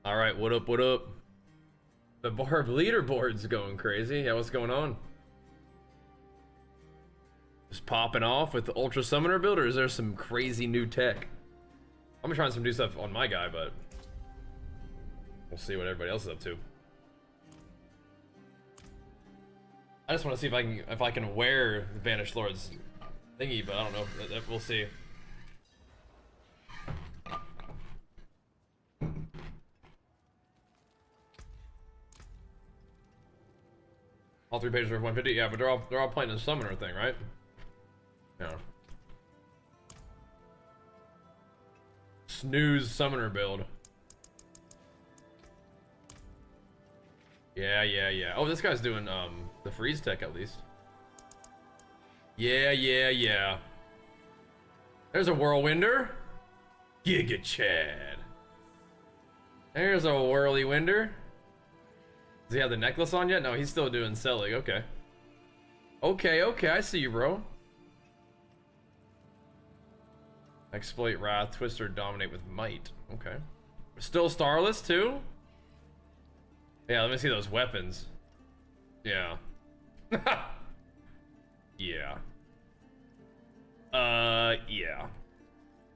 All right, what up, what up? The Barb leaderboard's going crazy. Yeah, what's going on? Just popping off with the Ultra Summoner build, or is there some crazy new tech? I'm trying some new stuff on my guy, but we'll see what everybody else is up to. I just want to see if I can wear the Banished Lord's thingy, but I don't know. We'll see. All 3 pages are 150. Yeah, but they're all playing the summoner thing, right? Yeah. Snooze summoner build. Yeah. Oh, this guy's doing the freeze tech at least. Yeah. There's a whirlwinder. Giga Chad. There's a whirly winder. Does he have the necklace on yet? No, he's still doing selling. Okay. Okay, I see you, bro. Exploit Wrath, Twister, Dominate with Might. Okay. Still Starless, too? Yeah, let me see those weapons. Yeah. Yeah. Yeah.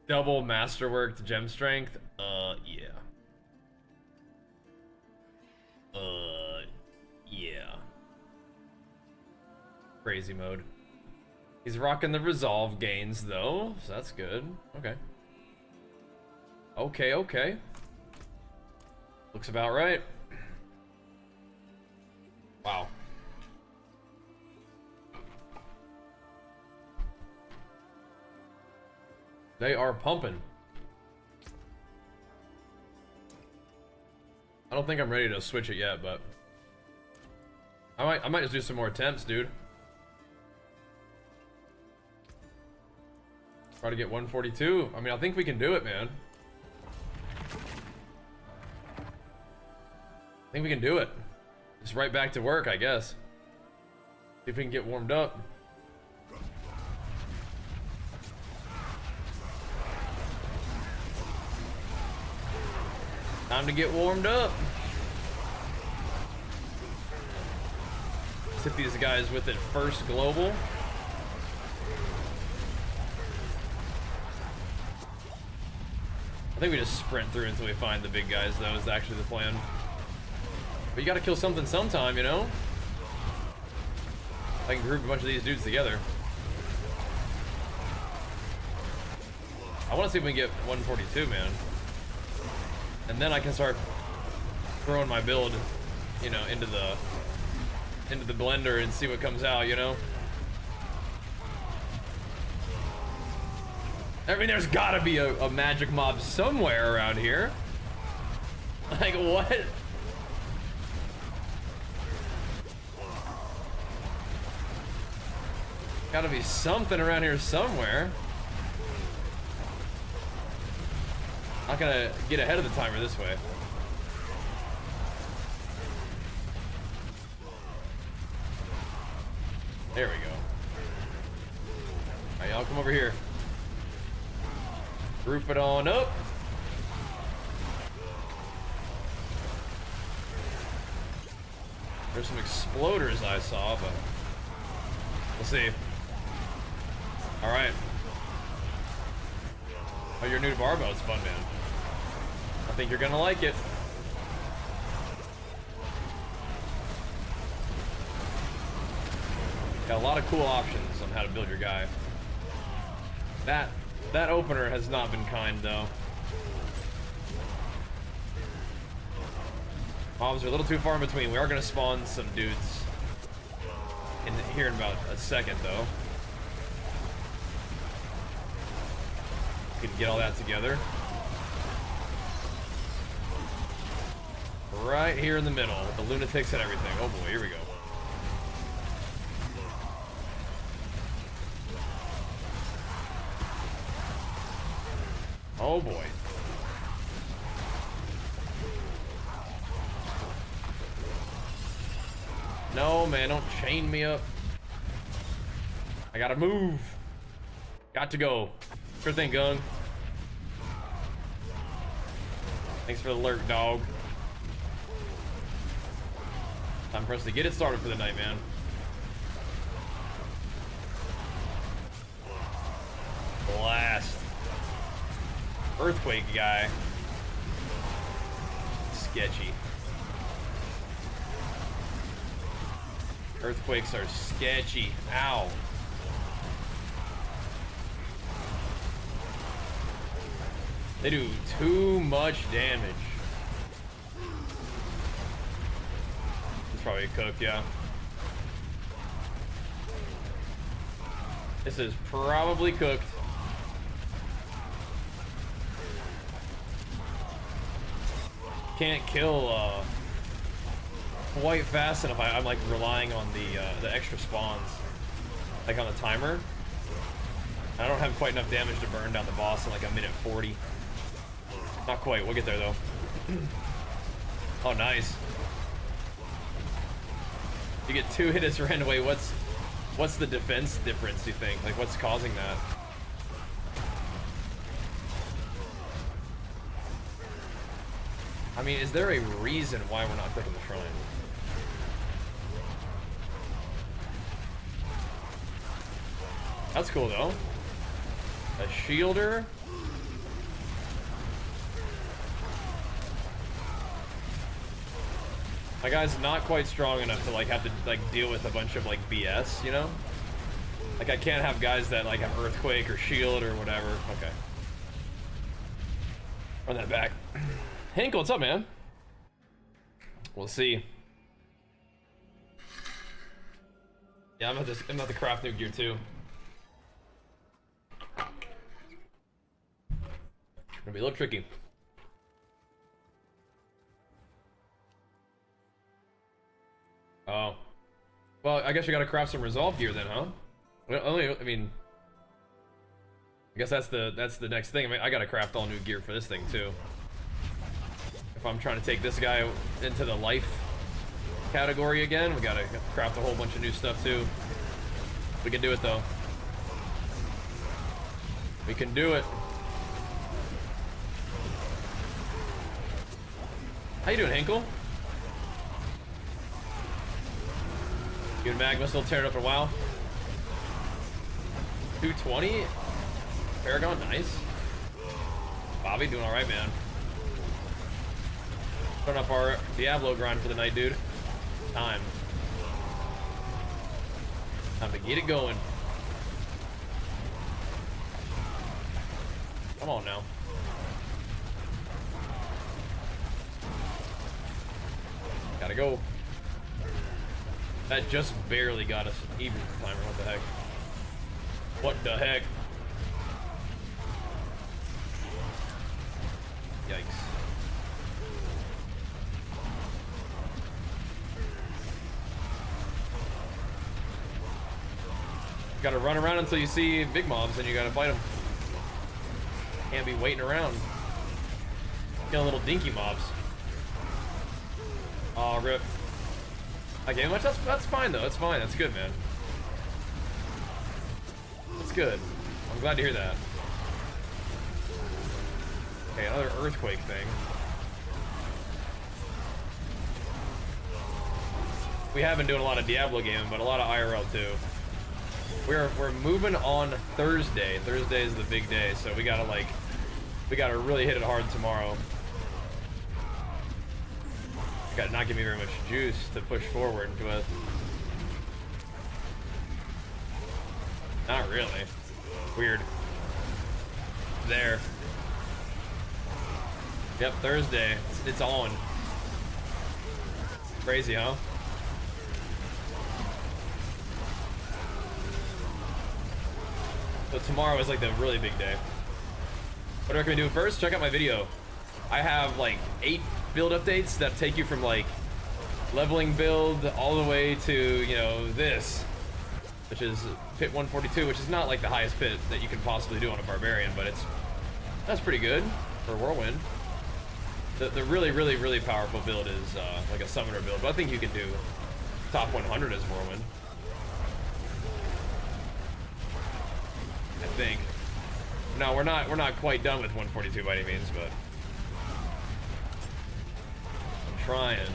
Double Masterwork to Gem Strength? Yeah. Yeah. Crazy mode. He's rocking the resolve gains though, so that's good. Okay. Looks about right. Wow. They are pumping. I don't think I'm ready to switch it yet, but I might just do some more attempts, dude. Try to get 142. I mean, I think we can do it, man. I think we can do it. Just right back to work, I guess. See if we can get warmed up. Time to get warmed up. Let's hit these guys with it first global. I think we just sprint through until we find the big guys, though, is actually the plan. But you gotta kill something sometime, you know? I can group a bunch of these dudes together. I wanna see if we can get 142, man. And then I can start throwing my build, you know, into the blender and see what comes out, you know? I mean, there's gotta be a magic mob somewhere around here. Like, what? Gotta be something around here somewhere. Not gonna get ahead of the timer this way. There we go. Alright, y'all come over here. Group it on up. There's some exploders I saw, but we'll see. Alright. Oh, you're new to Barbo. It's fun, man. I think you're gonna like it. Got a lot of cool options on how to build your guy. That opener has not been kind, though. Mobs are a little too far in between. We are gonna spawn some dudes here in about a second, though. We can get all that together. Right here in the middle with the lunatics and everything. Oh boy, here we go. Oh boy. No, man, don't chain me up. I gotta move. Got to go. Sure thing, Gung. Thanks for the alert, dog. Time for us to get it started for the night, man. Blast. Earthquake guy. Sketchy. Earthquakes are sketchy. Ow. They do too much damage. It's probably cooked, yeah. This is probably cooked. Can't kill quite fast enough. I'm like relying on the extra spawns, like on the timer. I don't have quite enough damage to burn down the boss in like a minute 40. Not quite. We'll get there though. Oh, nice. You get 2 hits ran away. What's the defense difference? You think? Like, what's causing that? I mean, is there a reason why we're not clicking the shrine? That's cool though. A shielder. My guy's not quite strong enough to like have to like deal with a bunch of like BS, you know? Like I can't have guys that like have earthquake or shield or whatever. Okay. Run that back. Hinkle, what's up, man? We'll see. Yeah, I'm about to craft new gear too. Gonna be a little tricky. Oh. Well, I guess you gotta craft some resolve gear then, huh? I mean, I guess that's the next thing. I mean, I gotta craft all new gear for this thing too. If I'm trying to take this guy into the life category again, we gotta craft a whole bunch of new stuff too. We can do it though. We can do it. How you doing, Hinkle? You and Magma still tearing up a while. 220? Paragon, nice. Bobby doing alright, man. Putting up our Diablo grind for the night, dude. Time to get it going. Come on now. Gotta go. That just barely got us even timer. What the heck? What the heck? Yikes. You gotta run around until you see big mobs and you gotta fight them. Can't be waiting around. Killing little dinky mobs. Aw, rip. Okay, much that's fine though. That's fine. That's good, man. That's good. I'm glad to hear that. Okay, another earthquake thing. We have been doing a lot of Diablo gaming, but a lot of IRL too. We're moving on Thursday. Thursday is the big day, so we gotta really hit it hard tomorrow. Got not give me very much juice to push forward with. Not really. Weird. There. Yep, Thursday. It's on. Crazy, huh? So tomorrow is like the really big day. What do I recommend doing first? Check out my video. I have like 8 build updates that take you from like leveling build all the way to, you know, this, which is pit 142, which is not like the highest pit that you can possibly do on a barbarian, but that's pretty good for whirlwind. The really powerful build is like a summoner build, but I think you can do top 100 as whirlwind. I think. No, we're not quite done with 142 by any means, but I'm trying.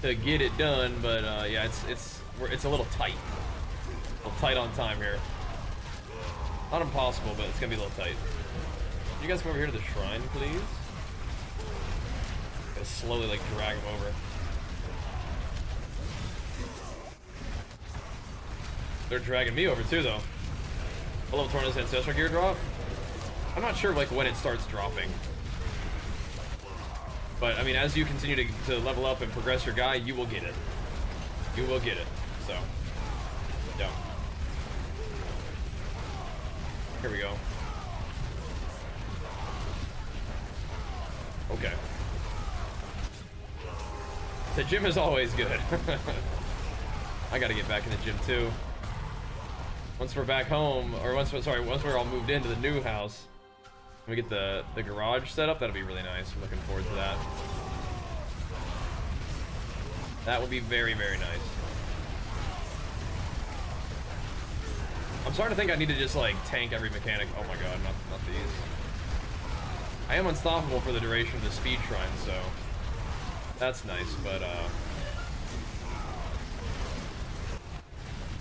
to get it done, but yeah, it's a little tight. A little tight on time here. Not impossible, but it's gonna be a little tight. Can you guys come over here to the shrine, please? Gotta slowly like drag them over. They're dragging me over too, though. A level Tornado's ancestral gear drop. I'm not sure like when it starts dropping. But I mean, as you continue to level up and progress your guy, you will get it. You will get it. So, yeah. Here we go. Okay. The gym is always good. I gotta get back in the gym too. Once we're back home, or once we're all moved into the new house, we get the garage set up. That'll be really nice. I'm looking forward to that. That will be very, very nice. I'm starting to think I need to just like tank every mechanic. Oh my god, not these. I am unstoppable for the duration of the speed shrine, so that's nice, but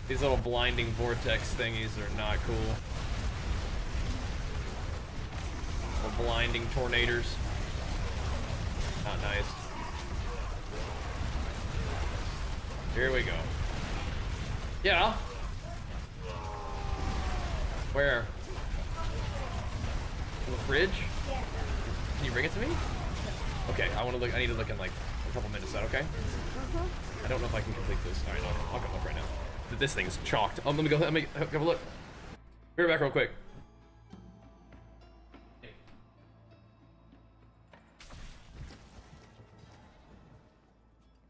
these little blinding vortex thingies are not cool. Little blinding tornadoes. Not nice. Here we go. Yeah. Where? In the fridge? Yeah. Can you bring it to me? Okay, I want to look. I need to look in like a couple minutes. Is that okay? I don't know if I can complete this. All right, I'll go look right now. This thing's chalked. Oh, let me go. Let me have a look. Be right back real quick.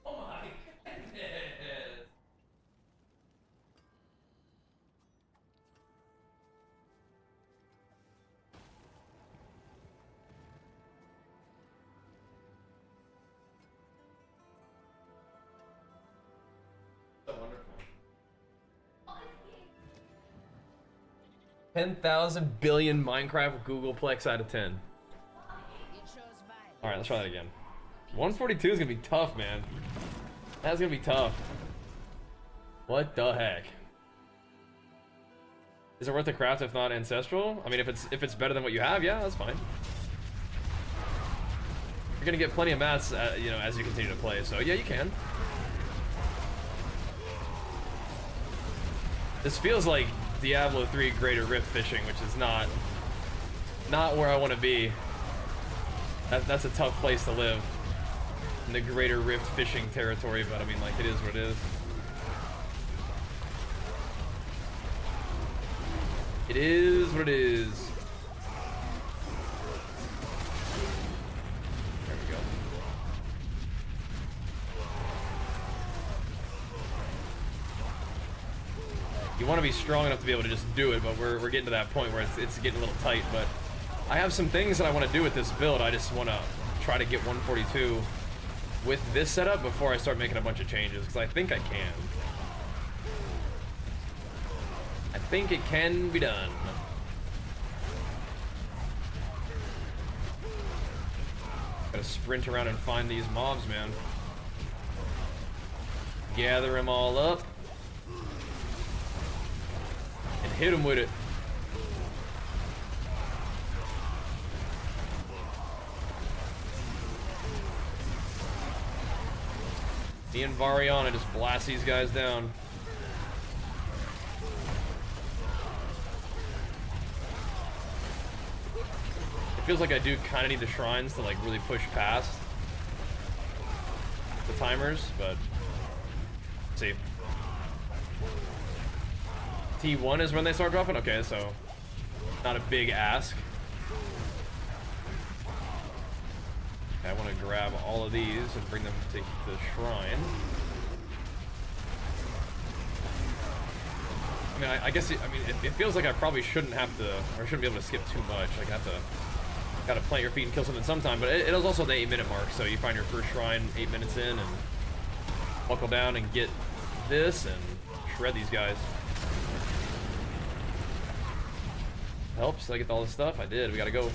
Oh my goodness. So wonderful. 10,000 billion Minecraft Googleplex out of 10. Alright, let's try that again. 142 is gonna be tough, man. That's gonna be tough. What the heck? Is it worth the craft if not ancestral? I mean, if it's better than what you have, yeah, that's fine. You're gonna get plenty of mats, you know, as you continue to play. So yeah, you can. This feels like Diablo 3 Greater Rift fishing, which is not where I want to be. That's a tough place to live, in the Greater Rift fishing territory, but I mean, like, it is what it is. It is what it is. There we go. You want to be strong enough to be able to just do it, but we're getting to that point where it's getting a little tight. But I have some things that I want to do with this build. I just want to try to get 142 with this setup before I start making a bunch of changes, because I think I can. I think it can be done. Gotta sprint around and find these mobs, man. Gather them all up. And hit them with it. Me and Variana just blast these guys down. It feels like I do kind of need the shrines to like really push past the timers, but let's see. T1 is when they start dropping? Okay, so not a big ask. Okay, I want to grab all of these and bring them to the shrine. I mean, I guess, it feels like I probably shouldn't have to, or shouldn't be able to skip too much. Like, I have to, gotta plant your feet and kill something sometime, but it is also the 8-minute mark, so you find your first shrine 8 minutes in and buckle down and get this and shred these guys. Helps. Did I get all this stuff? I did. We gotta go.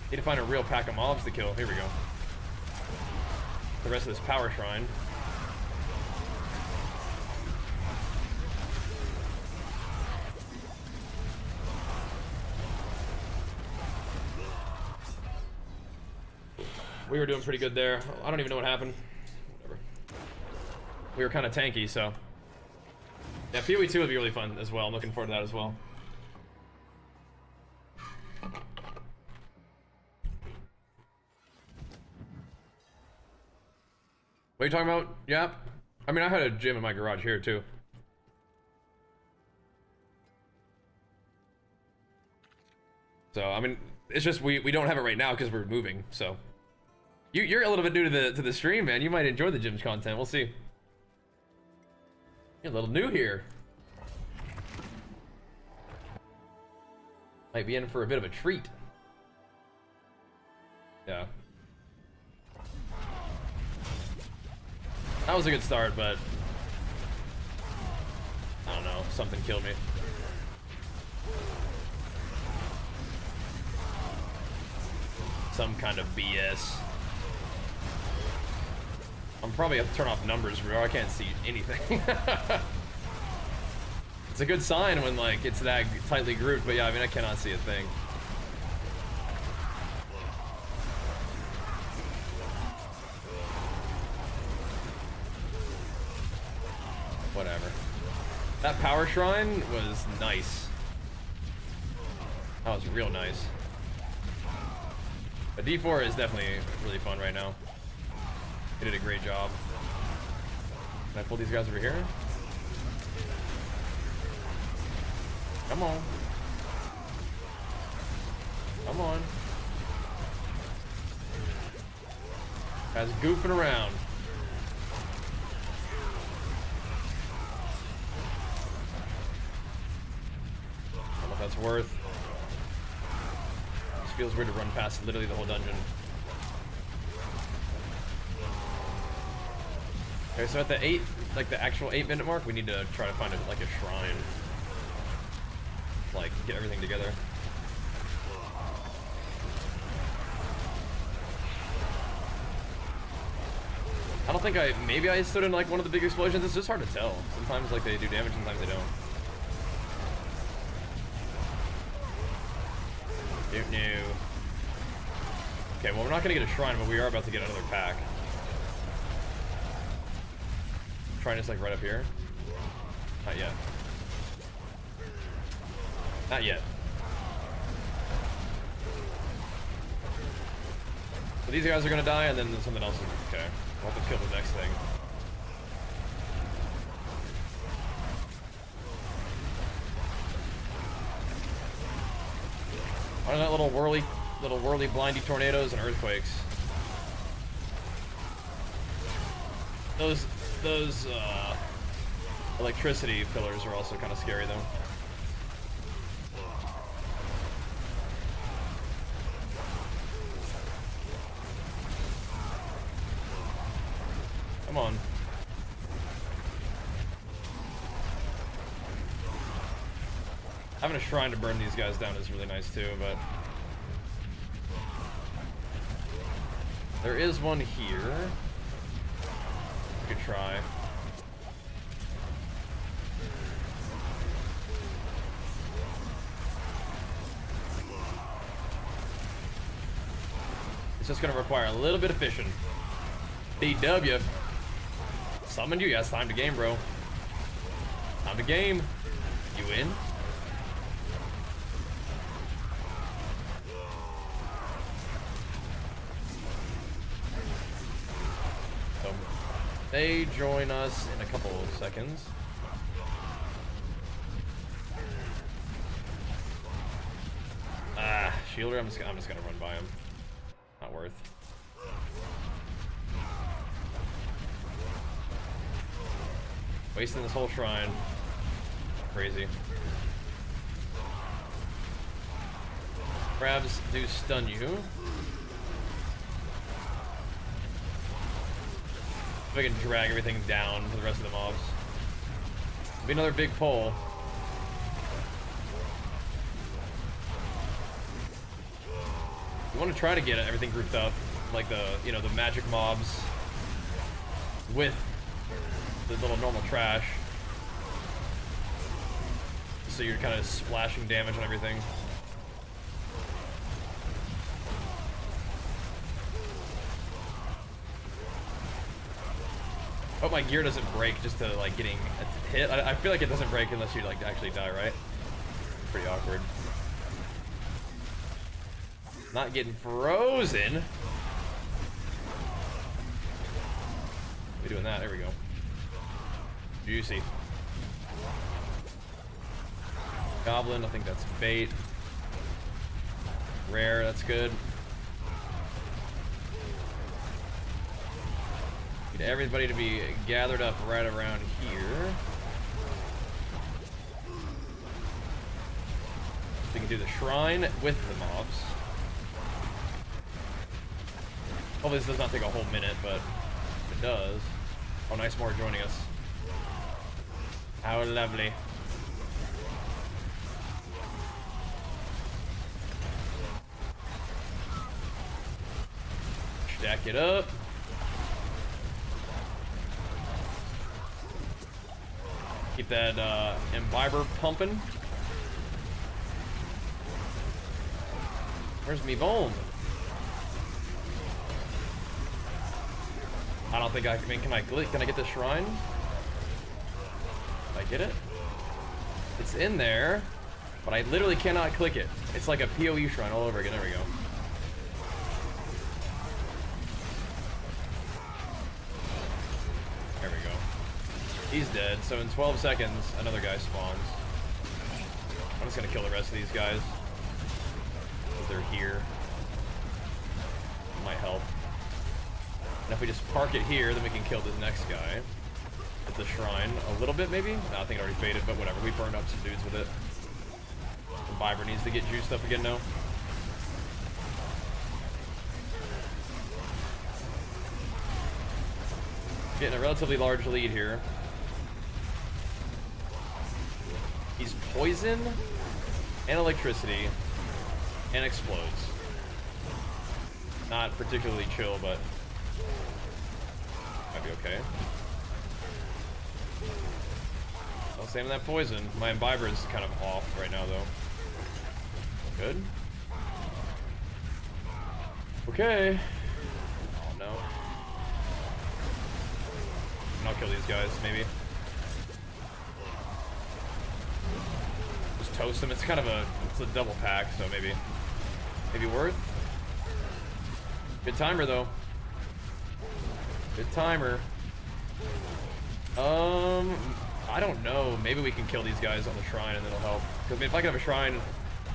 Need to find a real pack of mobs to kill. Here we go. the rest of this power shrine. We were doing pretty good there. I don't even know what happened. Whatever. We were kind of tanky, so. Yeah, PoE 2 would be really fun as well. I'm looking forward to that as well. What are you talking about? Yeah. I mean, I had a gym in my garage here, too. So, I mean, it's just we don't have it right now because we're moving, so. You're a little bit new to the stream, man. You might enjoy the gym's content. We'll see. You're a little new here. Might be in for a bit of a treat. Yeah. That was a good start, but I don't know. Something killed me. Some kind of BS. I'm probably have to turn off numbers, bro. I can't see anything. It's a good sign when like it's that tightly grouped, but yeah, I mean I cannot see a thing. Whatever. That power shrine was nice. That was real nice. But D4 is definitely really fun right now. He did a great job. Can I pull these guys over here? Come on. Come on. Guys goofing around. I don't know if that's worth. It feels weird to run past literally the whole dungeon. Okay, so at the the actual 8-minute mark, we need to try to find like a shrine. Like, get everything together. I don't think maybe I stood in like one of the big explosions. It's just hard to tell. Sometimes like they do damage, sometimes they don't. No. Okay, well we're not gonna get a shrine, but we are about to get another pack. Shrine is like right up here. Not yet. Not yet. So these guys are gonna die, and then something else is okay. We'll have to kill the next thing. Why are that little whirly blindy tornadoes and earthquakes? Those electricity pillars are also kind of scary though. Come on. Having a shrine to burn these guys down is really nice too, but there is one here. We could try. It's just gonna require a little bit of fishing. DW. Summoned you? Yeah, it's time to game, bro. Time to game. You in? So, they join us in a couple of seconds. Ah, shielder. I'm just gonna run by him. Not worth. Wasting this whole shrine. Crazy. Crabs do stun you. If I can drag everything down for the rest of the mobs. Be another big pull. You want to try to get everything grouped up, like the, you know, the magic mobs with the little normal trash. So you're kind of splashing damage on everything. Hope my gear doesn't break just to like getting hit. I feel like it doesn't break unless you like actually die, right? Pretty awkward. Not getting frozen. We doing that? There we go. Juicy. Goblin, I think that's bait. Rare, that's good. Get everybody to be gathered up right around here. We can do the shrine with the mobs. Hopefully this does not take a whole minute, but if it does. Oh, nice, more joining us. How lovely. Stack it up. Keep that imbiber pumping. Where's me bone? I don't think I mean, can I get the shrine? Did I get it? It's in there, but I literally cannot click it. It's like a PoE shrine all over again. There we go. There we go. He's dead. So in 12 seconds, another guy spawns. I'm just gonna kill the rest of these guys. Because they're here. Might help. And if we just park it here, then we can kill this next guy. At the shrine. A little bit, maybe? No, I think it already faded, but whatever. We burned up some dudes with it. The Viber needs to get juiced up again now. Getting a relatively large lead here. He's poison and electricity and explodes. Not particularly chill, but might be okay. I'll save that poison. My imbiber is kind of off right now, though. Good. Okay. Oh no. And I'll kill these guys, maybe. Just toast them. It's kind of it's a double pack, so maybe worth. Good timer though. Good timer. I don't know. Maybe we can kill these guys on the shrine and it'll help. Because I mean, if I could have a shrine,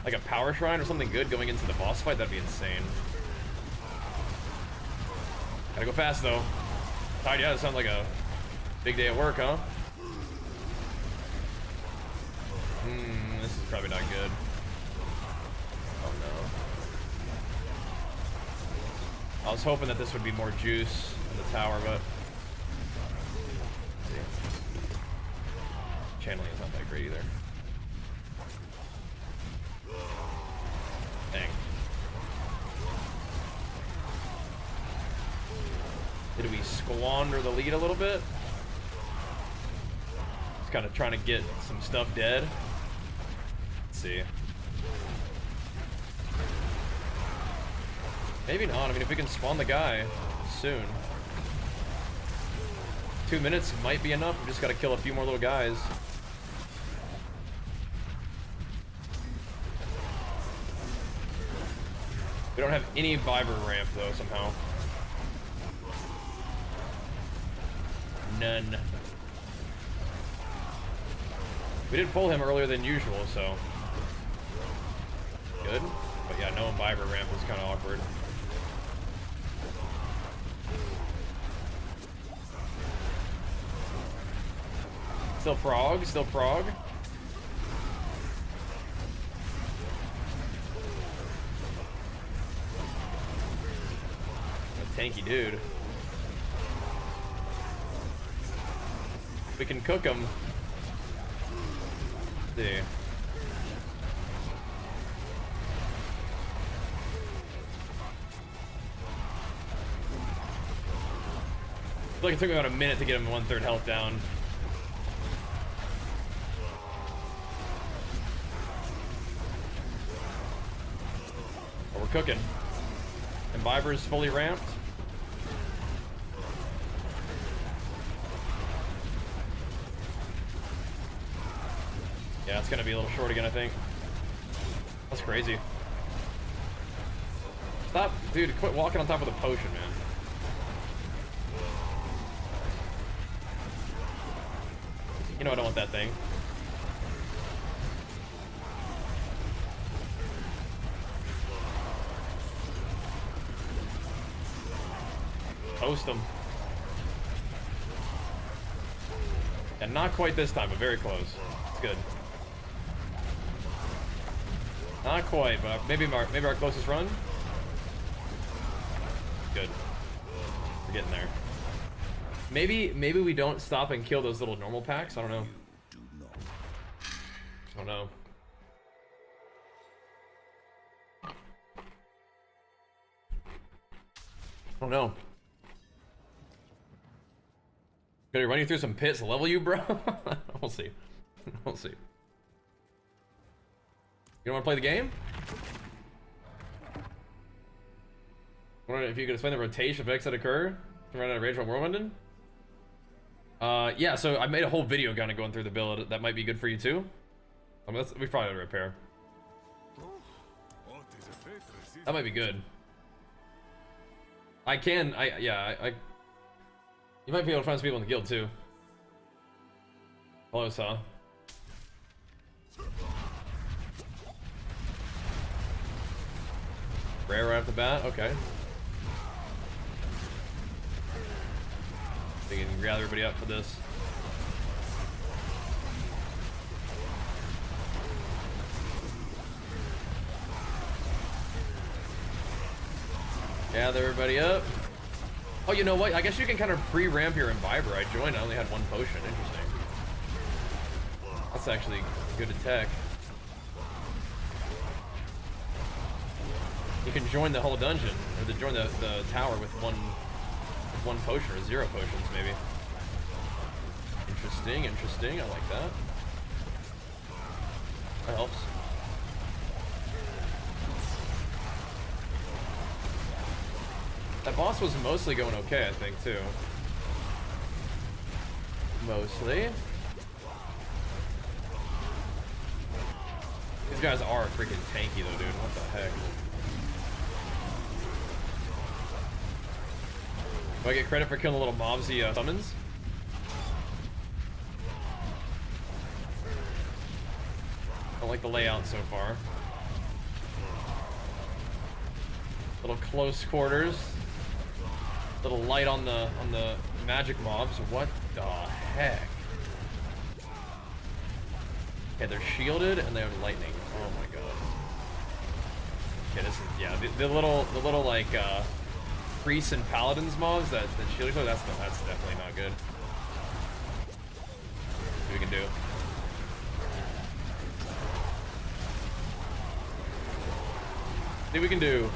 like a power shrine or something good going into the boss fight, that'd be insane. Gotta go fast though. Alright, yeah, that sounds like a big day at work, huh? This is probably not good. Oh no. I was hoping that this would be more juice in the tower, but let's see. Channeling is not that great either. Dang. Did we squander the lead a little bit? Just kind of trying to get some stuff dead. Let's see. Maybe not. I mean, if we can spawn the guy soon. 2 minutes might be enough. We just got to kill a few more little guys. We don't have any Viber ramp though, somehow. None. We did pull him earlier than usual, so good. But yeah, no Viber ramp is kind of awkward. Still prog, still prog. A tanky dude. We can cook him. See. feel like it took me about a minute to get him 1/3 health down. But we're cooking. Imbiber's fully ramped. Yeah, it's gonna be a little short again, I think. That's crazy. Stop, dude, quit walking on top of the potion, man. You know I don't want that thing. Post him. And not quite this time, but very close. It's good. Not quite, but maybe our closest run. Good. We're getting there. Maybe we don't stop and kill those little normal packs. I don't know. I don't know. I don't know. Gonna run you through some pits, level you, bro? We'll see. We'll see. You don't want to play the game? Wonder if you could explain the rotation effects that occur to run out of rage while whirlwinding? Yeah, so I made a whole video kind of going through the build. That might be good for you too. I mean, we probably ought to repair. That might be good. I you might be able to find some people in the guild too. Close, huh? Rare right off the bat? Okay. I think you can gather everybody up for this. Gather everybody up. Oh, you know what? I guess you can kind of pre-ramp your Imbiber. I joined, I only had one potion. Interesting. That's actually good attack. You can join the whole dungeon, or join the tower with one potion, or 0 potions, maybe. Interesting, interesting. I like that. That helps. That boss was mostly going okay, I think, too. Mostly. These guys are freaking tanky, though, dude. What the heck? Do I get credit for killing the little mobs he summons? I don't like the layout so far. Little close quarters. Little light on the magic mobs. What the heck? Okay, they're shielded and they have lightning. Oh my god. Okay, this is, yeah, the little like priests and paladins mobs that shield each other, that's definitely not good. See what we can do. See what we can do.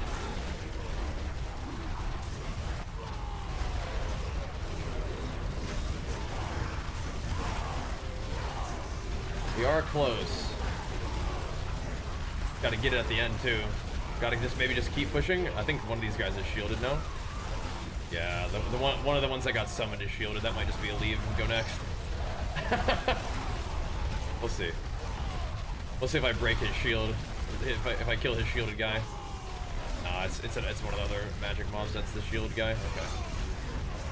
We are close. Got to get it at the end too. Got to maybe just keep pushing. I think one of these guys is shielded now. Yeah, one of the ones that got summoned is shielded. That might just be a leave and go next. We'll see. We'll see if I break his shield. If I kill his shielded guy. Nah, it's one of the other magic mobs. That's the shield guy. Okay.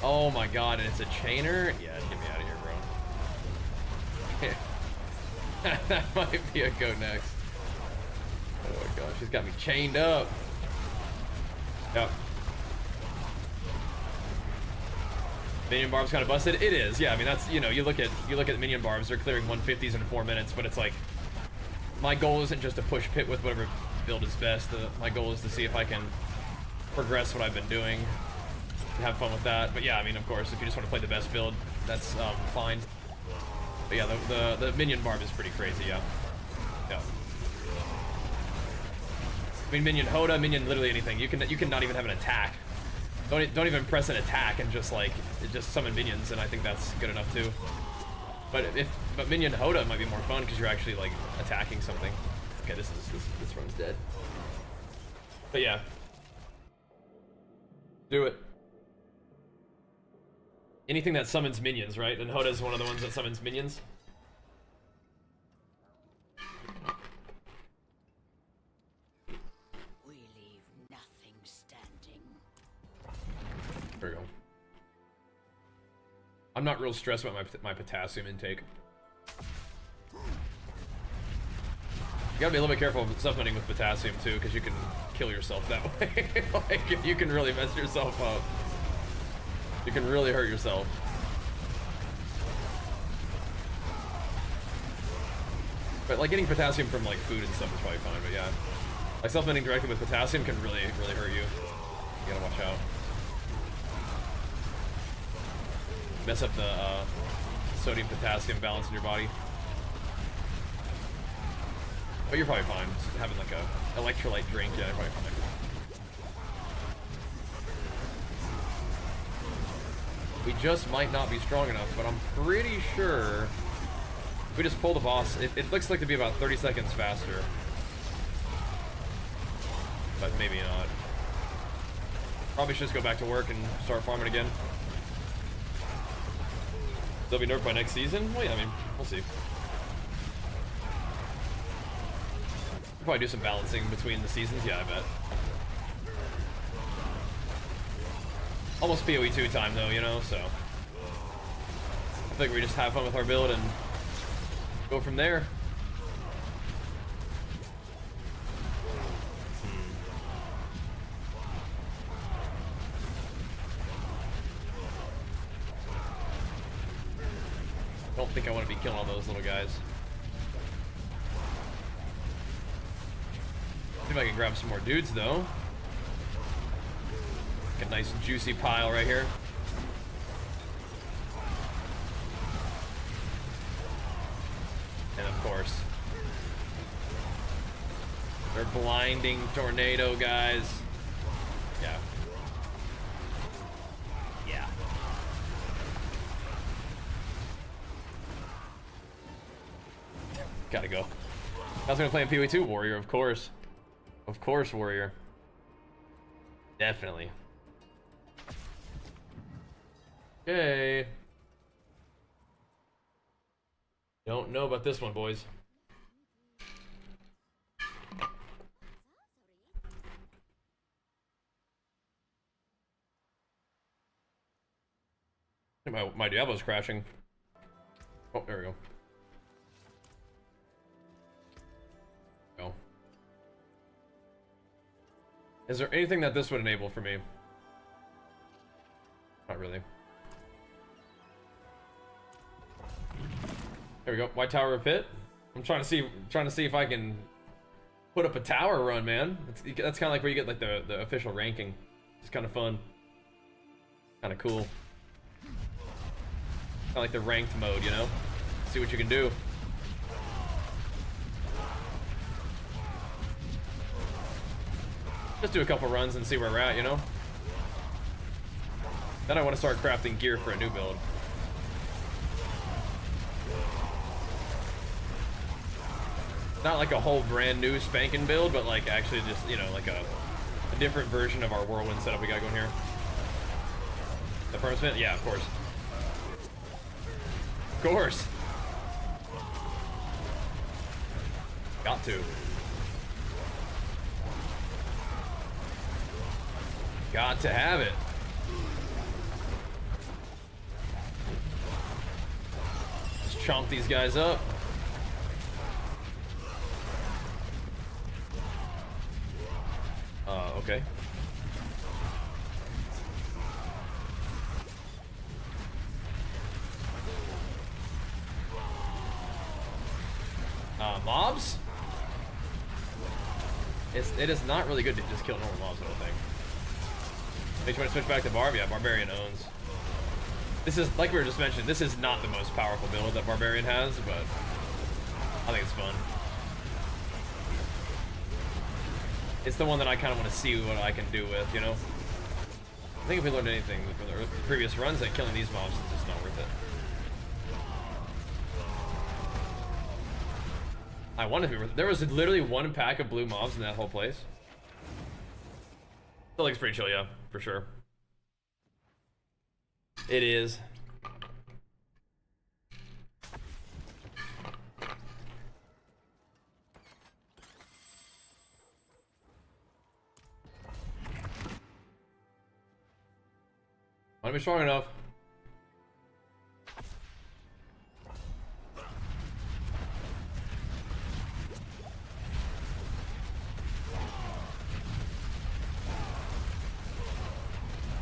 Oh my god, and it's a chainer. Yeah, get me out of here, bro. That might be a go next. Oh my gosh, she's got me chained up. Yep. Minion Barb's kind of busted. It is, yeah. I mean, that's, you know, you look at Minion Barbs, they're clearing 150s in 4 minutes, but it's like, my goal isn't just to push pit with whatever build is best. My goal is to see if I can progress what I've been doing and have fun with that. But yeah, I mean, of course, if you just want to play the best build, that's fine. But yeah, the Minion Barb is pretty crazy, yeah. Yeah. I mean, Minion Hoda, Minion literally anything. You can not even have an attack Don't even press an attack and just like just summon minions, and I think that's good enough too. But minion Hoda might be more fun because you're actually like attacking something. Okay, this run's dead. But yeah, do it. Anything that summons minions, right? And Hoda's one of the ones that summons minions. We leave nothing standing. There we go. I'm not real stressed about my potassium intake. You gotta be a little bit careful of supplementing with potassium too, because you can kill yourself that way. Like, you can really mess yourself up. You can really hurt yourself. But like getting potassium from like food and stuff is probably fine, but yeah. Like supplementing directly with potassium can really hurt you. You gotta watch out. Mess up the sodium potassium balance in your body. But you're probably fine. Just having like a electrolyte drink, yeah, you're probably fine. We just might not be strong enough, but I'm pretty sure if we just pull the boss, it looks like to be about 30 seconds faster. But maybe not. Probably should just go back to work and start farming again. They'll be nerfed by next season? Well, yeah, I mean, we'll see. Probably do some balancing between the seasons, yeah, I bet. Almost PoE 2 time though, you know, so I think we just have fun with our build and go from there. Don't think I want to be killing all those little guys. See if I can grab some more dudes though. Get a nice juicy pile right here. And of course, they're blinding tornado guys. Yeah. Yeah. Gotta go. I was gonna play in PoE 2 Warrior, of course. Of course, Warrior. Definitely. Okay. Don't know about this one, boys. My Diablo's crashing. Oh, there we go. Go. Is there anything that this would enable for me? Not really. There we go. White Tower of Pit. I'm trying to see if I can put up a tower run, man. That's kind of like where you get like the official ranking. It's kind of fun. Kind of cool. Kind of like the ranked mode, you know? See what you can do. Just do a couple runs and see where we're at, you know? Then I want to start crafting gear for a new build. Not like a whole brand new spanking build, but like actually just, you know, like a different version of our whirlwind setup we got going here. The firm spin? Yeah, of course. Of course. Got to. Got to have it. Just chomp these guys up. Okay. Mobs? It is not really good to just kill normal mobs, I don't think. Makes you want to switch back to Barb? Yeah, Barbarian owns. This is, like we were just mentioning, this is not the most powerful build that Barbarian has, but I think it's fun. It's the one that I kind of want to see what I can do with, you know? I think if we learned anything from the previous runs, that killing these mobs is just not worth it. I wonder if there was literally one pack of blue mobs in that whole place. That looks pretty chill, yeah, for sure. It is. Might be strong enough.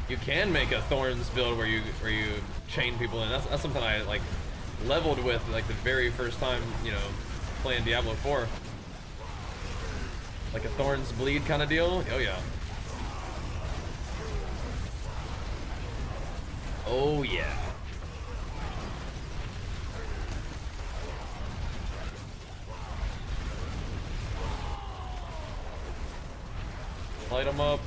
You can make a Thorns build where you chain people in. That's something I like leveled with like the very first time, you know, playing Diablo 4. Like a Thorns bleed kind of deal. Oh yeah. Oh yeah. Light them up.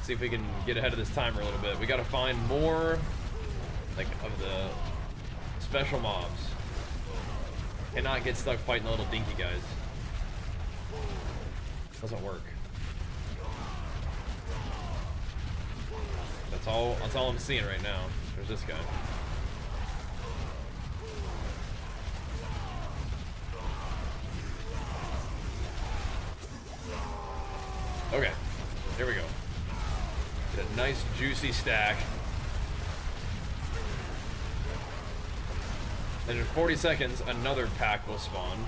See if we can get ahead of this timer a little bit. We gotta find more like of the special mobs. Cannot get stuck fighting the little dinky guys. Doesn't work. That's all I'm seeing right now. There's this guy. Okay, here we go. Get a nice juicy stack. Then in 40 seconds, another pack will spawn.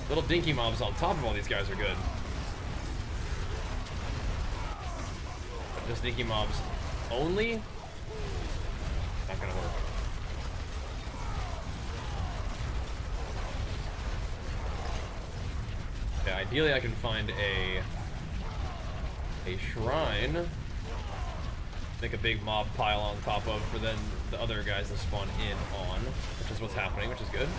Little dinky mobs on top of all these guys are good. But just dinky mobs only? Not gonna work. Yeah, ideally I can find a shrine, make a big mob pile on top of for then the other guys to spawn in on, which is what's happening, which is good.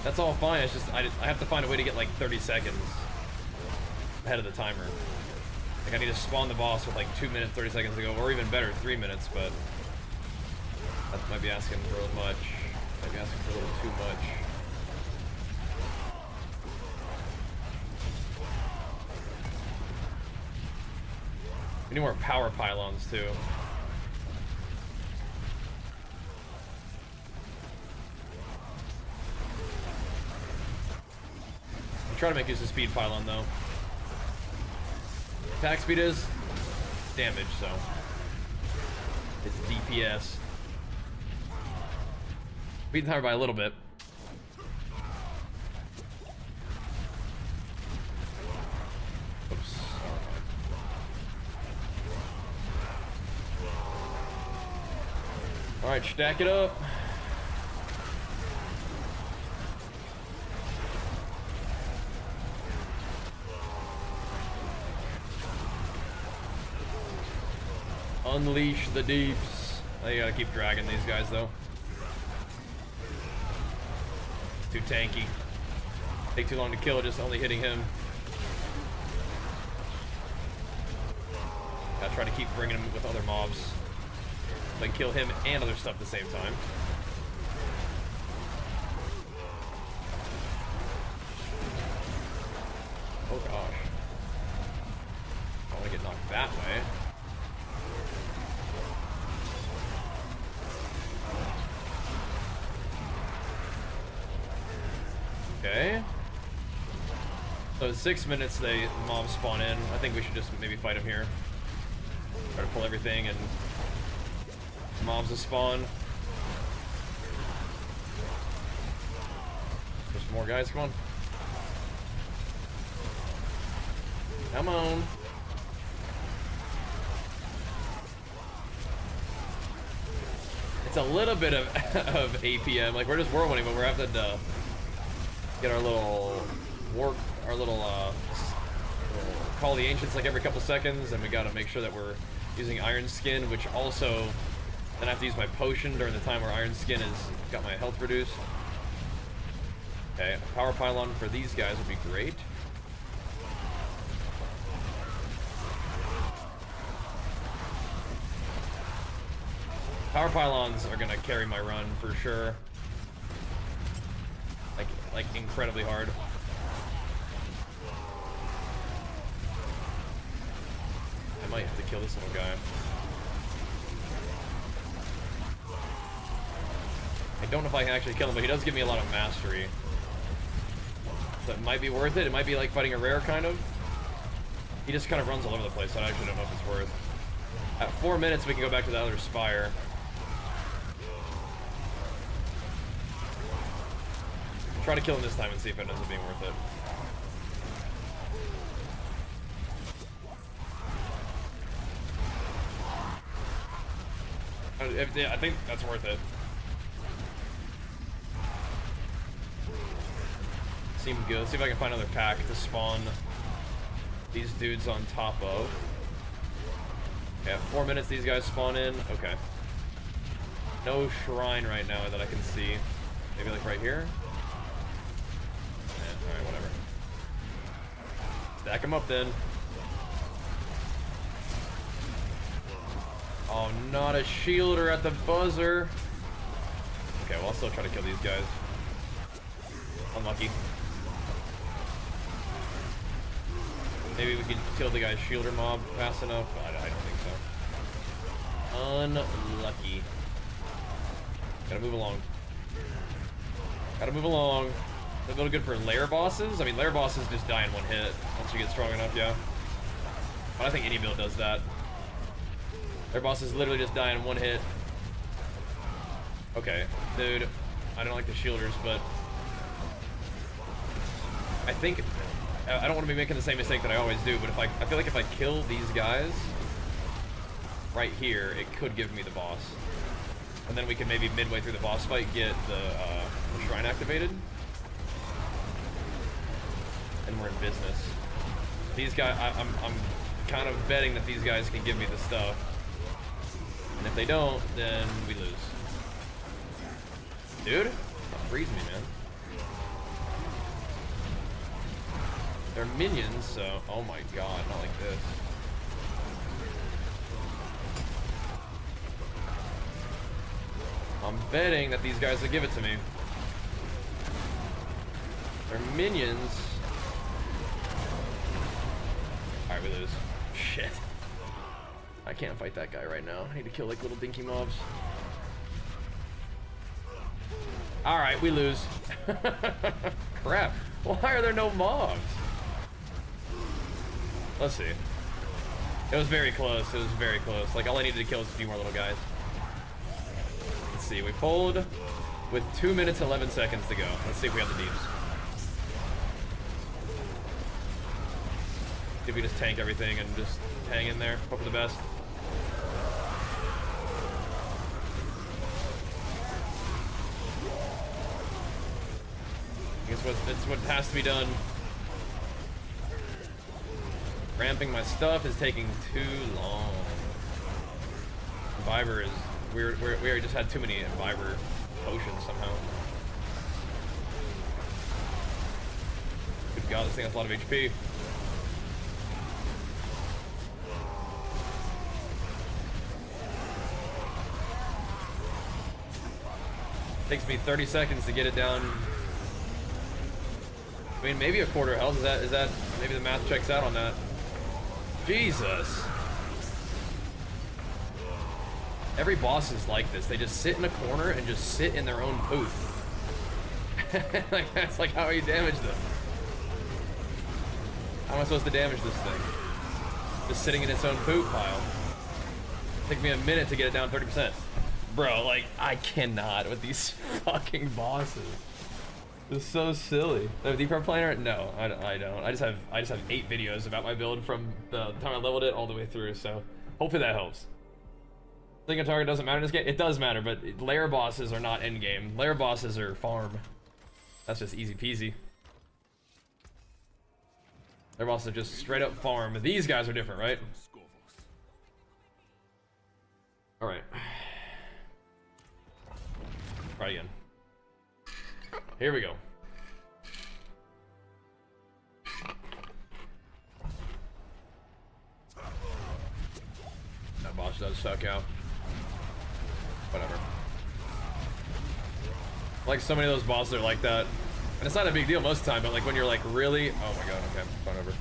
That's all fine, it's just I have to find a way to get like 30 seconds ahead of the timer. Like I need to spawn the boss with like 2 minutes, 30 seconds to go, or even better, 3 minutes, but that might be asking for a little much. Might be asking for a little too much. We need more power pylons too. I'm trying to make use of speed pylon though. Attack speed is damage, so it's DPS. Beat the timer by a little bit. Oops. Alright, stack it up. Unleash the deeps. Oh, you gotta keep dragging these guys though. It's too tanky. Take too long to kill, just only hitting him. Gotta try to keep bringing him with other mobs. Then kill him and other stuff at the same time. Oh gosh. I don't want to get knocked that way. Okay. So in 6 minutes the mobs spawn in. I think we should just maybe fight them here. Try to pull everything and mobs will spawn. There's some more guys, come on. Come on. It's a little bit of APM, like we're just whirlwinding, but we're having to get our little our little call the ancients like every couple seconds, and we gotta make sure that we're using iron skin, which also then I have to use my potion during the time where iron skin has got my health reduced. Okay, a power pylon for these guys would be great. Power pylons are gonna carry my run for sure. Like incredibly hard. I might have to kill this little guy. I don't know if I can actually kill him, but he does give me a lot of mastery. So it might be worth it. It might be like fighting a rare, kind of. He just kind of runs all over the place, so I actually don't know if it's worth. At 4 minutes, we can go back to the other spire. Try to kill him this time and see if it ends up being worth it. I think that's worth it. Seemed good. Let's see if I can find another pack to spawn these dudes on top of. Yeah, 4 minutes these guys spawn in. Okay. No shrine right now that I can see. Maybe like right here? Yeah, alright, whatever. Stack them up then. Oh, not a shielder at the buzzer. Okay, well, I'll still try to kill these guys. Unlucky. Maybe we can kill the guy's shielder mob fast enough. I don't think so. Unlucky. Gotta move along. Gotta move along. They're a little good for lair bosses. I mean, lair bosses just die in one hit once you get strong enough, yeah. But I think any build does that. Lair bosses literally just die in one hit. Okay, dude. I don't like the shielders, but I think I don't want to be making the same mistake that I always do, but I feel like if I kill these guys right here, it could give me the boss. And then we can maybe midway through the boss fight get the shrine activated. And we're in business. These guys, I'm kind of betting that these guys can give me the stuff. And if they don't, then we lose. Dude, don't freeze me, man. They're minions, so oh my god, not like this. I'm betting that these guys will give it to me. They're minions. Alright, we lose. Shit. I can't fight that guy right now. I need to kill like little dinky mobs. Alright, we lose. Crap. Why are there no mobs? Let's see. It was very close. It was very close. Like, all I needed to kill was a few more little guys. Let's see. We pulled with 2 minutes 11 seconds to go. Let's see if we have the deeps. See if we just tank everything and just hang in there. Hope for the best. I guess it's what has to be done. Ramping my stuff is taking too long. Viber is we already just had too many Viber potions somehow. Good god, this thing has a lot of HP. Takes me 30 seconds to get it down. I mean, maybe a quarter health. Is that maybe the math checks out on that? Jesus. Every boss is like this. They just sit in a corner and just sit in their own poop. Like, that's like how you damage them. How am I supposed to damage this thing? Just sitting in its own poop pile. Take me a minute to get it down 30%. Bro, like, I cannot with these fucking bosses. It's so silly. The deep red planer? No, I don't. I just have 8 videos about my build from the time I leveled it all the way through, so hopefully that helps. Think a target doesn't matter in this game? It does matter, but lair bosses are not endgame. Lair bosses are farm. That's just easy peasy. Their bosses are just straight up farm. These guys are different, right? Alright. Try again. Here we go. That boss does suck out. Whatever. Like so many of those bosses are like that. And it's not a big deal most of the time, but like when you're like really, oh my god, okay, fine, over.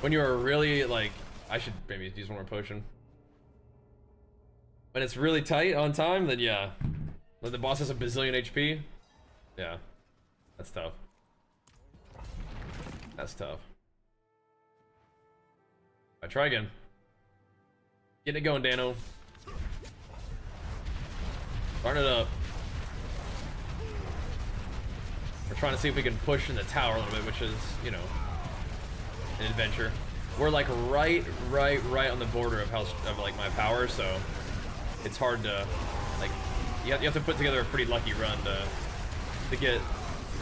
When you're really like, I should maybe use one more potion. When it's really tight on time, then yeah. When the boss has a bazillion HP, yeah, that's tough. That's tough. I try again. Getting it going, Dano. Start it up. We're trying to see if we can push in the tower a little bit, which is, you know, an adventure. We're like right on the border of like my power, so it's hard to like. You have to put together a pretty lucky run to get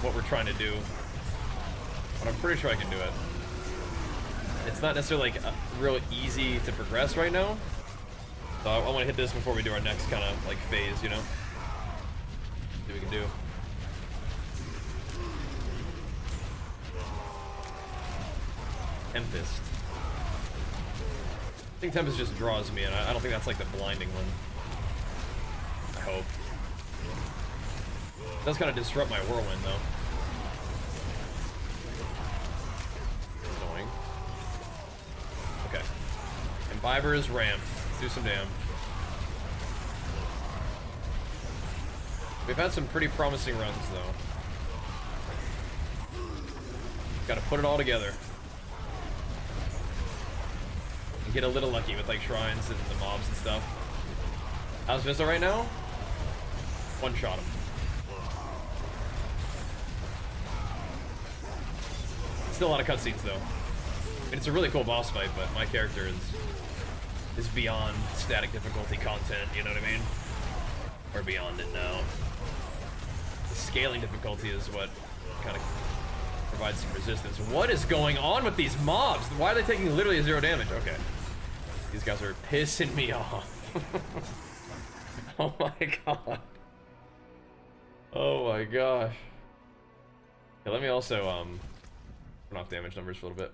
what we're trying to do. But I'm pretty sure I can do it. It's not necessarily like real easy to progress right now. So I want to hit this before we do our next kind of like phase, you know. See what we can do. Tempest. I think Tempest just draws me, and I don't think that's like the blinding one. I hope. It does kind of disrupt my whirlwind, though. Annoying. Okay. Imbiber is ramped. Let's do some damage. We've had some pretty promising runs, though. Got to put it all together. And get a little lucky with like shrines and the mobs and stuff. How's Vista right now? One shot him. Still a lot of cutscenes though. And it's a really cool boss fight, but my character is beyond static difficulty content, you know what I mean? Or beyond it now. The scaling difficulty is what kind of provides some resistance. What is going on with these mobs? Why are they taking literally 0 damage? Okay. These guys are pissing me off. Oh my god. Oh my gosh. Yeah, let me also turn off damage numbers for a little bit.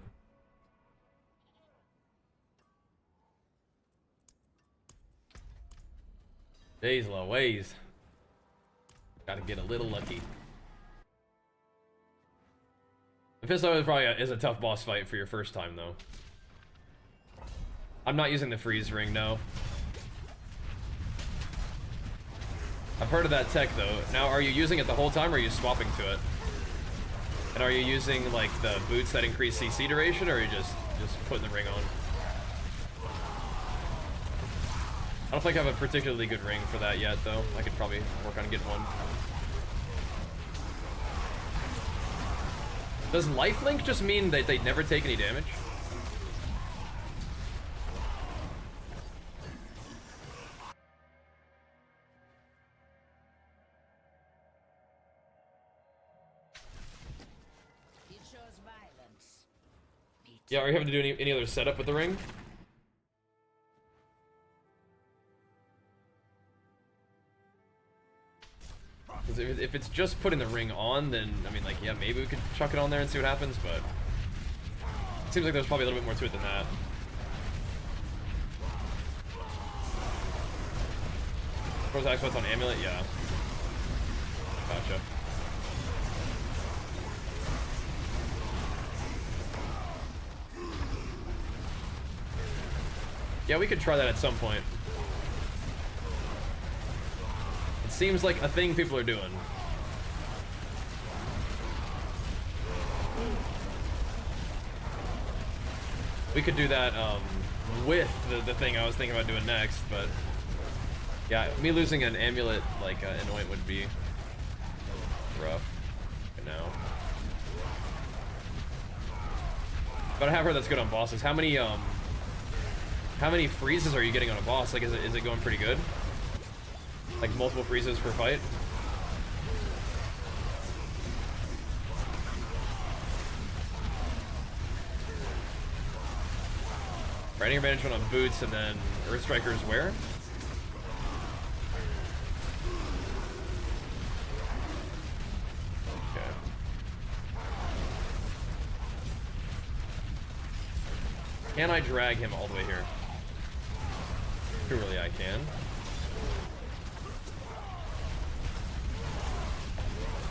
Days Louise. Gotta get a little lucky. Mephisto probably is a tough boss fight for your first time though. I'm not using the freeze ring, no. I've heard of that tech though. Now, are you using it the whole time or are you swapping to it? And are you using like the boots that increase CC duration or are you just putting the ring on? I don't think I have a particularly good ring for that yet though. I could probably work on getting one. Does lifelink just mean that they never take any damage? Yeah, are you having to do any other setup with the ring? Because if it's just putting the ring on, then, I mean, like, yeah, maybe we could chuck it on there and see what happens, but it seems like there's probably a little bit more to it than that. Pros Xbox on amulet? Yeah. Gotcha. Yeah, we could try that at some point. It seems like a thing people are doing. We could do that with the thing I was thinking about doing next, but yeah, me losing an amulet like anoint would be rough now. But I have heard that's good on bosses. How many freezes are you getting on a boss? Like, is it going pretty good? Like multiple freezes per fight? Riding advantage on boots, and then Earth Strikers where? Okay. Can I drag him all the way here? Surely I can.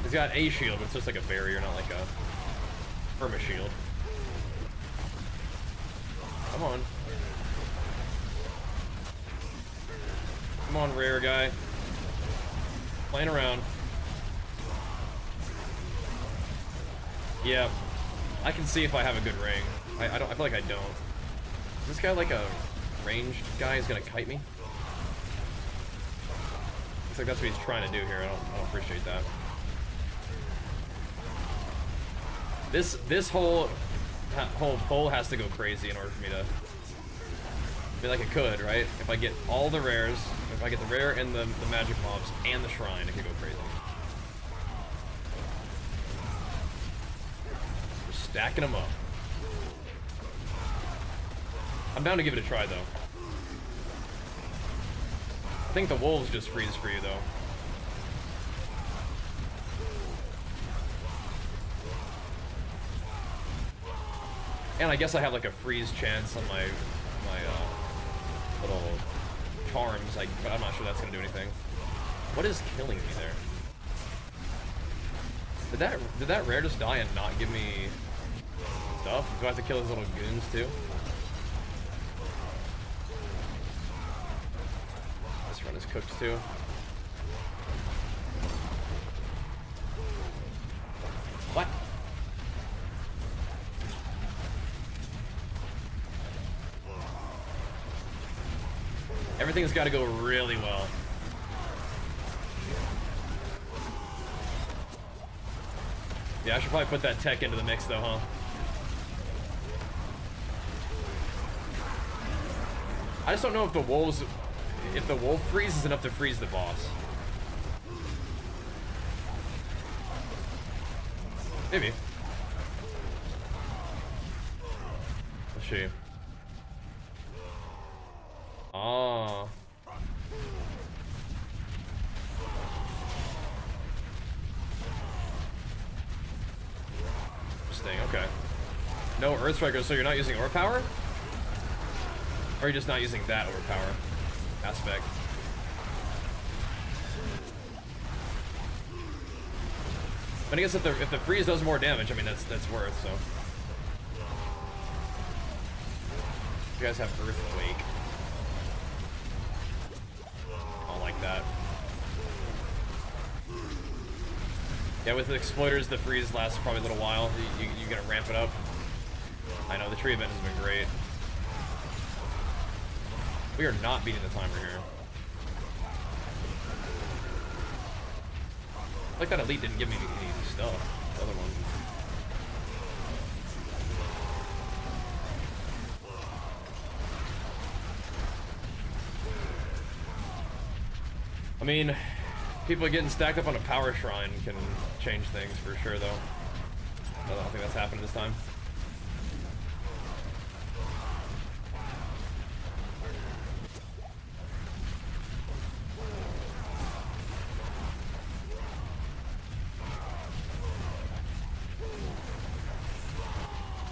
He's got a shield, but it's just like a barrier, not like a perma shield. Come on. Come on, rare guy. Playing around. Yeah. I can see if I have a good ring. I feel like I don't. Is this guy like a ranged guy? He's gonna kite me? Looks like that's what he's trying to do here. I don't appreciate that. This whole pull has to go crazy in order for me to be like it could, right? If I get all the rares, if I get the rare and the magic mobs and the shrine, it could go crazy. We're stacking them up. I'm down to give it a try though. I think the wolves just freeze for you though. And I guess I have like a freeze chance on my little charms, like, but I'm not sure that's gonna do anything. What is killing me there? Did that rare just die and not give me stuff? Do I have to kill his little goons too? This run is cooked too. What? Everything's got to go really well. Yeah, I should probably put that tech into the mix though, huh? I just don't know if the wolf freeze is enough to freeze the boss. Maybe. Let's see. Oh. Interesting, okay. No Earth Strikers, so you're not using overpower? Or are you just not using that overpower aspect? But I guess if the freeze does more damage, I mean that's worth, so. You guys have Earthquake. That. Yeah, with the exploiters, the freeze lasts probably a little while. You're gonna ramp it up. I know, the tree event has been great. We are not beating the timer here. Like that elite didn't give me any stuff. The other one. I mean, people getting stacked up on a power shrine can change things for sure, though. I don't think that's happened this time.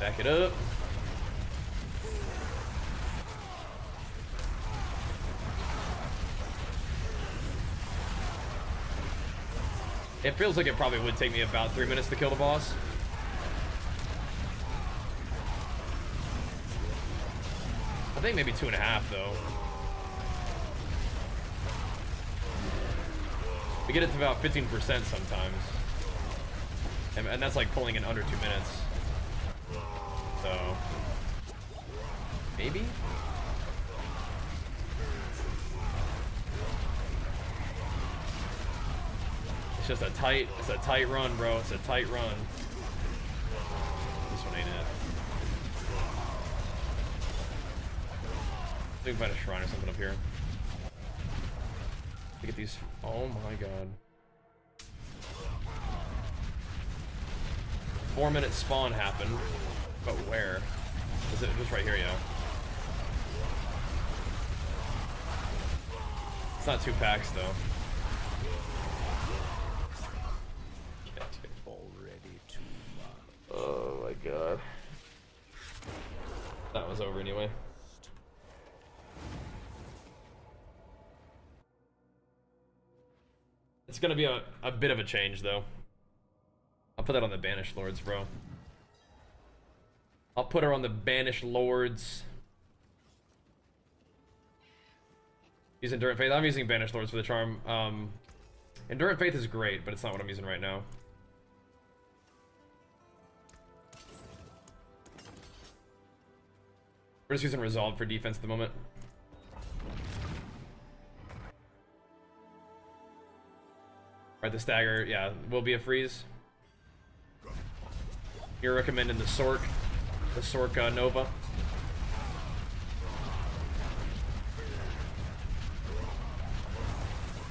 Back it up. It feels like it probably would take me about 3 minutes to kill the boss. I think maybe 2.5 though. We get it to about 15% sometimes. And that's like pulling in under 2 minutes. So, maybe? It's just a tight run, bro. It's a tight run. This one ain't it. I think we can find a shrine or something up here. To get these. Oh my god. 4-minute spawn happened, but where? Is it just right here, yeah? It's not 2 packs though. Already too much. Oh my god. That was over anyway. It's gonna be a bit of a change though. I'll put that on the Banished Lords, bro. I'll put her on the Banished Lords. Use Endurant Faith. I'm using Banished Lords for the charm. Endurant Faith is great, but it's not what I'm using right now. We're just using Resolve for defense at the moment. Right, the stagger, yeah, will be a freeze. You're recommending the Sork Nova.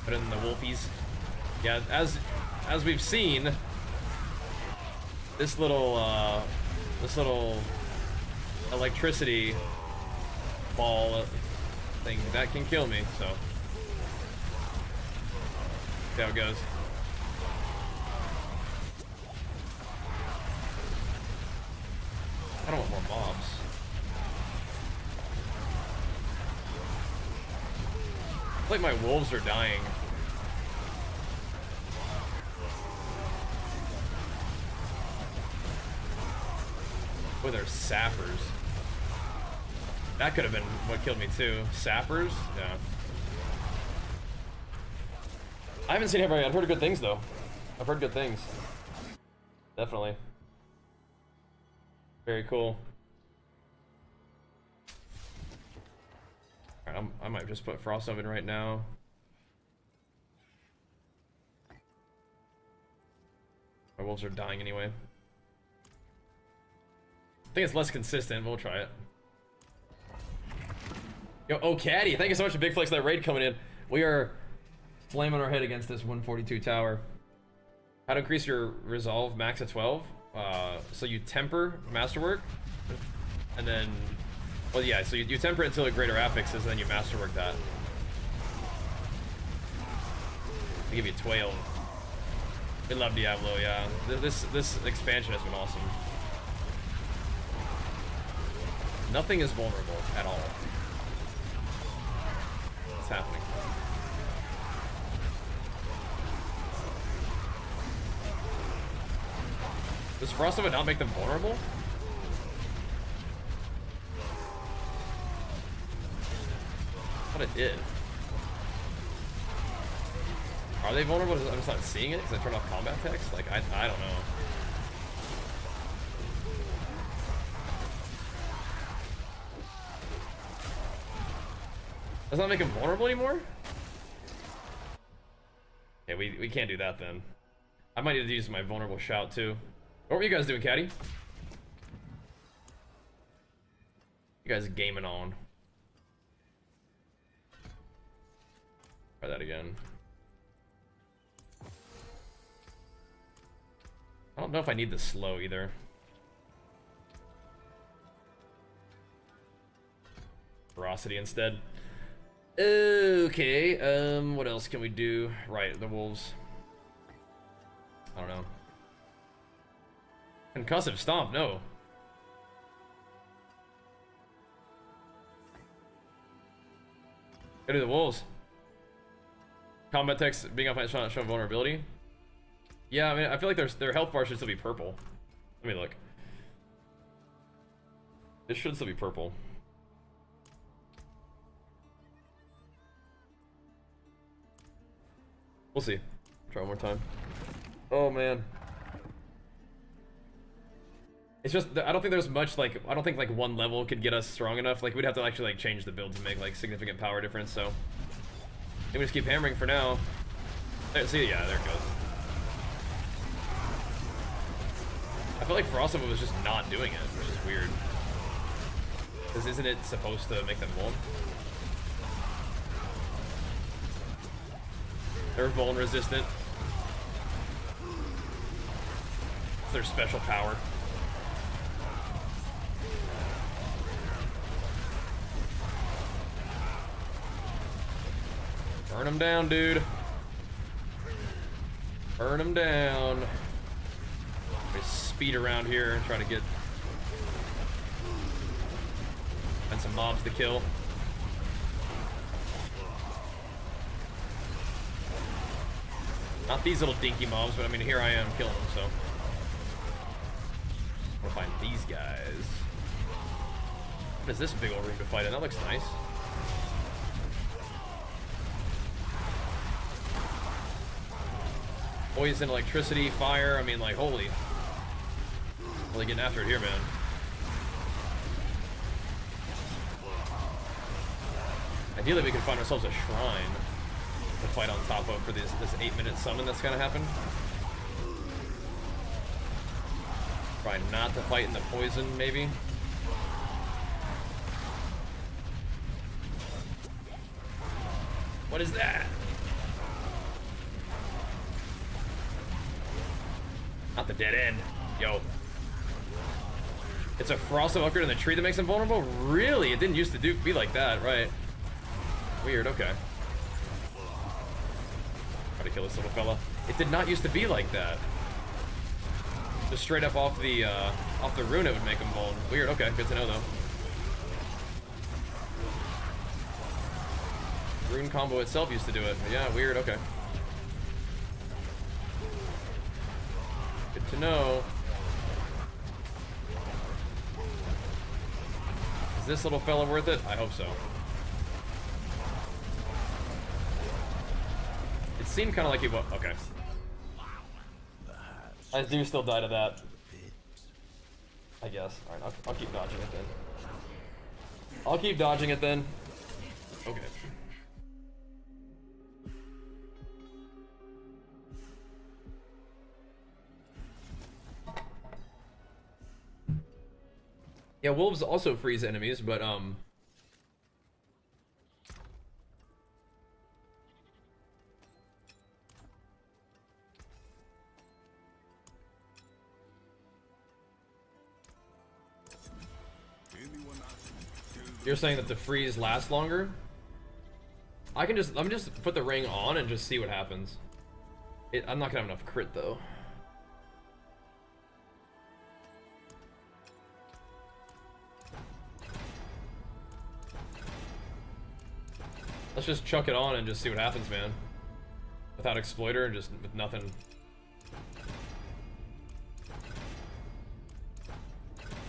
Better than the Wolfies. Yeah, as we've seen, this little electricity ball thing that can kill me. So see how it goes. I don't want more mobs. I feel like my wolves are dying. Oh, they're sappers. That could have been what killed me too. Sappers? Yeah. I haven't seen everybody. I've heard good things though. I've heard good things. Definitely. Very cool. Alright, I might just put Frost Oven right now. My wolves are dying anyway. I think it's less consistent. We'll try it. Yo, oh, Caddy, thank you so much for Big Flex, that raid coming in. We are slamming our head against this 142 tower. How to increase your resolve max at 12? So you temper masterwork, and then, well, yeah, so you temper it until a greater affixes, and then you masterwork that. They give you 12. We love Diablo, yeah. This expansion has been awesome. Nothing is vulnerable at all. What's happening? Does Frost of it not make them vulnerable? I thought it did. Are they vulnerable? I'm just not seeing it because I turned off combat text? Like, I don't know. Does that make him vulnerable anymore? Yeah, we can't do that then. I might need to use my vulnerable shout too. What were you guys doing, Caddy? You guys gaming on. Try that again. I don't know if I need the slow either. Ferocity instead. Okay, what else can we do? Right, the wolves. I don't know. Concussive stomp, no. Go to the wolves. Combat text being off might show vulnerability. Yeah, I mean, I feel like their health bar should still be purple. Let me look. This should still be purple. We'll see. Try one more time. Oh man. It's just, I don't think there's much, like, I don't think like one level could get us strong enough. Like, we'd have to actually like change the build to make like significant power difference, so. I think we just keep hammering for now. There, see, yeah, there it goes. I feel like Frostova was just not doing it, which is weird. Because isn't it supposed to make them vuln? They're vuln resistant. It's their special power. Burn him down, dude. Burn him down. Let me speed around here and try to get and some mobs to kill. Not these little dinky mobs, but I mean, here I am killing them, so. We'll find these guys. What is this big old room to fight in? That looks nice. Poison, electricity, fire. I mean, like, holy. Really getting after it here, man. Ideally, we can find ourselves a shrine to fight on top of for this 8-minute summon that's gonna happen. Try not to fight in the poison, maybe. What is that? Not the dead end. Yo. It's a frost upgrade in the tree that makes him vulnerable? Really? It didn't used to be like that, right? Weird, okay. Try to kill this little fella. It did not used to be like that. Just straight up off the rune it would make him vulnerable. Weird, okay, good to know though. Rune combo itself used to do it. Yeah, weird, okay. Good to know. Is this little fella worth it? I hope so. It seemed kind of like he was. Okay. I do still die to that. I guess. Alright, I'll keep dodging it then. I'll keep dodging it then. Okay. Yeah, wolves also freeze enemies, but you're saying that the freeze lasts longer? Let me just put the ring on and just see what happens. I'm not gonna have enough crit though. Let's just chuck it on and just see what happens, man. Without exploiter and just with nothing.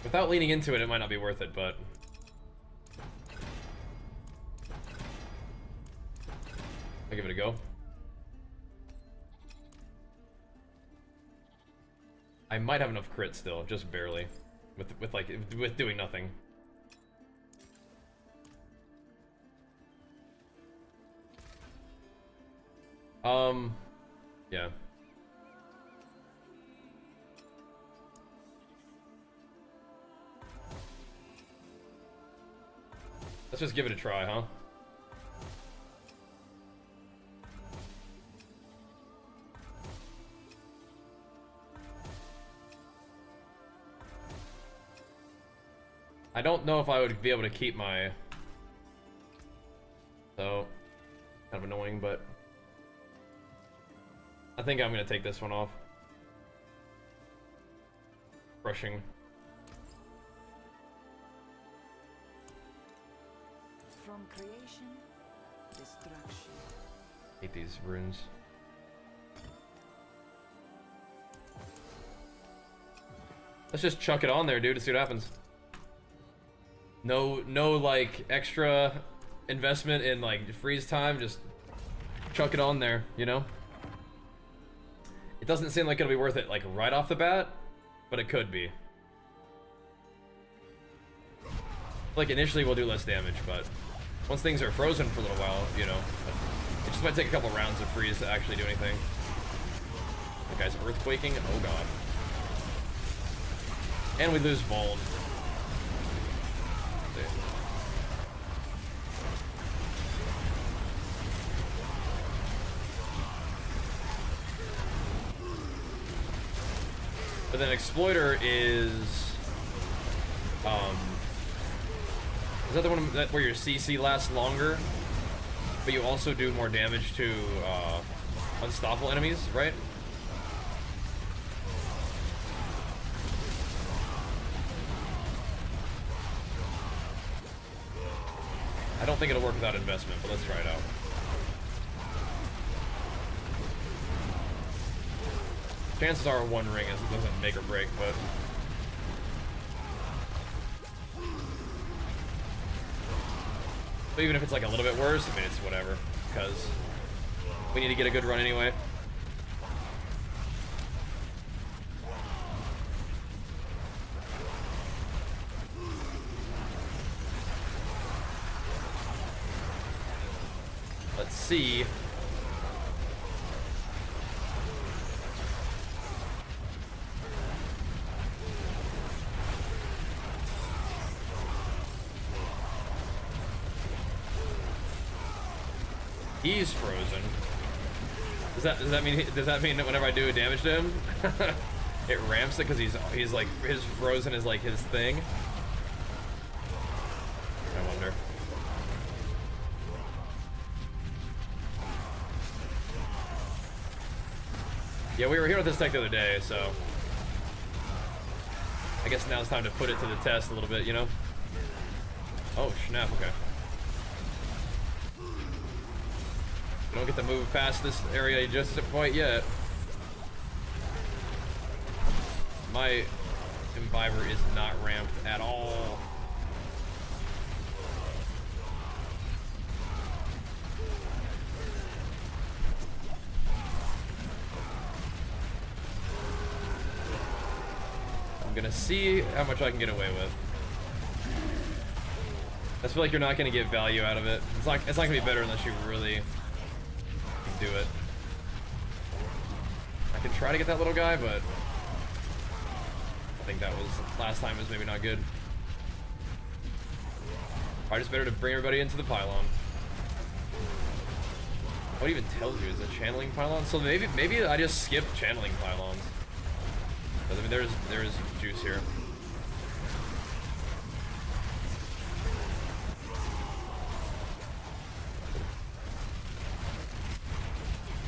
Without leaning into it, it might not be worth it, but I'll give it a go. I might have enough crit still, just barely, with doing nothing. Yeah. Let's just give it a try, huh? I don't know if I would be able to keep my... So, kind of annoying, but... I think I'm gonna take this one off. Brushing. From creation, destruction. Hate these runes. Let's just chuck it on there, dude, to see what happens. No, like, extra investment in, like, freeze time. Just chuck it on there, you know? It doesn't seem like it'll be worth it, like, right off the bat, but it could be. Like, initially we'll do less damage, but once things are frozen for a little while, you know, it just might take a couple rounds of freeze to actually do anything. The guy's earthquaking? Oh god. And we lose Vuln. But then Exploiter is that the one where your CC lasts longer? but you also do more damage to unstoppable enemies, right? I don't think it'll work without investment, but let's try it out. Chances are one ring doesn't make or break, but... But even if it's like a little bit worse, I mean, it's whatever, because we need to get a good run anyway. Let's see. He's frozen. Does that mean that whenever I do damage to him, it ramps it because he's like his frozen is like his thing? I wonder. Yeah, we were here with this tech the other day, so I guess now it's time to put it to the test a little bit, you know? Oh snap! Okay. Don't get to move past this area just quite yet. My imbiber is not ramped at all. I'm gonna see how much I can get away with. I feel like you're not gonna get value out of it. It's not gonna be better unless you really do it. I can try to get that little guy, but I think that was last time was maybe not good. Probably just better to bring everybody into the pylon. What even tells you? Is it channeling pylon? So maybe I just skip channeling pylons. But I mean, there is juice here.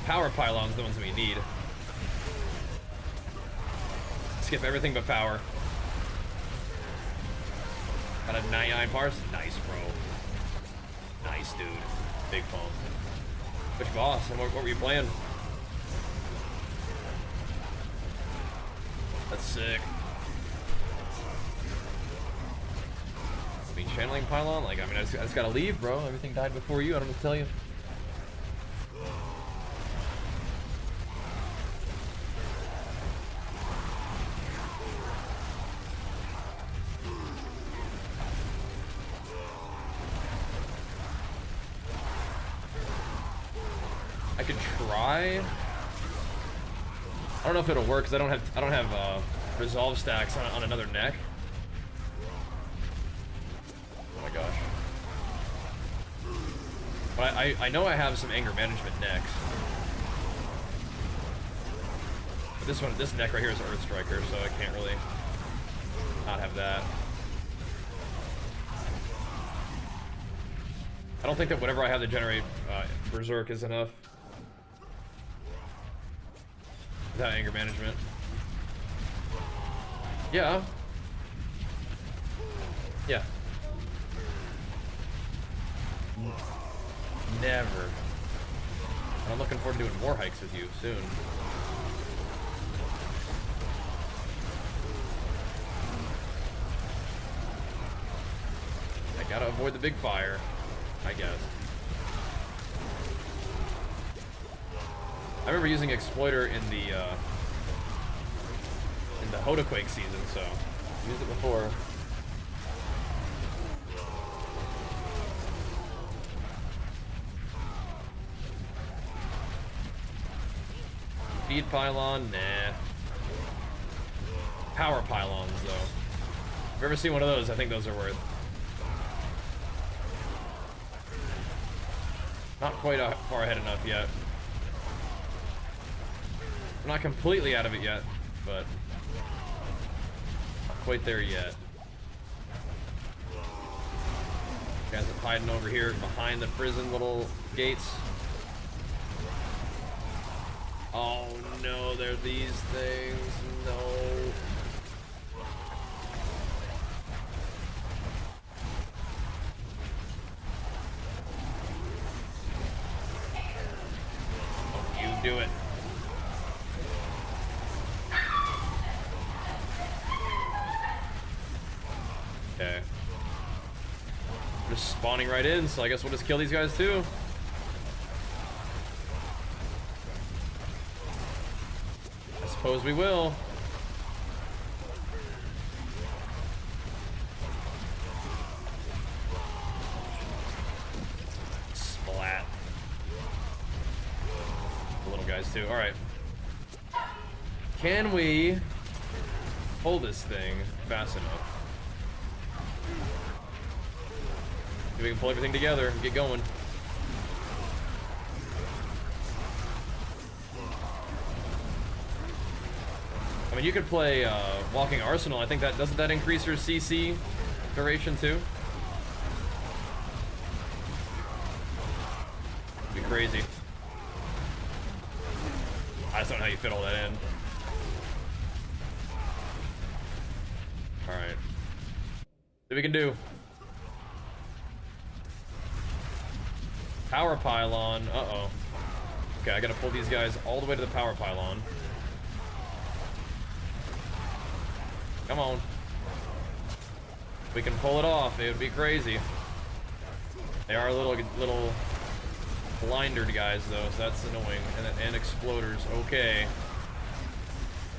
Power pylons, the ones that we need. Skip everything but power. Got a 99 parse. Nice, bro. Nice, dude. Big pump. Which boss? And what were you playing? That's sick. I mean, channeling pylon? Like, I mean, I just gotta leave, bro. Everything died before you. I don't know what to tell you. I don't know if it'll work because I don't have resolve stacks on another neck. Oh my gosh! But I know I have some anger management necks. But this neck right here is Earth Striker, so I can't really not have that. I don't think that whatever I have to generate Berserk is enough. Without anger management. Yeah. Yeah. Never. I'm looking forward to doing more hikes with you soon. I gotta avoid the big fire, I guess. I remember using Exploiter in the Hodaquake season, so used it before. Speed pylon, nah. Power pylons, though. If you ever seen one of those, I think those are worth. Not quite far ahead enough yet. I'm not completely out of it yet, but not quite there yet. Guys are hiding over here behind the prison little gates. Oh no, they're these things. No. Oh, you do it. Okay. We're just spawning right in, so I guess we'll just kill these guys too. I suppose we will. Splat. The little guys too. Alright. Can we hold this thing fast enough? See if we can pull everything together and get going. I mean, you could play Walking Arsenal. I think that doesn't that increase your CC duration too? It'd be crazy. I just don't know how you fit all that in. All right. See what we can do. Power pylon. Uh-oh. Okay, I gotta pull these guys all the way to the power pylon. Come on. If we can pull it off, it would be crazy. They are little blindered guys though, so that's annoying. And exploders. Okay.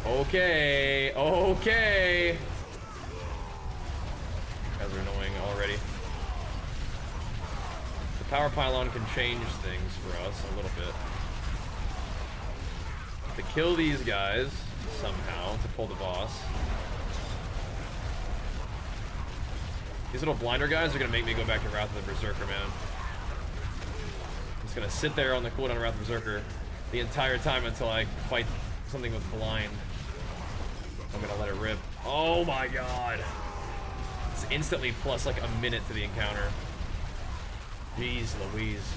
Okay. Okay. Guys are annoying already. The power pylon can change things for us a little bit. To kill these guys somehow to pull the boss. These little blinder guys are gonna make me go back to Wrath of the Berserker, man. I'm just gonna sit there on the cooldown of Wrath of the Berserker the entire time until I fight something with blind. I'm gonna let it rip. Oh my god. It's instantly plus like a minute to the encounter. Jeez Louise.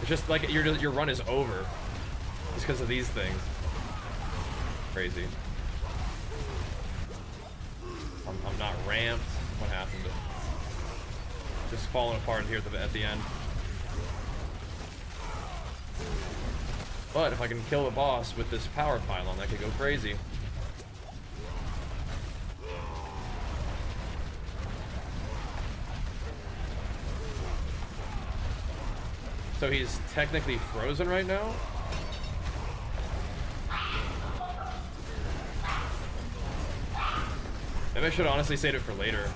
It's just like your run is over. Just because of these things. Crazy. I'm not ramped. What happened? Just falling apart here at the end. But if I can kill the boss with this power pylon, that could go crazy. So he's technically frozen right now? Maybe I should honestly save it for later.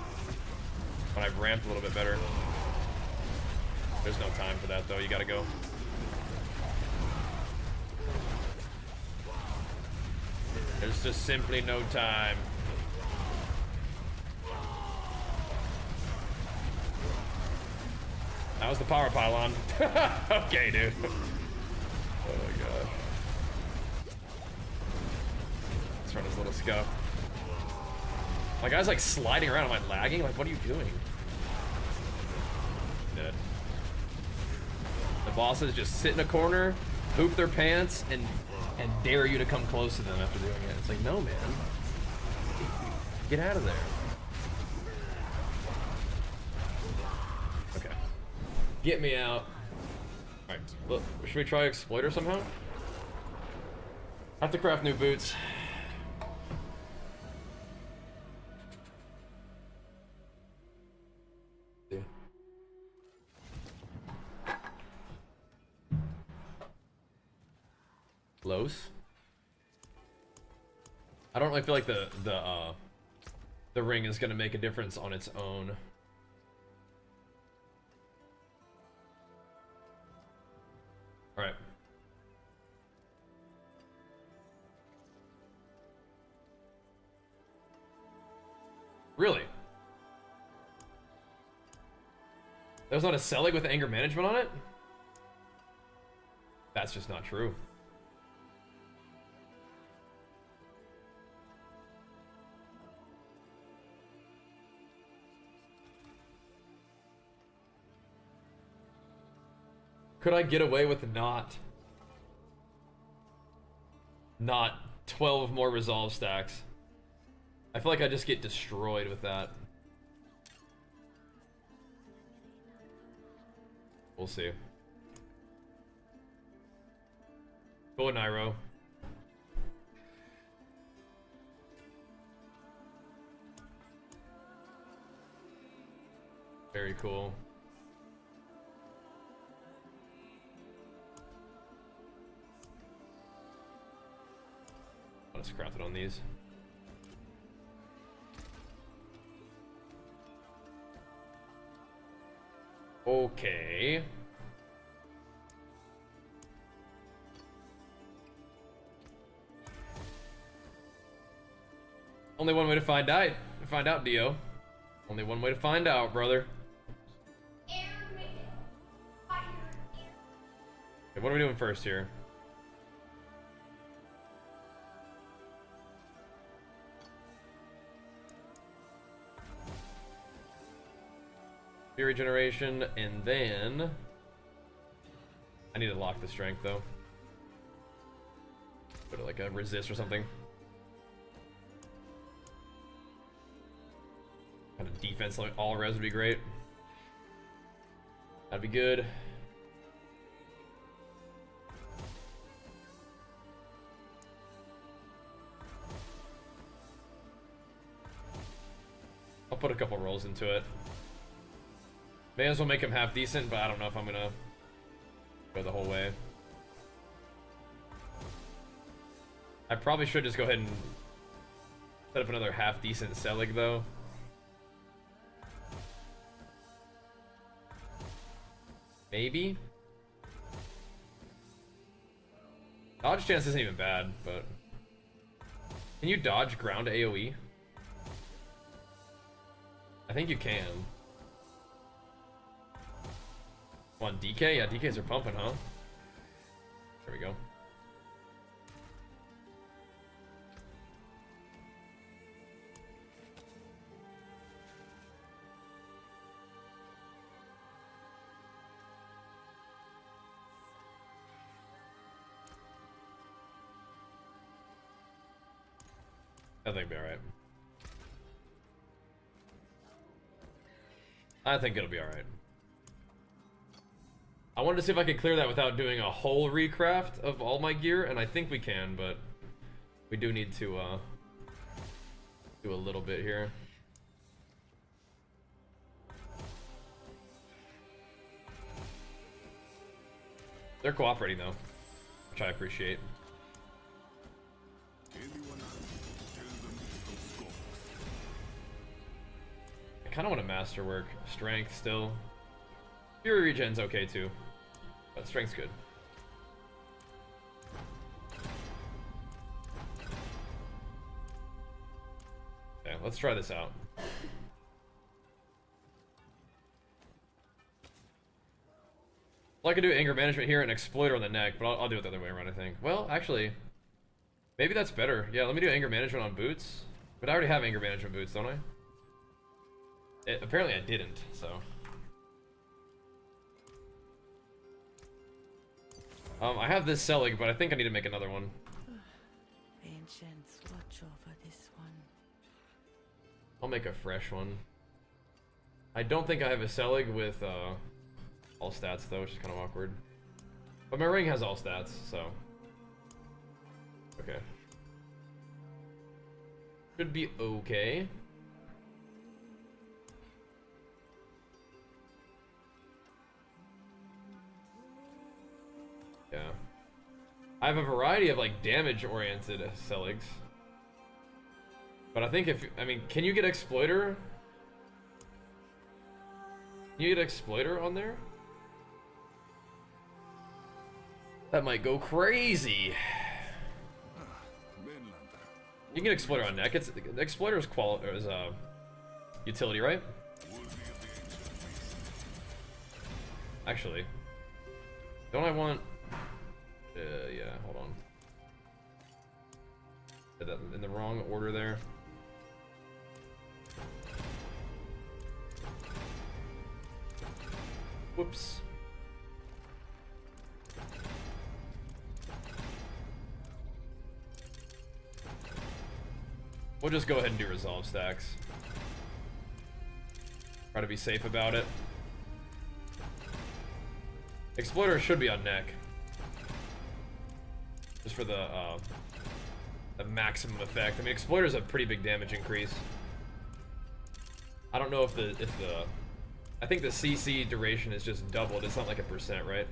When I've ramped a little bit better. There's no time for that though, you gotta go. There's just simply no time. That was the power pylon. Okay, dude. Oh my god. Let's run this little scuff. My guy's like sliding around. Am I lagging? Like, what are you doing? Dead. The bosses just sit in a corner, poop their pants, and dare you to come close to them after doing it. It's like, no, man. Get out of there. Okay. Get me out. Alright, look, should we try Exploiter somehow? I have to craft new boots. Close. I don't really feel like the ring is gonna make a difference on its own. All right. Really? There's not a Selig with anger management on it? That's just not true. Could I get away with not 12 more resolve stacks? I feel like I just get destroyed with that. We'll see. Go Nairo. Very cool. I'll just craft it on these. Okay. Only one way to find out, Dio. Only one way to find out, brother. Okay, what are we doing first here? Fury generation, and then I need to lock the strength though. Put it like a resist or something. Kind of defense like all res would be great. That'd be good. I'll put a couple rolls into it. May as well make him half decent, but I don't know if I'm gonna go the whole way. I probably should just go ahead and set up another half decent Selig though. Maybe? Dodge chance isn't even bad, but can you dodge ground AoE? I think you can. On DK? Yeah, DKs are pumping, huh? There we go. I think it'll be alright. I think it'll be alright. I wanted to see if I could clear that without doing a whole recraft of all my gear, and I think we can, but we do need to do a little bit here. They're cooperating though, which I appreciate. I kind of want to masterwork strength still. Fury regen's okay too, but strength's good. Okay, let's try this out. Well, I could do anger management here and exploiter on the neck, but I'll do it the other way around, I think. Well, actually, maybe that's better. Yeah, let me do anger management on boots. But I already have anger management boots, don't I? Apparently I didn't, so. I have this Selig, but I think I need to make another one. Ancients, watch over this one. I'll make a fresh one. I don't think I have a Selig with all stats though, which is kind of awkward. But my ring has all stats, so. Okay. Should be okay. Yeah. I have a variety of like damage-oriented Seligs. But I think can you get Exploiter? Can you get Exploiter on there? That might go crazy. You can get Exploiter on neck. Exploiter is utility, right? Actually, don't I want? Yeah, hold on. Did that in the wrong order there. Whoops. We'll just go ahead and do resolve stacks. Try to be safe about it. Exploiter should be on neck. Just for the maximum effect. I mean, Exploiter's a pretty big damage increase. I don't know if the I think the CC duration is just doubled. It's not like a percent, right?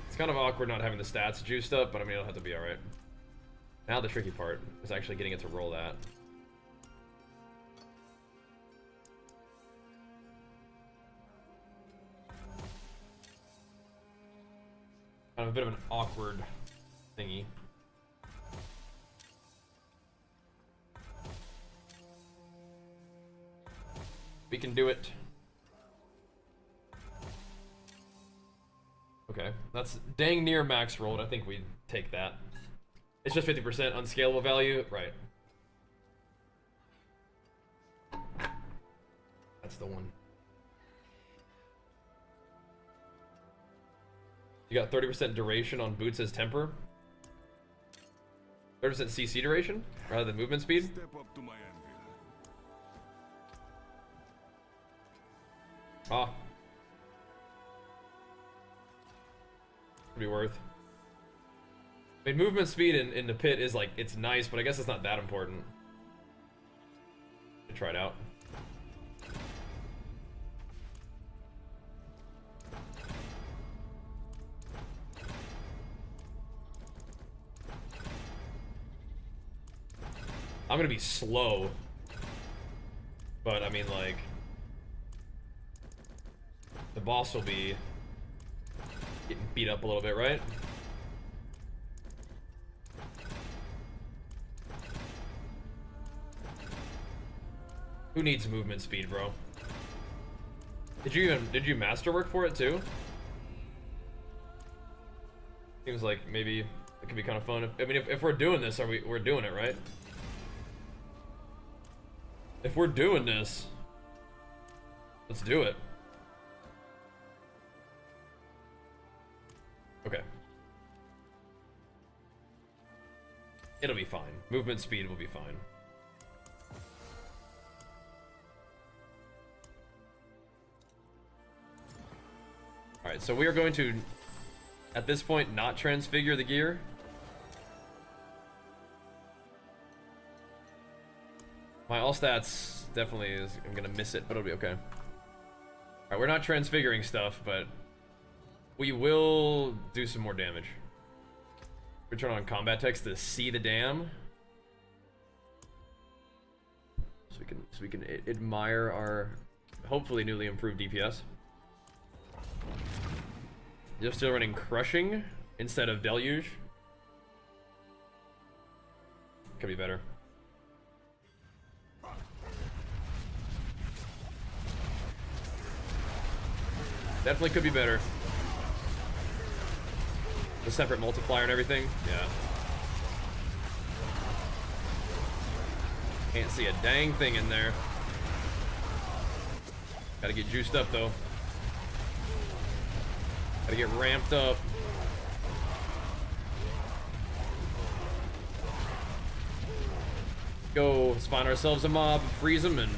It's kind of awkward not having the stats juiced up, but I mean, it'll have to be alright. Now the tricky part is actually getting it to roll that. Kind of a bit of an awkward thingy. We can do it. Okay, that's dang near max rolled. I think we take that. It's just 50% unscalable value, right? That's the one. You got 30% duration on boots as temper. 30% CC duration rather than movement speed. Step up to my anvil. Ah. Could be worth. I mean, movement speed in the pit is like, it's nice, but I guess it's not that important. Try it out. I'm gonna be slow, but I mean, like, the boss will be getting beat up a little bit, right? Who needs movement speed, bro? Did you masterwork for it too? Seems like maybe it could be kind of fun. I mean, if we're doing this, we're doing it, right? If we're doing this, let's do it. Okay. It'll be fine. Movement speed will be fine. Alright, so we are going to, at this point, not transfigure the gear. My all stats definitely is, I'm gonna miss it, but it'll be okay. Alright, we're not transfiguring stuff, but we will do some more damage. We turn on combat text to see the dam. So we can admire our hopefully newly improved DPS. You're still running crushing instead of deluge. Could be better. Definitely could be better. The separate multiplier and everything. Yeah. Can't see a dang thing in there. Gotta get juiced up though. Gotta get ramped up. Go, let's find ourselves a mob, freeze them, and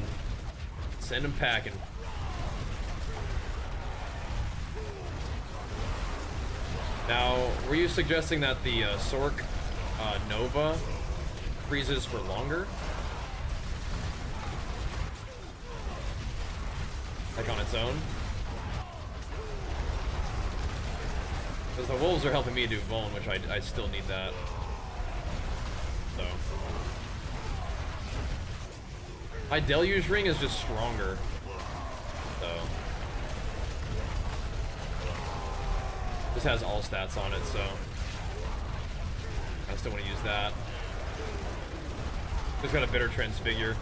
send them packing. Now, were you suggesting that the Sork Nova freezes for longer? Like on its own? Because the wolves are helping me do Vuln, which I still need that. So. My Deluge Ring is just stronger. So. This has all stats on it, so. I still want to use that. Just got a bitter transfigure.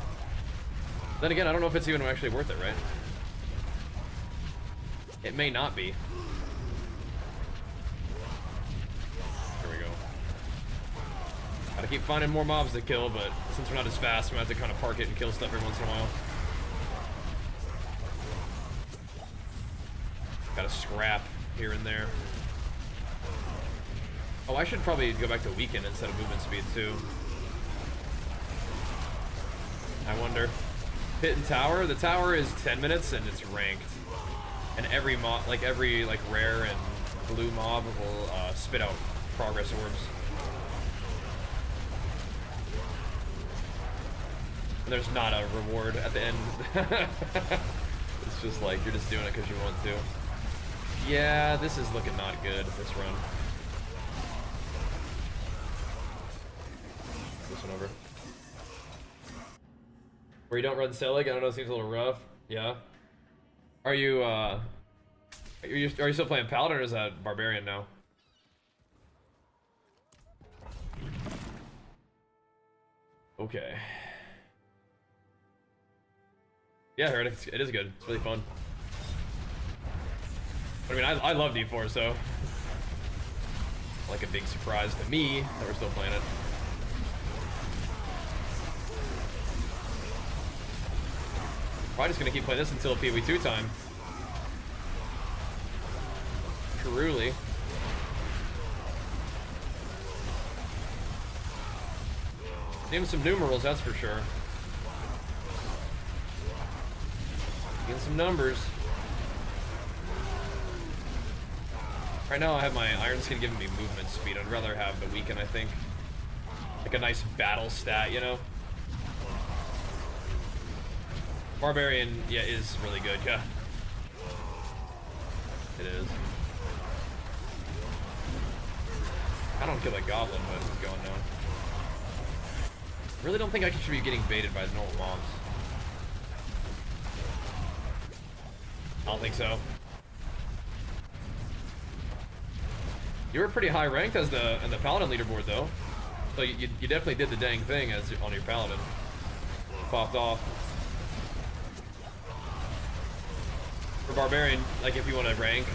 Then again, I don't know if it's even actually worth it, right? It may not be. There we go. Gotta keep finding more mobs to kill, but since we're not as fast, we have to kind of park it and kill stuff every once in a while. Gotta scrap here and there. Oh, I should probably go back to weaken instead of movement speed too. I wonder. Pit and tower. The tower is 10 minutes and it's ranked. And every mob, like every rare and blue mob will spit out progress orbs. And there's not a reward at the end. It's just like you're just doing it because you want to. Yeah, this is looking not good, this run. This one over. Where you don't run Selig, I don't know, it seems a little rough. Yeah. Are you still playing Paladin or is that Barbarian now? Okay. Yeah, Heretic, it is good. It's really fun. I mean, I love D4, so like a big surprise to me that we're still playing it. Probably just gonna keep playing this until PoE2 time. Truly. Name some numerals, that's for sure. Getting some numbers. Right now I have my Iron Skin giving me movement speed. I'd rather have the weaken, I think. Like a nice battle stat, you know? Barbarian, yeah, is really good, yeah. It is. I don't kill that goblin, but it's going now. Really don't think I should be getting baited by the normal mobs. I don't think so. You were pretty high ranked as in the Paladin leaderboard though. So you definitely did the dang thing as on your Paladin. Popped off. For Barbarian, like if you want to rank,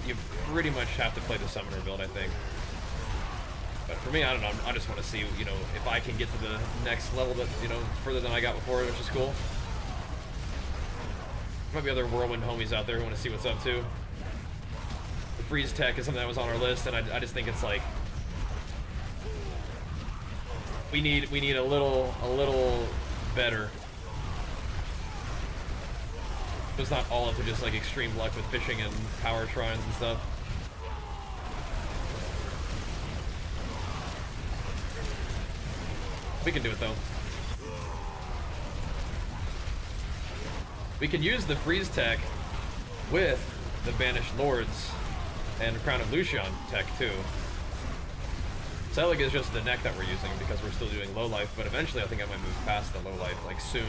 you pretty much have to play the Summoner build, I think. But for me, I don't know, I just want to see, you know, if I can get to the next level that, you know, further than I got before, which is cool. There might be other whirlwind homies out there who want to see what's up too. The freeze tech is something that was on our list, and I just think it's like we need a little better. So it's not all up to just like extreme luck with fishing and power shrines and stuff. We can do it though. We can use the freeze tech with the Banished Lords and Crown of Lucian tech too. Selig is just the neck that we're using because we're still doing low life, but eventually I think I might move past the low life, like soon.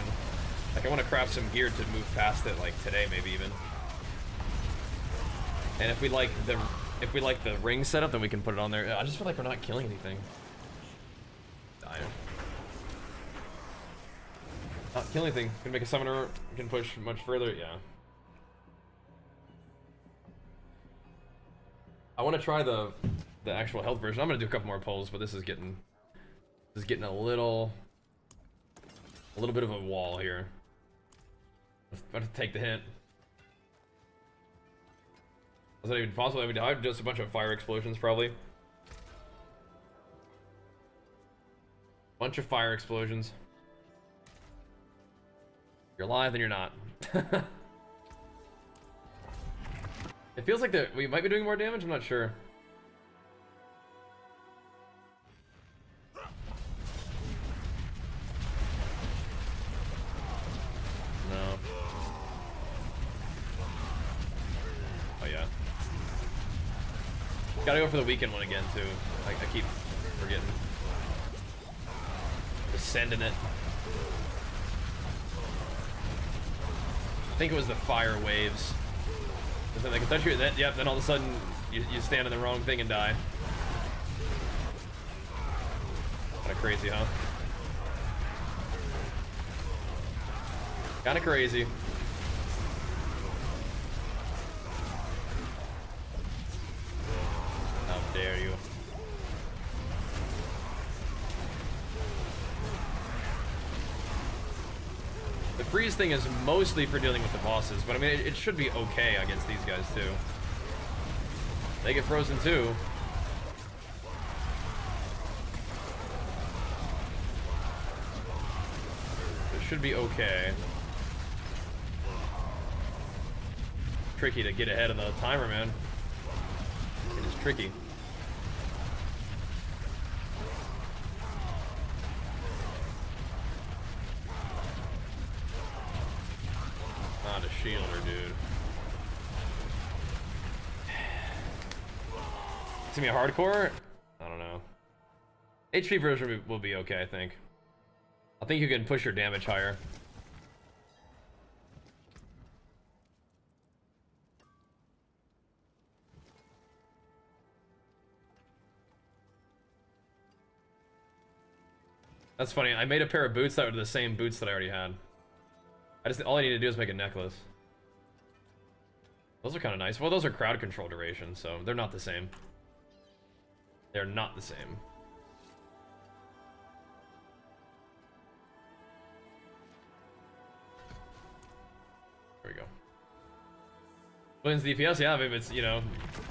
Like I want to craft some gear to move past it, like today maybe even. And if we like the ring setup, then we can put it on there. I just feel like we're not killing anything. Dying. Not kill anything. Can make a summoner. Can push much further. Yeah. I want to try the actual health version. I'm gonna do a couple more polls, but this is getting a little bit of a wall here. I'm about to take the hint. Was that even possible? I mean, I had just a bunch of fire explosions probably. Bunch of fire explosions. You're alive, then you're not. It feels like we might be doing more damage, I'm not sure. No. Oh yeah. Gotta go for the weekend one again too. I keep forgetting. Just sending it. I think it was the fire waves. Because then they can touch you, then, yep, then all of a sudden you stand in the wrong thing and die. Kinda crazy, huh? Kinda crazy. How dare you. The freeze thing is mostly for dealing with the bosses, but I mean, it should be okay against these guys too. They get frozen too. should be okay. Tricky to get ahead of the timer, man. It is tricky. Not a shielder, dude. It's gonna be a hardcore? I don't know. HP version will be okay, I think. I think you can push your damage higher. That's funny. I made a pair of boots that were the same boots that I already had. All I need to do is make a necklace. Those are kind of nice. Well, those are crowd control duration, so they're not the same. They're not the same. There we go. Wins DPS, yeah, maybe it's, you know,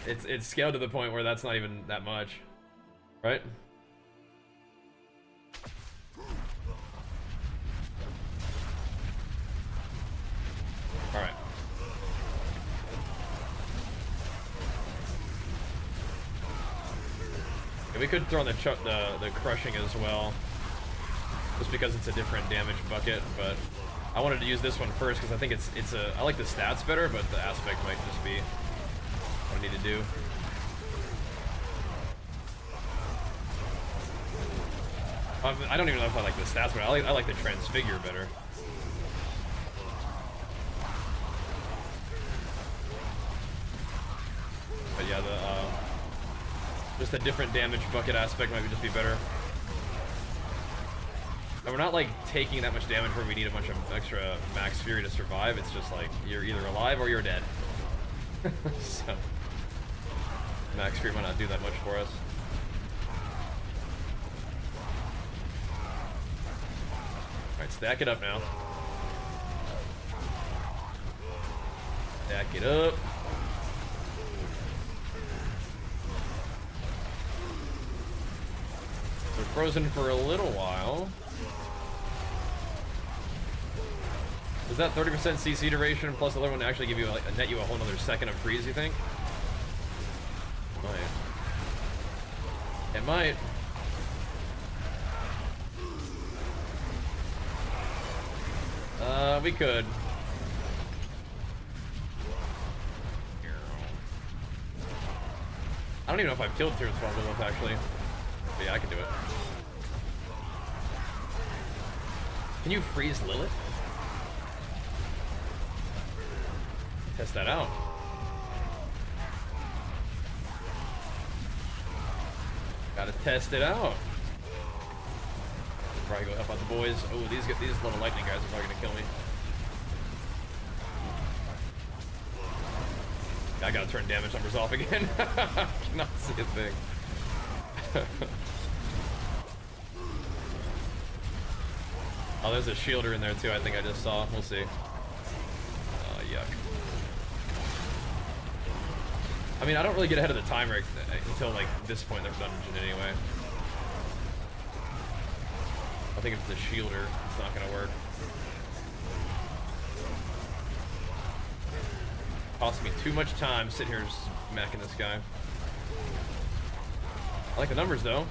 it's scaled to the point where that's not even that much, right? All right. Yeah, we could throw in the crushing as well, just because it's a different damage bucket. But I wanted to use this one first because I think I like the stats better, but the aspect might just be what I need to do. I don't even know if I like the stats, but I like the transfigure better. But yeah, just a different damage bucket aspect might just be better. And we're not like taking that much damage where we need a bunch of extra max fury to survive. It's just like you're either alive or you're dead. So max fury might not do that much for us. Alright, stack it up now. Stack it up. We're frozen for a little while. Is that 30% CC duration plus the other one to actually give you a net you a whole another second of freeze, you think? It might. We could. I don't even know if I've killed tier 12 Lilith actually. But yeah, I can do it. Can you freeze Lilith? Test that out. Gotta test it out. Probably go help out the boys. Oh, these little lightning guys are probably gonna kill me. I gotta turn damage numbers off again. I cannot see a thing. Oh, there's a shielder in there too, I think I just saw. We'll see. Yuck. I mean, I don't really get ahead of the timer until like this point in the dungeon anyway. I think if it's a shielder, it's not gonna work. Cost me too much time sitting here smacking this guy. I like the numbers though.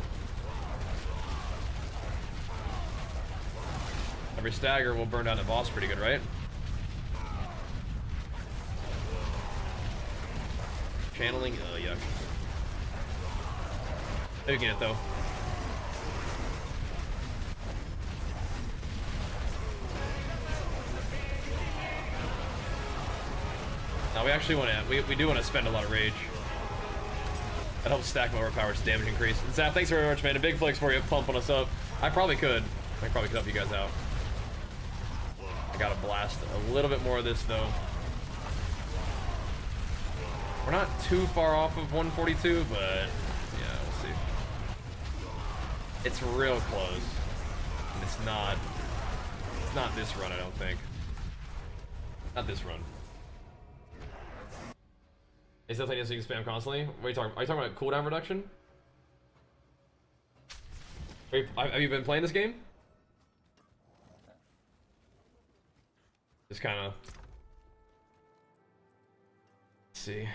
Every stagger will burn down the boss pretty good, right? Channeling, oh yuck. Taking it though. Now we actually want to, we do want to spend a lot of rage. That helps stack more overpower's damage increase. And Zap, thanks very much, man. A big flex for you, pumping us up. I probably could help you guys out. I gotta blast a little bit more of this though. We're not too far off of 142, but yeah, we'll see. It's real close. And it's not this run, I don't think. Not this run. Is that something so you can spam constantly? What are you talking? Are you talking about cooldown reduction? Have you been playing this game? Just kind of see.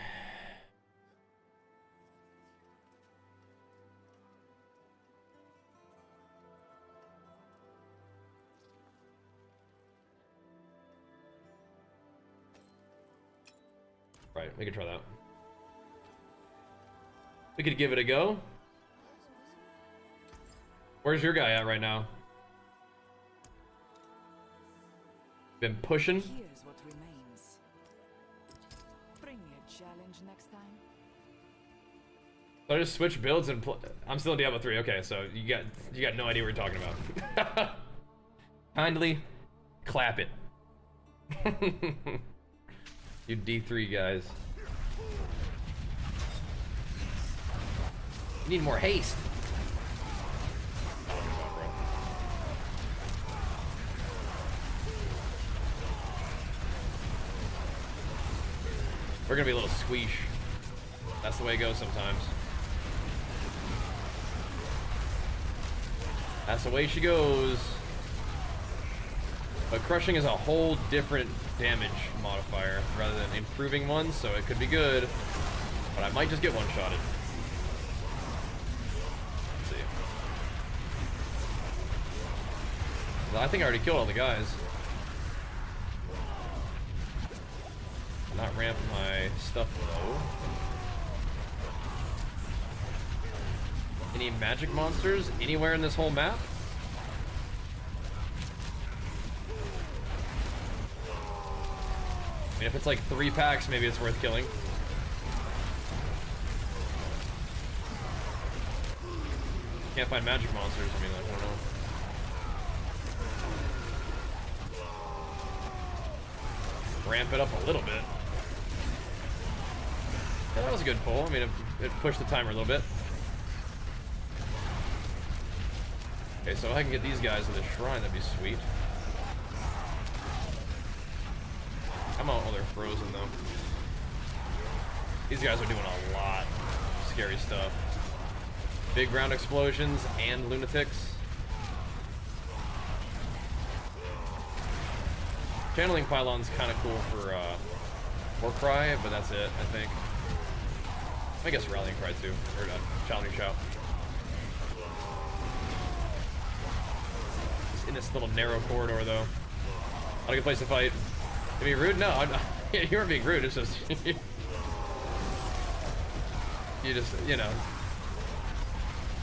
Right, we can try that. We could give it a go. Where's your guy at right now? Been pushing. Here's what remains. Bring me a challenge next time. So I just switch builds and I'm still in Diablo 3. Okay, so you got no idea what you're talking about. Kindly clap it. You D3 guys. You need more haste. We're gonna be a little squeesh. That's the way it goes sometimes. That's the way she goes. But crushing is a whole different damage modifier rather than improving one, so it could be good. But I might just get one-shotted. Let's see. Well, I think I already killed all the guys. I'm not ramping my stuff low. Any magic monsters anywhere in this whole map? I mean, if it's like 3 packs, maybe it's worth killing. Can't find magic monsters. I mean, I don't know. Ramp it up a little bit. Yeah, that was a good pull. I mean, it pushed the timer a little bit. Okay, so if I can get these guys to the shrine, that'd be sweet. Come on, oh, they're frozen though. These guys are doing a lot of scary stuff. Big ground explosions and lunatics. Channeling pylon's kind of cool for Warcry, but that's it, I think. I guess rallying cry too, or challenging shout. Just in this little narrow corridor though. Not a good place to fight. To be rude? No, I'm not. You weren't being rude. It's just you just, you know,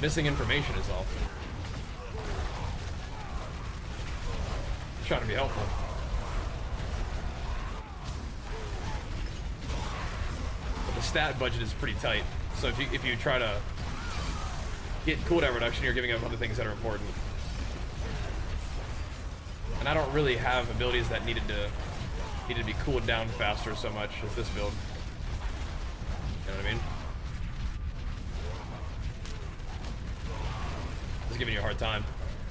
missing information is all. Just trying to be helpful. But the stat budget is pretty tight. So if you try to get cooldown reduction, you're giving up other things that are important. And I don't really have abilities that needed to be cooled down faster so much as this build. You know what I mean? Just giving you a hard time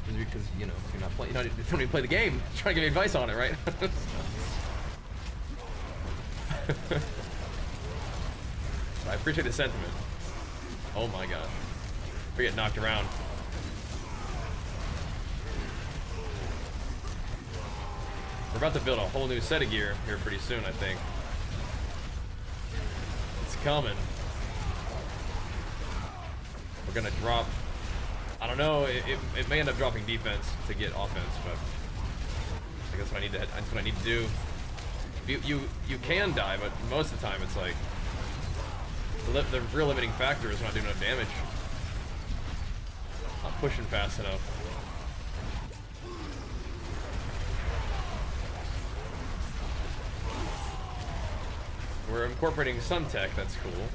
because you know you're not playing. You don't even play the game. You're trying to give me advice on it, right? I appreciate the sentiment. Oh my gosh, we get knocked around. We're about to build a whole new set of gear here pretty soon, I think. It's coming. We're gonna drop, I don't know, it may end up dropping defense to get offense, but I guess that's what I need to do. You can die, but most of the time it's like, the real limiting factor is not doing enough damage. Not pushing fast enough. We're incorporating some tech, that's cool.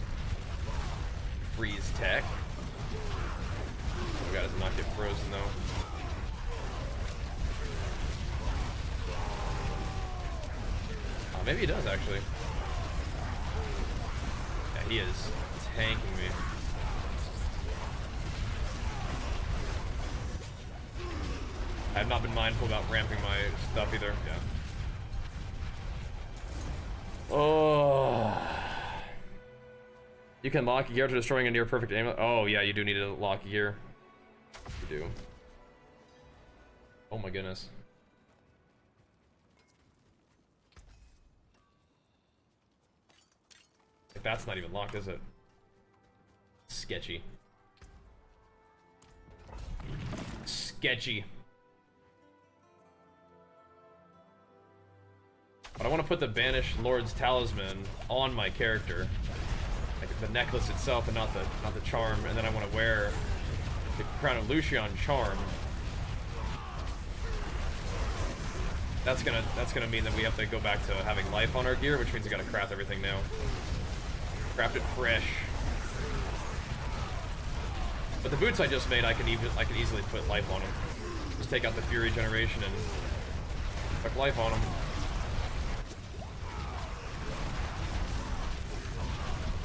Freeze tech. Oh god, does not get frozen though. Oh, maybe he does actually. Yeah, he is tanking me. I have not been mindful about ramping my stuff either, yeah. Oh, you can lock a gear after destroying a near perfect amulet. Oh yeah, you do need to lock a gear. You do. Oh my goodness. that's not even locked, is it? Sketchy. Sketchy. But I want to put the Banished Lord's Talisman on my character. Like the necklace itself and not the charm, and then I want to wear the Crown of Lucian charm. That's gonna mean that we have to go back to having life on our gear, which means we gotta craft everything now. Craft it fresh. But the boots I just made, I can easily put life on them. Just take out the Fury Generation and put life on them.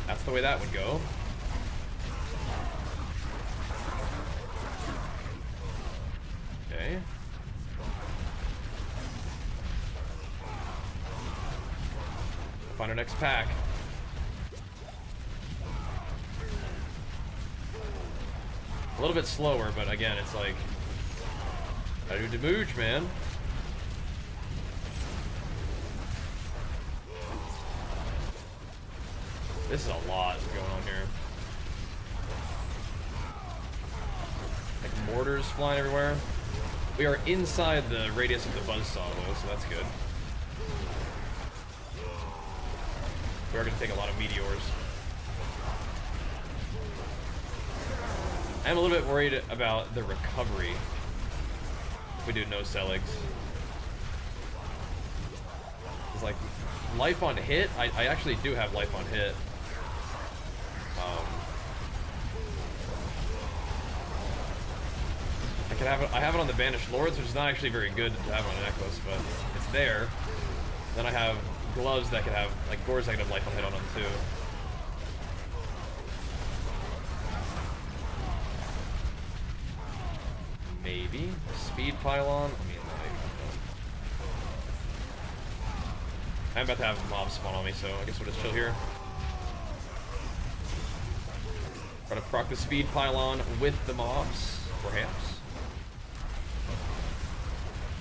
That's the way that would go. Okay. Find our next pack. A little bit slower, but again, it's like gotta do Demooge, man. This is a lot going on here. Like mortars flying everywhere. We are inside the radius of the buzzsaw though, so that's good. We are going to take a lot of meteors. I'm a little bit worried about the recovery if we do no Celigs. It's like life on hit. I actually do have life on hit. I have it on the Banished Lords, which is not actually very good to have on a necklace, but it's there. Then I have gloves that could have, like, gores that could have life on hit on them too. Maybe speed pylon. I mean, like, I'm about to have mobs spawn on me, so I guess we'll just chill here. Try to proc the speed pylon with the mobs, perhaps.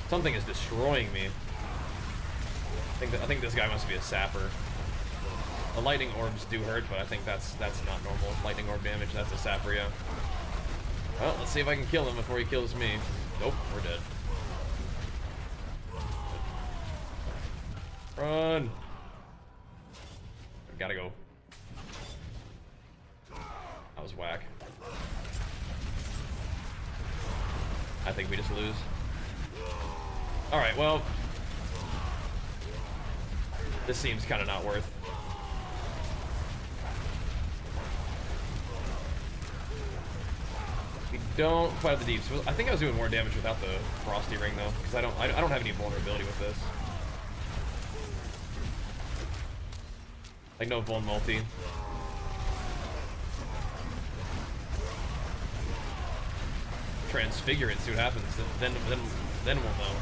Something is destroying me. I think this guy must be a sapper. The lightning orbs do hurt, but I think that's not normal lightning orb damage. That's a sapper, yeah. Well, let's see if I can kill him before he kills me. Nope, we're dead. Run! Gotta go. That was whack. I think we just lose. Alright, well. This seems kind of not worth. We don't quite have the deeps. I think I was doing more damage without the Frosty Ring though, because I don't have any vulnerability with this. Like no Vul multi. Transfigure it, see what happens. Then we'll know.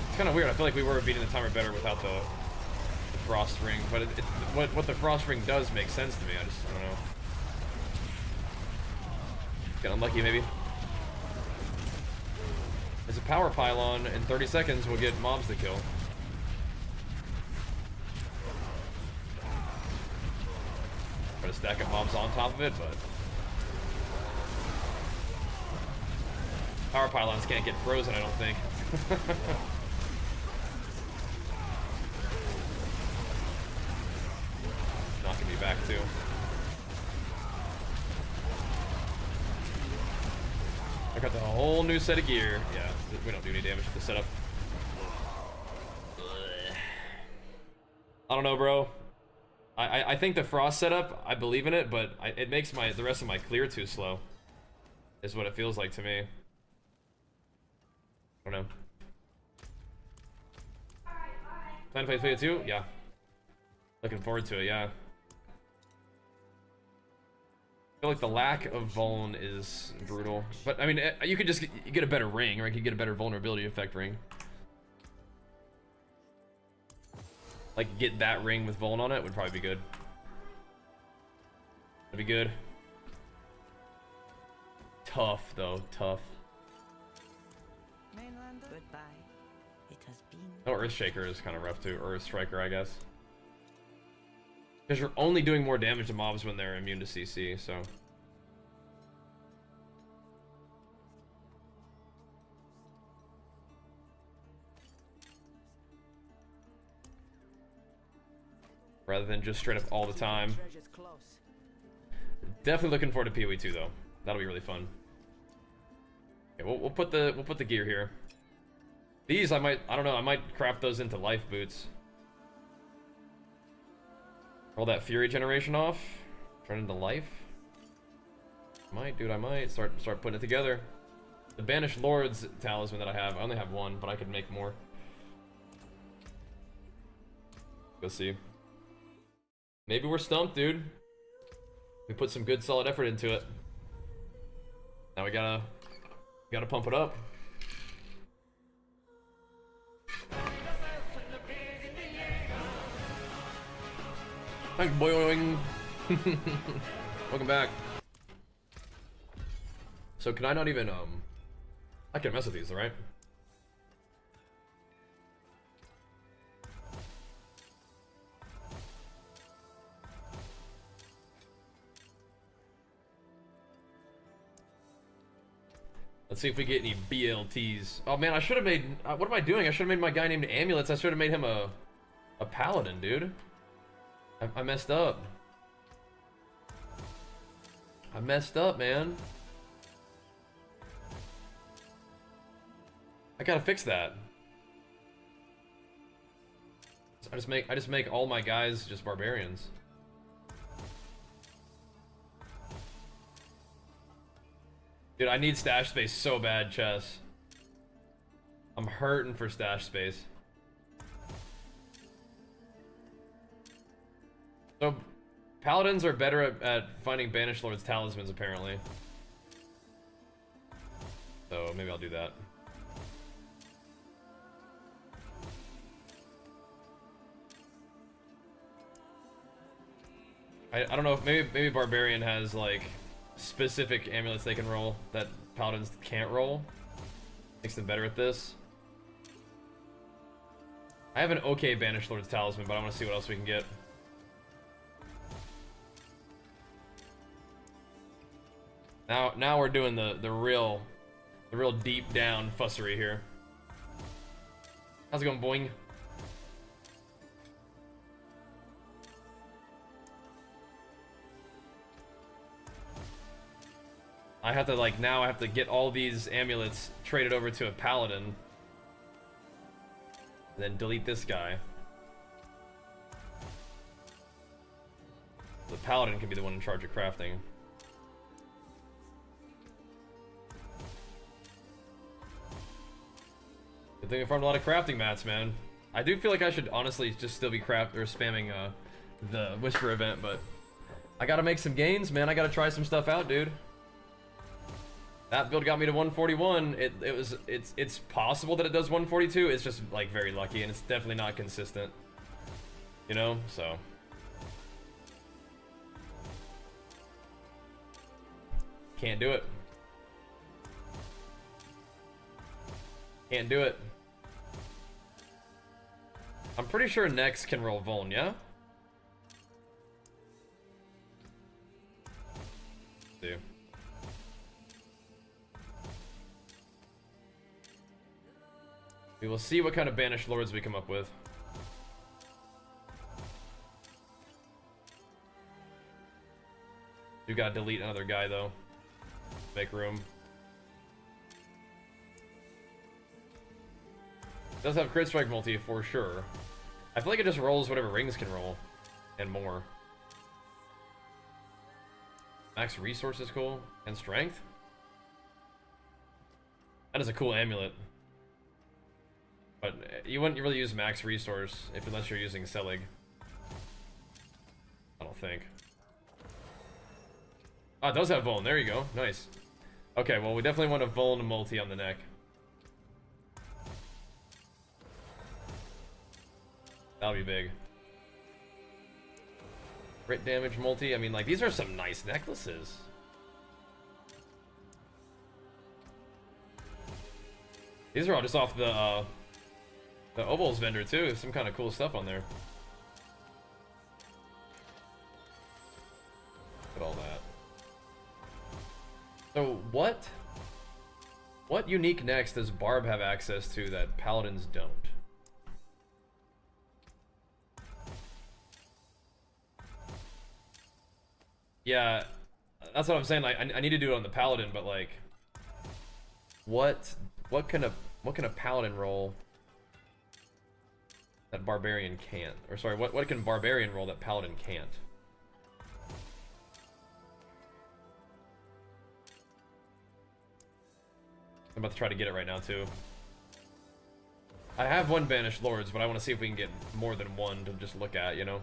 It's kind of weird. I feel like we were beating the timer better without the Frost Ring, but what the Frost Ring does make sense to me. I don't know. Get unlucky maybe. There's a power pylon. In 30 seconds, we'll get mobs to kill. Try to stack up mobs on top of it, but power pylons can't get frozen, I don't think. Knocking me back too. I got the whole new set of gear. Yeah, we don't do any damage with the setup. I don't know, bro. I think the frost setup, I believe in it, but it makes the rest of my clear too slow. Is what it feels like to me. I don't know. Plan to play too? Yeah. Looking forward to it, yeah. I feel like the lack of vuln is brutal. But, I mean, you could just get a better ring, right? You could get a better vulnerability effect ring. Like, get that ring with vuln on it would probably be good. That'd be good. Tough, though. Tough. Mainlander, goodbye. It has been. Oh, Earthshaker is kind of rough too. Or Striker, I guess. Because you're only doing more damage to mobs when they're immune to CC, so. Rather than just straight up all the time. Treasure's close. Definitely looking forward to PoE 2 though. That'll be really fun. Okay, we'll put the gear here. These I don't know, I might craft those into life boots. Roll that fury generation off. Turn into life. Might, dude, I might start putting it together. The Banished Lord's talisman that I have, I only have one, but I could make more. Go see. Maybe we're stumped, dude. We put some good solid effort into it. Now we gotta pump it up. Thanks, boing. Welcome back. So can I not even I can mess with these, right? Let's see if we get any BLTs. Oh man, I should have made. What am I doing? I should have made my guy named Amulets. I should have made him a paladin, dude. I messed up. I messed up, man. I gotta fix that. I just make all my guys just barbarians. Dude, I need stash space so bad, Chess. I'm hurting for stash space. So, paladins are better at finding Banished Lord's talismans, apparently. So, maybe I'll do that. I don't know if maybe Barbarian has, like, specific amulets they can roll that paladins can't roll. Makes them better at this. I have an okay Banished Lord's talisman, but I want to see what else we can get. Now we're doing the real deep down fussery here. How's it going, boing? I have to now I have to get all these amulets traded over to a paladin. And then delete this guy. The paladin can be the one in charge of crafting. Good thing I farmed a lot of crafting mats, man. I do feel like I should honestly just still be spamming the Whisper event, but I gotta make some gains, man. I gotta try some stuff out, dude. That build got me to 141. It's possible that it does 142. It's just like very lucky, and it's definitely not consistent. You know, so. Can't do it. Can't do it. I'm pretty sure Nex can roll Vuln, yeah? Do. We will see what kind of Banished Lords we come up with. You gotta delete another guy though. Make room. It does have crit strike multi for sure. I feel like it just rolls whatever rings can roll. And more. Max resource is cool. And strength? That is a cool amulet. But you wouldn't really use max resource unless you're using Selig. I don't think. Ah, it does have Vuln. There you go. Nice. Okay, well, we definitely want a Vuln multi on the neck. That'll be big. Crit damage multi. I mean, like, these are some nice necklaces. These are all just off the The Obols vendor too, some kind of cool stuff on there. Look at all that. So what unique next does Barb have access to that Paladins don't? Yeah, that's what I'm saying. Like, I need to do it on the Paladin, but like, what can a Paladin roll that Barbarian can't? Or sorry, what can Barbarian roll that Paladin can't? I'm about to try to get it right now too. I have one Banished Lords, but I want to see if we can get more than one to just look at, you know?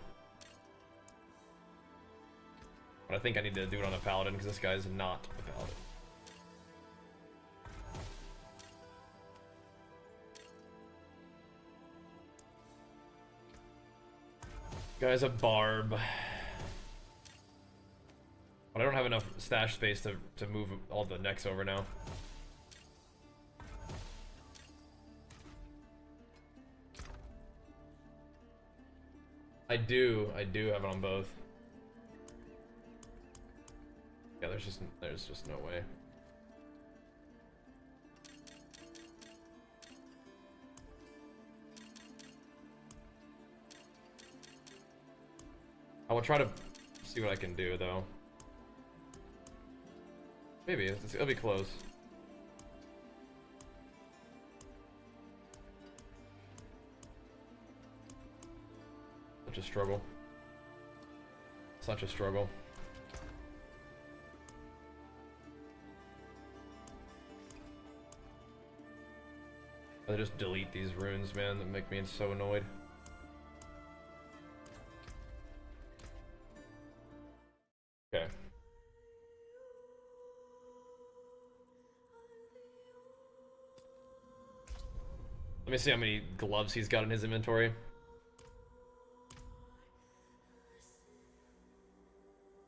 But I think I need to do it on a Paladin, because this guy's not a Paladin. Guy's a Barb. But I don't have enough stash space to move all the necks over now. I do have it on both. Yeah, there's just no way. I will try to see what I can do though. Maybe it'll be close. Such a struggle. Such a struggle. I just delete these runes, man, that make me so annoyed. Okay. Let me see how many gloves he's got in his inventory.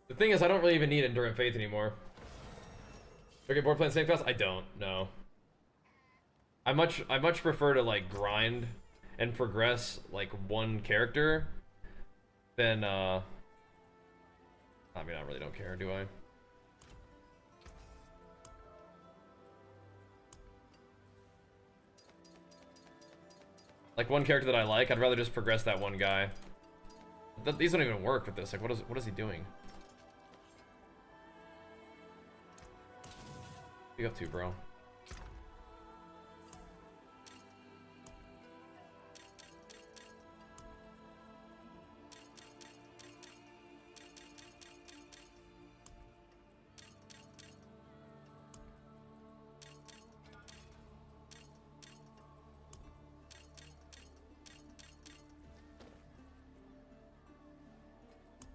The thing is, I don't really even need Endurant Faith anymore. Do I get bored playing Snake Fest? I don't, no. I much prefer to like grind and progress like one character than I mean, I really don't care, do I? Like one character that I like, I'd rather just progress that one guy. These don't even work with this. Like, what is he doing? What are you up to, bro?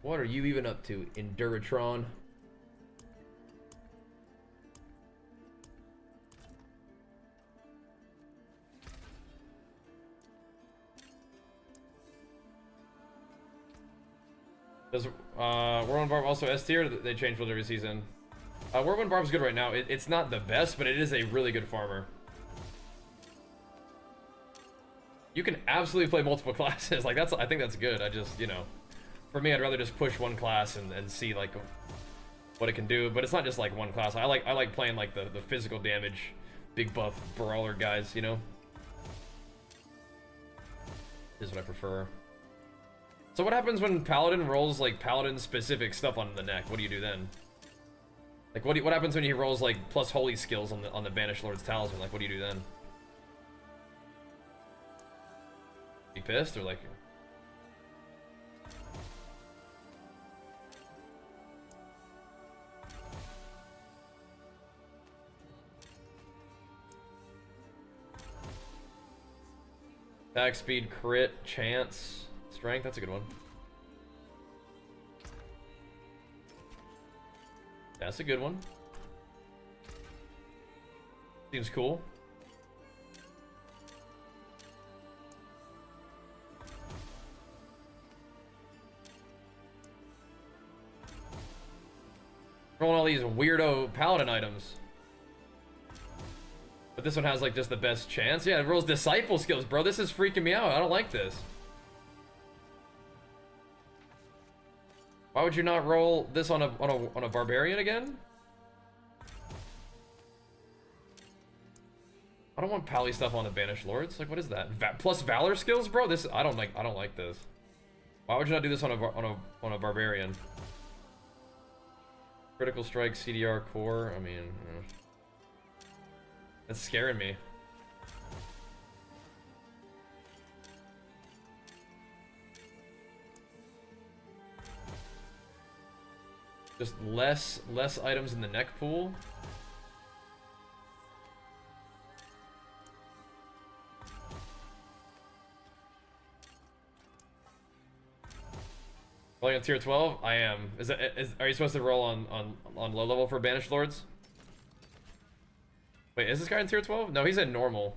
What are you even up to, Enduratron? Does Whirlwind Barb also S tier? They change for every season. Whirlwind Barb's good right now. It's not the best, but it is a really good farmer. You can absolutely play multiple classes. Like I think that's good. I just, you know, for me, I'd rather just push one class and see like what it can do. But it's not just like one class. I like playing like the physical damage, big buff brawler guys. You know, is what I prefer. So what happens when Paladin rolls like Paladin specific stuff on the neck? What do you do then? Like what happens when he rolls like plus holy skills on the Banished Lord's Talisman? Like what do you do then? Be pissed or like? Attack speed, crit, chance, strength. That's a good one. That's a good one. Seems cool. Rolling all these weirdo paladin items. But this one has like just the best chance. Yeah, it rolls disciple skills, bro. This is freaking me out. I don't like this. Why would you not roll this on a barbarian again? I don't want pally stuff on the banished lords. Like, what is that? Plus valor skills, bro. This I don't like this. Why would you not do this on a barbarian? Critical strike, CDR core. I mean, it's scaring me. Just less items in the neck pool. Rolling on tier 12? I am. Are you supposed to roll on low level for banished lords? Wait, is this guy in tier 12? No, he's in normal.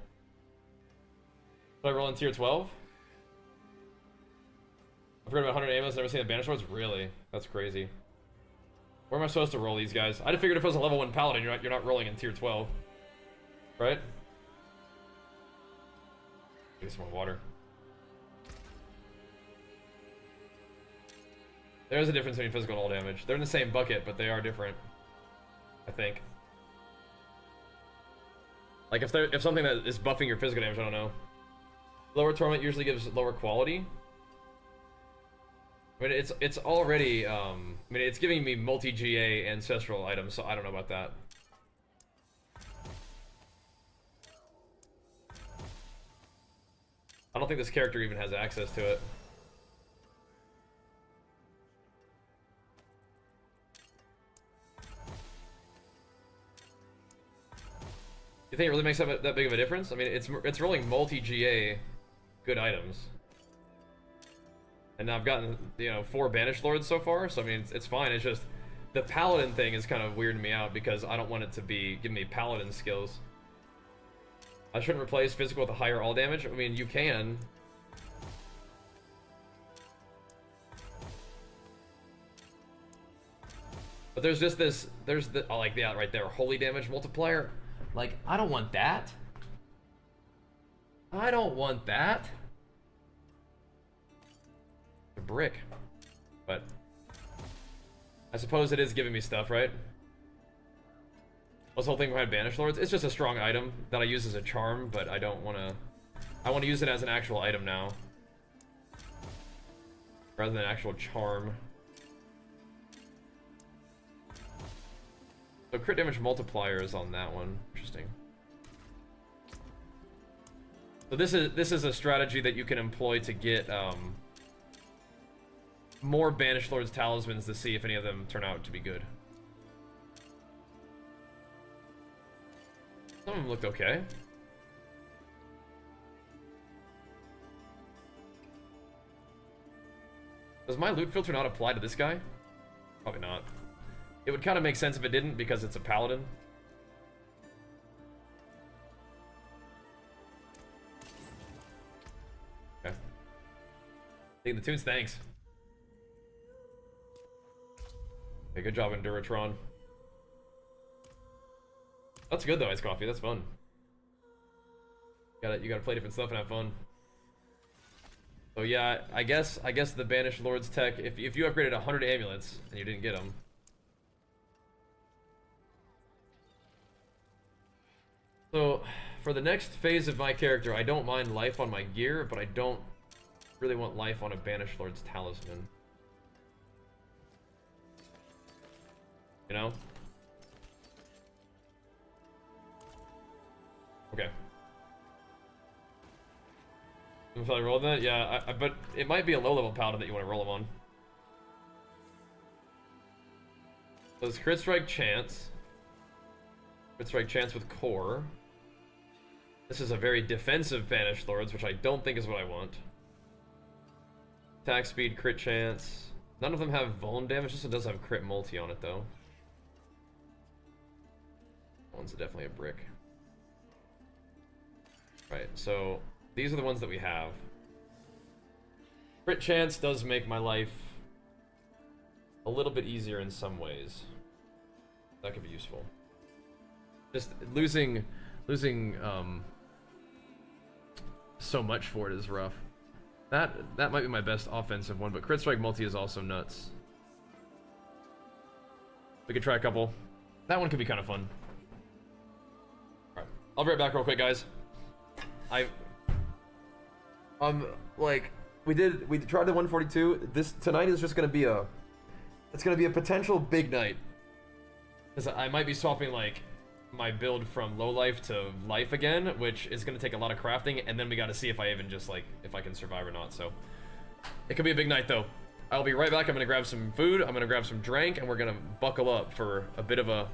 Should I roll in tier 12? I forgot about 100 amulets, never seen the banished lords? Really? That's crazy. Where am I supposed to roll these guys? I'd have figured if it was a level 1 paladin, you're not rolling in tier 12. Right? Get some more water. There is a difference between physical and all damage. They're in the same bucket, but they are different. I think. Like if something that is buffing your physical damage, I don't know. Lower torment usually gives lower quality. I mean, it's already I mean, it's giving me multi-GA ancestral items, so I don't know about that. I don't think this character even has access to it. You think it really makes that big of a difference? I mean, it's rolling multi-GA good items. And I've gotten, 4 banished lords so far, so I mean, it's fine. It's just the paladin thing is kind of weirding me out because I don't want it to be giving me paladin skills. I shouldn't replace physical with a higher all damage. I mean, you can. But there's just this, oh, like, yeah, right there, holy damage multiplier. Like, I don't want that. I don't want that. A brick. But I suppose it is giving me stuff, right? What's the whole thing behind Banished Lords? It's just a strong item that I use as a charm, but I don't want to... I want to use it as an actual item now. Rather than an actual charm. So crit damage multiplier is on that one. Interesting. So this is a strategy that you can employ to get more Banished Lord's talismans to see if any of them turn out to be good. Some of them looked okay. Does my loot filter not apply to this guy? Probably not. It would kind of make sense if it didn't, because it's a paladin. Okay. Taking the tunes, thanks. Okay, good job, Enduratron. That's good though, Ice Coffee. That's fun. You gotta play different stuff and have fun. So yeah, I guess the Banished Lord's tech. If you upgraded 100 amulets and you didn't get them. So, for the next phase of my character, I don't mind life on my gear, but I don't really want life on a Banished Lord's talisman. You know? Okay. If I roll that? Yeah, but it might be a low-level paladin that you want to roll him on. So it's crit strike chance. Crit strike chance with core. This is a very defensive Banished Lords, which I don't think is what I want. Attack speed, crit chance. None of them have vuln damage. This one does have crit multi on it, though. One's definitely a brick. Right, so these are the ones that we have. Crit chance does make my life a little bit easier in some ways. That could be useful. Just losing Losing so much for it is rough. That might be my best offensive one, but crit strike multi is also nuts. We could try a couple. That one could be kind of fun. Alright, I'll be right back real quick, guys. Like, we tried the 142. Tonight is just gonna be it's gonna be a potential big night. Because I might be swapping, like, my build from low life to life again, which is gonna take a lot of crafting, and then we gotta see if I even just, like, if I can survive or not, so. It could be a big night, though. I'll be right back. I'm gonna grab some food, I'm gonna grab some drink, and we're gonna buckle up for a bit of a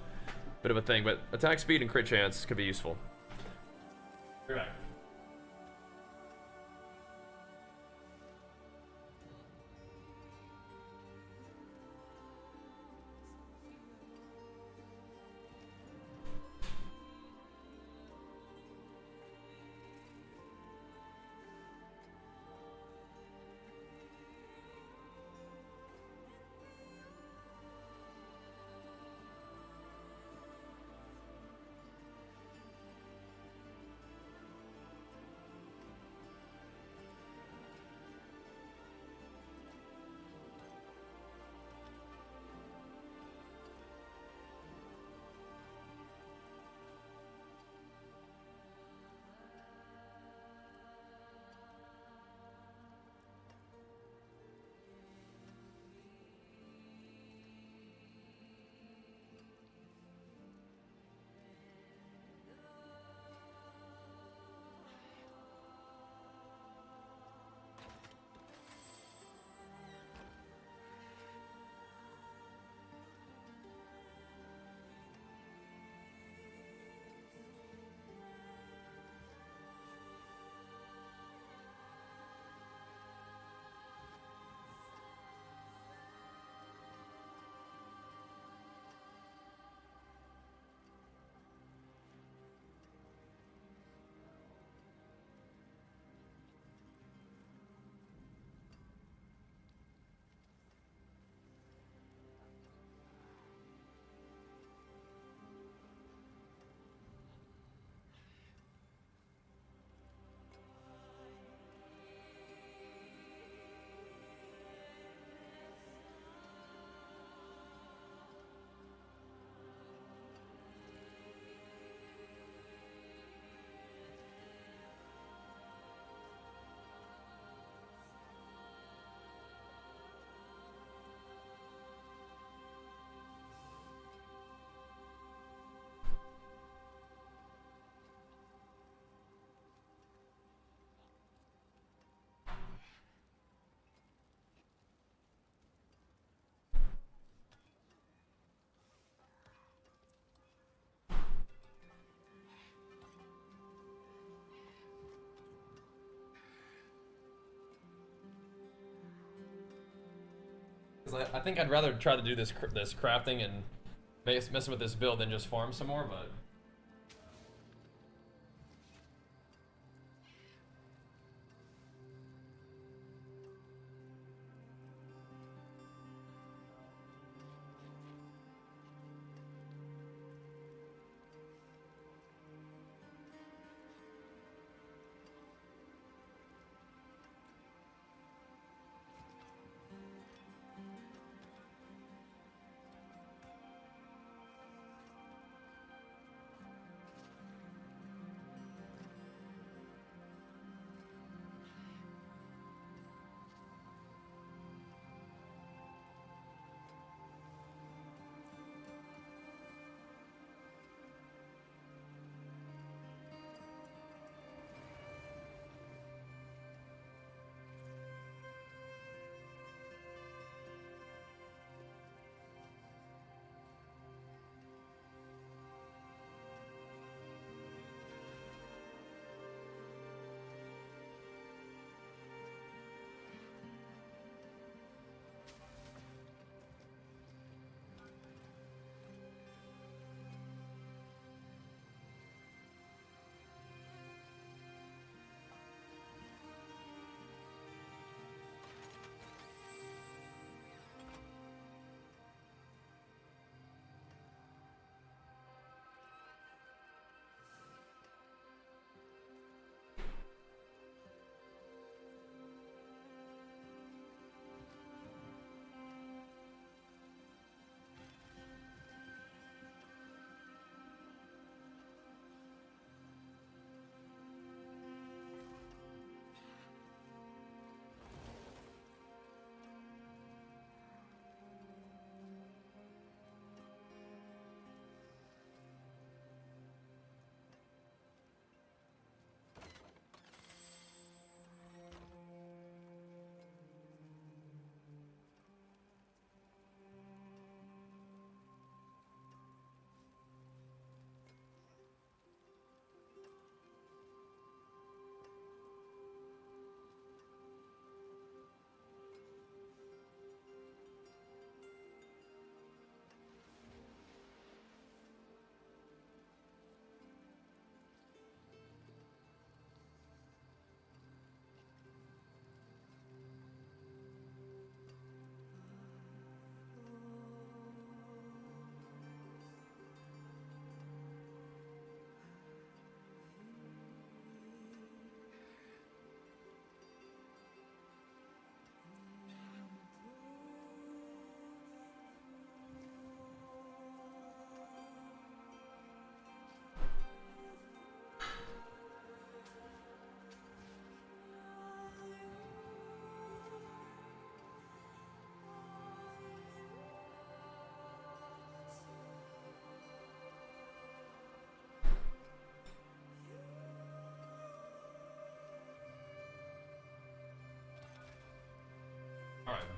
thing, but attack speed and crit chance could be useful. Be right back. I think I'd rather try to do this crafting and messing with this build than just farm some more, but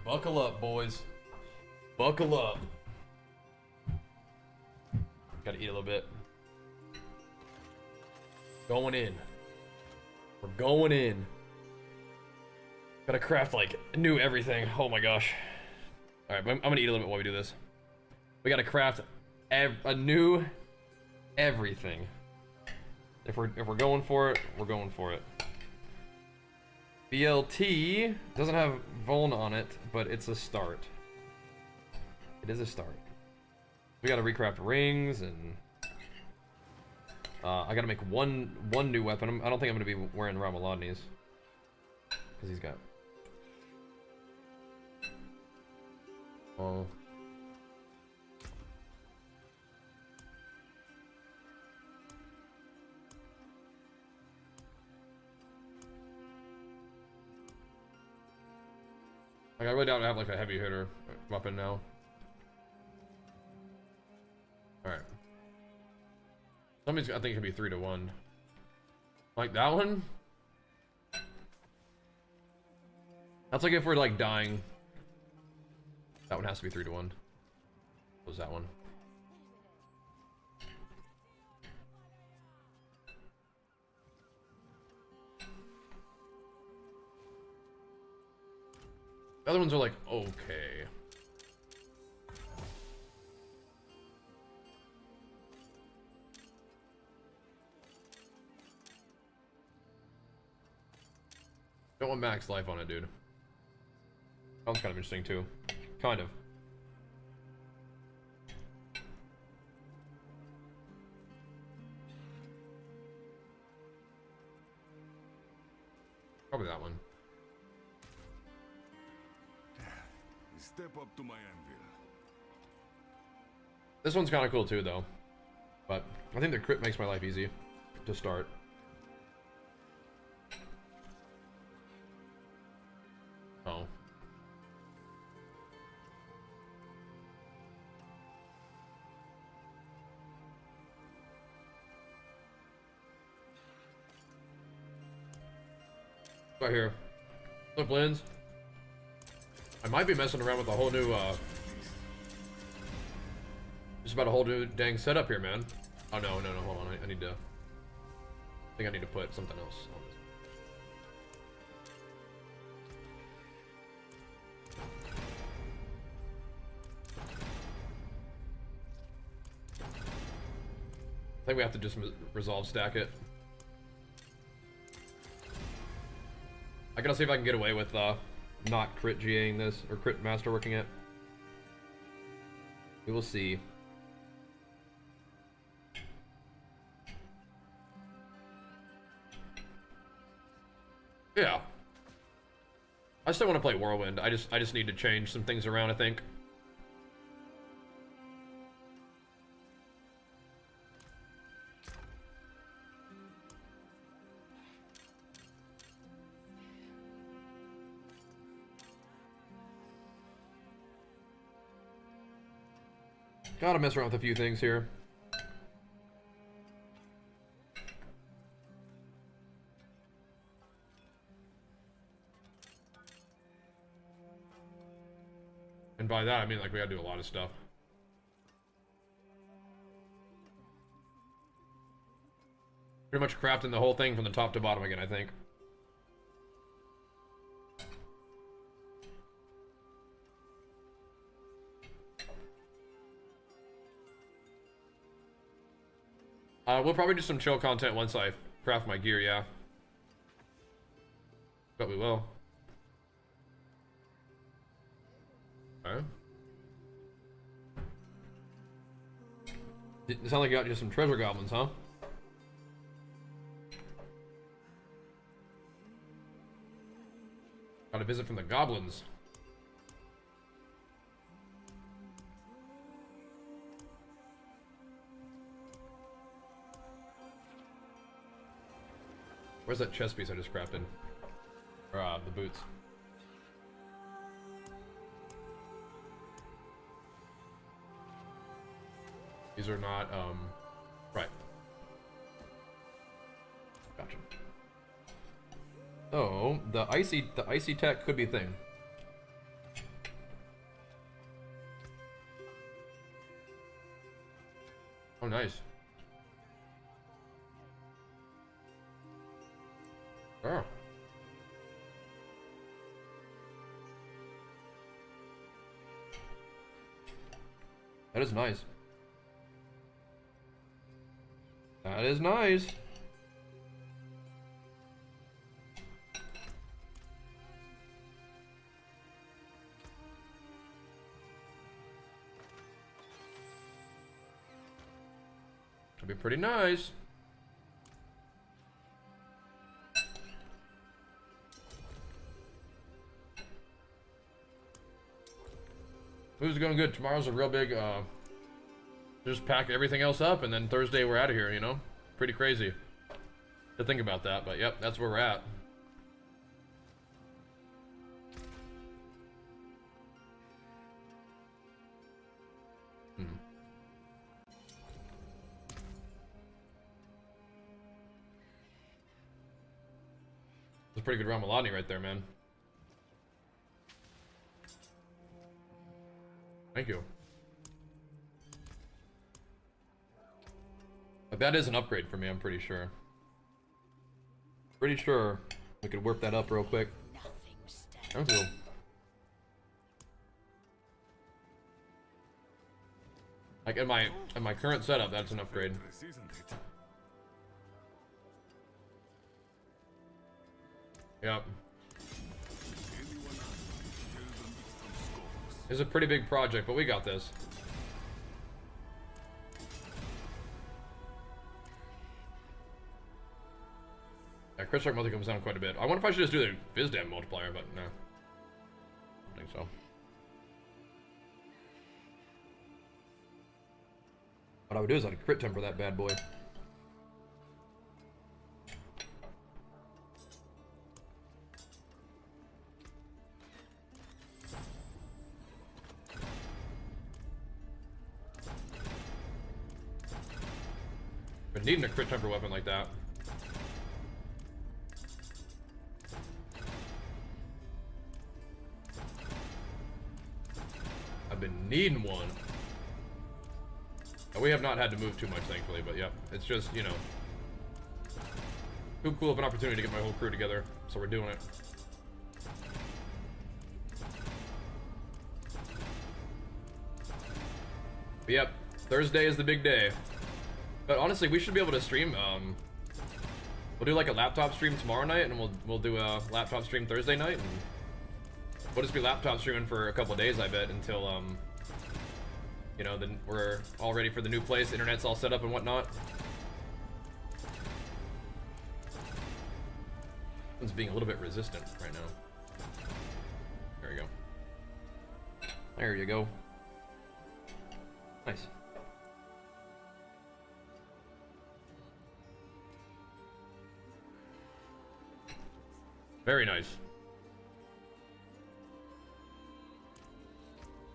Buckle up, boys. Buckle up. Gotta eat a little bit. Going in. We're going in. Gotta craft like new everything. Oh my gosh. All right, I'm gonna eat a little bit while we do this. We gotta craft a new everything. If we're going for it, we're going for it. BLT doesn't have Vuln on it, but it's a start. It is a start. We gotta recraft rings and I gotta make one new weapon. I don't think I'm gonna be wearing Ramalodni's because he's got. Oh. Like, I really don't have like a heavy hitter weapon now. Alright. Somebody's, I think it could be 3 to 1. Like that one? That's like if we're like dying. That one has to be 3 to 1. What was that one? The other ones are like, okay. Don't want max life on it, dude. That one's kind of interesting too. Kind of. Probably that one. Step up to my anvil. This one's kind of cool too, though. But I think the crit makes my life easy to start. Oh. Right here. Flip lens. I might be messing around with a whole new, just about a whole new dang setup here, man. Oh, no, hold on. I need to, I think I need to put something else on this. I think we have to just resolve stack it. I gotta see if I can get away with, not crit GAing this, or crit masterworking it. We will see. Yeah. I still want to play Whirlwind. I just need to change some things around, I think. Gotta mess around with a few things here. And by that, I mean, like, we gotta do a lot of stuff. Pretty much crafting the whole thing from the top to bottom again, I think. We'll probably do some chill content once I craft my gear, yeah. But we will. Okay. It sounds like you got just some treasure goblins, huh? Got a visit from the goblins. Where's that chest piece I just crafted? Or, the boots. These are not, right. Gotcha. Oh, the icy tech could be a thing. nice. Oh. That is nice. That is nice. That'd be pretty nice. Who's going good? Tomorrow's a real big, just pack everything else up, and then Thursday we're out of here, you know? Pretty crazy to think about that, but yep, that's where we're at. That's a pretty good Ramalani right there, man. Thank you. But that is an upgrade for me, I'm pretty sure. Pretty sure we could warp that up real quick. Thank you. Like in my current setup, that's an upgrade. Yep. It's a pretty big project, but we got this. Yeah, crit strike multi comes down quite a bit. I wonder if I should just do the Vizdam multiplier, but no. I don't think so. What I would do is I'd crit temper that bad boy. Been needing a crit temper weapon like that. I've been needing one. We have not had to move too much, thankfully, but yep, it's just, you know, too cool of an opportunity to get my whole crew together, so we're doing it. But yep, Thursday is the big day. But honestly, we should be able to stream, we'll do like a laptop stream tomorrow night, and we'll do a laptop stream Thursday night, and we'll just be laptop streaming for a couple of days, I bet, until, you know, then we're all ready for the new place, the internet's all set up and whatnot. It's being a little bit resistant right now. There we go. There you go. Nice. Very nice.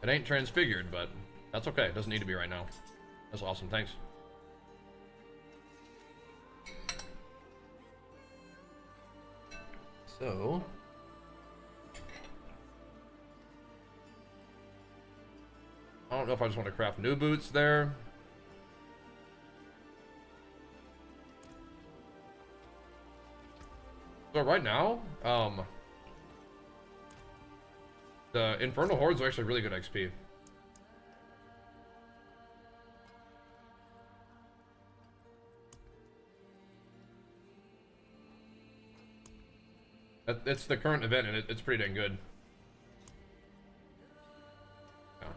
It ain't transfigured, but that's okay. It doesn't need to be right now. That's awesome. Thanks. So... I don't know if I just want to craft new boots there. So right now, the Infernal Hordes are actually really good XP. It's the current event, and it's pretty dang good. Yeah.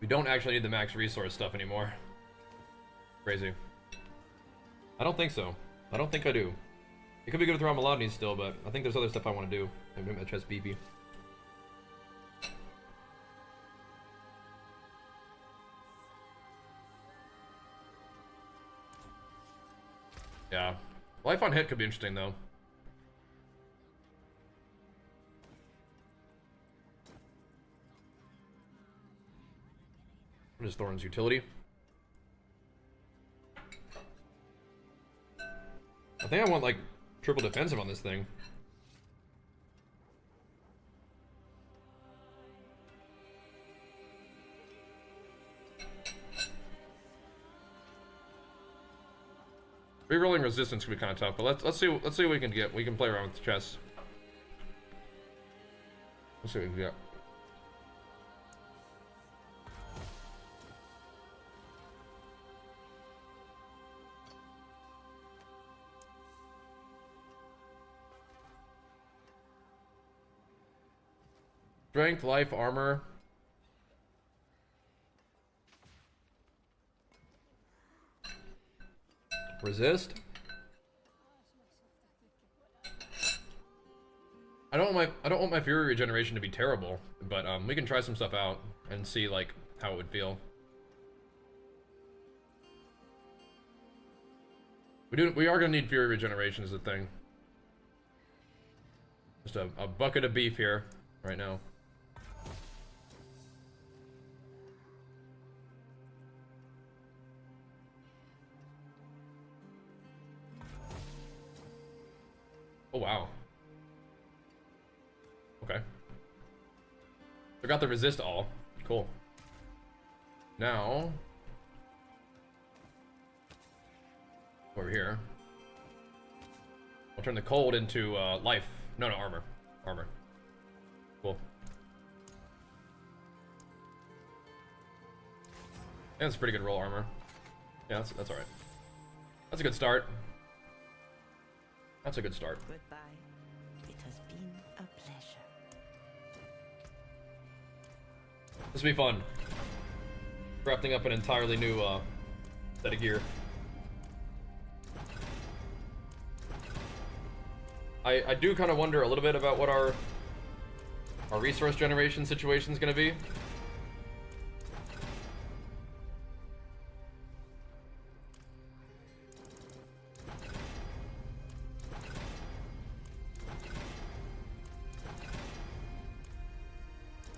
We don't actually need the max resource stuff anymore. Crazy. I don't think so. I don't think I do. It could be good with Ramalani still, but I think there's other stuff I want to do. Maybe make my chest beefy. Yeah. Life on hit could be interesting, though. What is Thorn's utility? I think I want, like, triple defensive on this thing. Rerolling resistance could be kind of tough, but let's see what we can get. We can play around with the chest. Let's see what we can get. Strength, life, armor. Resist. I don't want my fury regeneration to be terrible, but we can try some stuff out and see like how it would feel. We are gonna need fury regeneration is the thing. Just a bucket of beef here right now. Oh wow. Okay. I got the resist all. Cool. Now over here. I'll turn the cold into life. No, armor. Armor. Cool. Yeah, that's a pretty good roll, armor. Yeah, that's alright. That's a good start. That's a good start. Goodbye. It has been a pleasure. This will be fun. Crafting up an entirely new set of gear. I do kind of wonder a little bit about what our resource generation situation is going to be.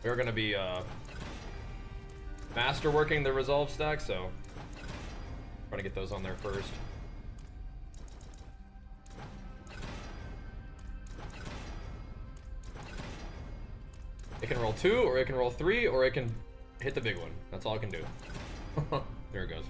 We're going to be masterworking the resolve stack, so trying to get those on there first. It can roll 2, or it can roll 3, or it can hit the big one. That's all it can do. There it goes.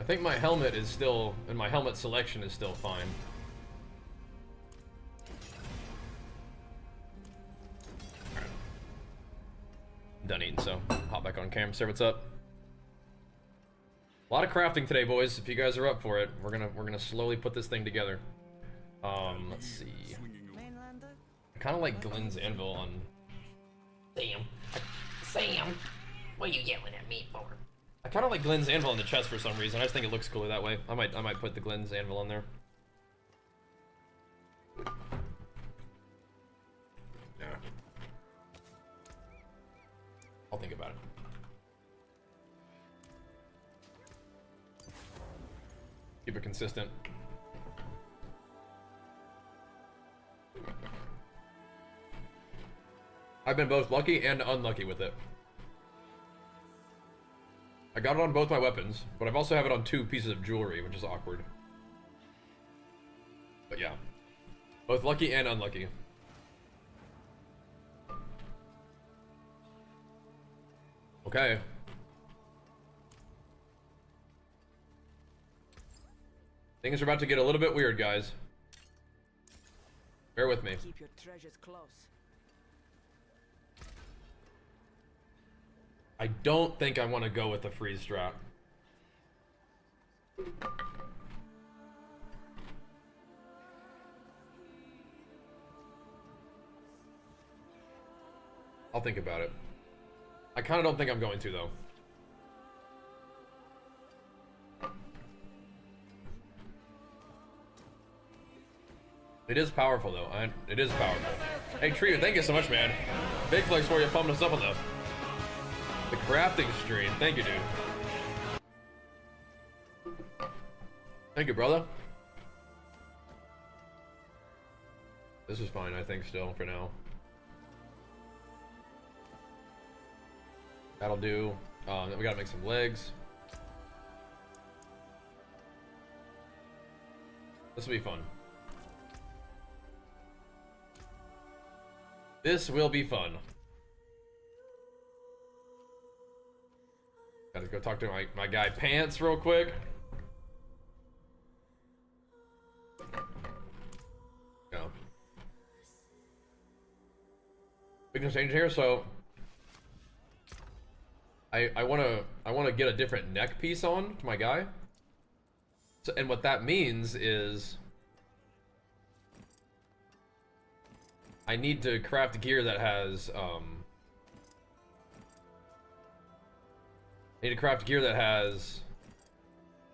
I think my helmet is still, and my helmet selection is still fine. Alright. Done eating, so hop back on cam. Sir, what's up? A lot of crafting today, boys. If you guys are up for it, we're gonna slowly put this thing together. Let's see. I kind of like Glenn's anvil on. Sam, what are you yelling at me for? I kind of like Glenn's anvil on the chest for some reason. I just think it looks cooler that way. I might put the Glenn's anvil on there. Yeah. I'll think about it. Keep it consistent. I've been both lucky and unlucky with it. I got it on both my weapons, but I've also have it on 2 pieces of jewelry, which is awkward. But yeah, both lucky and unlucky. Okay. Things are about to get a little bit weird, guys. Bear with me. Keep your treasures close. I don't think I want to go with the freeze strap. I'll think about it. I kind of don't think I'm going to, though. It is powerful, though. It is powerful. Hey, Trio, thank you so much, man. Big flex for you pumping us up on the crafting stream. Thank you, dude. Thank you, brother. This is fine, I think, still, for now. That'll do. Then we gotta make some legs. This will be fun. This will be fun. Gotta go talk to my guy Pants real quick. Yeah. We can change here, so I wanna get a different neck piece on to my guy. So, and what that means is I need to craft gear that has I need to craft gear that has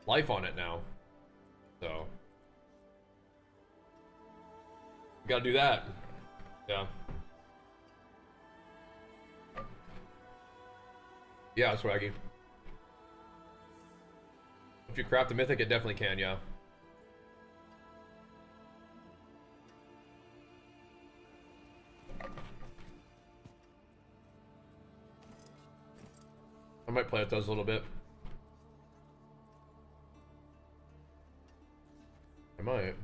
life on it now. So gotta do that. Yeah. Yeah, swaggy. If you craft a mythic, it definitely can, yeah. I might play with those a little bit. I might.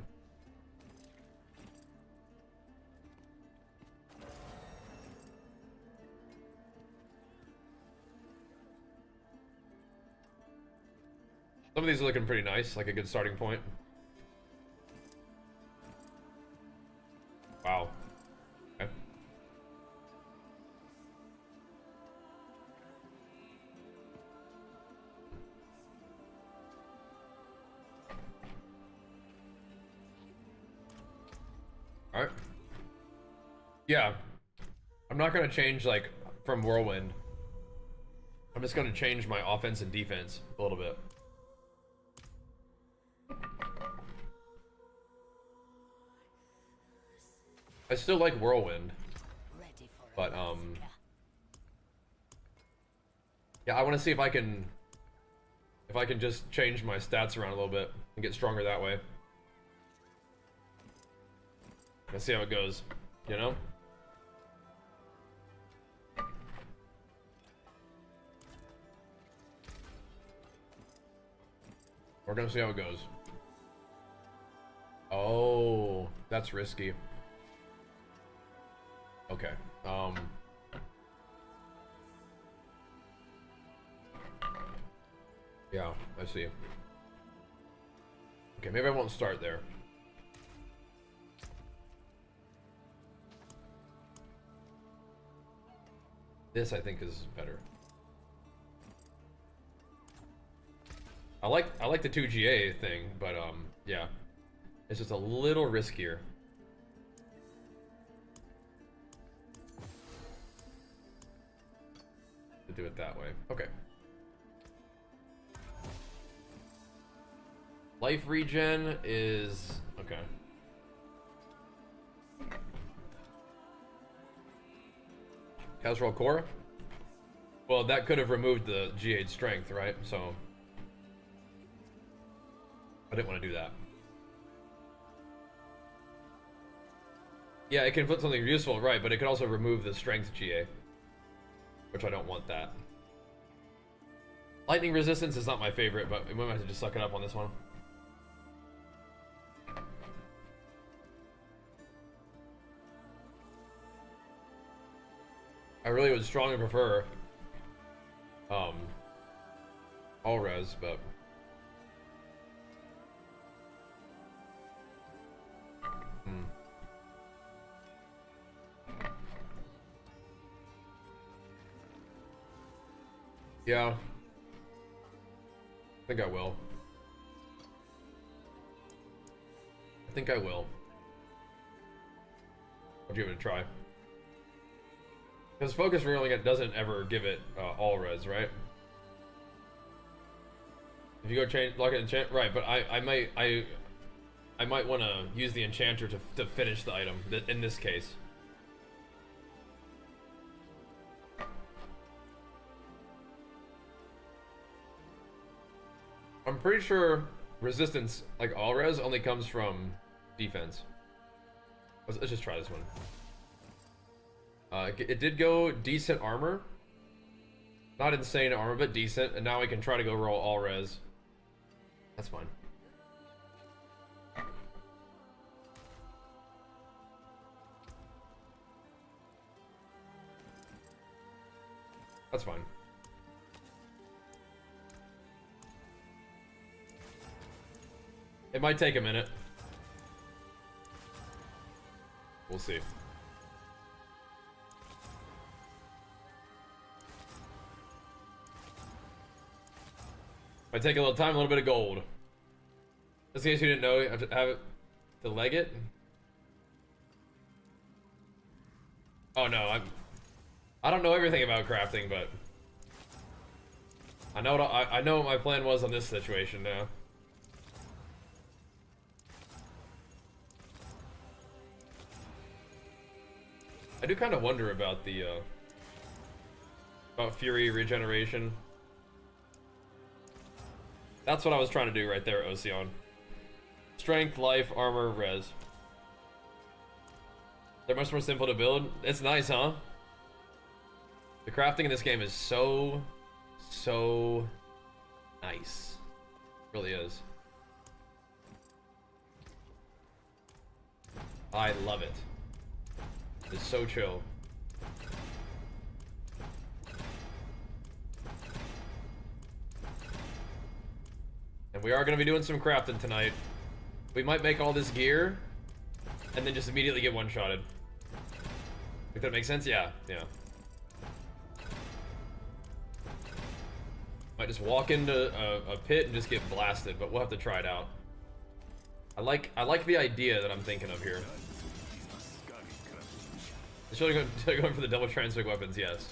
Some of these are looking pretty nice, like a good starting point. Wow. Okay. Alright. Yeah. I'm not gonna change, like, from whirlwind. I'm just gonna change my offense and defense a little bit. I still like whirlwind, but yeah, I want to see if I can just change my stats around a little bit and get stronger that way. Let's see how it goes, you know? We're gonna see how it goes. Oh, that's risky. Okay. Yeah, I see. Okay, maybe I won't start there. This, I think, is better. I like the 2GA thing, but yeah. It's just a little riskier. To do it that way. Okay. Life regen is okay. Casserole core? Well, that could have removed the G8 strength, right? So I didn't want to do that. Yeah, it can put something useful, right, but it could also remove the strength GA. Which I don't want that. Lightning resistance is not my favorite, but we might have to just suck it up on this one. I really would strongly prefer all res, but yeah, I think I will. I'll give it a try. Because focus reeling doesn't ever give it all res, right? If you go change, lock it enchant, right? But I might want to use the enchanter to finish the item in this case. I'm pretty sure resistance, like all res, only comes from defense. Let's just try this one. It did go decent armor. Not insane armor, but decent. And now we can try to go roll all res. That's fine. That's fine. It might take a minute. We'll see. Might take a little time, a little bit of gold. Just in case you didn't know, you have to have it to leg it. Oh no, I don't know everything about crafting, but I know what my plan was on this situation now. I do kind of wonder about the about fury regeneration. That's what I was trying to do right there, Ocean. Strength, life, armor, res. They're much more simple to build. It's nice, huh? The crafting in this game is so nice. It really is. I love it. It's so chill. And we are going to be doing some crafting tonight. We might make all this gear and then just immediately get one-shotted. If that makes sense? Yeah, yeah. Might just walk into a pit and just get blasted, but we'll have to try it out. I like the idea that I'm thinking of here. Going for the double transmig weapons, yes.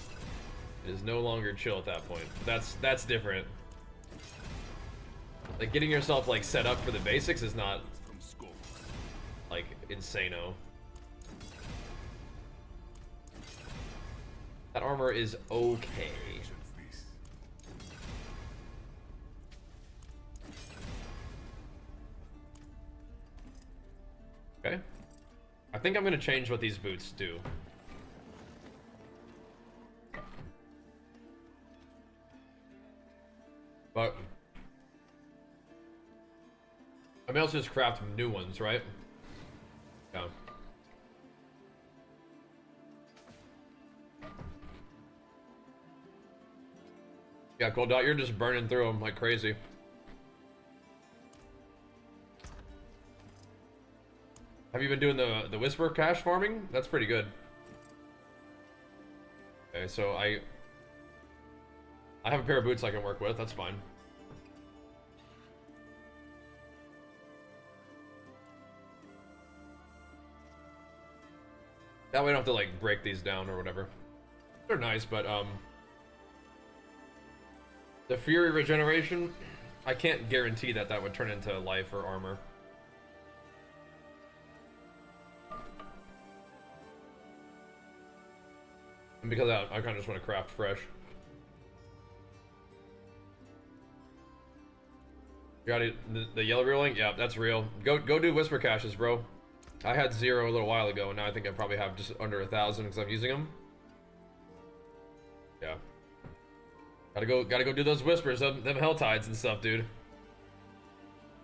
It is no longer chill at that point. That's different. Like getting yourself like set up for the basics is not like insano. That armor is okay. Okay. I think I'm gonna change what these boots do. But I may also just craft new ones, right? Yeah. Yeah, Cold Dot, you're just burning through them like crazy. Have you been doing the Whisper cache farming? That's pretty good. Okay, so I have a pair of boots I can work with, that's fine. That way I don't have to like break these down or whatever. They're nice, but the Fury regeneration, I can't guarantee that that would turn into life or armor. And because I kind of just want to craft fresh. Got it. The yellow reeling? Yeah, that's real. Go do Whisper caches, bro. I had 0 a little while ago, and now I think I probably have just under 1,000 because I'm using them. Yeah. Gotta go do those whispers, them hell tides and stuff, dude.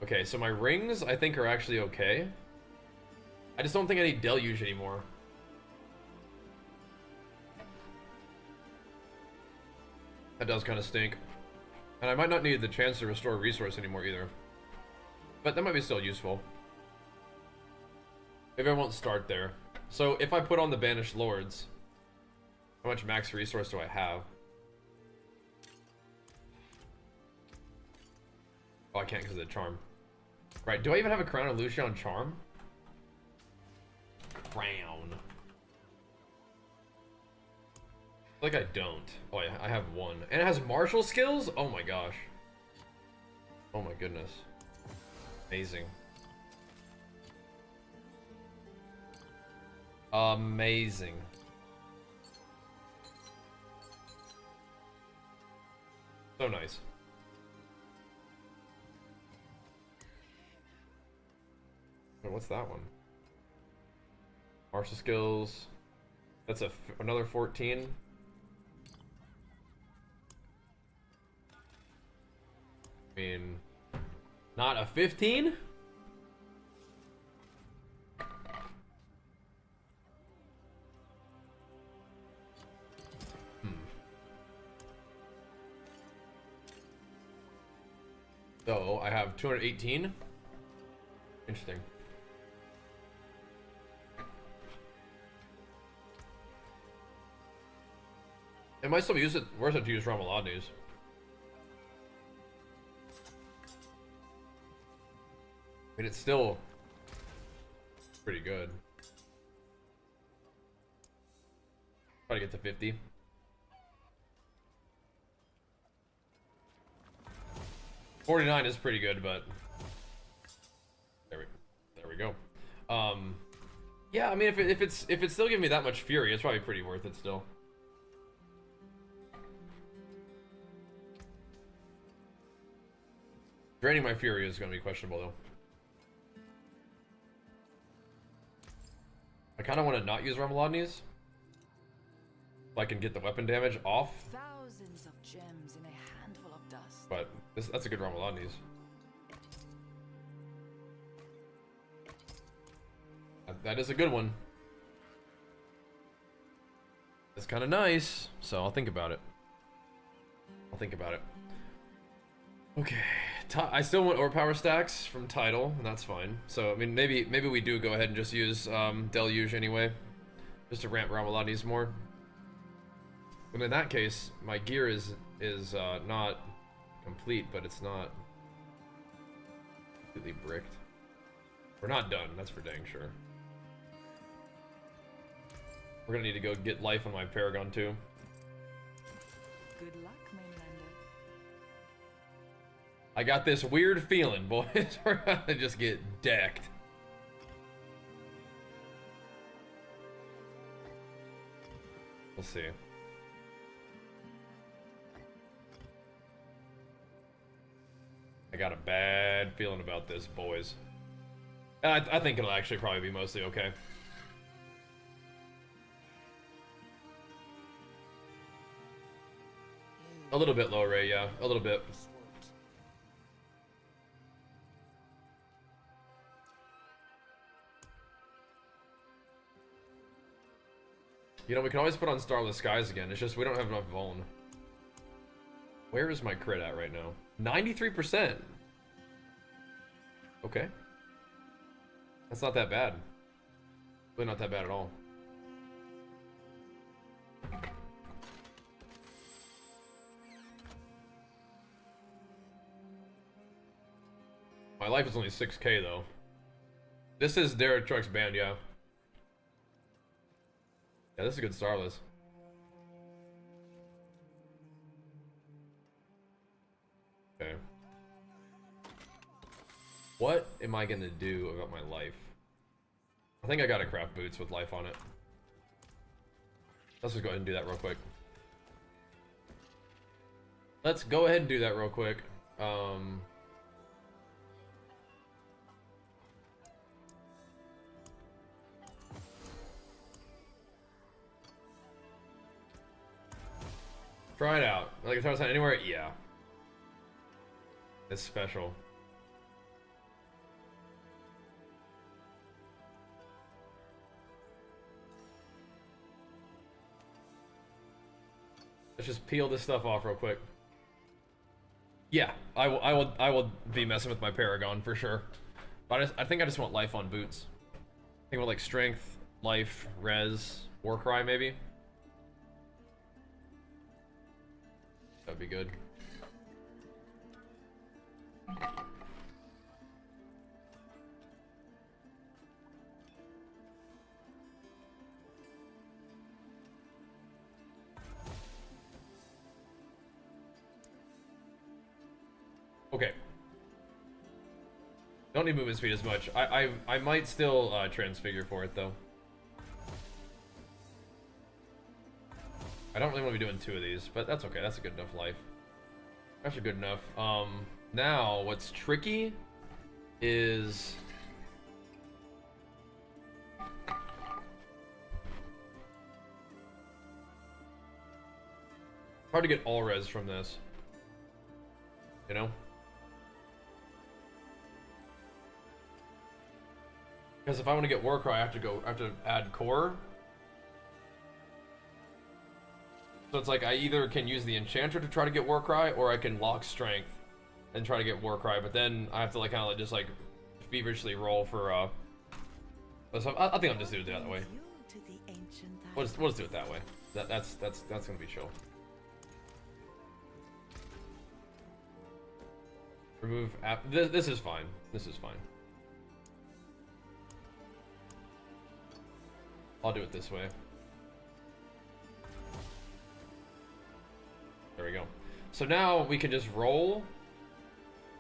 Okay, so my rings I think are actually okay. I just don't think I need deluge anymore. That does kind of stink. And I might not need the chance to restore resource anymore either. But that might be still useful. Maybe I won't start there. So if I put on the Banished Lords, how much max resource do I have? Oh, I can't because of the charm. Right, do I even have a Crown of Lucia on charm? Crown. Like I don't. Oh, yeah, I have 1. And it has martial skills? Oh my gosh. Oh my goodness. Amazing. Amazing. So nice. Wait, what's that one? Martial skills. That's another 14. I mean, not a 15? So I have 218. interesting. It might still be worth it to use Ramalodnies. I mean, it's still pretty good. Try to get to 50. $49 is pretty good, but there we go. Yeah, I mean, if it's still giving me that much fury, it's probably pretty worth it still. Draining my fury is going to be questionable, though. I kind of want to not use Ramalodnies. So I can get the weapon damage off. Thousands of gems in a handful of dust. But that's a good Ramalodnies. That is a good one. It's kind of nice, so I'll think about it. Okay, I still want overpower stacks from title, and that's fine. So I mean, maybe we do go ahead and just use Deluge anyway, just to ramp Ramalodnies more. But in that case, my gear is not complete, but it's not completely bricked. We're not done, that's for dang sure. We're gonna need to go get life on my Paragon too. Good luck, Mainlander. I got this weird feeling, boys. We're gonna just get decked. We'll see. I got a bad feeling about this, boys. I think it'll actually probably be mostly okay. A little bit low Ray, yeah, a little bit. You know, we can always put on Starless Skies again. It's just we don't have enough Vuln. Where is my crit at right now? 93%. Okay. That's not that bad. Really not that bad at all. My life is only 6k though. This is Derek Truck's band, yeah. Yeah, this is a good Starless. Okay. What am I gonna do about my life? I think I gotta craft boots with life on it. Let's just go ahead and do that real quick. Let's go ahead and do that real quick. Try it out. Like, if I was anywhere, yeah. It's special. Let's just peel this stuff off real quick. Yeah, I will be messing with my Paragon for sure. But I think I just want life on boots. I think I want like strength, life, res, Warcry maybe. That'd be good. Okay. Don't need movement speed as much. I might still transfigure for it though. I don't really want to be doing 2 of these, but that's okay. That's a good enough life. Actually good enough. Now what's tricky is hard to get all res from this. You know? Because if I want to get Warcry, I have to add core. So it's like I either can use the enchanter to try to get Warcry, or I can lock strength and try to get Warcry, but then I have to like kind of just like feverishly roll for so I think I'll just do it that way. We'll just do it that way. That's gonna be chill. Remove app. This is fine. This is fine. I'll do it this way. There we go. So now we can just roll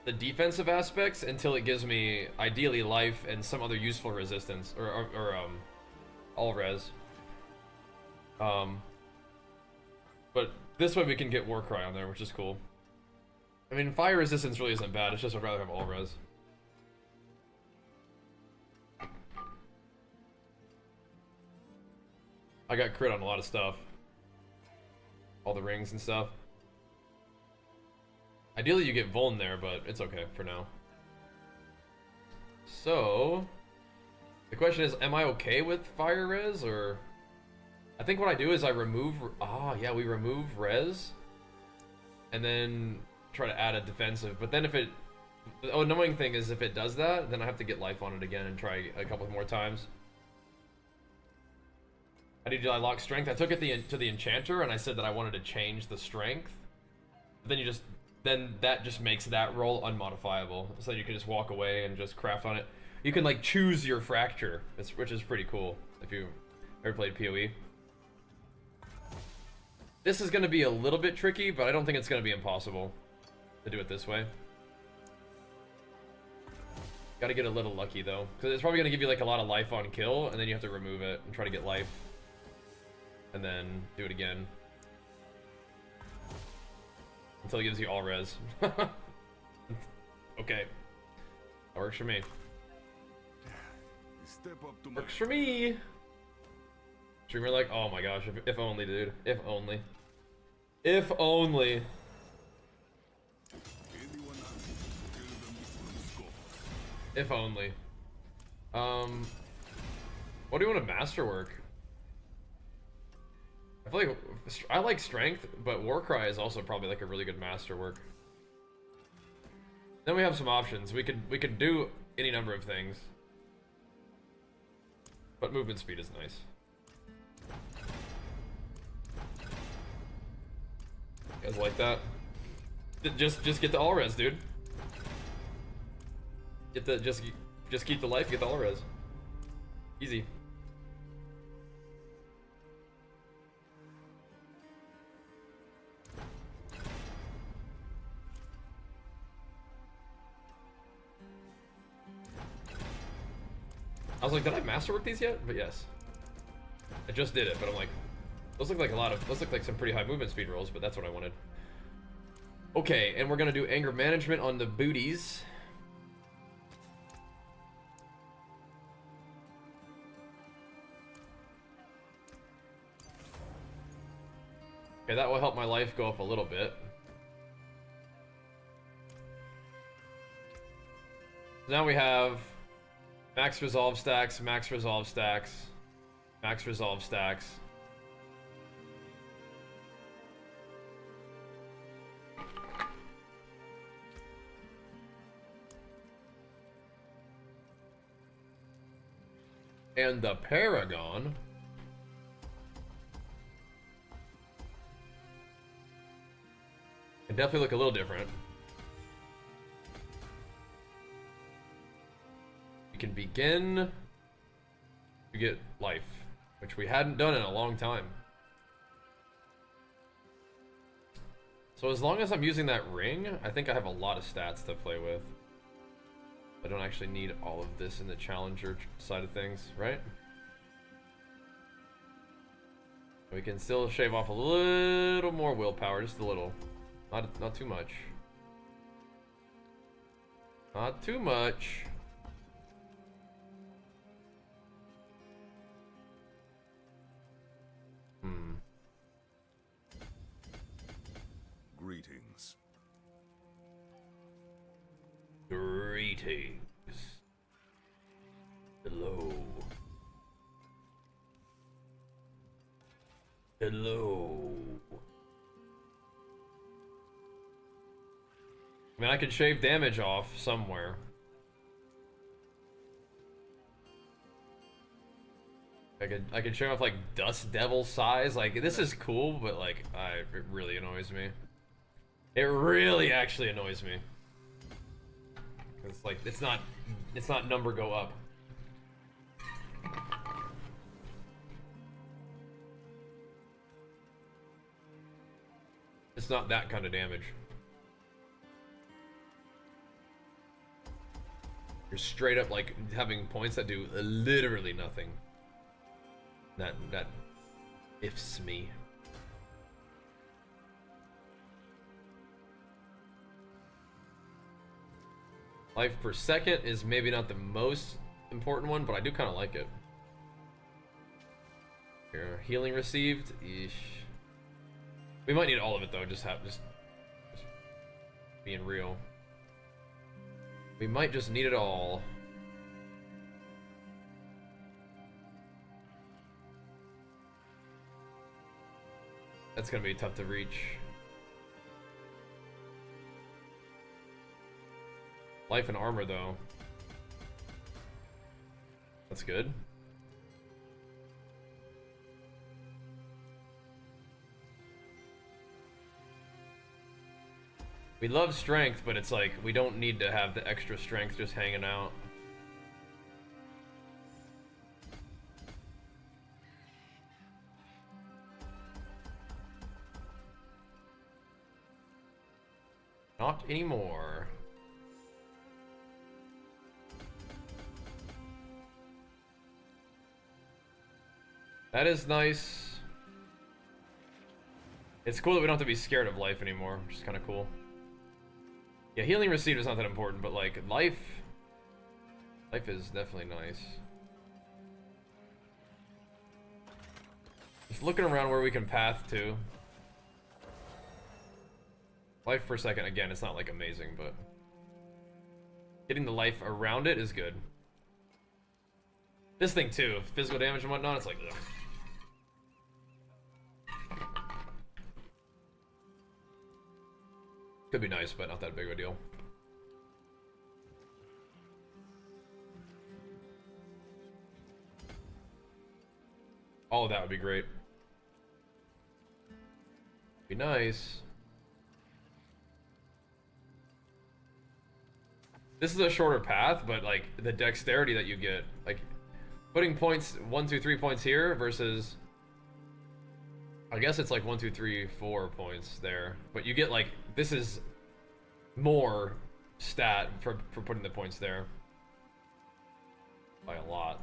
the defensive aspects until it gives me ideally life and some other useful resistance or all res. But this way we can get Warcry on there, which is cool. I mean, fire resistance really isn't bad. It's just I'd rather have all res. I got crit on a lot of stuff. All the rings and stuff. Ideally you get Vuln there, but it's okay for now. So, the question is, am I okay with fire res, or... I think what I do is I remove... yeah, we remove res. And then try to add a defensive. But then if it... The annoying thing is if it does that, then I have to get life on it again and try a couple more times. I lock strength. I took it to the enchanter and I said that I wanted to change the strength. But then that just makes that roll unmodifiable. So you can just walk away and just craft on it. You can like choose your fracture, which is pretty cool if you ever played PoE. This is going to be a little bit tricky, but I don't think it's going to be impossible to do it this way. Got to get a little lucky though, because it's probably going to give you like a lot of life on kill, and then you have to remove it and try to get life. And then do it again. Until it gives you all res. Okay. That works for me. Works for me! Streamer like, oh my gosh, if only, dude. If only. If only. If only. What do you want to masterwork? I feel like I like strength, but Warcry is also probably like a really good masterwork. Then we have some options. We could do any number of things, but movement speed is nice. You guys like that? Just get the all res, dude. Get the just keep the life. Get the all res. Easy. I was like, did I masterwork these yet? But yes. I just did it, but I'm like, those look like some pretty high movement speed rolls, but that's what I wanted. Okay, and we're gonna do anger management on the booties. Okay, that will help my life go up a little bit. Now we have max resolve stacks, max resolve stacks, max resolve stacks. And the Paragon can definitely look a little different. We can begin to get life, which we hadn't done in a long time. So as long as I'm using that ring, I think I have a lot of stats to play with. I don't actually need all of this in the challenger side of things, right? We can still shave off a little more willpower, just a little. Not too much. Not too much. Greetings. Greetings. Hello. Hello. I mean, I could shave damage off somewhere. I could show off like Dust Devil size. Like this is cool, but like it really annoys me. It really actually annoys me. Cause like it's not number go up. It's not that kind of damage. You're straight up like having points that do literally nothing. That ifs me. Life per second is maybe not the most important one, but I do kind of like it. Here, healing received. Eesh. We might need all of it though. Just being real. We might just need it all. That's gonna be tough to reach. Life and armor though. That's good. We love strength, but it's like we don't need to have the extra strength just hanging out. Not anymore. That is nice. It's cool that we don't have to be scared of life anymore, which is kind of cool. Yeah, healing received is not that important, but like life is definitely nice. Just looking around where we can path to. Life per second, again, it's not like amazing, but getting the life around it is good. This thing too, physical damage and whatnot, it's like ugh. Could be nice, but not that big of a deal. All of that would be great. Be nice. This is a shorter path, but like the dexterity that you get, like putting points 1, 2, 3 points here versus I guess it's like 1, 2, 3, 4 points there, but you get like this is more stat for putting the points there by a lot.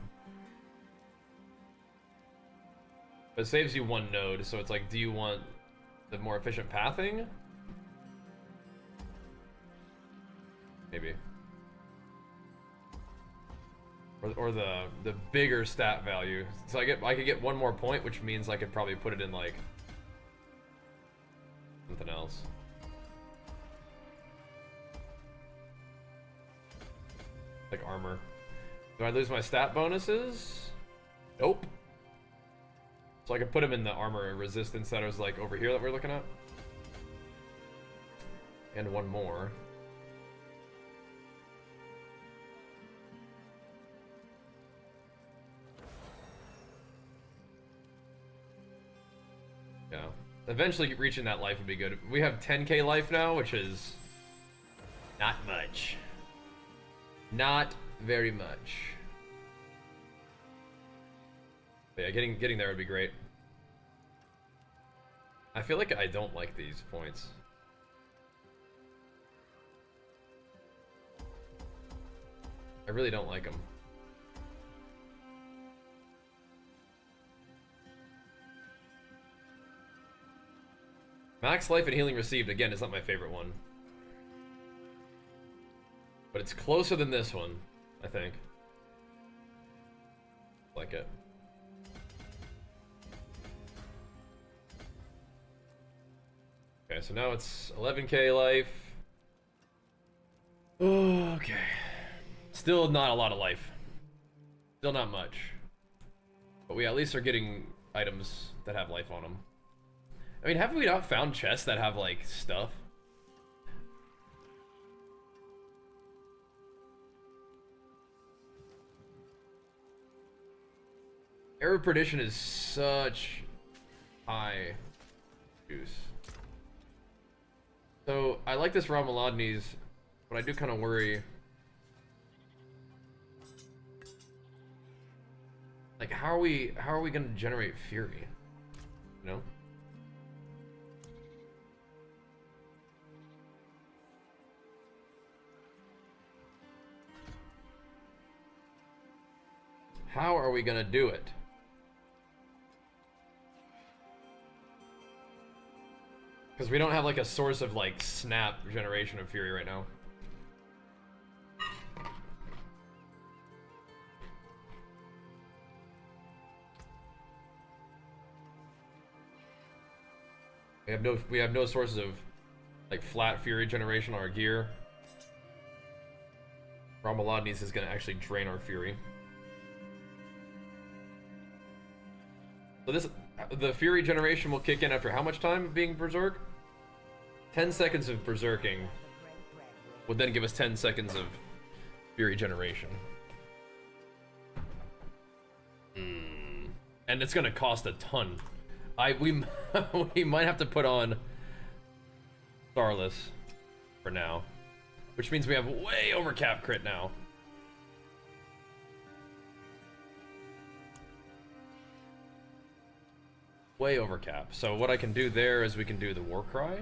But it saves you 1 node, so it's like, do you want the more efficient pathing? Maybe. Or the bigger stat value. So I could get 1 more point, which means I could probably put it in like something else. Like armor. Do I lose my stat bonuses? Nope. So I could put them in the armor resistance that was like over here that we're looking at. And 1 more. Yeah. Eventually reaching that life would be good. We have 10k life now, which is not much. Not very much. But yeah, getting there would be great. I feel like I don't like these points. I really don't like them. Max life and healing received, again, is not my favorite one. But it's closer than this one, I think. Like it. Okay, so now it's 11k life. Okay. Still not a lot of life. Still not much. But we at least are getting items that have life on them. I mean, haven't we not found chests that have, like, stuff? Air of Perdition is such high juice. So I like this Ramalodnes, but I do kind of worry. Like, how are we gonna generate fury? You know? How are we gonna do it? Because we don't have like a source of like snap generation of fury right now. We have no sources of like flat fury generation on our gear. Ramalodnes is gonna actually drain our fury. So the fury generation will kick in after how much time of being berserk? 10 seconds of berserking would then give us 10 seconds of fury generation. And it's gonna cost a ton. We might have to put on Starless for now, which means we have way over cap crit now. Way over cap. So what I can do there is we can do the war cry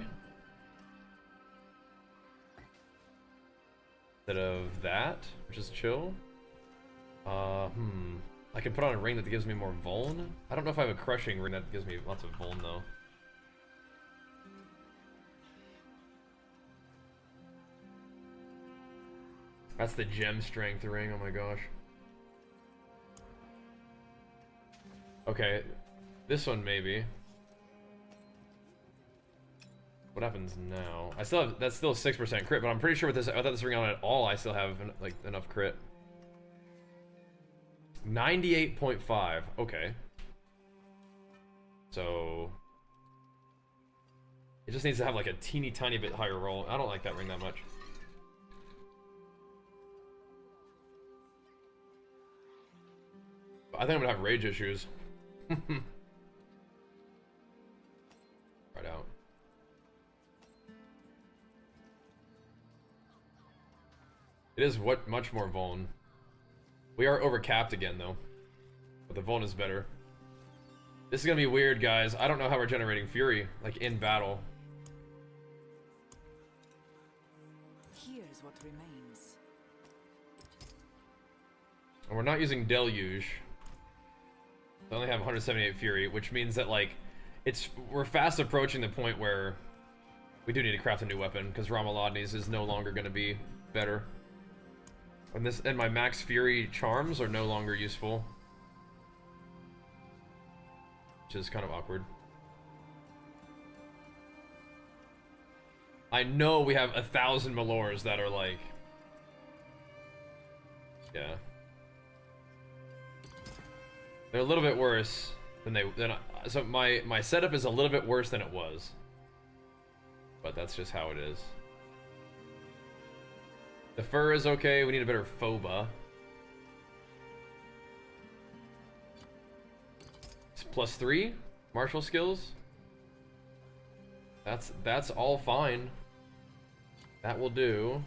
instead of that, which is chill. I can put on a ring that gives me more vuln. I don't know if I have a crushing ring that gives me lots of vuln though. That's the gem strength ring, oh my gosh. Okay, this one maybe. What happens now? I still have, that's still 6% crit, but I'm pretty sure with this, without this ring on at all, I still have like enough crit. 98.5, okay. So it just needs to have like a teeny tiny bit higher roll. I don't like that ring that much. I think I'm gonna have rage issues. Right out. It is what much more vuln. We are overcapped again though, but the vuln is better. This is gonna be weird, guys. I don't know how we're generating fury like in battle. Here's what remains. And we're not using deluge. I only have 178 fury, which means that like we're fast approaching the point where we do need to craft a new weapon because Ramalodnes is no longer going to be better. And my max fury charms are no longer useful, which is kind of awkward. I know we have 1,000 Malors that are like, yeah. They're a little bit worse than so my setup is a little bit worse than it was. But that's just how it is. The fur is okay, we need a better phoba. It's +3 martial skills. That's all fine. That will do.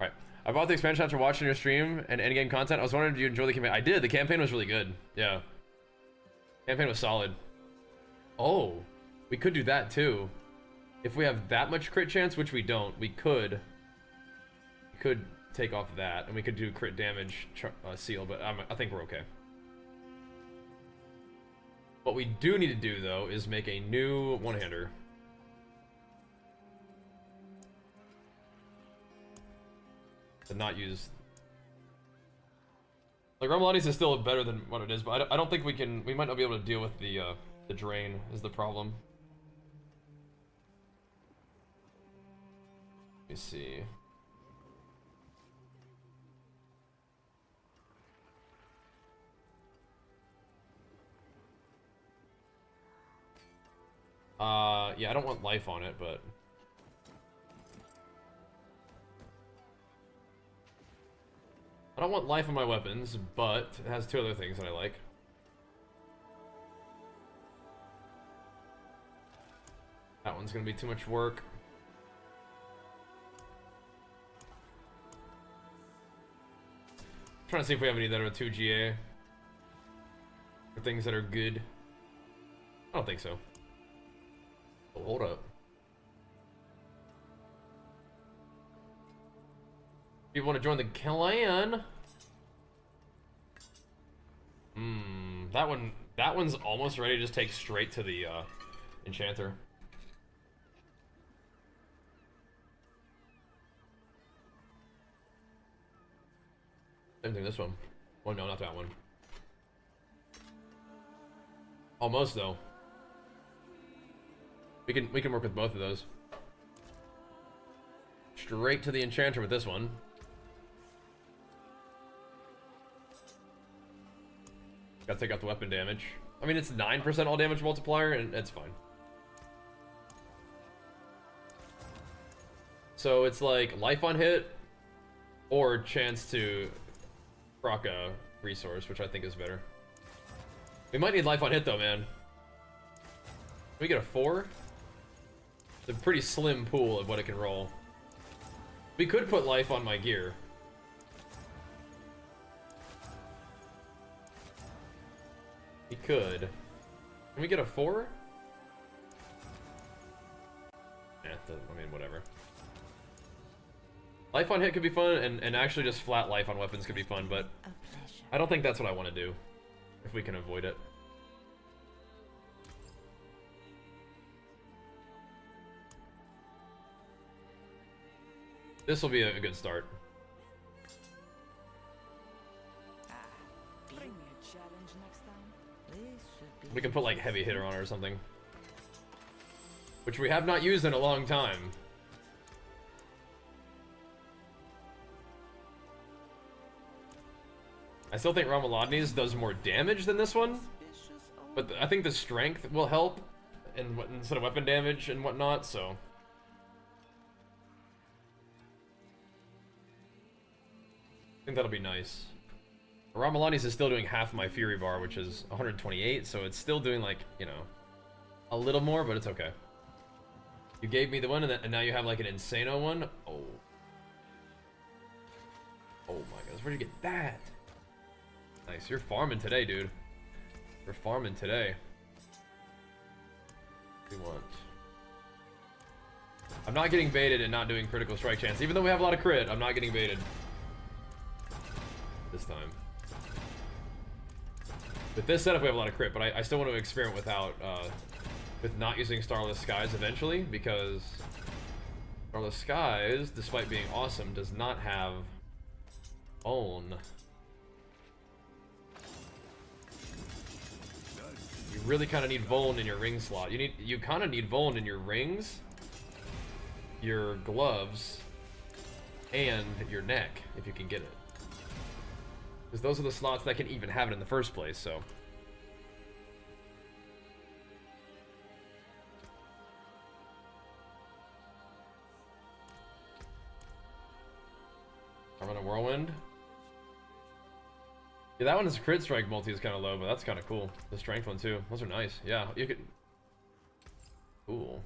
Alright. I bought the expansion after watching your stream and endgame content. I was wondering if you enjoyed the campaign. I did. The campaign was really good. Yeah. Campaign was solid. Oh. We could do that too. If we have that much crit chance, which we don't, we could take off that, and we could do crit damage seal, but I think we're okay. What we do need to do, though, is make a new one-hander. To not use... Like, Ramalodnes is still better than what it is, but I don't think we can... We might not be able to deal with the drain, is the problem. Let me see. Yeah, I don't want life on it, but... I don't want life on my weapons, but it has two other things that I like. That one's gonna be too much work. Trying to see if we have any that are 2 GA. Or things that are good. I don't think so. Oh, hold up. People want to join the clan? That one's almost ready to just take straight to the enchanter. Same thing, this one. Oh no, not that one. Almost though. We can work with both of those. Straight to the enchanter with this one. Gotta take out the weapon damage. I mean, it's 9% all damage multiplier, and it's fine. So it's like life on hit, or chance to proc a resource, which I think is better. We might need life on hit though, man. Can we get a 4? It's a pretty slim pool of what it can roll. We could put life on my gear. We could. Can we get a 4? Yeah, I mean, whatever. Life on hit could be fun, and actually just flat life on weapons could be fun, but I don't think that's what I want to do, if we can avoid it. This will be a good start. Bring me a challenge next time. We can put like heavy hitter on it or something, which we have not used in a long time. I still think Ramaladni's does more damage than this one, but I think the strength will help, and instead of weapon damage and whatnot. So I think that'll be nice. Ramalani's is still doing half my Fury bar, which is 128, so it's still doing like, you know, a little more, but it's okay. You gave me the one, and now you have like an Insano one. Oh. Oh my gosh, where'd you get that? Nice, you're farming today, dude. You're farming today. What do you want? I'm not getting baited and not doing critical strike chance. Even though we have a lot of crit, I'm not getting baited. This time. With this setup, we have a lot of crit, but I still want to experiment without, with not using Starless Skies eventually, because Starless Skies, despite being awesome, does not have own. You really kind of need Voln in your ring slot. You kind of need Voln in your rings, your gloves, and your neck, if you can get it. Because those are the slots that can even have it in the first place, so. I'm on a whirlwind. Yeah, that one is crit strike multi is kind of low, but that's kind of cool. The strength one too. Those are nice. Yeah, you could. Cool.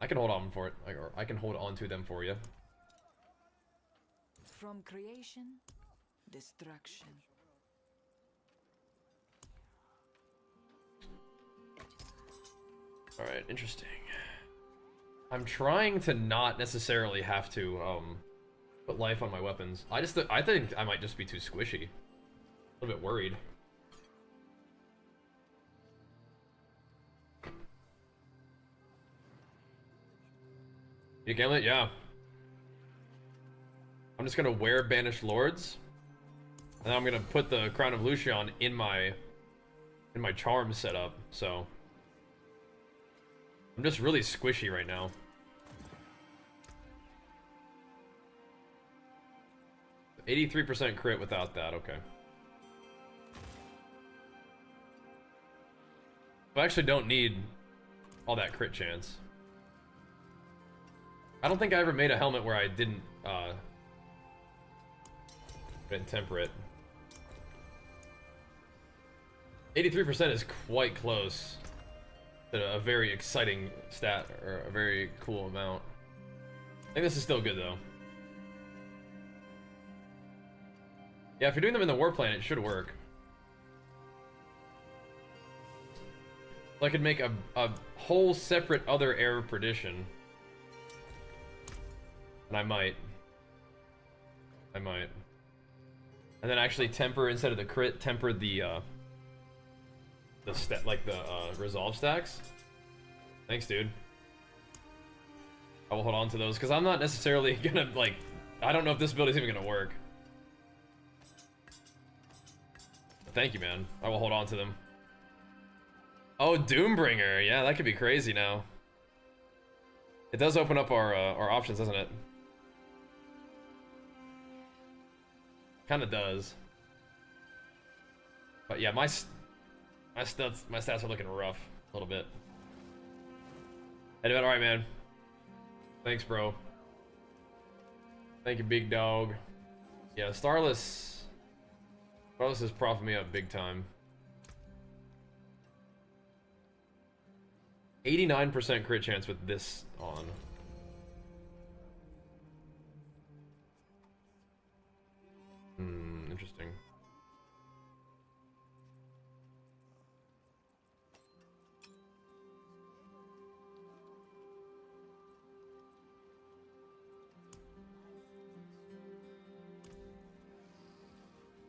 I can hold on for it, or I can hold on to them for you. From creation, destruction. All right, interesting. I'm trying to not necessarily have to put life on my weapons. I think I might just be too squishy. A little bit worried. You Gimlet? Yeah. I'm just gonna wear Banished Lords, and then I'm gonna put the Crown of Lucian in my charm setup. So I'm just really squishy right now. 83% crit without that. Okay. I actually don't need all that crit chance. I don't think I ever made a helmet where I didn't temper it. 83% is quite close to a very exciting stat, or a very cool amount. I think this is still good though. Yeah, if you're doing them in the war planet, it should work. So I could make a whole separate other air of perdition. And I might. And then actually temper, instead of the crit, temper the resolve stacks. Thanks, dude. I will hold on to those, because I'm not necessarily gonna, like, I don't know if this build is even gonna work. But thank you, man. I will hold on to them. Oh, Doombringer. Yeah, that could be crazy now. It does open up our options, doesn't it? Kind of does. But yeah, my stats are looking rough a little bit. All right, man. Thanks, bro. Thank you, big dog. Yeah, Starless is propping me up big time. 89% crit chance with this on. Interesting.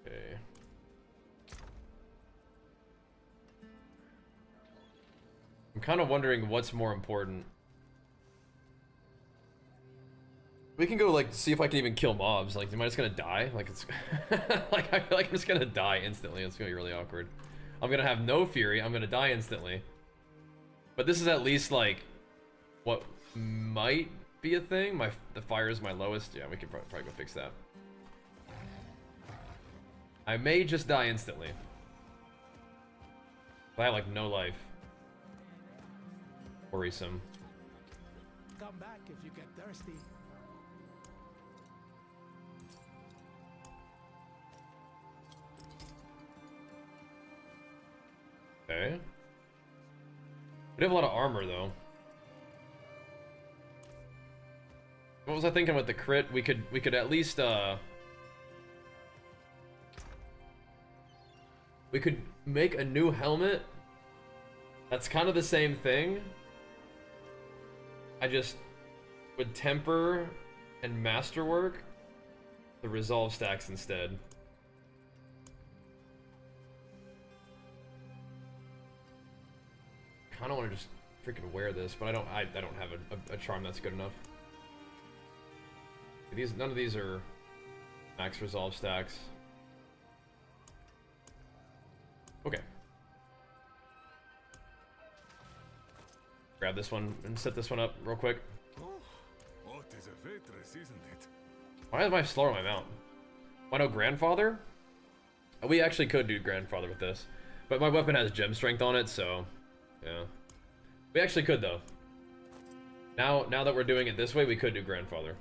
Okay. I'm kind of wondering what's more important. We can go, like, see if I can even kill mobs. Like, am I just gonna die? Like, it's... like, I feel like I'm just gonna die instantly. It's gonna be really awkward. I'm gonna have no fury. I'm gonna die instantly. But this is at least, like, what might be a thing. The fire is my lowest. Yeah, we can probably go fix that. I may just die instantly. I have, like, no life. Worrisome. Come back if you get thirsty. Okay. We have a lot of armor though. What was I thinking with the crit? We could at least we could make a new helmet that's kind of the same thing. I just would temper and masterwork the resolve stacks instead. I don't want to just freaking wear this, but I don't have a charm that's good enough. None of these are max resolve stacks. Okay. Grab this one and set this one up real quick. Oh, what is a waitress, isn't it? Why am I slower on my mount? Why no grandfather? We actually could do grandfather with this, but my weapon has gem strength on it, so yeah. We actually could though. Now that we're doing it this way, we could do grandfather.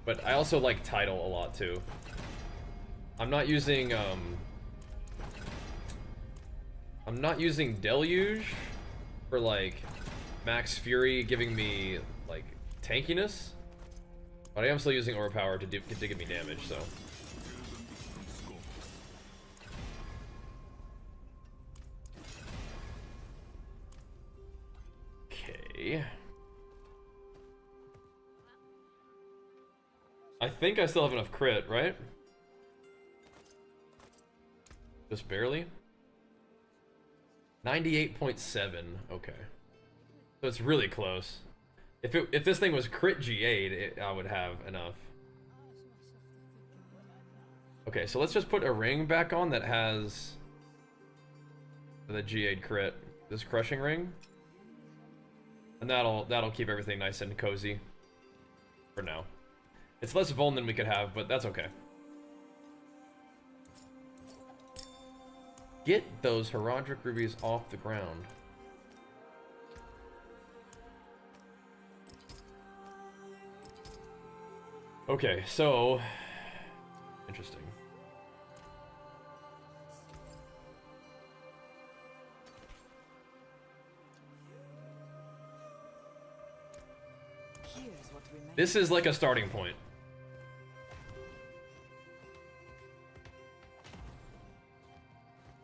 But I also like title a lot too. I'm not using deluge for like max fury giving me like tankiness, but I am still using overpower to give me damage, so. Okay. I think I still have enough crit, right? Just barely? 98.7, okay. So it's really close. If this thing was crit G8, I would have enough. Okay, so let's just put a ring back on that has the G8 crit. This crushing ring. And that'll keep everything nice and cozy for now. It's less vuln than we could have, but that's okay. Get those Heraldric rubies off the ground. Okay, so interesting. Here's what remains. This is like a starting point.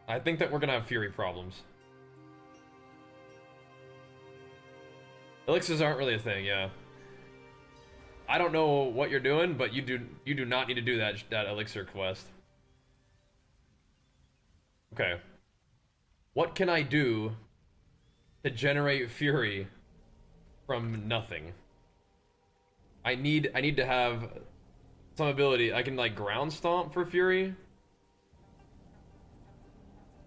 I think that we're gonna have fury problems. Elixirs aren't really a thing, yeah. I don't know what you're doing, but you do not need to do that elixir quest. Okay. What can I do to generate fury from nothing? I need to have some ability. I can like ground stomp for fury.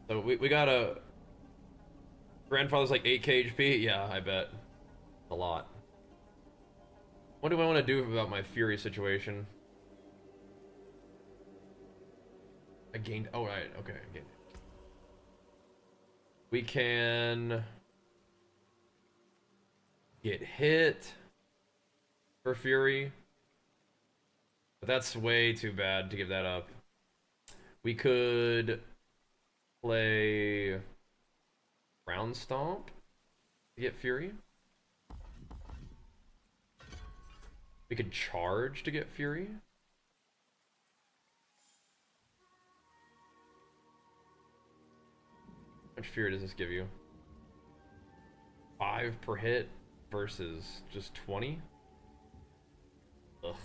So we got a grandfather's like 8k HP. Yeah, I bet. A lot. What do I want to do about my fury situation? I gained. Oh right, okay. I gained. We can get hit for fury, but that's way too bad to give that up. We could play ground stomp to get fury. We could charge to get fury. How much fury does this give you? 5 per hit versus just 20? Ugh.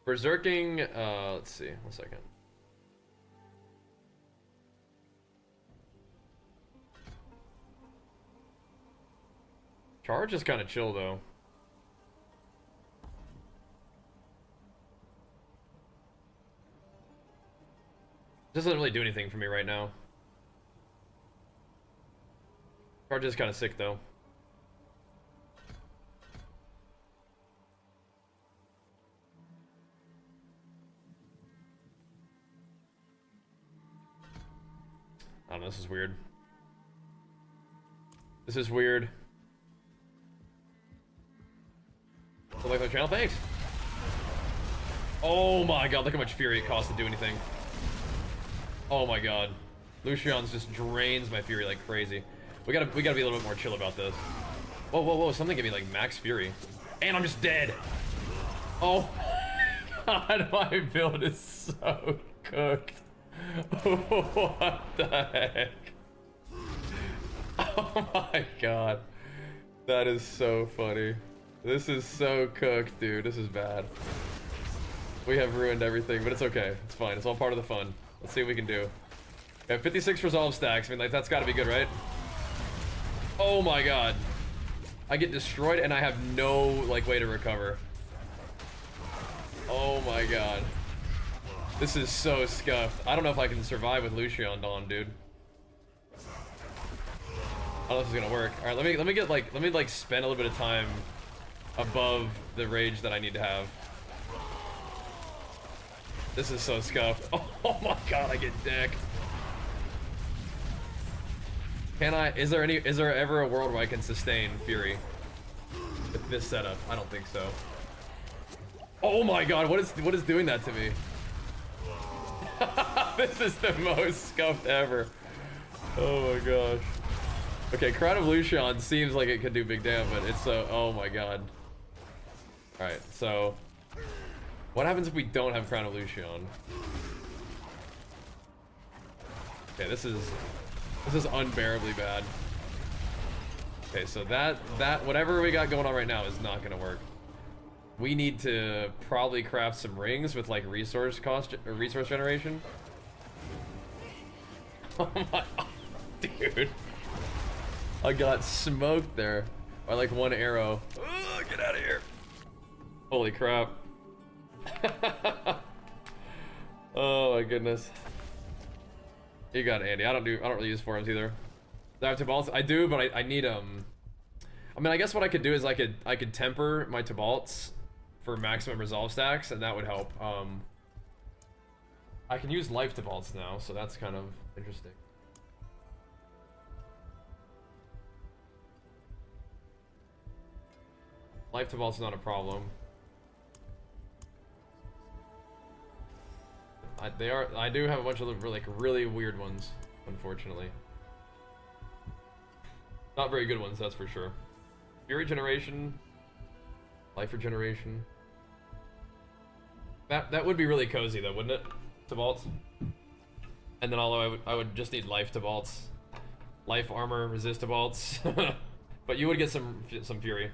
Berserking, let's see, 1 second. Charge is kind of chill though. Doesn't really do anything for me right now. Charge is kind of sick though. I don't know, this is weird. This is weird. So like my channel, thanks. Oh my god, look how much fury it costs to do anything. Oh my god. Lucian's just drains my fury like crazy. We gotta be a little bit more chill about this. Whoa, whoa, whoa, something gave me like max fury. And I'm just dead. Oh god, my build is so cooked. What the heck? Oh my god. That is so funny. This is so cooked, dude. This is bad. We have ruined everything, but it's okay. It's fine. It's all part of the fun. Let's see what we can do. We have 56 resolve stacks. I mean, like, that's gotta be good, right? Oh my god. I get destroyed and I have no, like, way to recover. Oh my god. This is so scuffed. I don't know if I can survive with Lucian Dawn, dude. I don't know if this is gonna work. Alright, let me spend a little bit of time above the rage that I need to have. This is so scuffed. Oh my god, I get decked. Can I, is there ever a world where I can sustain fury with this setup? I don't think so. Oh my god, what is doing that to me? This is the most scuffed ever. Oh my gosh. Okay, Crown of Lucian seems like it could do big damn, but it's so, oh my god. Alright, so what happens if we don't have Crown of Lucian? Okay, this is unbearably bad. Okay, so that whatever we got going on right now is not gonna work. We need to probably craft some rings with like resource cost or resource generation. Oh my, dude. I got smoked there by like one arrow. Oh, get out of here. Holy crap. Oh my goodness. You got it, Andy. I don't really use forums either. Do I have Tibalts? I do, but I need I mean, I guess what I could do is I could temper my Tibalts for maximum resolve stacks, and that would help. I can use life Tibalts now, so that's kind of interesting. Life to vault's not a problem. I do have a bunch of like really weird ones, unfortunately. Not very good ones, that's for sure. Fury regeneration, life regeneration. That would be really cozy though, wouldn't it? To vaults. And then although I would just need life to vaults, life armor resist to vaults, but you would get some fury.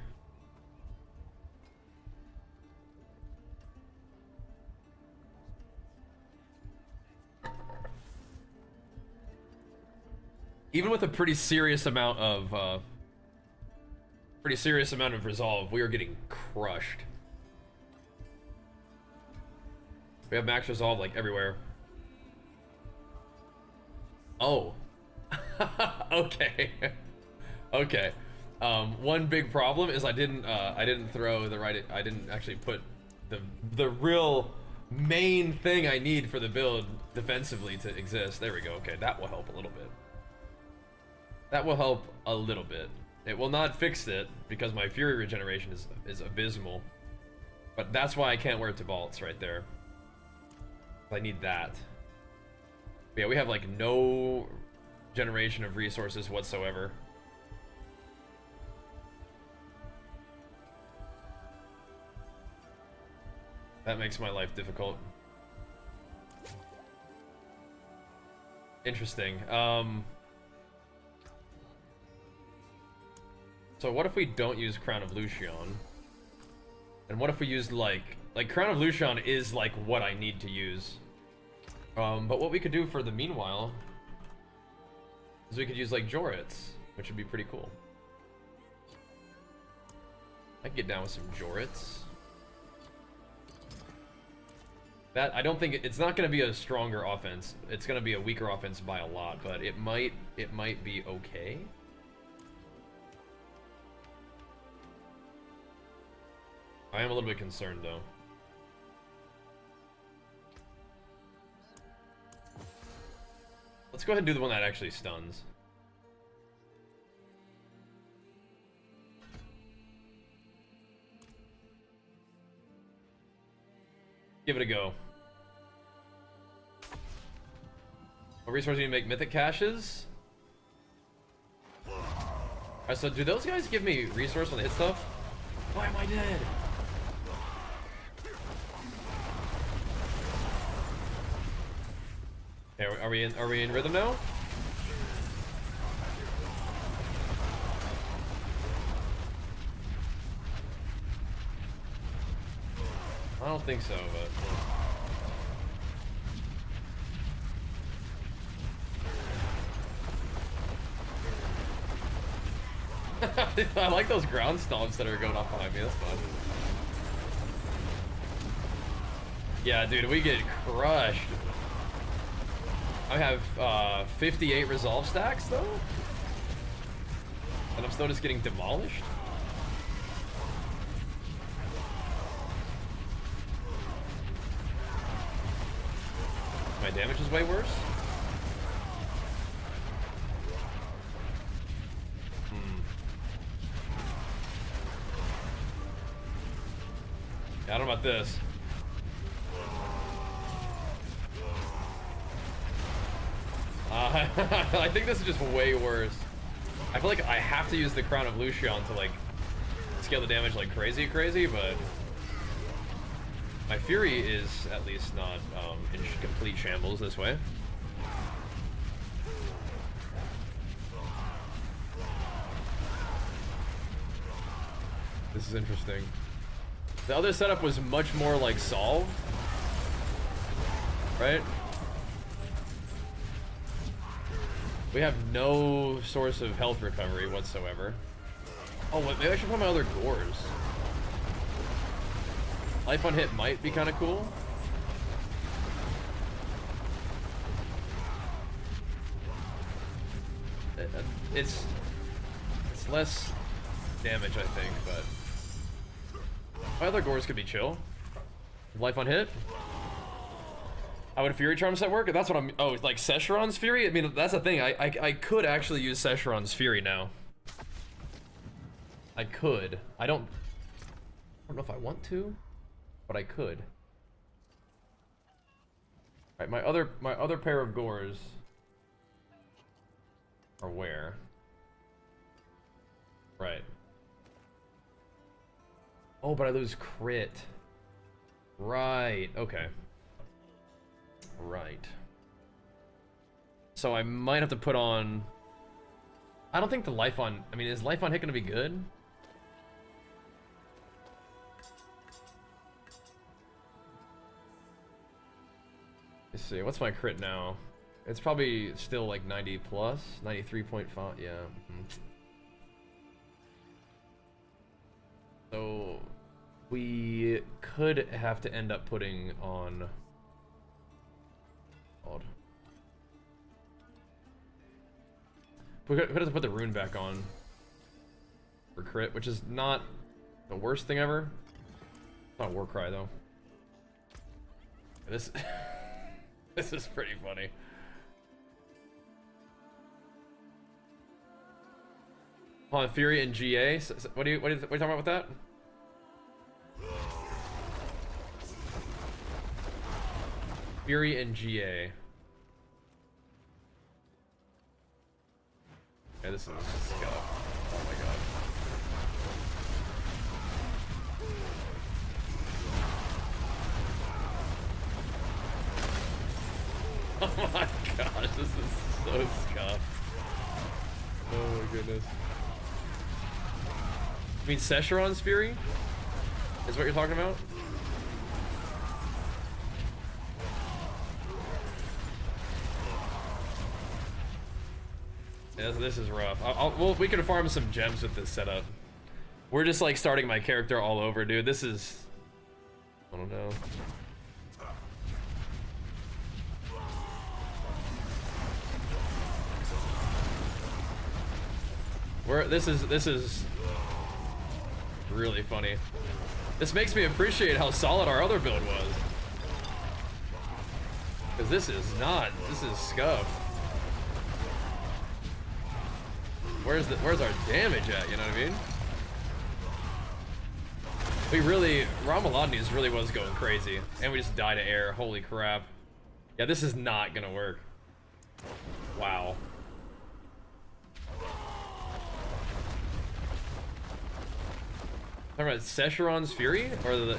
Even with a pretty serious amount of resolve, we are getting crushed. We have max resolve like everywhere. Oh. Okay. Okay. One big problem is I didn't throw the right. I didn't actually put the real main thing I need for the build defensively to exist. There we go. Okay, that will help a little bit. That will help a little bit. It will not fix it because my fury regeneration is abysmal. But that's why I can't wear it to vaults right there. I need that. But yeah, we have like no generation of resources whatsoever. That makes my life difficult. Interesting. So what if we don't use Crown of Lucian? And what if we use like Crown of Lucian is like what I need to use. But what we could do for the meanwhile is we could use like Jorits, which would be pretty cool. I can get down with some Jorits. That I don't think it's not going to be a stronger offense. It's going to be a weaker offense by a lot, but it might be okay. I am a little bit concerned though. Let's go ahead and do the one that actually stuns. Give it a go. What resource do you make mythic caches? Alright, so do those guys give me resource when they hit stuff? Why am I dead? Okay, are we in rhythm now? I don't think so, but I like those ground stomps that are going off behind me. That's fun. Yeah, dude, we get crushed. I have 58 resolve stacks though, and I'm still just getting demolished. My damage is way worse. Yeah, I don't know about this. I think this is just way worse. I feel like I have to use the Crown of Lucian to like scale the damage like crazy, but my Fury is at least not in complete shambles this way. This is interesting. The other setup was much more like solved, right? We have no source of health recovery whatsoever. Oh, maybe I should put my other gores. Life on hit might be kind of cool. It's less damage, I think, but my other gores could be chill. Life on hit. How would Fury Charm set work? That's what I'm. Oh, like Sescheron's Fury? I mean, that's the thing. I could actually use Sescheron's Fury now. I could. I don't don't know if I want to, but I could. All right, my other pair of gores are where? Right. Oh, but I lose crit. Right. Okay. Right. So I might have to put on. I don't think the life on. I mean, is life on hit gonna be good? Let's see. What's my crit now? It's probably still like 90 plus, 93.5. Yeah. So we could have to end up putting on. Odd. We could have to put the rune back on for crit, which is not the worst thing ever. It's not a war cry though. This this is pretty funny. Hold on, Fury and GA. What are you talking about with that? Fury and GA. Yeah, this is scuff. Oh my god. Oh my gosh, this is so scuffed. Oh my goodness. You mean Secheron's Fury? Is what you're talking about? Yeah, this is rough. Well, we could farm some gems with this setup. We're just like starting my character all over, dude. This is... I don't know. This is really funny. This makes me appreciate how solid our other build was. Cause this is scuff. Where's our damage at, you know what I mean? We really, Ramalodnes really was going crazy. And we just died to air, holy crap. Yeah, this is not gonna work. Wow. Talking about Secheron's Fury or the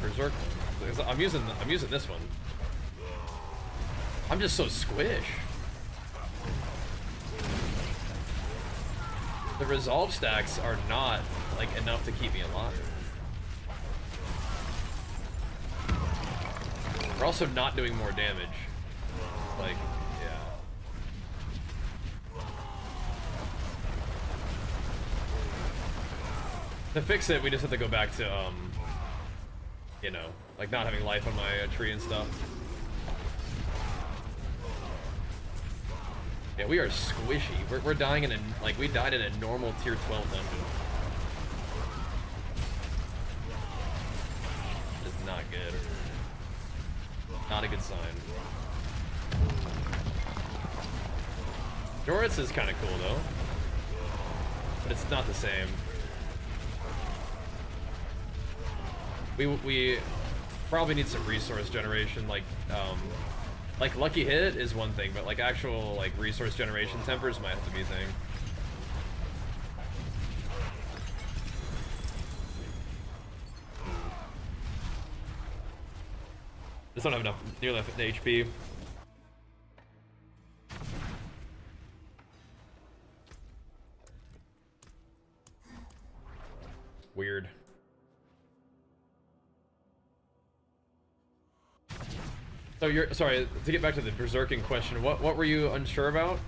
Berserk? I'm using this one. I'm just so squish. The resolve stacks are not like enough to keep me alive. We're also not doing more damage. Like, yeah. To fix it, we just have to go back to, you know, like not having life on my tree and stuff. Yeah, we are squishy. We're dying in a, like, we died in a normal tier 12 dungeon. It's not good. Not a good sign. Joritz is kind of cool though, but it's not the same. We probably need some resource generation, like Lucky Hit is one thing, but like actual like resource generation tempers might have to be a thing. Just don't have enough nearly enough HP. Weird. So you're sorry, to get back to the berserking question, what were you unsure about?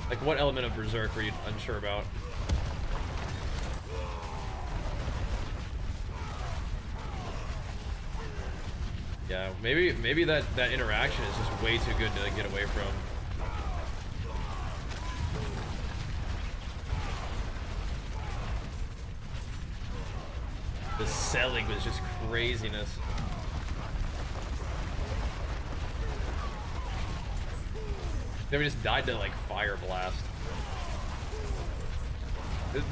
Like what element of berserk were you unsure about? Yeah, maybe that interaction is just way too good to get away from. The selling was just craziness. Then we just died to like fire blast.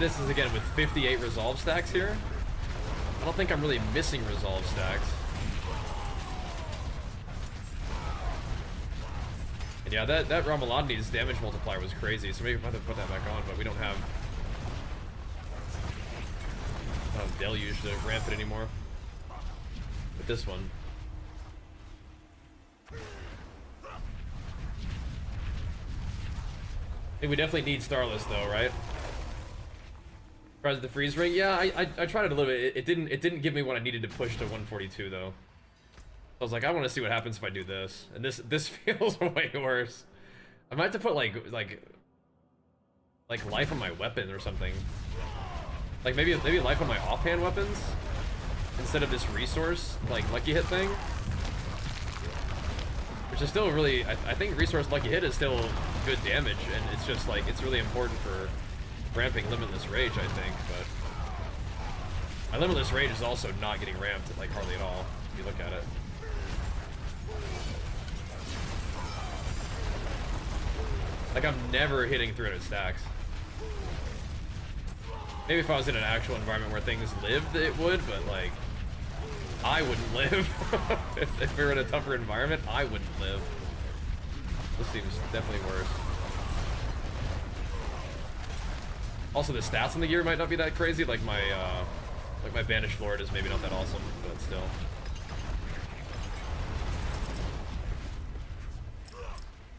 This is again with 58 resolve stacks here. I don't think I'm really missing resolve stacks. And yeah, that Ramalani's damage multiplier was crazy, so maybe we'll have to put that back on, but we don't have Deluge to ramp it anymore. With this one. I think we definitely need Starless though, right? Tries the freeze rate. Yeah, I tried it a little bit. It didn't give me what I needed to push to 142 though. I was like, I want to see what happens if I do this, and this feels way worse. I might have to put like life on my weapon or something. Like maybe life on my offhand weapons instead of this resource like lucky hit thing. Which is still really, I think resource lucky hit is still good damage, and it's just like it's really important for ramping Limitless Rage, I think, but my Limitless Rage is also not getting ramped like hardly at all, if you look at it. Like I'm never hitting 300 stacks. Maybe if I was in an actual environment where things lived, it would, but like, I wouldn't live. if we were in a tougher environment, I wouldn't live. This seems definitely worse. Also, the stats in the gear might not be that crazy. Like my Banished Lord is maybe not that awesome, but still.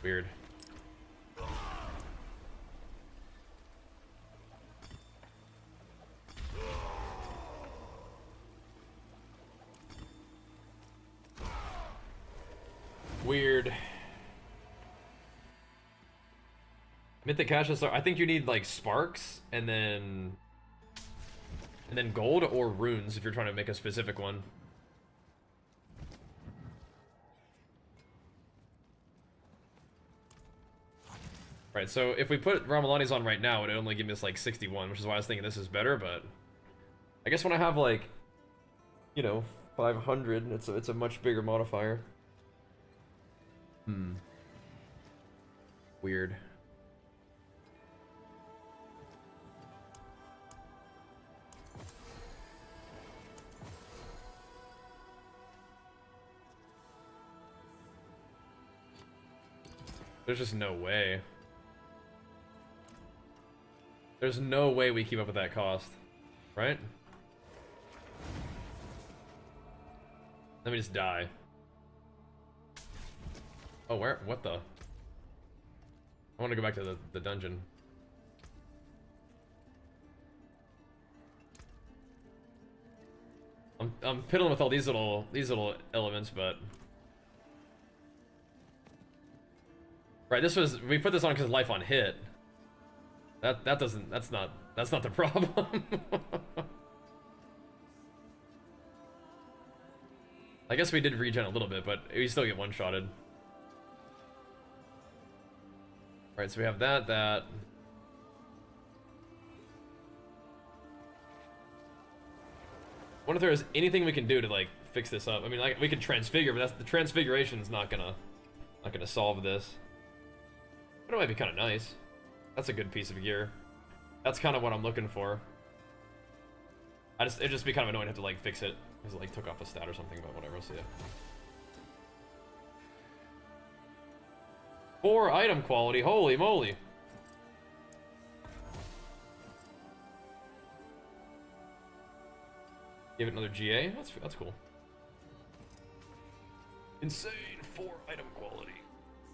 Weird. Weird. Mythic cash is, I think you need like sparks and then gold or runes if you're trying to make a specific one. Right, so if we put Ramalani's on right now, it would only give us like 61, which is why I was thinking this is better, but I guess when I have like, you know, 500, it's a much bigger modifier. Weird. There's just no way. There's no way we keep up with that cost, right? Let me just die. Oh, where? What the? I want to go back to the dungeon. I'm piddling with all these little elements, but right. We put this on because life on hit. That's not the problem. I guess we did regen a little bit, but we still get one-shotted. Right, so we have that. Wonder if there is anything we can do to like fix this up. I mean, like we could transfigure, but the transfiguration's not gonna solve this. But it might be kind of nice. That's a good piece of gear. That's kind of what I'm looking for. It'd just be kind of annoying to have to like fix it because it like took off a stat or something, but whatever. We'll see it. 4 item quality, holy moly. Give it another GA, that's cool. Insane 4 item quality.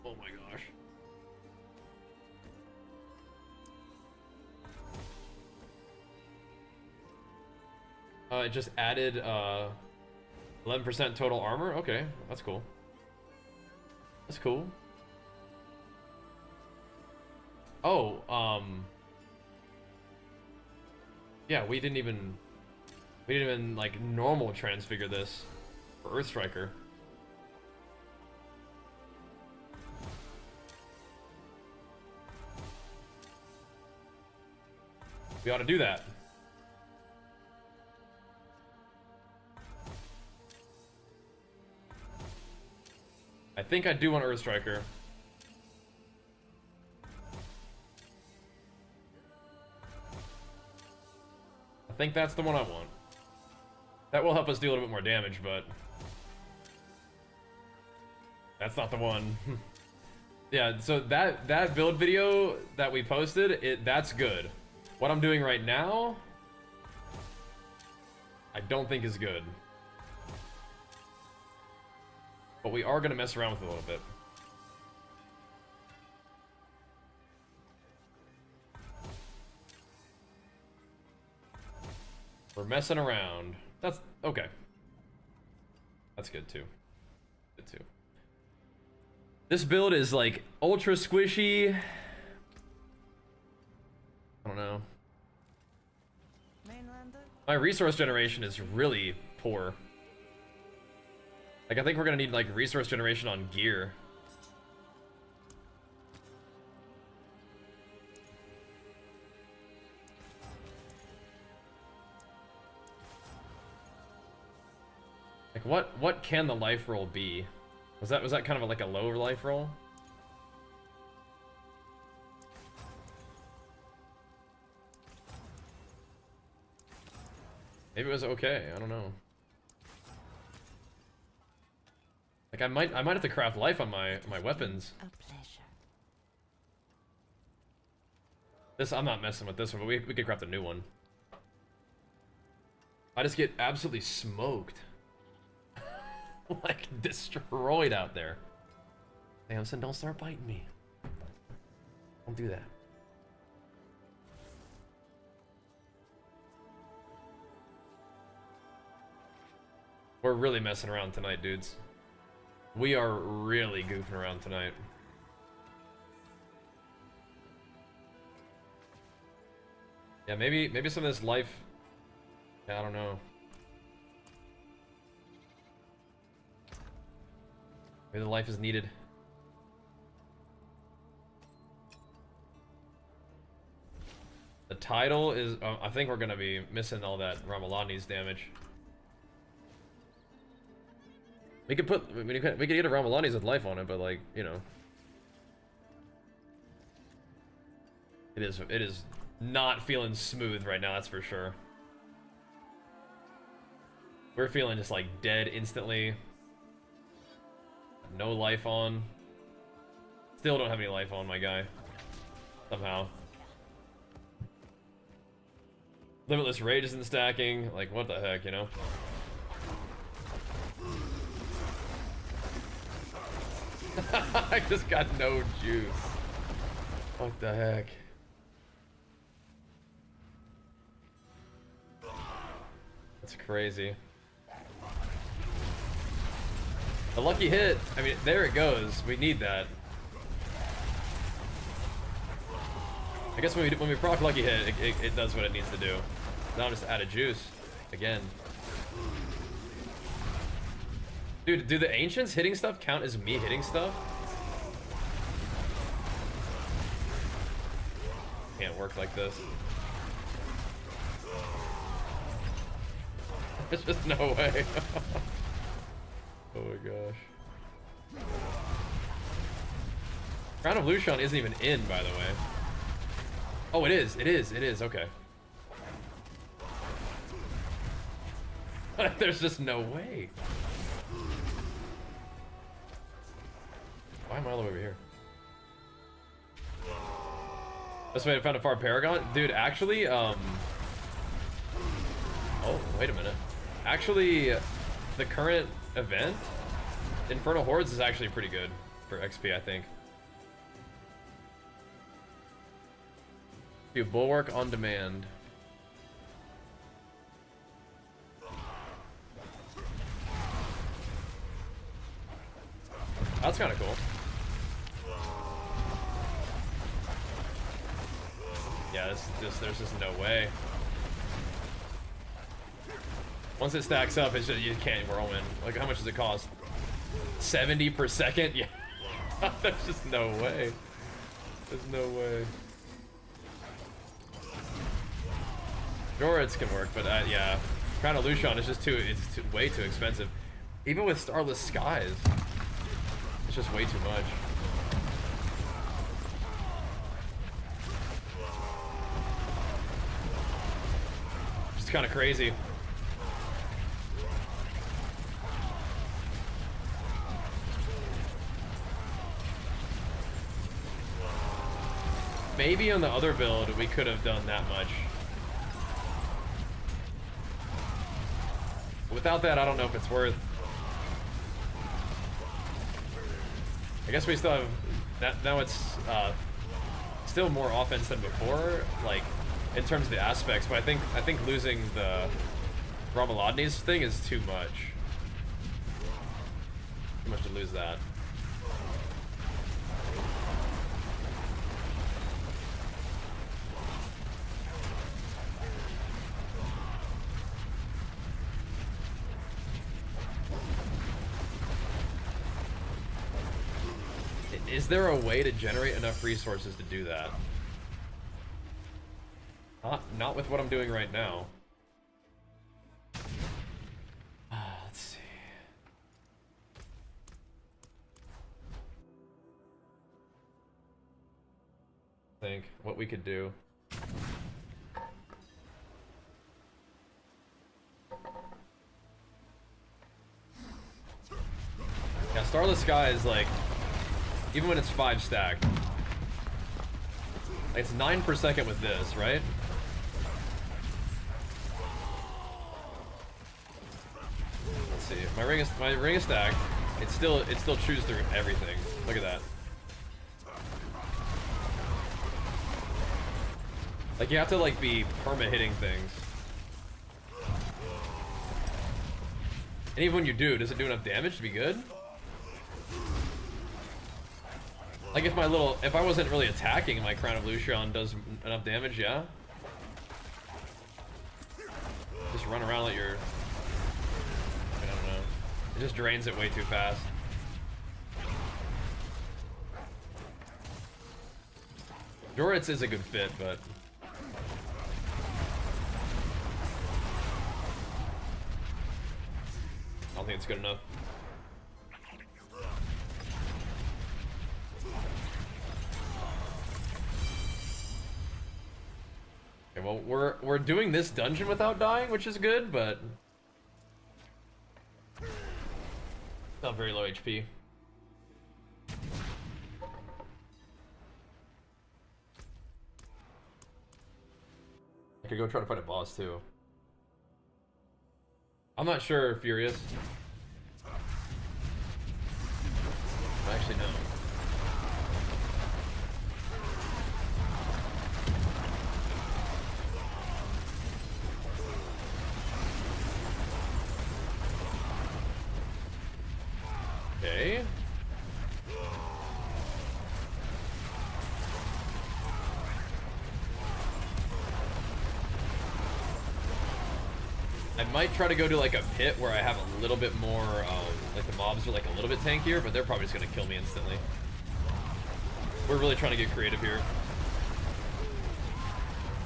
Oh my gosh. It just added 11% total armor. Okay, that's cool. That's cool. Oh, yeah, we didn't even like normal transfigure this for Earthstriker. We ought to do that. I think I do want Earthstriker. think that's the one I want. That will help us do a little bit more damage, but that's not the one. Yeah, so that build video that we posted, that's good. What I'm doing right now, I don't think is good. But we are gonna mess around with it a little bit. We're messing around. That's okay. That's good too. Good too. This build is like ultra squishy. I don't know. Mainlander? My resource generation is really poor. Like, I think we're gonna need like resource generation on gear. Like, what can the life roll be? Was that kind of like a low life roll? Maybe it was okay. I don't know. Like, I might have to craft life on my weapons. A pleasure. This, I'm not messing with this one, but we could craft a new one. I just get absolutely smoked. Like, destroyed out there. Samson, don't start biting me. Don't do that. We're really messing around tonight, dudes. We are really goofing around tonight. Yeah, maybe some of this life. Yeah, I don't know. Maybe the life is needed. The title is. I think we're gonna be missing all that Ramalani's damage. We could put. We could get a Ramalani's with life on it, but like, you know, it is not feeling smooth right now. That's for sure. We're feeling just like dead instantly. No life on. Still don't have any life on, my guy. Somehow. Limitless rage isn't stacking. Like, what the heck, you know? I just got no juice. What the heck? That's crazy. A lucky hit. I mean, there it goes. We need that. I guess when we proc lucky hit, it does what it needs to do. Now I'm just out of juice again. Dude, do the ancients hitting stuff count as me hitting stuff? Can't work like this. There's just no way. Oh my gosh. Crown of Lucian isn't even in, by the way. Oh, it is. It is. Okay. There's just no way. Why am I all the way over here? That's why I found a far Paragon? Dude, actually, oh, wait a minute. Actually, the current event, Infernal Hordes, is actually pretty good for XP, I think. Do Bulwark on demand. That's kind of cool. Yeah, there's just no way. Once it stacks up, it's just, you can't whirlwind. Like, how much does it cost? 70 per second? Yeah. There's just no way. There's no way. Jorits can work, but yeah. Crown of Lucian is just way too expensive. Even with Starless Skies, it's just way too much. Just It's kind of crazy. Maybe on the other build we could have done that much. Without that, I don't know if it's worth. I guess we still have that. Now it's still more offense than before, like in terms of the aspects. But I think losing the Romuladni's thing is too much. Too much to lose that. Is there a way to generate enough resources to do that? Not with what I'm doing right now. Let's see. Think what we could do. Yeah, Starless Sky is like, even when it's 5 stacked, like it's 9 per second with this, right? Let's see. My ring is stacked. It still chews through everything. Look at that. Like you have to like be perma hitting things. And even when you do, does it do enough damage to be good? Like if I wasn't really attacking, my Crown of Lucian does enough damage, yeah? Just run around like you're, I don't know. It just drains it way too fast. Doritz is a good fit, but I don't think it's good enough. Okay, well, we're doing this dungeon without dying, which is good, but not very low HP. I could go try to fight a boss too. I'm not sure, Furious. Actually, no. Okay. I might try to go to like a pit where I have a little bit more, like the mobs are like a little bit tankier, but they're probably just gonna kill me instantly. We're really trying to get creative here.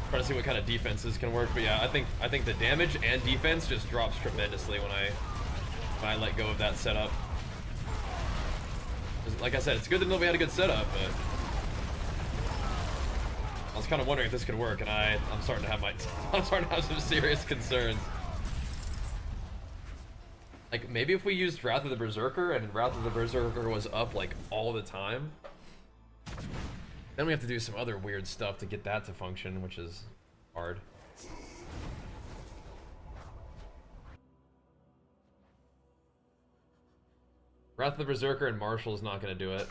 Trying to see what kind of defenses can work, but yeah, I think the damage and defense just drops tremendously when I let go of that setup. Like I said, it's good to know we had a good setup, but I was kind of wondering if this could work, and I'm starting to have some serious concerns. Like maybe if we used Wrath of the Berserker and Wrath of the Berserker was up like all the time, then we have to do some other weird stuff to get that to function, which is hard. Wrath of the Berserker and Marshall is not going to do it.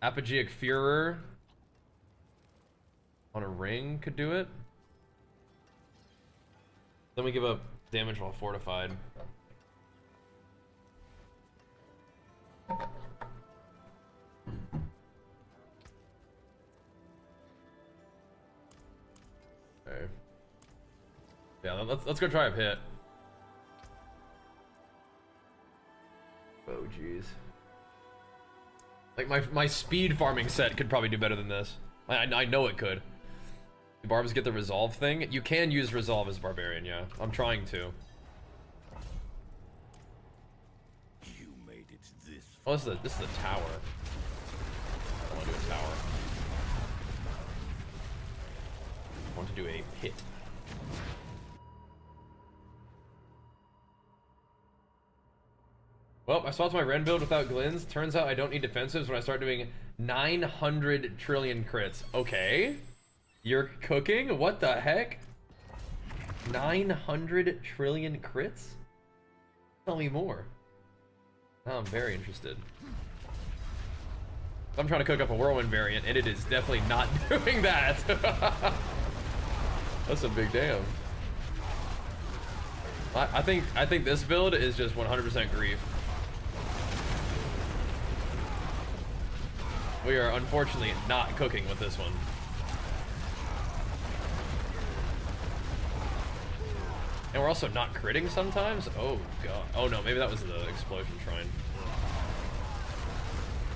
Apogeic Führer on a ring could do it. Then we give up damage while fortified. Okay. Yeah, let's go try a pit. Oh jeez. Like my speed farming set could probably do better than this. I know it could. Do Barbs get the resolve thing? You can use resolve as Barbarian, yeah. I'm trying to. You made it this Oh, this is a tower. I want to do a tower. want to do a pit. Well, I swapped my Ren build without glins. Turns out I don't need defensives when I start doing 900 trillion crits. Okay. You're cooking? What the heck? 900 trillion crits? Tell me more. Now I'm very interested. I'm trying to cook up a whirlwind variant, and it is definitely not doing that. That's a big damn. I think this build is just 100% grief. We are unfortunately not cooking with this one. And we're also not critting sometimes? Oh god. Oh no, maybe that was the explosion shrine.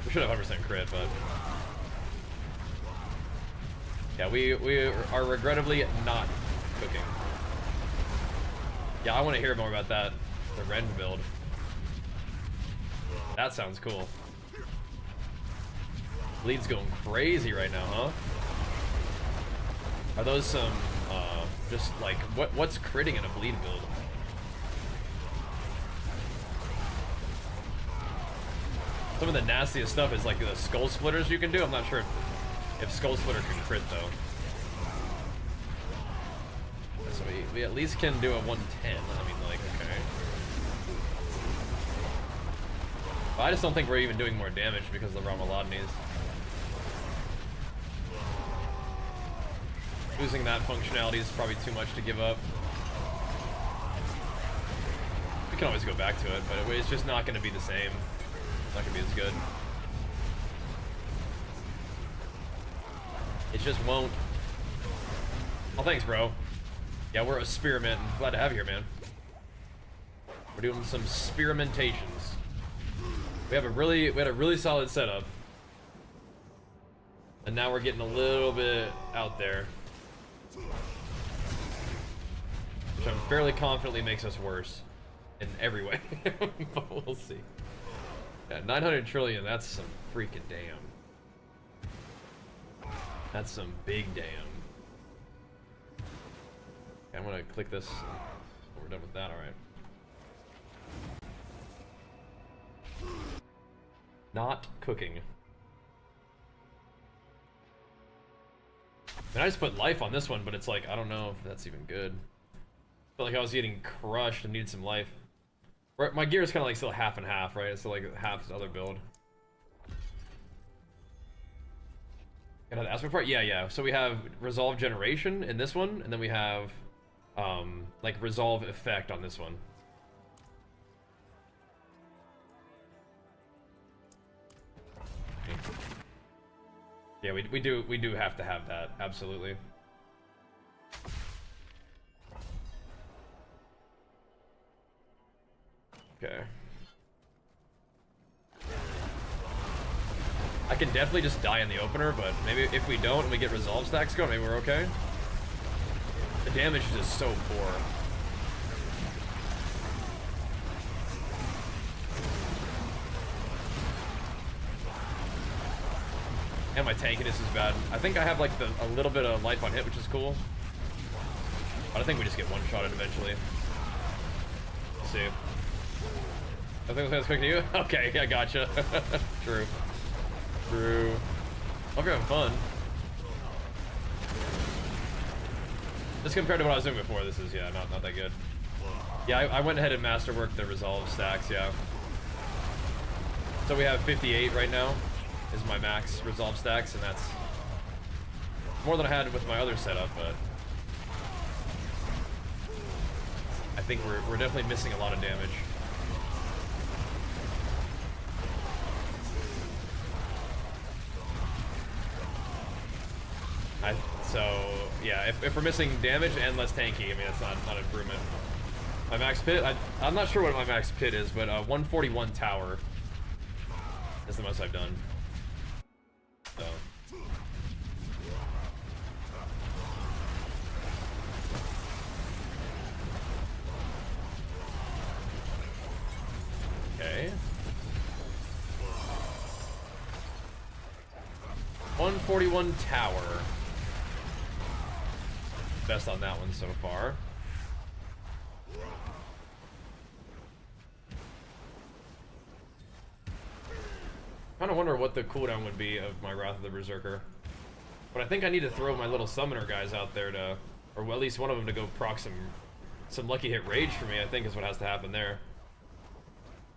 We should have 100% crit, but... yeah, we are regrettably not cooking. Yeah, I want to hear more about that. The Ren build. That sounds cool. Bleed's going crazy right now, huh? Are those some, just like, what's critting in a bleed build? Some of the nastiest stuff is like the skull splitters you can do. I'm not sure if skull splitter can crit though. So we at least can do a 110. I mean, like, okay. But I just don't think we're even doing more damage because of the Ramalodnes. Losing that functionality is probably too much to give up. We can always go back to it, but it's just not going to be the same. It's not going to be as good. It just won't. Oh, thanks, bro. Yeah, we're experiment. Glad to have you here, man. We're doing some experimentations. We had a really solid setup, and now we're getting a little bit out there, which I'm fairly confidently makes us worse in every way. But we'll see. Yeah, 900 trillion. That's some freaking damn. That's some big damn. Okay, I'm gonna click this. We're done with that. All right. Not cooking. And I just put life on this one, but it's like, I don't know if that's even good. I felt like I was getting crushed and needed some life. My gear is kind of like still half and half, right? It's still like half the other build. Got the aspect part? Yeah. So we have resolve generation in this one, and then we have like resolve effect on this one. Yeah, we do have to have that, absolutely. Okay. I can definitely just die in the opener, but maybe if we don't and we get resolve stacks going, maybe we're okay. The damage is just so poor. And my tankiness is bad. I think I have like a little bit of life on hit, which is cool. But I think we just get one-shotted eventually. Let's see. I think it's quick to you? Okay, I gotcha. True. I'm having fun. Just compared to what I was doing before, this is, yeah, not that good. Yeah, I went ahead and masterworked the resolve stacks, yeah. So we have 58 right now. Is my max resolve stacks, and that's more than I had with my other setup, but I think we're definitely missing a lot of damage. So yeah, if we're missing damage and less tanky, I mean that's not improvement. My max pit, I'm not sure what my max pit is, but 141 tower is the most I've done. So. Okay. 141 tower. best on that one so far. Kind of wonder what the cooldown would be of my Wrath of the Berserker. But I think I need to throw my little summoner guys out there to, or well, at least one of them to go proc some lucky hit rage for me, I think is what has to happen there.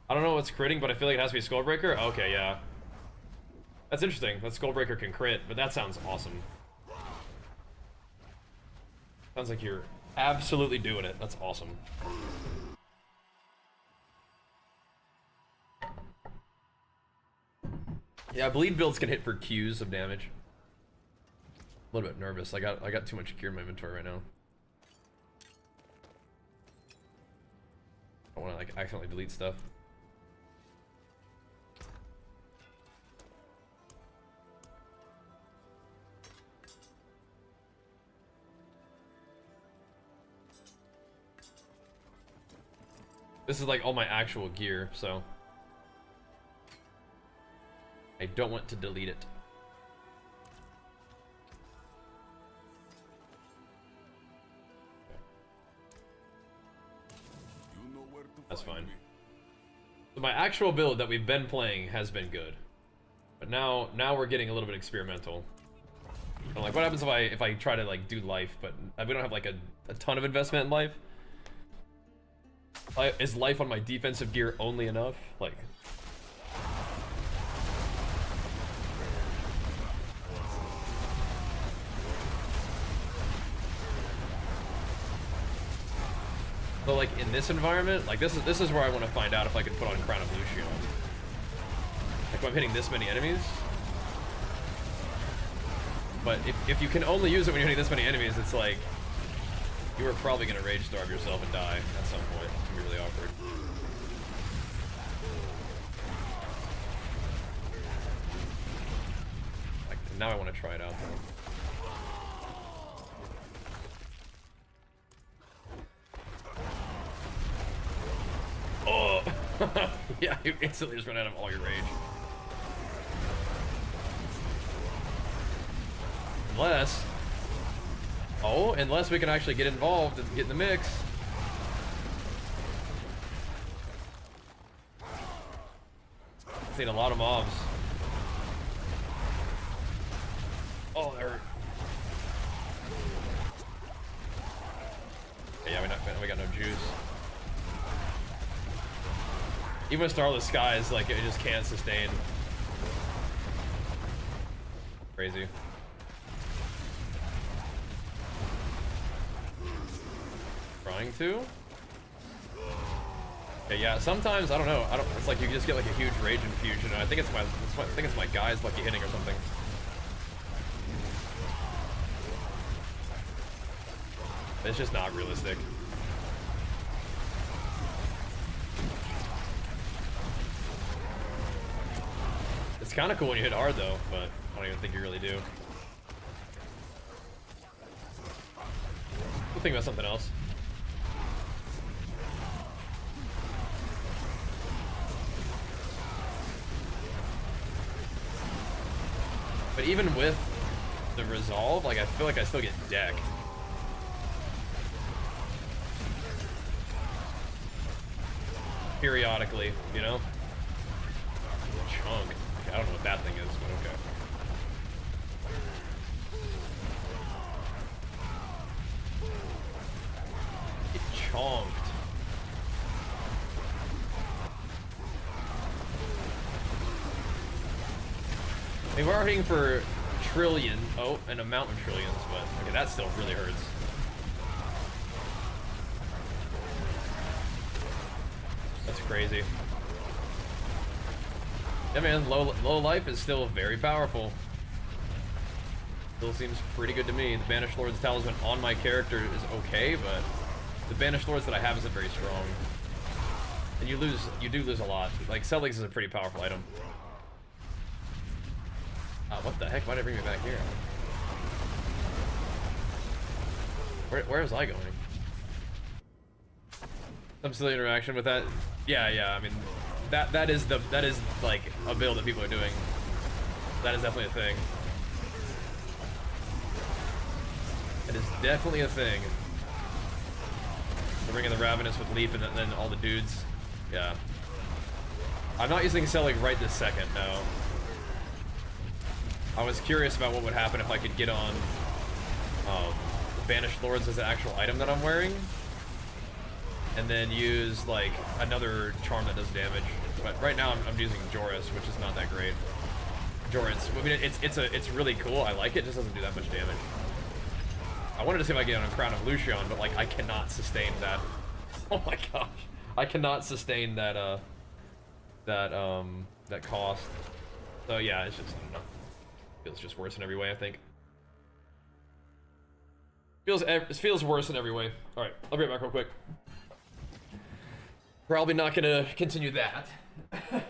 I don't know what's critting, but I feel like it has to be Skullbreaker. Okay, yeah. That's interesting. That Skullbreaker can crit, but that sounds awesome. Sounds like you're absolutely doing it. That's awesome. Yeah, bleed builds can hit for Qs of damage. A little bit nervous. I got too much gear in my inventory right now. I want to like accidentally delete stuff. This is like all my actual gear, so I don't want to delete it. That's fine. So my actual build that we've been playing has been good, but now we're getting a little bit experimental. I'm like, what happens if I try to like do life, but we don't have like a ton of investment in life? Is life on my defensive gear only enough? Like, so like in this environment, like this is where I want to find out if I could put on Crown of Lucio. Like when I'm hitting this many enemies. But if you can only use it when you're hitting this many enemies, it's like you are probably gonna rage starve yourself and die at some point. It's gonna be really awkward. Like now I want to try it out though. Oh, yeah, you instantly just run out of all your rage. Unless we can actually get involved and get in the mix. I've seen a lot of mobs. Oh, that hurt. Okay, yeah, we got no juice. Even with Starless Skies, like, it just can't sustain. Crazy. Trying to? Okay, yeah, sometimes, I don't know, it's like you just get like a huge rage infusion, and I think it's my guy's lucky hitting or something. It's just not realistic. It's kind of cool when you hit hard though, but I don't even think you really do. We'll think about something else. But even with the resolve, like I feel like I still get decked. Periodically, you know? Chunk. Okay, I don't know what that thing is, but okay. Get chonked. I mean, we're hitting for trillion. Oh, and a mountain trillions, but okay, that still really hurts. That's crazy. Yeah, man, low life is still very powerful. Still seems pretty good to me. The Banished Lord's Talisman on my character is okay, but the Banished Lords that I have isn't very strong. And you do lose a lot. Like, Sellings is a pretty powerful item. What the heck? Why did it bring me back here? Where was I going? Some silly interaction with that. Yeah, I mean, that is like a build that people are doing. That is definitely a thing. It is definitely a thing. We're bringing the Ravenous with Leap and then all the dudes. Yeah. I'm not using Selig right this second, no. I was curious about what would happen if I could get on Banished Lords as an actual item that I'm wearing. And then use, like, another charm that does damage. But right now I'm using Joris, which is not that great. Joris, I mean, it's really cool. I like it. It just doesn't do that much damage. I wanted to see if I could get on Crown of Lucian, but like I cannot sustain that. Oh my gosh, I cannot sustain that that cost. So yeah, it's just, I don't know. Feels just worse in every way, I think. It feels worse in every way. All right, I'll be right back real quick. Probably not gonna continue that. Okay.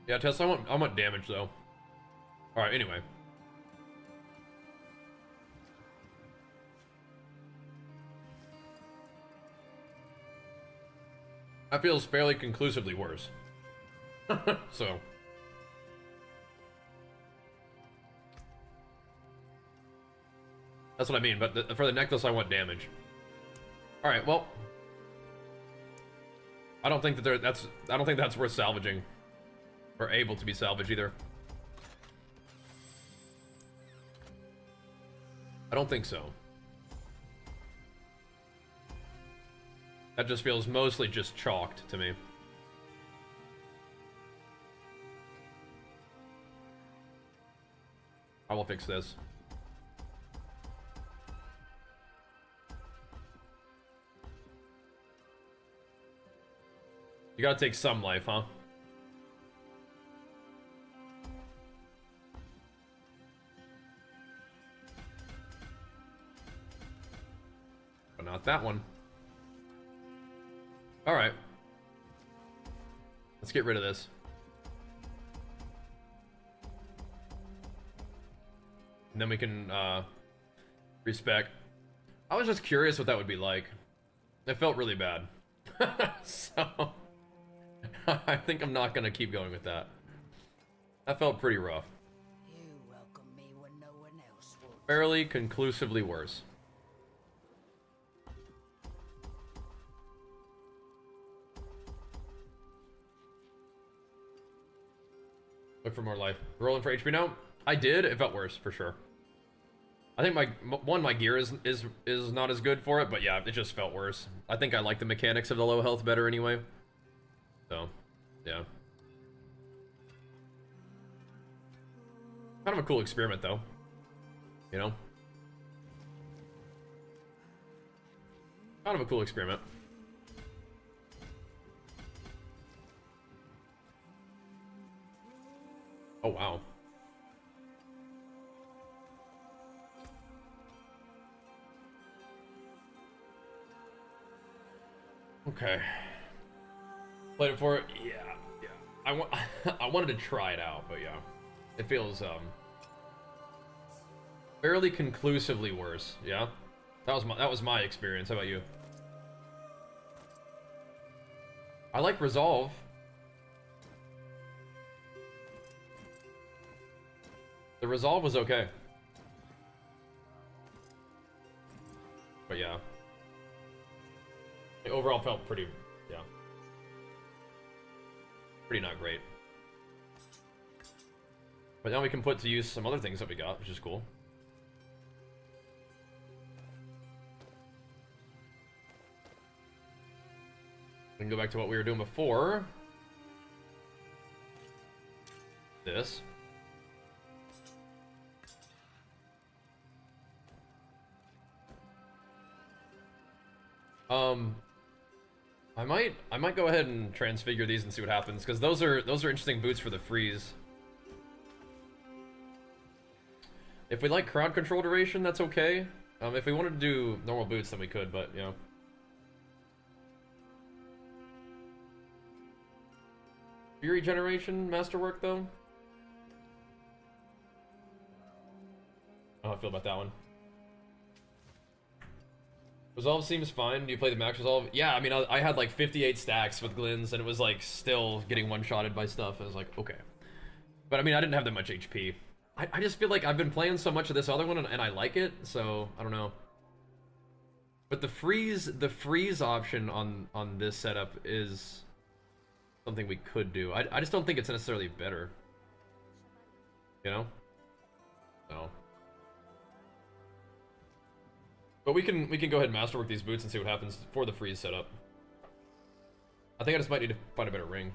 Yeah, Tess, I want damage though. Alright, anyway. That feels fairly conclusively worse. So. That's what I mean, but for the necklace I want damage. Alright, well. I don't think that's worth salvaging. Or able to be salvaged either. I don't think so. That just feels mostly just chalked to me. I will fix this. You gotta take some life, huh? But not that one. Alright. Let's get rid of this. And then we can, respec. I was just curious what that would be like. It felt really bad. So, I think I'm not gonna keep going with that. That felt pretty rough. You welcome me when no one else would. Fairly conclusively worse. Look for more life. Rolling for HP now? I did. It felt worse, for sure. I think my gear is not as good for it, but yeah, it just felt worse. I think I like the mechanics of the low health better anyway. So, yeah. Kind of a cool experiment, though. You know? Kind of a cool experiment. Oh, wow. Okay. Played it for it? Yeah. I wanted to try it out, but yeah. It feels, fairly conclusively worse, yeah? That was my experience. How about you? I like Resolve. The Resolve was okay. But yeah. It overall felt pretty, yeah. Pretty not great. But now we can put to use some other things that we got, which is cool. We can go back to what we were doing before. This. I might go ahead and transfigure these and see what happens, because those are interesting boots for the freeze. If we like crowd control duration, that's okay. If we wanted to do normal boots, then we could, but you know. Fury generation masterwork though. I don't know how I feel about that one. Resolve seems fine. Do you play the max resolve? Yeah, I mean, I had like 58 stacks with glins, and it was like still getting one-shotted by stuff. I was like, okay. But I mean, I didn't have that much HP. I just feel like I've been playing so much of this other one, and I like it, so I don't know. But the freeze option on this setup is something we could do. I just don't think it's necessarily better. You know? No. But we can go ahead and masterwork these boots and see what happens for the freeze setup. I think I just might need to find a better ring.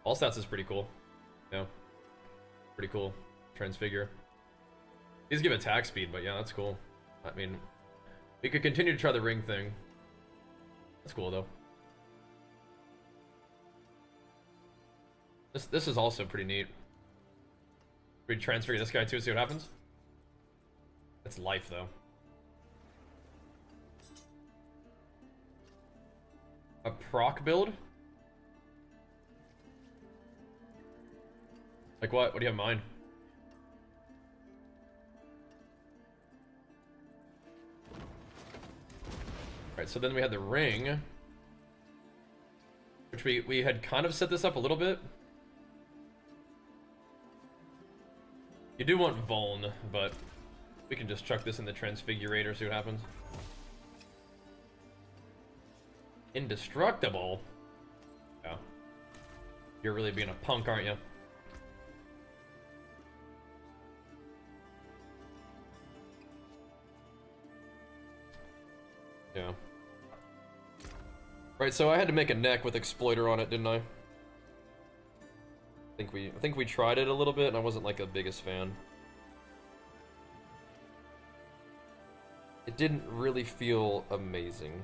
All stats is pretty cool. Yeah. Pretty cool. Transfigure. These give attack speed, but yeah, that's cool. I mean, we could continue to try the ring thing. That's cool though. This is also pretty neat. We transfigure this guy too, see what happens. It's life, though. A proc build? Like what? What do you have in mind? Alright, so then we had the ring. Which we had kind of set this up a little bit. You do want Vuln, but we can just chuck this in the Transfigurator, see what happens. Indestructible? Yeah. You're really being a punk, aren't you? Yeah. Right, so I had to make a neck with Exploiter on it, didn't I? I think we tried it a little bit, and I wasn't like the biggest fan. It didn't really feel amazing.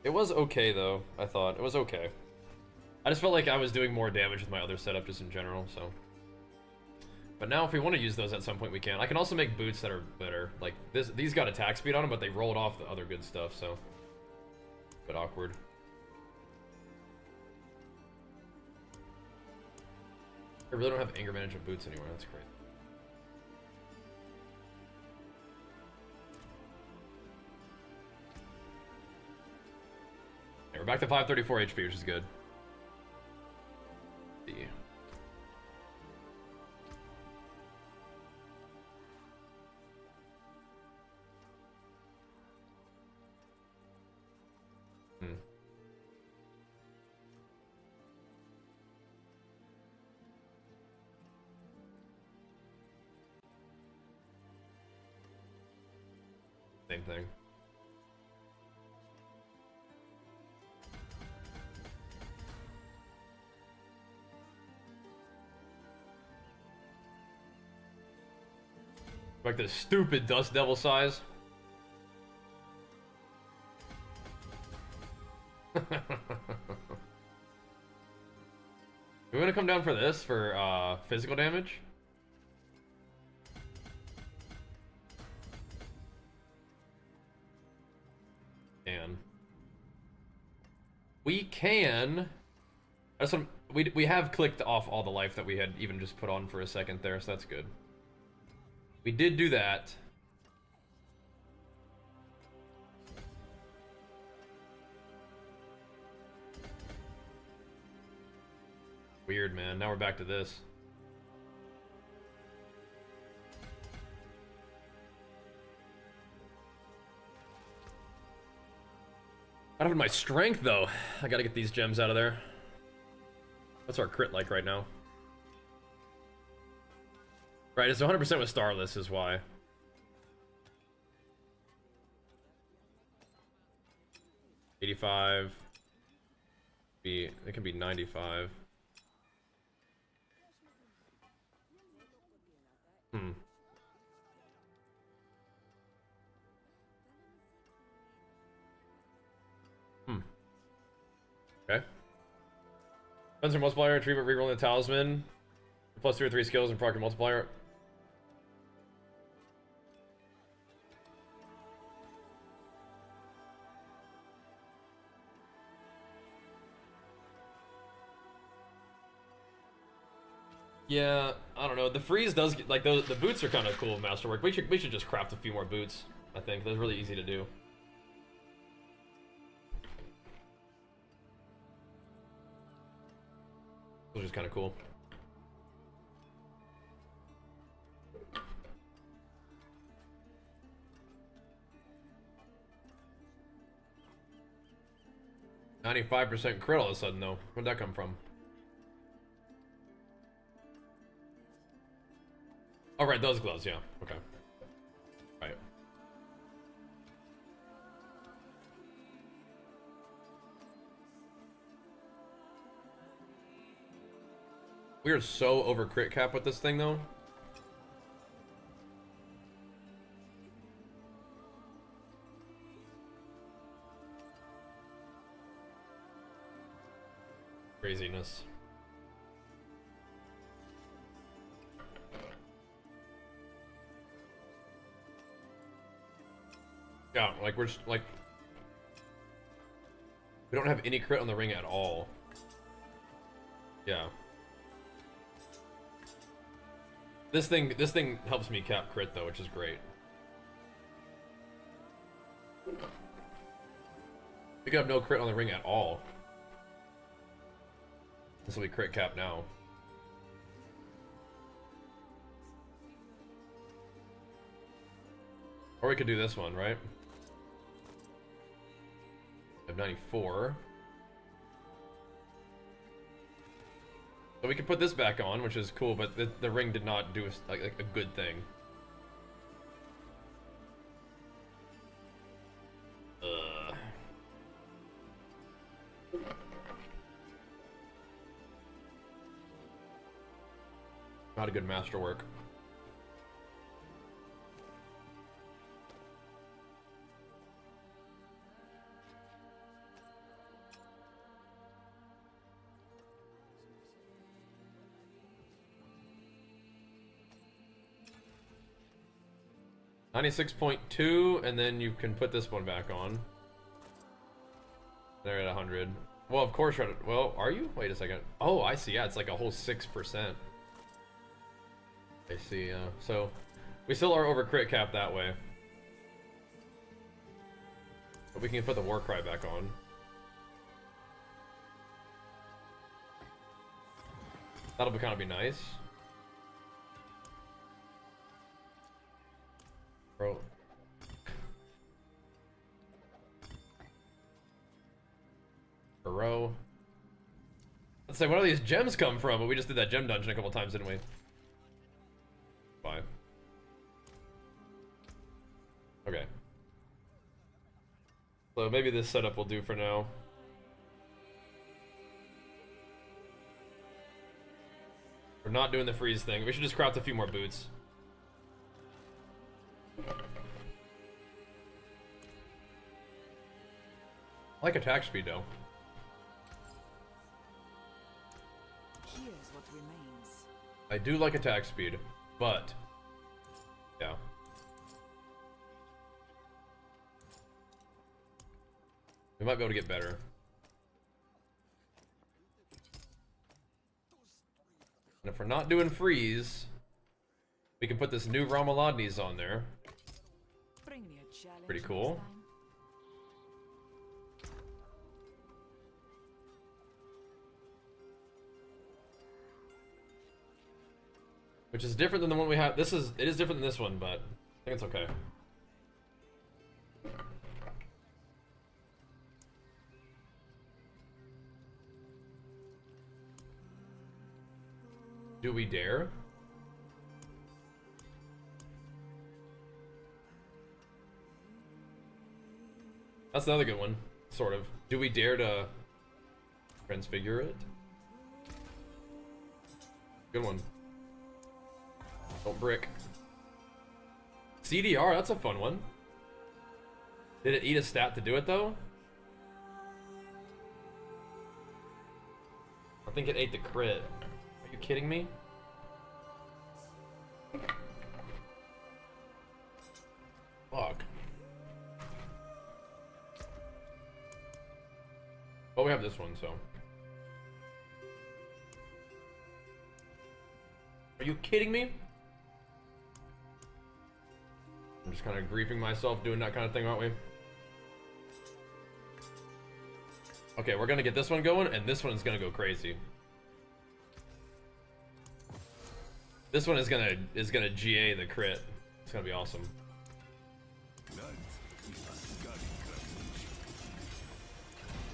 It was okay though, I thought. It was okay. I just felt like I was doing more damage with my other setup just in general, so. But now if we want to use those at some point we can. I can also make boots that are better. Like these got attack speed on them, but they rolled off the other good stuff, so. A bit awkward. I really don't have anger management boots anywhere, that's great. Okay, we're back to 534 HP, which is good. Let's see. Same thing. Like this stupid dust devil size. We want to come down for this for physical damage. We can. That's what we have clicked off all the life that we had even just put on for a second there, so that's good. We did do that. Weird, man. Now we're back to this. I don't have my strength, though. I gotta get these gems out of there. What's our crit like right now? Right, it's 100% with Starless is why. $85. It can be 95. Okay. Spencer multiplier, achievement, rerolling the talisman. Plus 2 or 3 skills and proc your multiplier. Yeah, I don't know. The freeze does get, like the boots are kind of cool masterwork. We should just craft a few more boots. I think that's really easy to do. Which is kind of cool. %95 crit all of a sudden though. Where'd that come from? Oh right, those gloves, yeah. Okay. Right. We are so over crit cap with this thing though. Craziness. Yeah, like we're just like We don't have any crit on the ring at all. Yeah. This thing helps me cap crit though, which is great. We could have no crit on the ring at all. This will be crit cap now. Or we could do this one, right? I have 94. So we could put this back on, which is cool, but the ring did not do like a good thing. Not a good masterwork. $96.2, and then you can put this one back on. They're at 100. Well, of course, well, are you? Wait a second. Oh, I see. Yeah, it's like a whole 6%. I see. So we still are over crit cap that way, but we can put the war cry back on. That'll kind of be nice. Bro. Bro. Let's say, where do these gems come from? But we just did that gem dungeon a couple times, didn't we? Bye. Okay. So maybe this setup will do for now. We're not doing the freeze thing. We should just craft a few more boots. I like attack speed though. Here's what remains. I do like attack speed, but yeah. We might be able to get better. And if we're not doing freeze, we can put this new Ramalodnes on there. Bring me a challenge Pretty cool. next time. Which is different than the one we have. It is different than this one, but I think it's okay. Do we dare? That's another good one, sort of. Do we dare to transfigure it? Good one. Don't brick. CDR, that's a fun one. Did it eat a stat to do it though? I think it ate the crit. Are you kidding me? Fuck. Well, we have this one, so. Are you kidding me? I'm just kind of griefing myself doing that kind of thing, aren't we? Okay, we're gonna get this one going, and this one is gonna go crazy. This one is gonna GA the crit. It's gonna be awesome.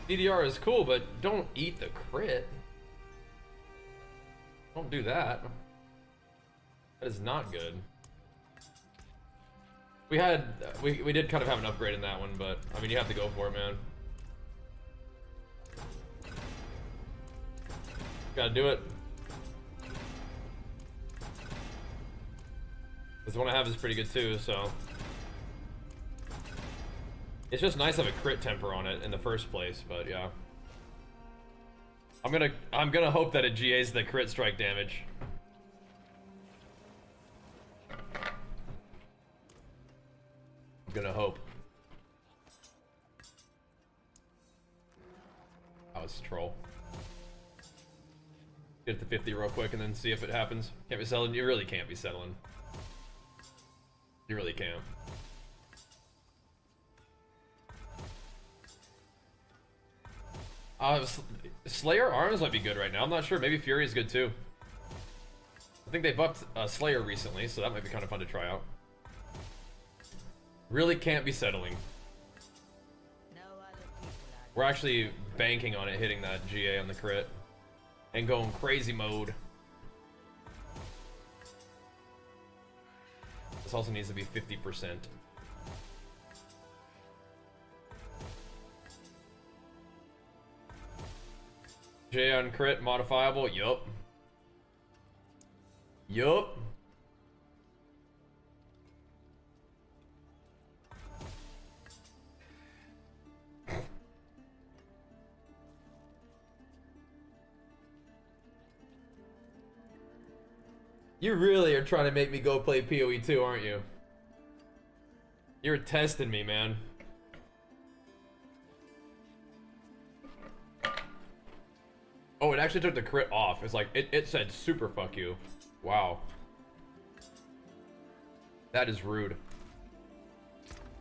DDR is cool, but don't eat the crit. Don't do that. That is not good. We did kind of have an upgrade in that one, but I mean you have to go for it, man. Gotta do it. This one I have is pretty good too, so. It's just nice to have a crit temper on it in the first place, but yeah. I'm gonna hope that it GAs the crit strike damage. I'm gonna hope. it's a troll. Get to 50 real quick and then see if it happens. Can't be settling. You really can't be settling. You really can't. Slayer arms might be good right now. I'm not sure. Maybe Fury is good too. I think they buffed Slayer recently, so that might be kind of fun to try out. Really can't be settling. We're actually banking on it hitting that GA on the crit and going crazy mode. This also needs to be 50%. J on crit, modifiable, yup. Yup. You really are trying to make me go play PoE 2, aren't you? You're testing me, man. Oh, it actually took the crit off. It's like, it said super fuck you. Wow. That is rude.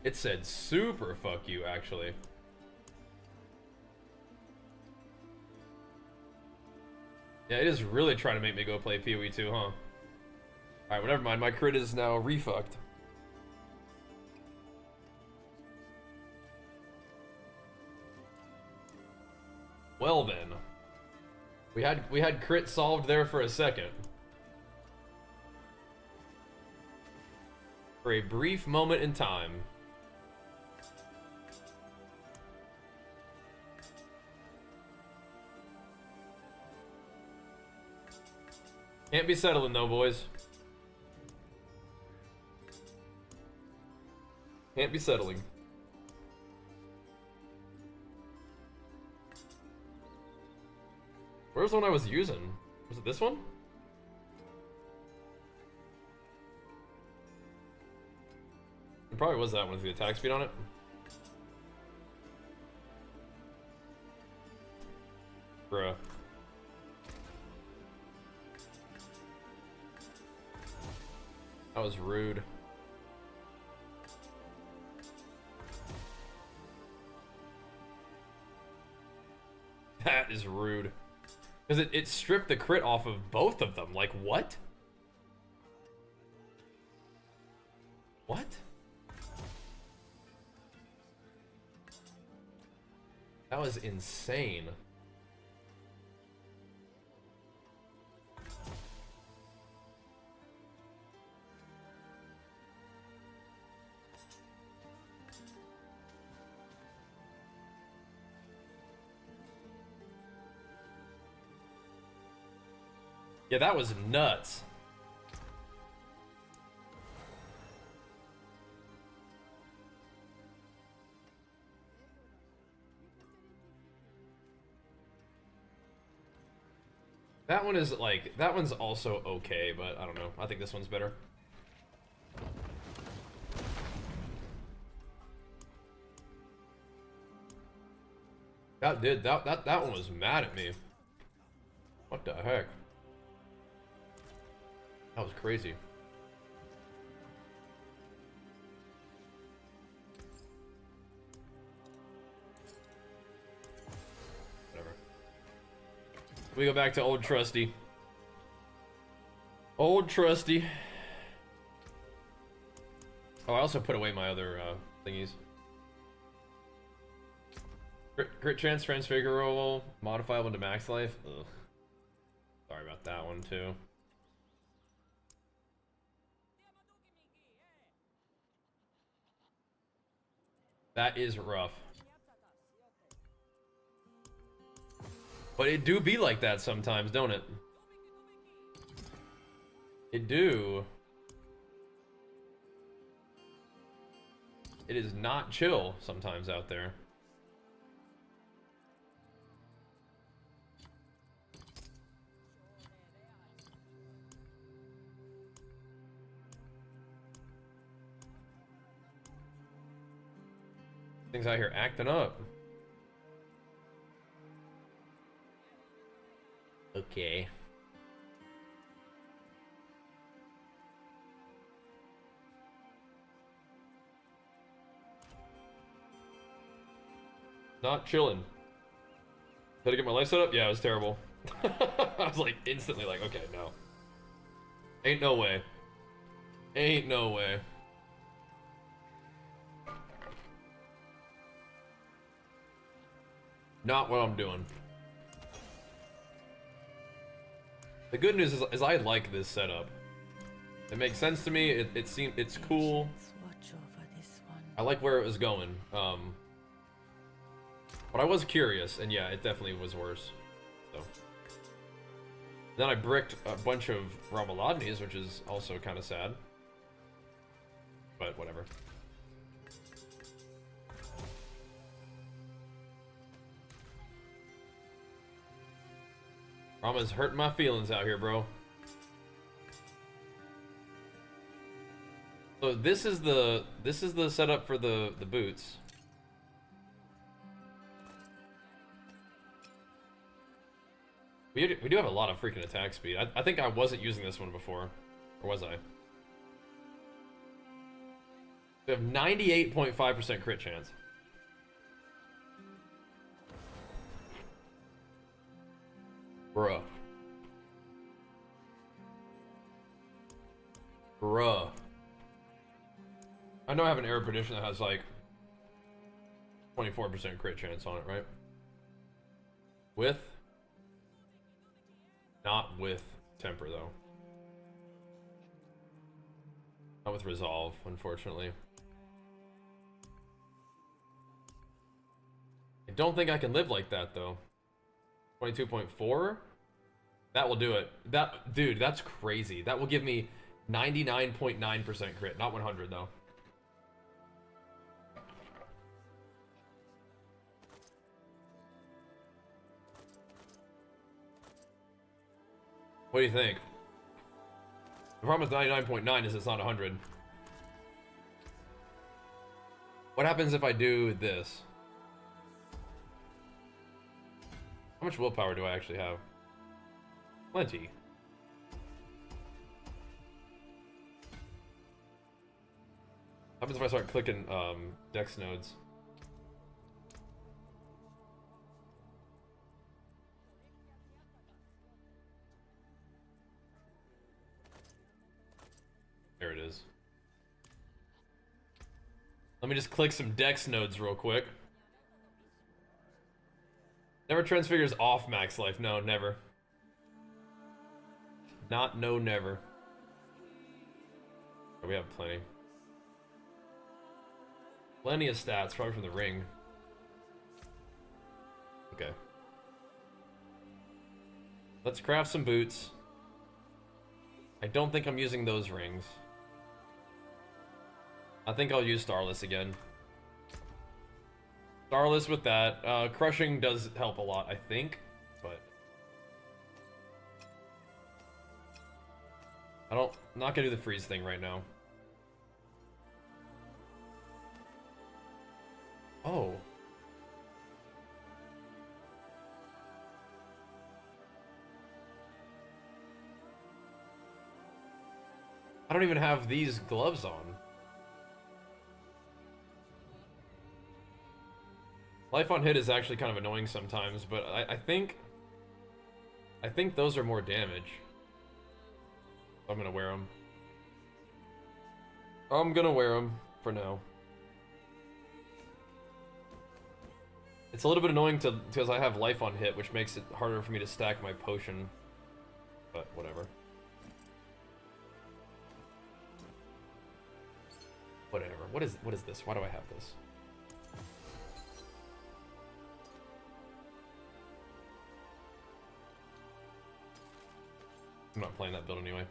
It said super fuck you, actually. Yeah, it is really trying to make me go play PoE 2, huh? Alright, well, never mind. My crit is now refucked. Well then. We had crit solved there for a second. For a brief moment in time. Can't be settling though, boys. Can't be settling. Where's the one I was using? Was it this one? It probably was that one with the attack speed on it. Bruh. That was rude. That is rude. Because it stripped the crit off of both of them. Like, what? What? That was insane. Yeah, that was nuts. That one is like, that one's also okay, but I don't know. I think this one's better. That one was mad at me. What the heck? That was crazy. Whatever. We go back to old trusty. Old trusty. Oh, I also put away my other thingies. Crit chance, transfigurable, modifiable to max life. Ugh. Sorry about that one too. That is rough. But it do be like that sometimes, don't it? It do. It is not chill sometimes out there. Things out here acting up. Okay. Not chilling. Did I get my life set up? Yeah, it was terrible. I was like instantly like, okay, no. Ain't no way. Ain't no way. Not what I'm doing. The good news is I like this setup. It makes sense to me. It's cool. Watch over this one. I like where it was going. But I was curious, and yeah, it definitely was worse. So then I bricked a bunch of Ramalodnies, which is also kind of sad. But whatever. Rama's hurting my feelings out here, bro. So this is the setup for the boots. We do have a lot of freaking attack speed. I think I wasn't using this one before, or was I? We have 98.5% crit chance. Bruh. Bruh. I know I have an Arab prediction that has like 24% crit chance on it, right? With? Not with temper, though. Not with resolve, unfortunately. I don't think I can live like that, though. 22.4? That will do it. Dude, that's crazy. That will give me 99.9% crit, not 100, though. What do you think? The problem with 99.9 is it's not 100. What happens if I do this? How much willpower do I actually have? Plenty. What happens if I start clicking dex nodes? There it is. Let me just click some dex nodes real quick. Never transfigures off max life. No, never. Not, no, never. Oh, we have plenty. Plenty of stats, probably from the ring. Okay. Let's craft some boots. I don't think I'm using those rings. I think I'll use Starless again. Starless with that. Crushing does help a lot, I think, but I'm not gonna do the freeze thing right now. Oh. I don't even have these gloves on. Life on hit is actually kind of annoying sometimes, but I think those are more damage. I'm gonna wear them. I'm gonna wear them for now. It's a little bit annoying because I have life on hit, which makes it harder for me to stack my potion. But whatever. Whatever. What is this? Why do I have this? I'm not playing that build anyway.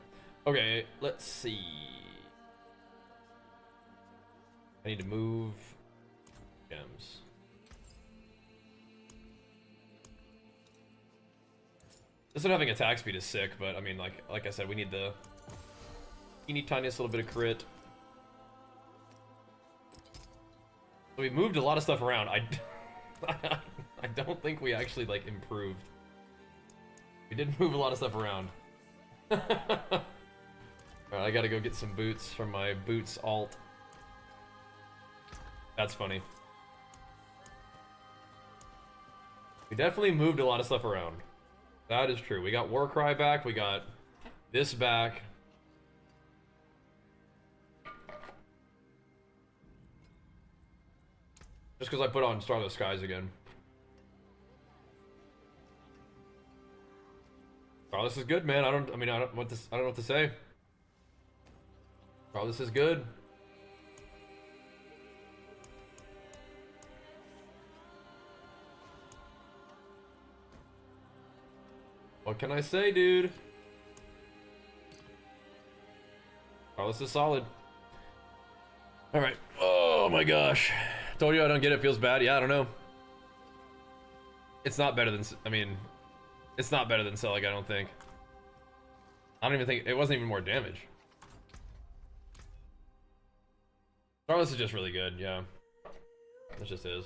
Okay, let's see. I need to move gems. This one having attack speed is sick, but I mean, like I said, we need the tiniest little bit of crit. So we moved a lot of stuff around. I don't think we actually like improved. We did move a lot of stuff around. Alright, I gotta go get some boots from my boots alt. That's funny. We definitely moved a lot of stuff around. That is true. We got Warcry back, we got this back. Just because I put on Starless Skies again. Starless is good, man. I don't know what to say. Starless is good. What can I say, dude? Starless is solid. Alright. Oh my gosh. Told you I don't get it, feels bad. Yeah, I don't know. It's not better than, I mean, it's not better than Celic, I don't think. I don't even think, it wasn't even more damage. Starless is just really good, yeah. It just is.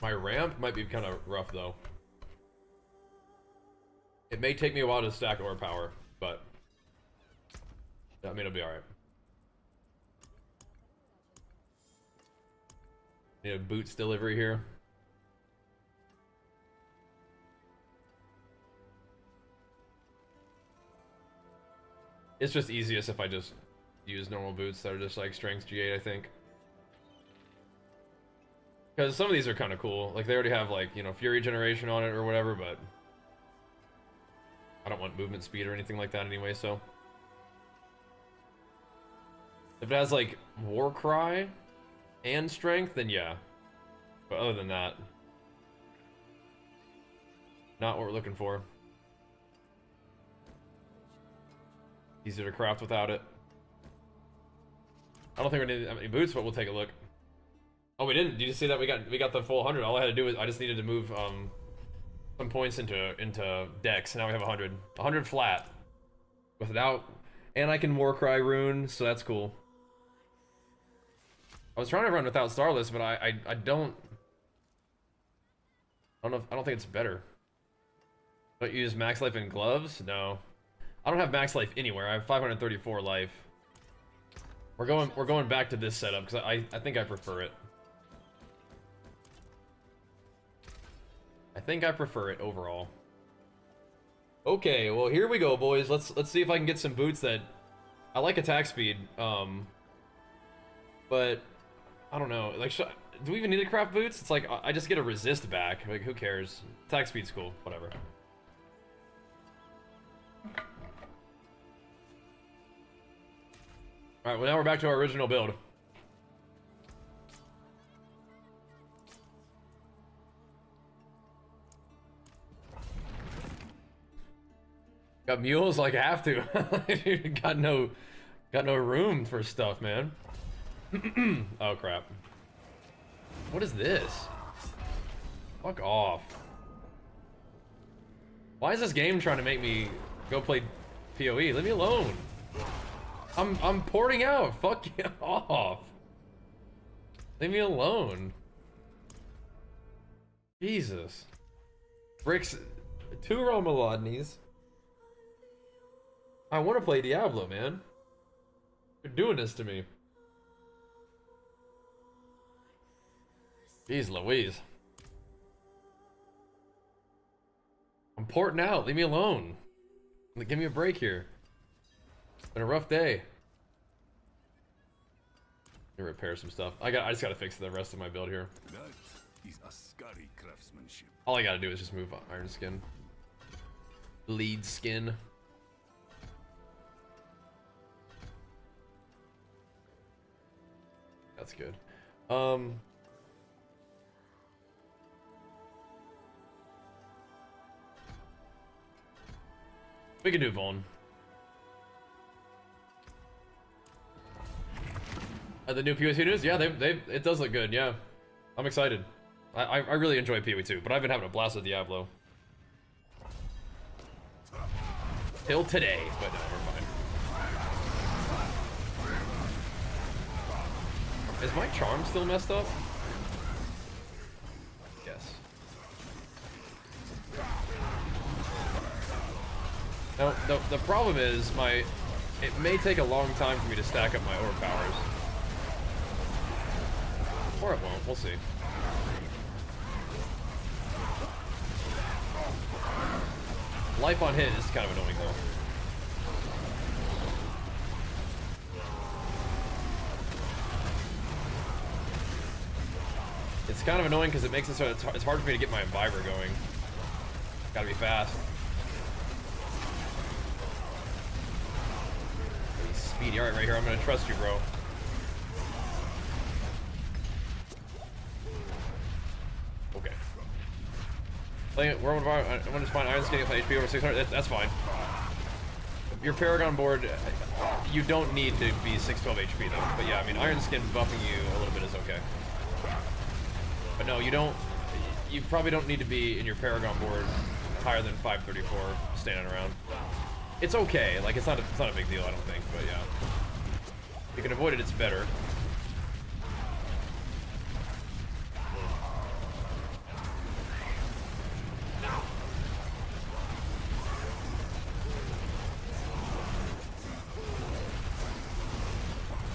My ramp might be kind of rough, though. It may take me a while to stack ore power, but I mean, it'll be alright. Need a boots delivery here. It's just easiest if I just use normal boots that are just like strength G8, I think. Because some of these are kind of cool. Like, they already have, like, you know, Fury generation on it or whatever, but I don't want movement speed or anything like that anyway, so. If it has, like, Warcry and strength, then yeah. But other than that, not what we're looking for. Easier to craft without it. I don't think we need any boots, but we'll take a look. Oh, we didn't. Did you see that we got the full 100? All I had to do was I just needed to move some points into decks. Now we have 100. 100 flat. Without, and I can Warcry rune, so that's cool. I was trying to run without Starless, but I don't know. I don't think it's better. Don't use max life in gloves? No. I don't have max life anywhere. I have 534 life. We're going back to this setup because I think I prefer it. I think I prefer it overall. Okay, well here we go, boys. Let's see if I can get some boots that I like attack speed. But I don't know. Like, do we even need to craft boots? It's like I just get a resist back. Like, who cares? Attack speed's cool. Whatever. All right. Well, now we're back to our original build. Got mules, like I have to. got no room for stuff, man. Oh crap. What is this? Fuck off. Why is this game trying to make me go play PoE? Leave me alone. I'm porting out. Fuck you off. Leave me alone. Jesus. Bricks 2 Romalodnies. I want to play Diablo, man. You're doing this to me. Jeez Louise. I'm porting out. Leave me alone. Give me a break here. It's been a rough day. Let me repair some stuff. I just gotta fix the rest of my build here. That is a scary craftsmanship. All I gotta do is just move iron skin. Lead skin. That's good. We can do Vaughn. The new PoE news? Yeah, it does look good, yeah. I'm excited. I really enjoy PoE too, but I've been having a blast with Diablo. Till today, but no, we're fine. Is my charm still messed up? Yes. Now, the problem is it may take a long time for me to stack up my orb powers. Or it won't, we'll see. Life on hit is kind of annoying though. It's kind of annoying because it makes it so it's hard for me to get my imbiber going. Gotta be fast. Speedy, alright, right here. I'm gonna trust you, bro. Okay. Playing it, World War, I want to find Iron Skin with HP over 600. That's fine. Your Paragon board, you don't need to be 612 HP though. But yeah, I mean, Iron Skin buffing you a little bit is okay. But no, you don't. You probably don't need to be in your Paragon board higher than 534 standing around. It's okay. Like it's not a big deal, I don't think. But yeah, if you can avoid it, it's better.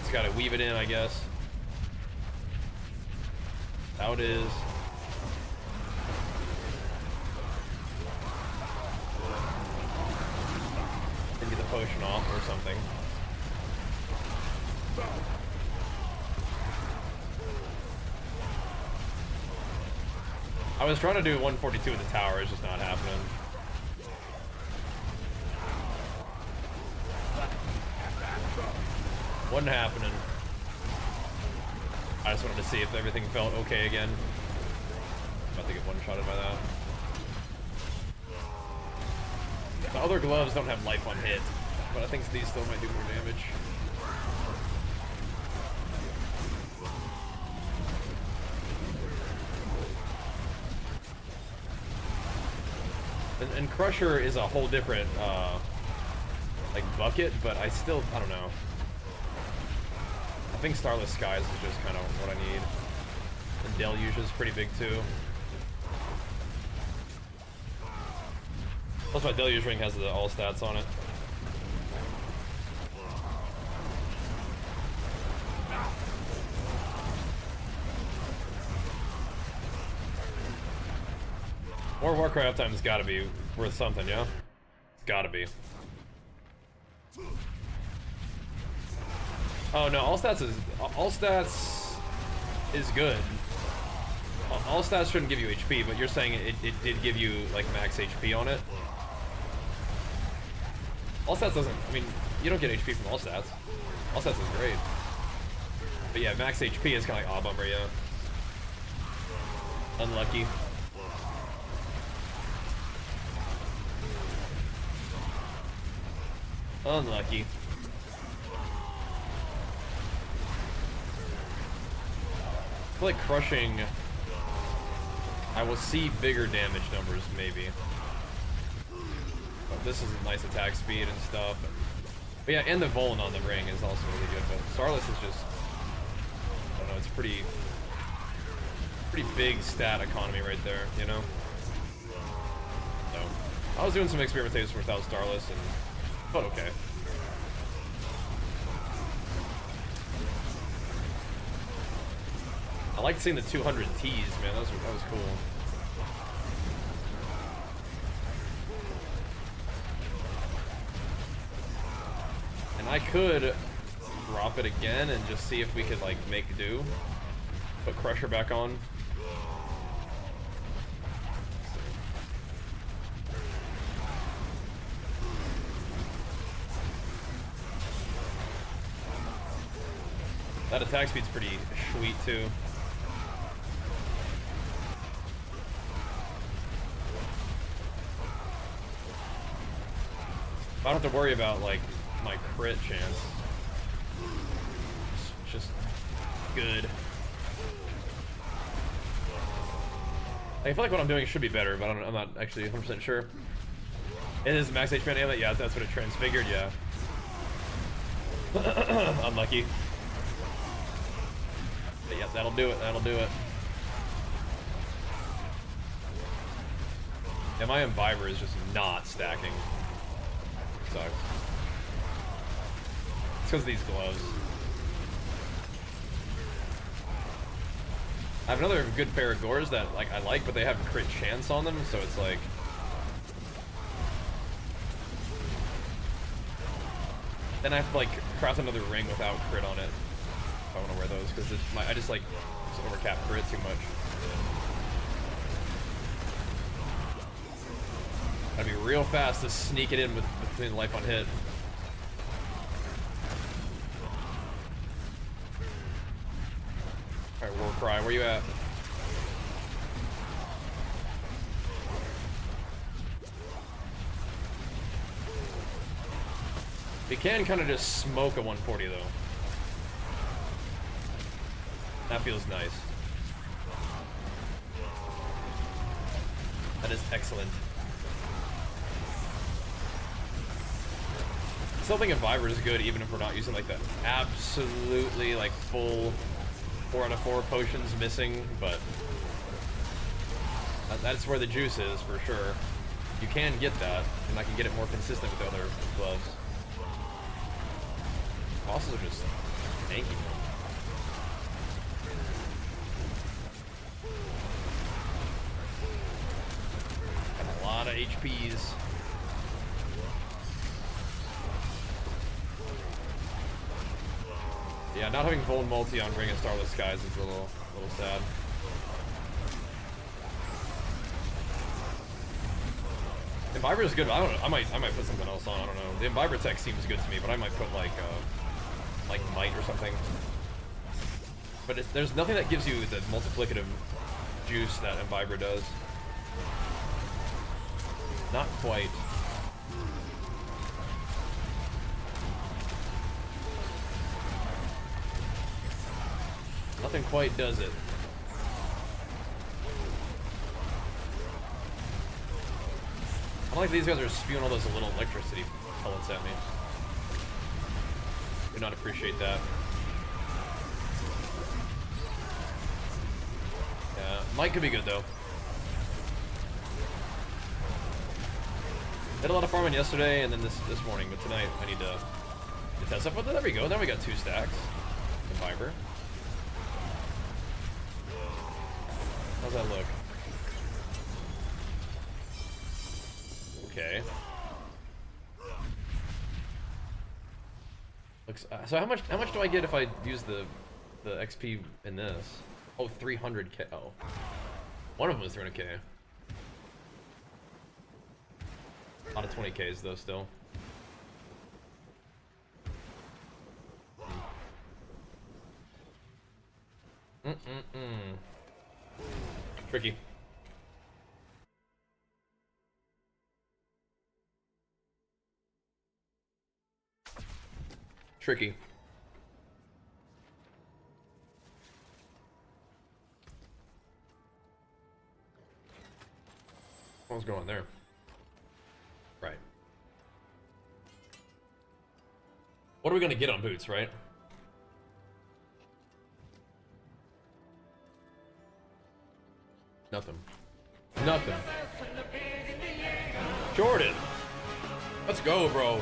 Just gotta weave it in, I guess. How it is. Maybe the potion off or something. I was trying to do 142 at the tower, it's just not happening. Wasn't happening. I just wanted to see if everything felt okay again. I'm about to get one-shotted by that. The other gloves don't have life on hit, but I think these still might do more damage. And Crusher is a whole different, like, bucket, but I don't know. I think Starless Skies is just kind of what I need. And Deluge is pretty big too. Plus my Deluge ring has the all stats on it. More Warcraft time's gotta be worth something, yeah? It's gotta be. Oh no, all stats is good. All stats shouldn't give you HP, but you're saying it did give you like max HP on it. All stats doesn't. I mean, you don't get HP from all stats. All stats is great. But yeah, max HP is kind of like, aw, bummer, yeah. Unlucky. Unlucky. I feel like crushing, I will see bigger damage numbers, maybe. But this is a nice attack speed and stuff. But yeah, and the Voln on the ring is also really good. But Starless is just, I don't know, it's pretty big stat economy right there, you know? So, I was doing some experimentation without Starless, and but okay. I liked seeing the 200 Ts, man. That was cool. And I could drop it again and just see if we could like make do. Put Crusher back on. That attack speed's pretty sweet too. I don't have to worry about like my crit chance. It's just good. I feel like what I'm doing should be better, but I'm not actually 100% sure. It is max HP on amulet. Yeah, that's what it transfigured. Yeah. Unlucky. That'll do it. That'll do it. Yeah, my Imbiber is just not stacking. Sucks. It's because of these gloves. I have another good pair of gores that like I like, but they have crit chance on them, so it's like. Then I have to like craft another ring without crit on it. If I want to wear those, because I just like overcap crit too much. Gotta be real fast to sneak it in with between life on hit. Alright, War Cry, where you at? You can kind of just smoke a 140 though. That feels nice. That is excellent. I still think Imbiber is good even if we're not using like the absolutely like full 4 out of 4 potions missing, but that's where the juice is for sure. You can get that, and I can get it more consistent with the other gloves. Bosses are just tanky. Got a lot of HPs. Yeah, not having Vold multi on Ring of Starless Skies is a little sad. Imbiber is good. I don't know. I might put something else on. I don't know. The Imbiber tech seems good to me, but I might put like Might or something. But there's nothing that gives you the multiplicative juice that Imbiber does. Not quite. Nothing quite does it. I like these guys are spewing all those little electricity pellets at me. Do not appreciate that. Yeah, Might could be good though. Did a lot of farming yesterday and then this morning, but tonight I need to test up with it. There we go. Now we got 2 stacks. Imbiber. How's that look? Okay. Looks. So how much do I get if I use the XP in this? Oh, 300k. Oh, one of them was 300k. A lot of 20ks though, still. Tricky. Tricky. What's going on there? Right. What are we gonna get on boots, right? Nothing. Nothing. Jordan! Let's go, bro.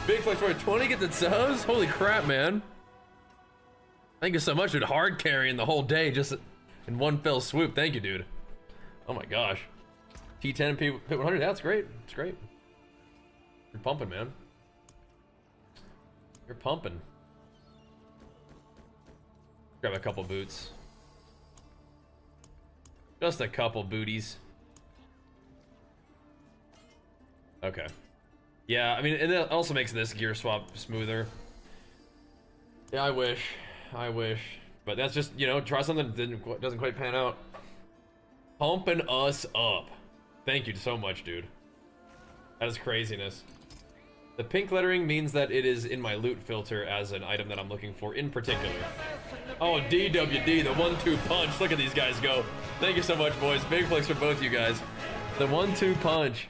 Big flex for 20, get the subs? Holy crap, man. Thank you so much, dude. Hard carrying the whole day just in one fell swoop. Thank you, dude. Oh my gosh. T10 and P100, that's great. It's great. You're pumping, man. You're pumping. Grab a couple boots. Just a couple booties. Okay. Yeah, I mean, and it also makes this gear swap smoother. Yeah, I wish. But that's just, you know, try something that doesn't quite pan out. Pumping us up. Thank you so much, dude. That is craziness. The pink lettering means that it is in my loot filter as an item that I'm looking for in particular. Oh, DWD, the 1-2 punch. Look at these guys go. Thank you so much, boys. Big flex for both you guys. The 1-2 punch.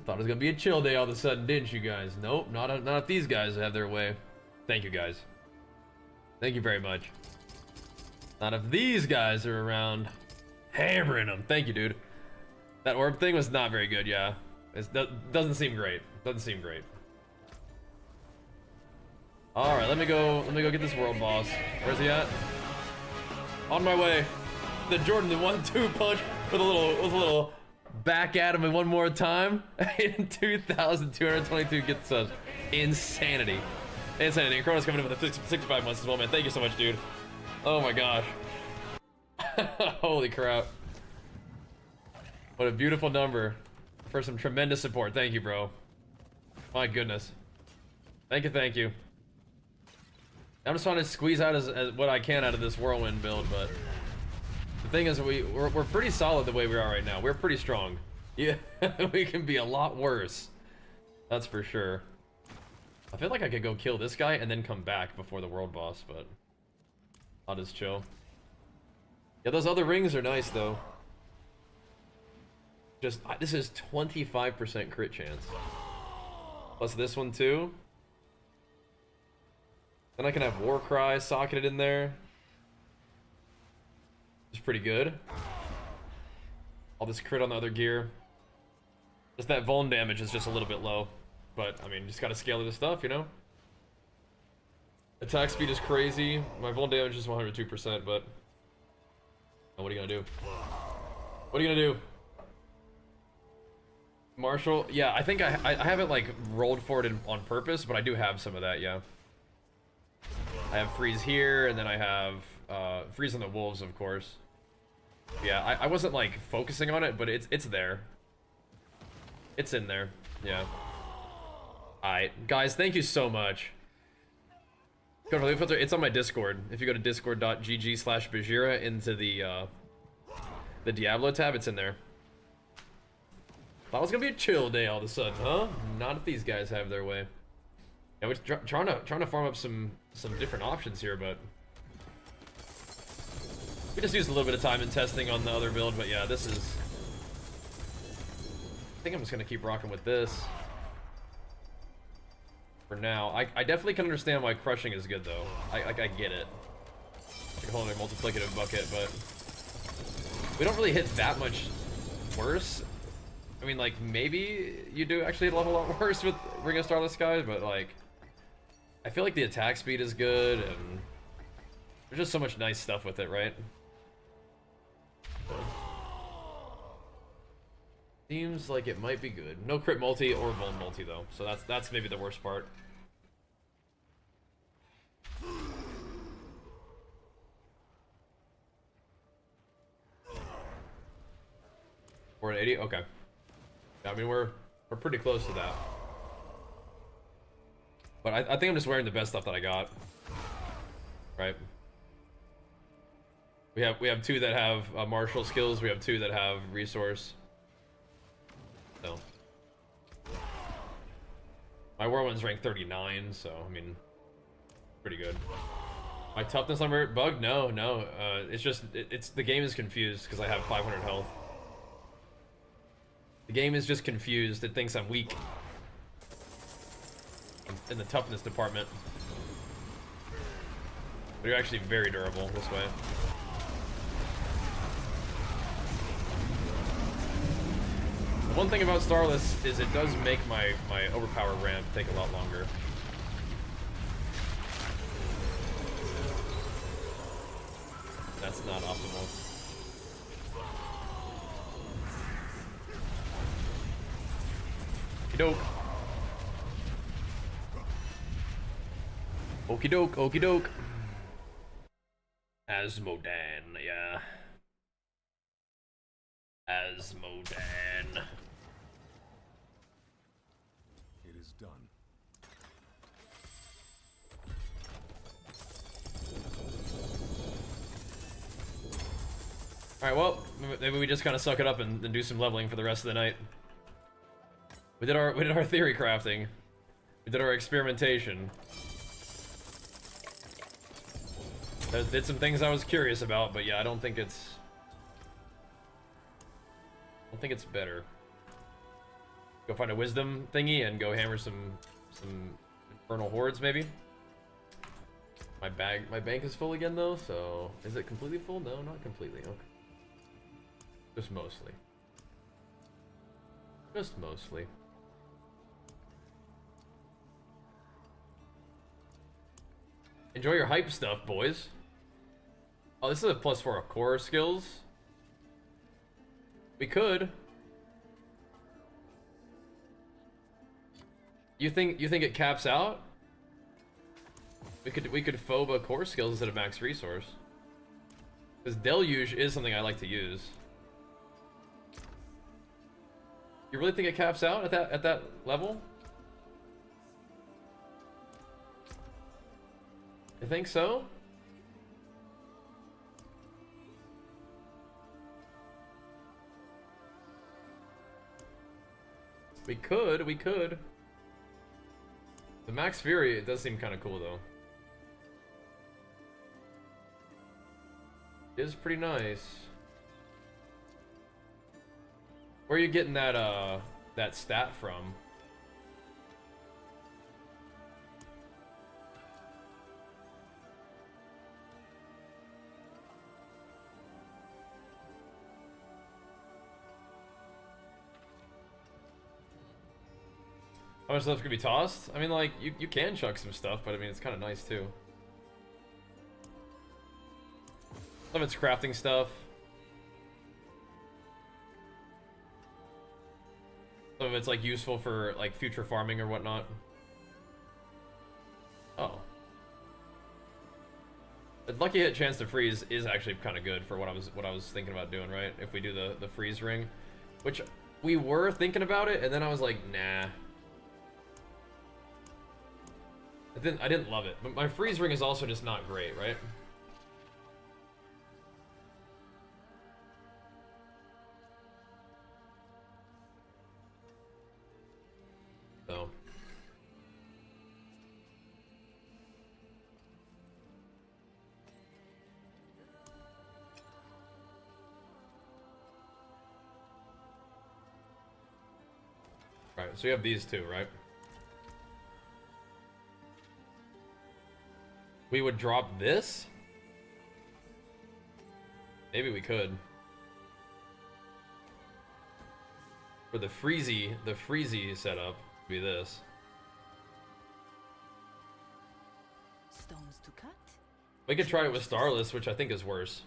Thought it was gonna be a chill day all of a sudden, didn't you guys? Nope, not if these guys have their way. Thank you, guys. Thank you very much. Not if these guys are around. Hammering them. Thank you, dude. That orb thing was not very good, yeah. It doesn't seem great. Doesn't seem great. Alright, let me go get this world boss. Where's he at? On my way. The Jordan, the 1-2 punch with a little back at him one more time. In 2,222 gets us insanity. Insanity. And Chrono's coming in with the 65 months as well, man. Thank you so much, dude. Oh my gosh. Holy crap. What a beautiful number for some tremendous support. Thank you, bro. My goodness. Thank you, thank you. I'm just trying to squeeze out as what I can out of this whirlwind build, but the thing is we're pretty solid the way we are right now. We're pretty strong. Yeah, we can be a lot worse. That's for sure. I feel like I could go kill this guy and then come back before the world boss, but I'll just chill. Yeah, those other rings are nice though. Just this is 25% crit chance. Plus this one too. Then I can have War Cry socketed in there. It's pretty good. All this crit on the other gear. Just that vuln damage is just a little bit low. But, I mean, just gotta scale this stuff, you know? Attack speed is crazy. My vuln damage is 102%, but... Oh, what are you gonna do? What are you gonna do? Marshall? Yeah, I think I haven't, like, rolled for it on purpose, but I do have some of that, yeah. I have freeze here, and then I have freeze on the wolves, of course. Yeah, I wasn't like focusing on it, but it's there. It's in there. Yeah. Alright, guys, thank you so much. Code for Leaf Filter, it's on my Discord. If you go to discord.gg/Bajira into the Diablo tab, it's in there. Thought it was gonna be a chill day all of a sudden, huh? Not if these guys have their way. Yeah, we're trying to farm up some different options here, but we just used a little bit of time in testing on the other build. But yeah, this is. I think I'm just gonna keep rocking with this for now. I definitely can understand why crushing is good though. I get it. Like a whole other multiplicative bucket, but we don't really hit that much worse. I mean, like maybe you do actually hit a level a lot worse with Ring of Starless Skies, but like. I feel like the attack speed is good, and there's just so much nice stuff with it, right? Seems like it might be good. No crit multi or vuln multi though, so that's maybe the worst part. We're at 80? Okay. I mean, we're pretty close to that. But I think I'm just wearing the best stuff that I got. Right? We have two that have martial skills. We have two that have resource. So my whirlwind's ranked 39, so I mean, pretty good. My toughness number bug? No. It's just it's the game is confused because I have 500 health. The game is just confused. It thinks I'm weak in the toughness department. But you're actually very durable this way. The one thing about Starless is it does make my overpower ramp take a lot longer. That's not optimal. Okey-doke. Okie doke, okie doke. Asmodan, yeah. Asmodan. It is done. Alright, well, maybe we just kind of suck it up and do some leveling for the rest of the night. We did our theory crafting. We did our experimentation. Did some things I was curious about, but yeah, I don't think it's better. Go find a wisdom thingy and go hammer some infernal hordes, maybe. My bank is full again though, so is it completely full? No, not completely. Okay. Just mostly. Just mostly. Enjoy your hype stuff, boys. Oh, this is a +4 core skills. We could. You think it caps out? We could phoba core skills instead of max resource. Because deluge is something I like to use. You really think it caps out at that level? You think so? We could. The Max Fury, it does seem kind of cool though. It is pretty nice. Where are you getting that that stat from? How much stuff could be tossed? I mean, like, you can chuck some stuff, but I mean, it's kind of nice too. Some of it's crafting stuff. Some of it's like useful for like future farming or whatnot. Oh. The lucky hit chance to freeze is actually kind of good for what I was thinking about doing, right? If we do the freeze ring, which we were thinking about it, and then I was like, nah. I didn't love it, but my freeze ring is also just not great, right? So. Right, so you have these two, right? We would drop this? Maybe we could. For the freezy setup would be this. Stones to cut. We could try it with Starless, which I think is worse,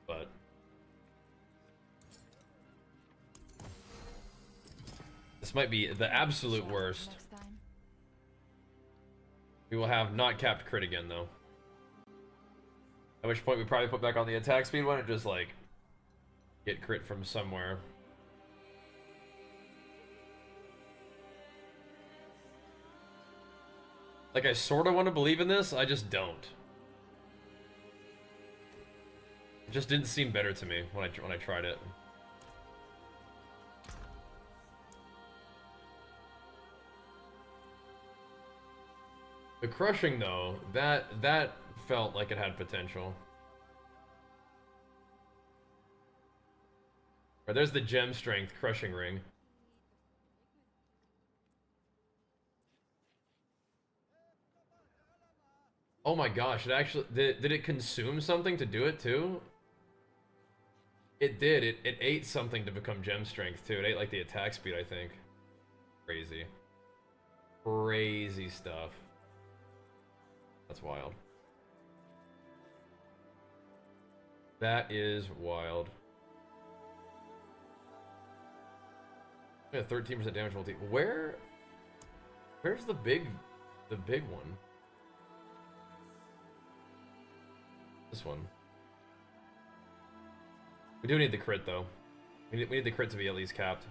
but this might be the absolute worst. Next time. We will have not capped crit again though. At which point we probably put back on the attack speed one and just like get crit from somewhere. Like, I sort of want to believe in this, I just don't. It just didn't seem better to me when I tried it. The crushing though, that felt like it had potential. Right, there's the gem strength crushing ring. Oh my gosh, it actually did it consume something to do it too? It did. It ate something to become gem strength too. It ate like the attack speed, I think. Crazy. Crazy stuff. That's wild. That is wild. Yeah, 13% damage multi. Where's the big one? This one. We do need the crit though. We need the crit to be at least capped.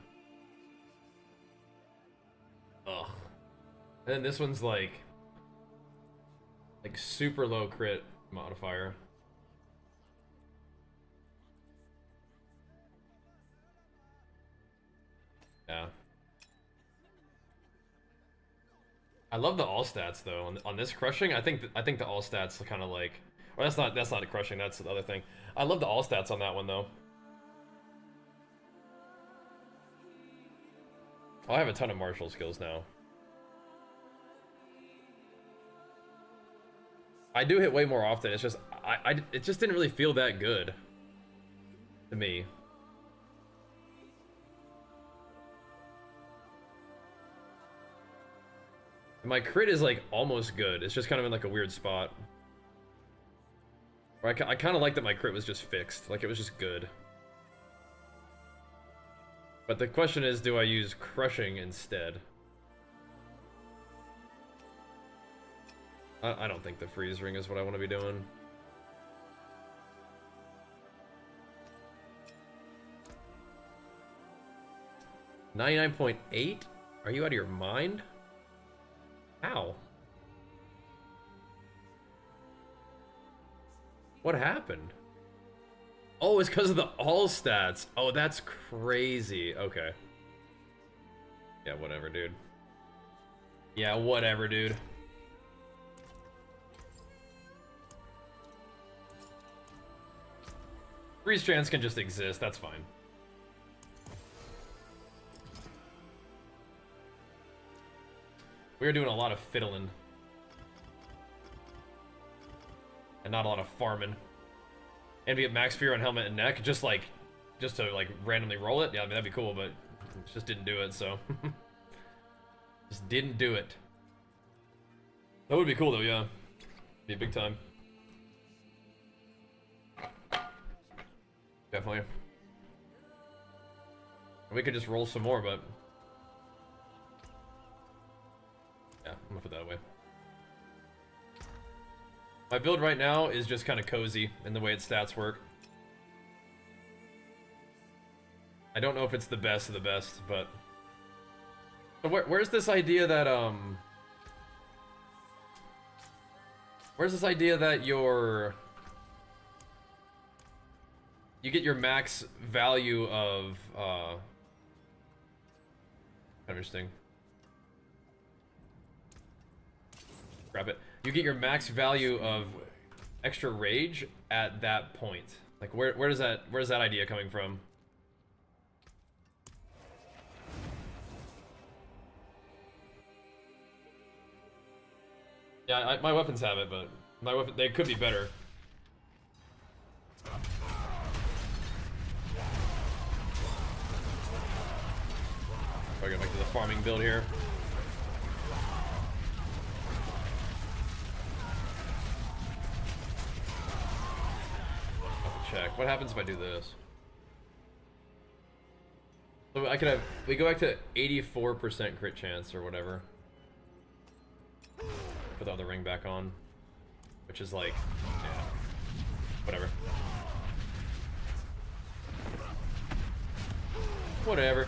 Ugh. And then this one's like super low crit modifier. Yeah. I love the all stats though. On this crushing, I think the all stats are kind of like, or that's not a crushing. That's the other thing. I love the all stats on that one though. Oh, I have a ton of martial skills now. I do hit way more often. It's just it just didn't really feel that good to me. And my crit is like almost good. It's just kind of in like a weird spot. Or I kind of like that my crit was just fixed. Like it was just good. But the question is, do I use crushing instead? I don't think the freeze ring is what I want to be doing. $99.8? Are you out of your mind? How? What happened? Oh, it's because of the all stats. Oh, that's crazy. Okay. Yeah, whatever, dude. Yeah, whatever, dude. Freeze chance can just exist. That's fine. We are doing a lot of fiddling. And not a lot of farming. And we get max fear on helmet and neck, just to like randomly roll it. Yeah, I mean that'd be cool, but just didn't do it, so just didn't do it. That would be cool though, yeah. Be big time. Definitely. We could just roll some more, but yeah, I'm gonna put that away. My build right now is just kind of cozy in the way its stats work. I don't know if it's the best of the best, but so where's this idea that where's this idea that you get your max value of interesting. Grab it. You get your max value of extra rage at that point. Like where's that idea coming from? Yeah, my weapons have it, but they could be better. I'll go back to the farming build here. Check. What happens if I do this? So we go back to 84% crit chance or whatever. Put the other ring back on. Which is like, yeah, whatever. Whatever.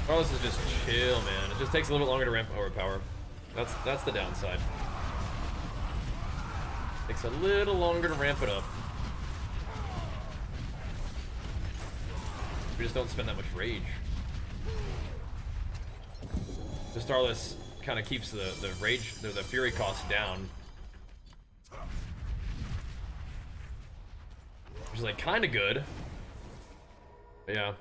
Carlos is just chill, man. It just takes a little bit longer to ramp overpower. That's the downside. Takes a little longer to ramp it up. We just don't spend that much rage. The Starless kind of keeps the rage, the fury cost down. Which is like kind of good. But yeah.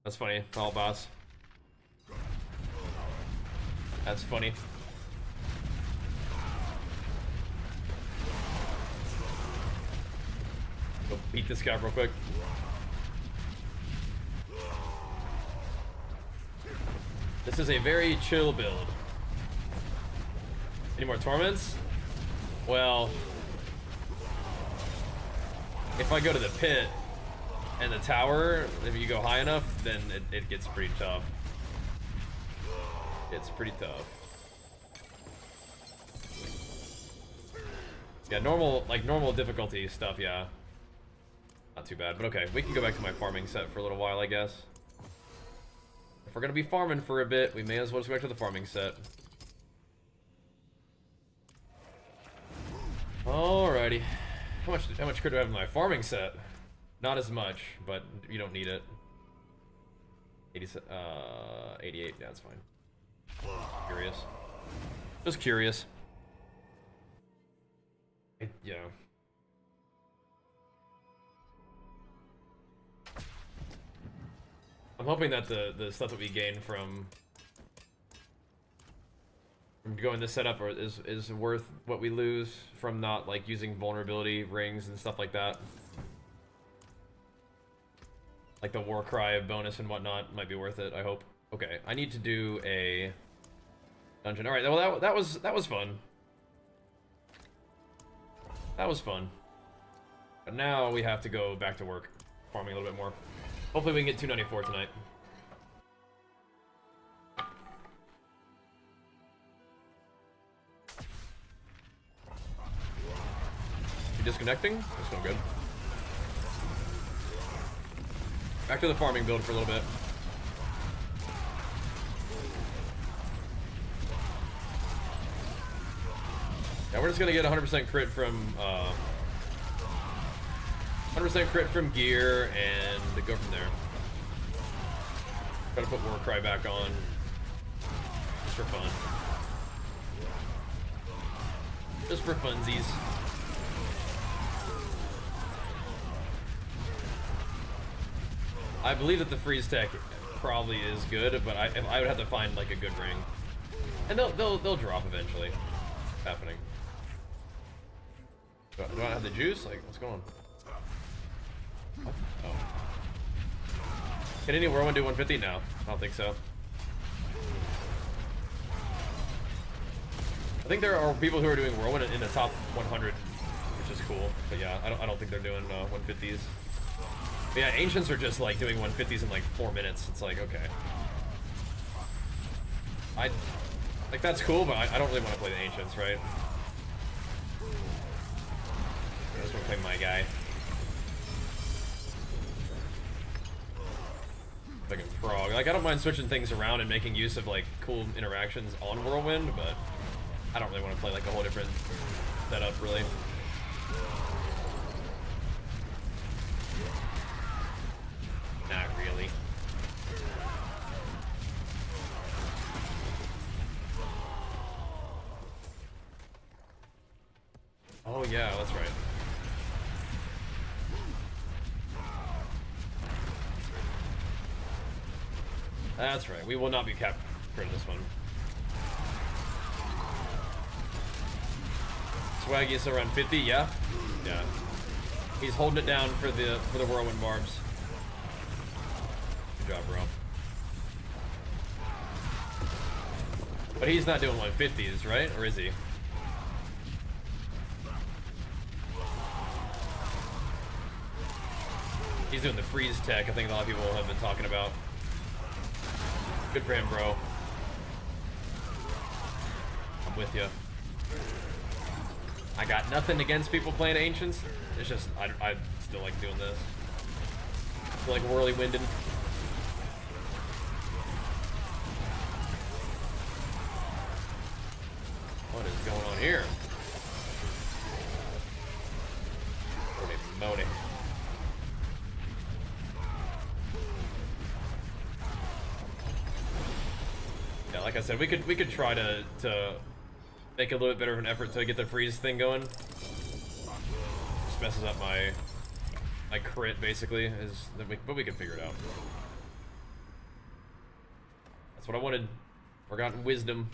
That's funny, all boss. That's funny. Go beat this guy real quick. This is a very chill build. Any more torments? Well, if I go to the pit and the tower, if you go high enough, then it gets pretty tough. It's pretty tough. Yeah, normal difficulty stuff, yeah. Not too bad, but okay. We can go back to my farming set for a little while, I guess. If we're gonna be farming for a bit, we may as well just go back to the farming set. Alrighty. How much crit do I have in my farming set? Not as much, but you don't need it. 88, yeah, that's fine. Curious. Just curious. Yeah. I'm hoping that the stuff that we gain from going this setup is worth what we lose from not like using vulnerability rings and stuff like that. Like the war cry bonus and whatnot might be worth it, I hope. Okay, I need to do a dungeon. All right, well that was fun. That was fun. But now we have to go back to work, farming a little bit more. Hopefully we can get 294 tonight. You disconnecting? That's no good. Back to the farming build for a little bit. Yeah, we're just gonna get 100% crit from 100% crit from gear and go from there. Gotta put Warcry back on just for fun. Just for funsies. I believe that the freeze tech probably is good, but I would have to find like a good ring, and they'll drop eventually. It's happening. Do I not have the juice? Like, what's going on? What? Oh. Can any whirlwind do 150? No, I don't think so. I think there are people who are doing whirlwind in the top 100, which is cool. But yeah, I don't think they're doing 150s. But yeah, ancients are just like doing 150s in like 4 minutes. It's like, okay. Like that's cool, but I don't really want to play the ancients, right? I just want to play my guy. If I can prog. Like I don't mind switching things around and making use of like cool interactions on whirlwind, but I don't really want to play like a whole different setup, really. Not really. Oh yeah, that's right. That's right. We will not be capped for this one. Swaggy is around 50, yeah? Yeah. He's holding it down for the whirlwind barbs. Good job, bro. But he's not doing 150s, right? Or is he? He's doing the freeze tech, I think a lot of people have been talking about. Good for him, bro. I'm with you. I got nothing against people playing ancients. It's just I still like doing this. I feel like whirlywinding. What is going on here? Holy moly. Yeah, like I said, we could try to make a little bit better of an effort to get the freeze thing going. Just messes up my crit basically, but we can figure it out. That's what I wanted. Forgotten wisdom.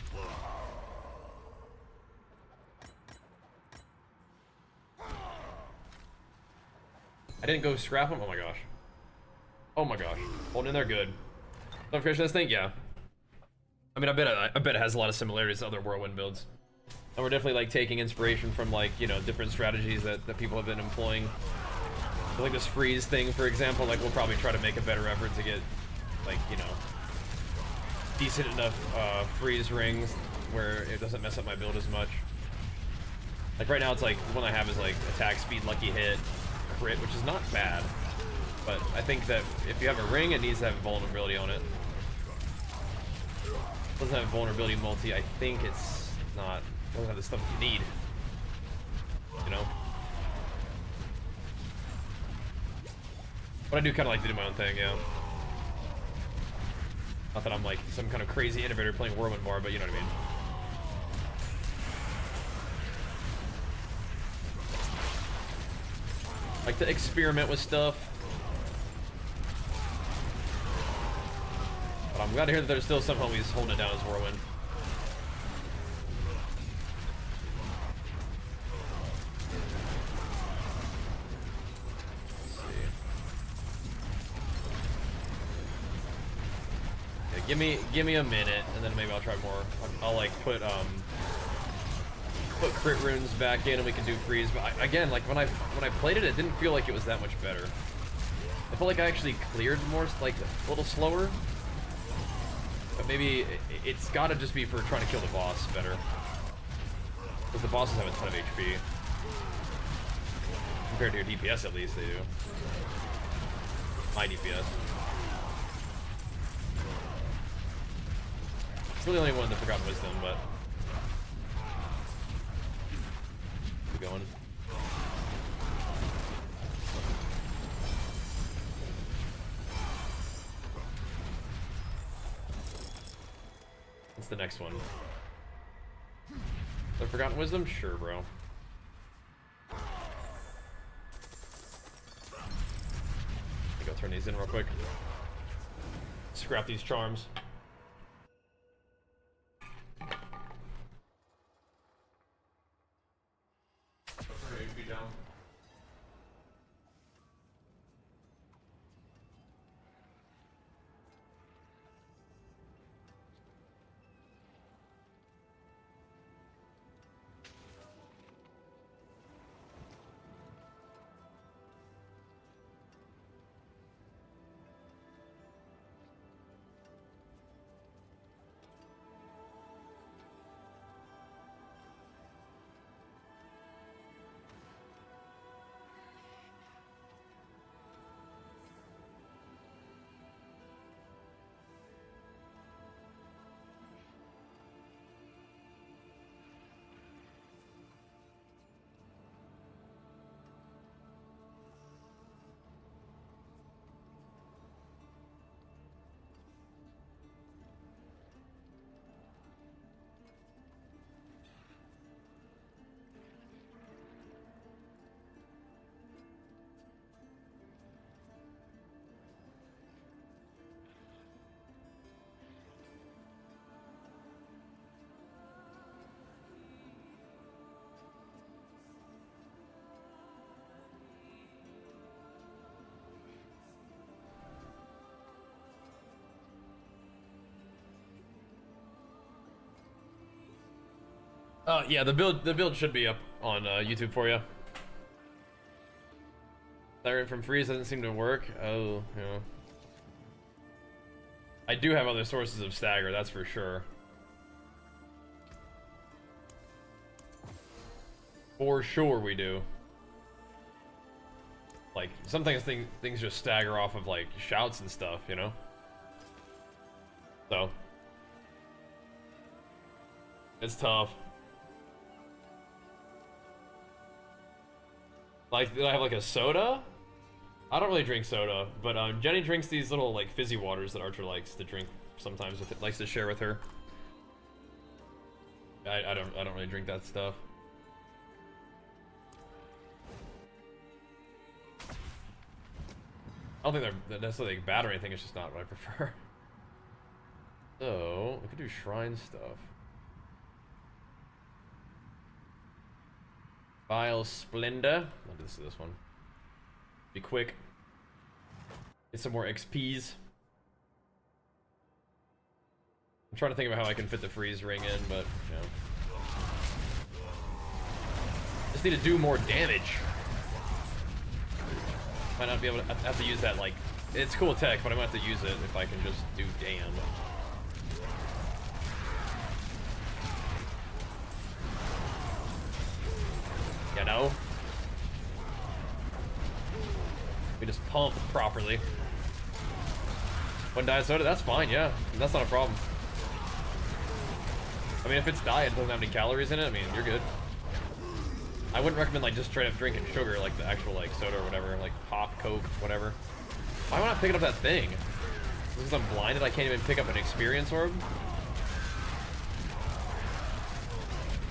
I didn't go scrap him. Oh my gosh. Oh my gosh. Holding in there good. Notification this thing? Yeah. I mean, I bet it has a lot of similarities to other whirlwind builds. And we're definitely like taking inspiration from like, you know, different strategies that people have been employing. So, like this freeze thing, for example, like we'll probably try to make a better effort to get like, you know, decent enough freeze rings where it doesn't mess up my build as much. Like right now it's like, the one I have is like attack speed, lucky hit, crit, which is not bad. But I think that if you have a ring, it needs to have vulnerability on it. It doesn't have vulnerability multi, I think it's not, it doesn't have the stuff you need. You know? But I do kind of like to do my own thing, yeah. Not that I'm like some kind of crazy innovator playing Whirlwind Barb, but you know what I mean. Like to experiment with stuff. I'm glad to hear that there's still some homies holding it down as whirlwind. Give me a minute, and then maybe I'll try more. I'll like put crit runes back in, and we can do freeze. But again, like when I played it, it didn't feel like it was that much better. I felt like I actually cleared more, like a little slower. But maybe it's got to just be for trying to kill the boss better, because the bosses have a ton of HP compared to your DPS. At least they do. My DPS. Really only one of the Forgotten Wisdom, but keep going. What's the next one? The Forgotten Wisdom? Sure, bro. I think I'll turn these in real quick. Scrap these charms. Yeah, the build should be up on YouTube for you. Siren from freeze doesn't seem to work. Oh, yeah. I do have other sources of stagger, that's for sure. For sure we do. Like, sometimes things just stagger off of, like, shouts and stuff, you know? So. It's tough. Like, did I have, like, a soda? I don't really drink soda, but, Jenny drinks these little, like, fizzy waters that Archer likes to drink sometimes with it, likes to share with her. I don't really drink that stuff. I don't think they're necessarily like bad or anything, it's just not what I prefer. So, we could do shrine stuff. Vile Splenda. I'll do this one. Be quick. Get some more XPs. I'm trying to think about how I can fit the freeze ring in, but, you know. Just need to do more damage. Might not be able to have to use that, like, it's cool tech, but I might have to use it if I can just do damn. You know? We just pump properly. One diet soda, that's fine, yeah. That's not a problem. I mean, if it's diet, it doesn't have any calories in it, I mean, you're good. I wouldn't recommend, like, just straight up drinking sugar, like the actual, like, soda or whatever, like pop, Coke, whatever. Why am I not picking up that thing? Because I'm blinded, I can't even pick up an experience orb?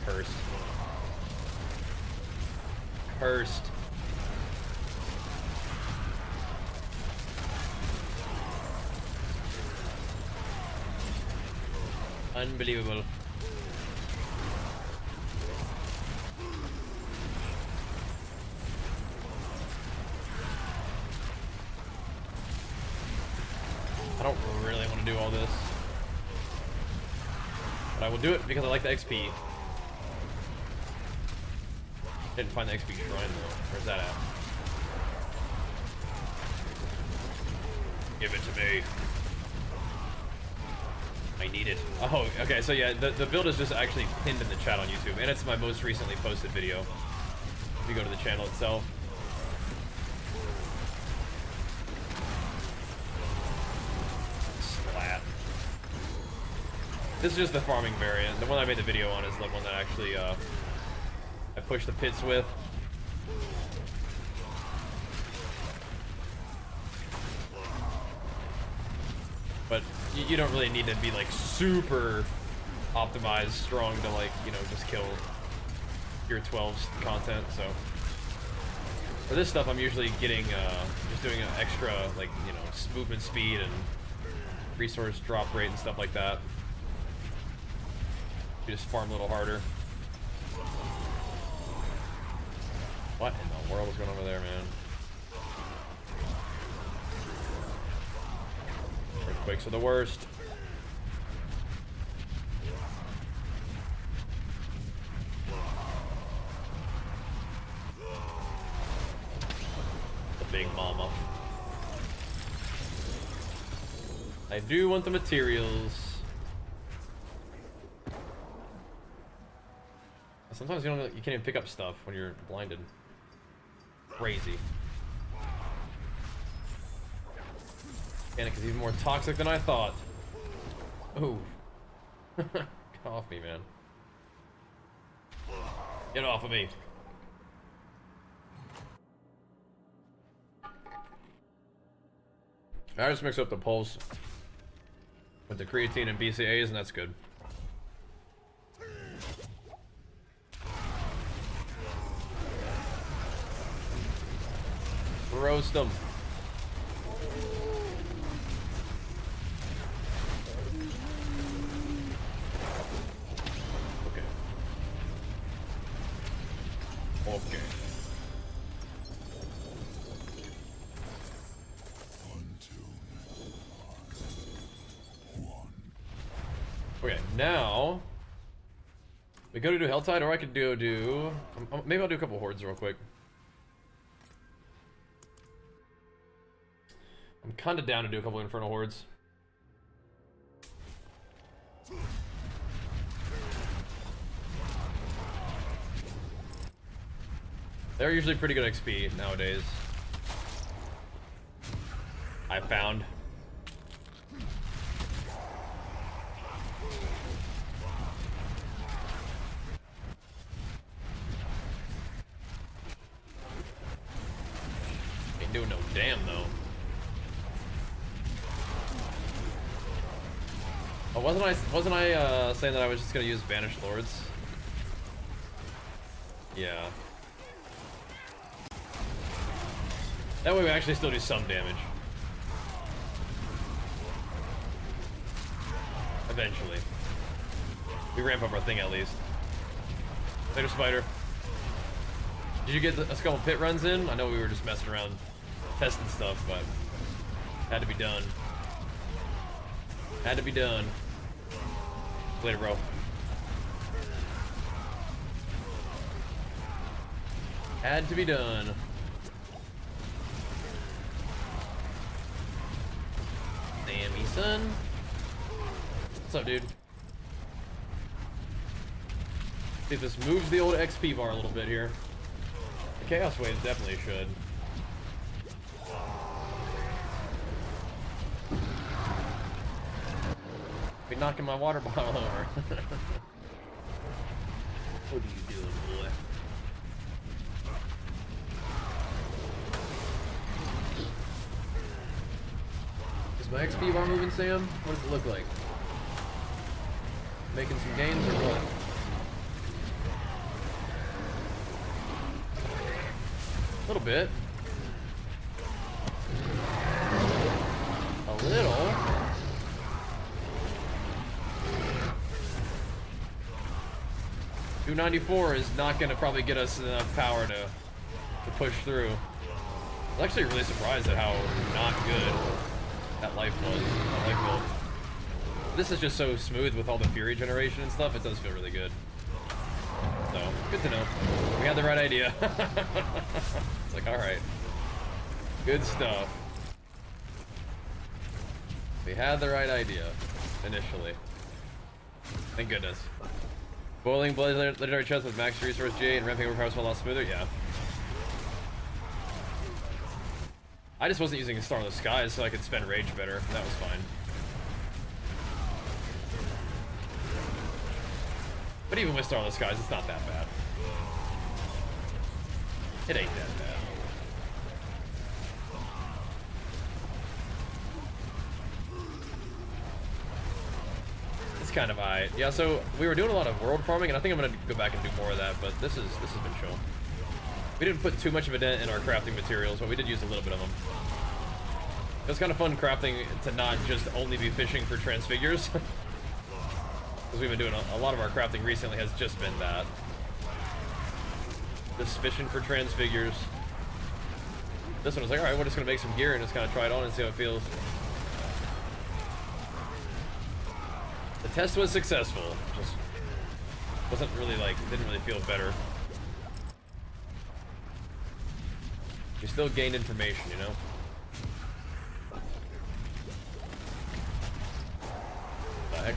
Cursed. Cursed. Unbelievable. I don't really want to do all this. But I will do it because I like the XP. Didn't find the XP shrine though. Where's that at? Give it to me. I need it. Oh, okay, so yeah, the build is just actually pinned in the chat on YouTube, and it's my most recently posted video. If you go to the channel itself. Splat. This is just the farming variant. The one I made the video on is the one that actually I push the pits with. But you don't really need to be like super optimized strong to like, you know, just kill your 12's content. So for this stuff I'm usually getting just doing an extra like, you know, movement speed and resource drop rate and stuff like that. You just farm a little harder. What in the world is going on over there, man? Earthquakes are the worst. The big mama. I do want the materials. Sometimes you can't even pick up stuff when you're blinded. Crazy. Panic is even more toxic than I thought. Ooh. Get off me, man. Get off of me. I just mix up the pulse with the creatine and BCAAs, and that's good. Roast them. Okay. Okay. Okay, now we go to do Helltide, or I could do maybe I'll do a couple hordes real quick. I'm kind of down to do a couple Infernal Hordes. They're usually pretty good XP nowadays. I found. Ain't doing no damn though. Oh, wasn't I saying that I was just gonna use Banished Lords? Yeah. That way we actually still do some damage. Eventually. We ramp up our thing at least. Later, Spider. Did you get a couple pit runs in? I know we were just messing around, testing stuff, but had to be done. Had to be done. Later, bro. Had to be done. Damn, son. What's up, dude? See if this moves the old XP bar a little bit here. The Chaos Waves definitely should. Be knocking my water bottle over. What are you doing, boy? Is my XP bar moving, Sam? What does it look like? Making some gains or what? A little bit. A little. 294 is not gonna probably get us enough power to push through. I'm actually really surprised at how not good that life was. That life build. This is just so smooth with all the fury generation and stuff. It does feel really good. So good to know. We had the right idea. It's like, all right, good stuff. We had the right idea initially. Thank goodness. Boiling blood legendary chest with max resource J and ramping overpower spell a lot smoother. Yeah. I just wasn't using a Star in the Skies so I could spend rage better. That was fine. But even with Star in the Skies, it's not that bad. It ain't that bad. It's kind of aight. Yeah, so we were doing a lot of world farming, and I think I'm gonna go back and do more of that. But this has been chill. We didn't put too much of a dent in our crafting materials, but we did use a little bit of them. It was kind of fun crafting to not just only be fishing for transfigures. Because we've been doing a lot of our crafting recently has just been that. Just fishing for transfigures. This one was like, alright, we're just going to make some gear and just kind of try it on and see how it feels. The test was successful. Just wasn't really like, didn't really feel better. You still gained information, you know? The heck?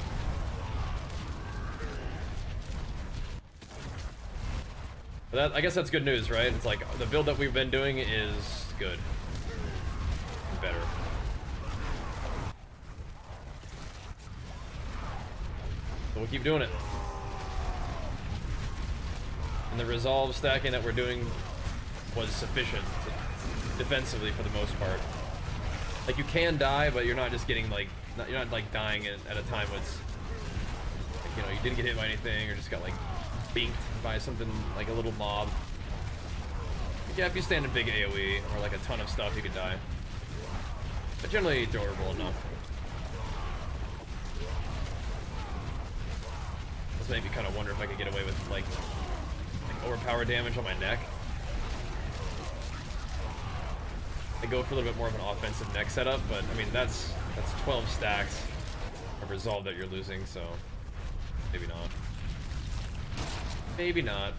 But that, I guess that's good news, right? It's like, the build that we've been doing is good. Better. So we'll keep doing it. And the resolve stacking that we're doing was sufficient defensively for the most part. Like, you can die, but you're not just getting like, you're not like dying at a time when it's like, you know, you didn't get hit by anything or just got like binked by something like a little mob. Like, yeah, if you stand in big AoE or like a ton of stuff, you can die. But generally durable enough. This made me kind of wonder if I could get away with like overpower damage on my neck. I go for a little bit more of an offensive neck setup, but I mean that's 12 stacks of resolve that you're losing, so maybe not. Maybe not.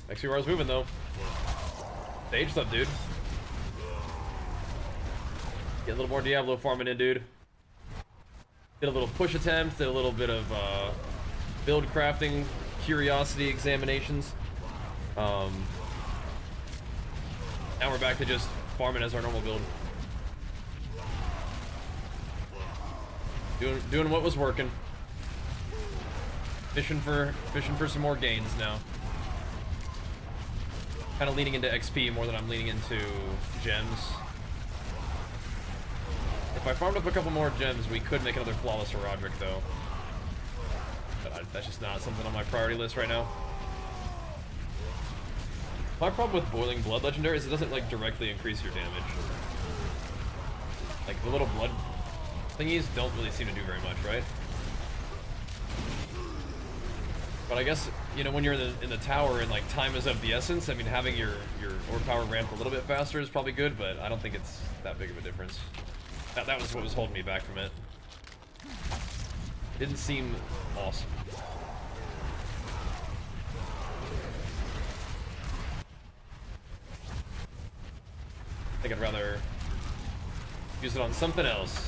Next few hours moving though. Stage stuff, dude. Get a little more Diablo farming in, dude. Did a little push attempt, did a little bit of build crafting, curiosity examinations. Now we're back to just farming as our normal build. Doing what was working. Fishing for some more gains now. Kind of leaning into XP more than I'm leaning into gems. If I farmed up a couple more gems, we could make another flawless Roderick though. But that's just not something on my priority list right now. My problem with boiling blood legendary is it doesn't like directly increase your damage. Like the little blood thingies don't really seem to do very much, right? But I guess, you know, when you're in the tower and like time is of the essence, I mean having your orb power ramped a little bit faster is probably good, but I don't think it's that big of a difference. That was what was holding me back from it. Didn't seem awesome. I think I'd rather use it on something else.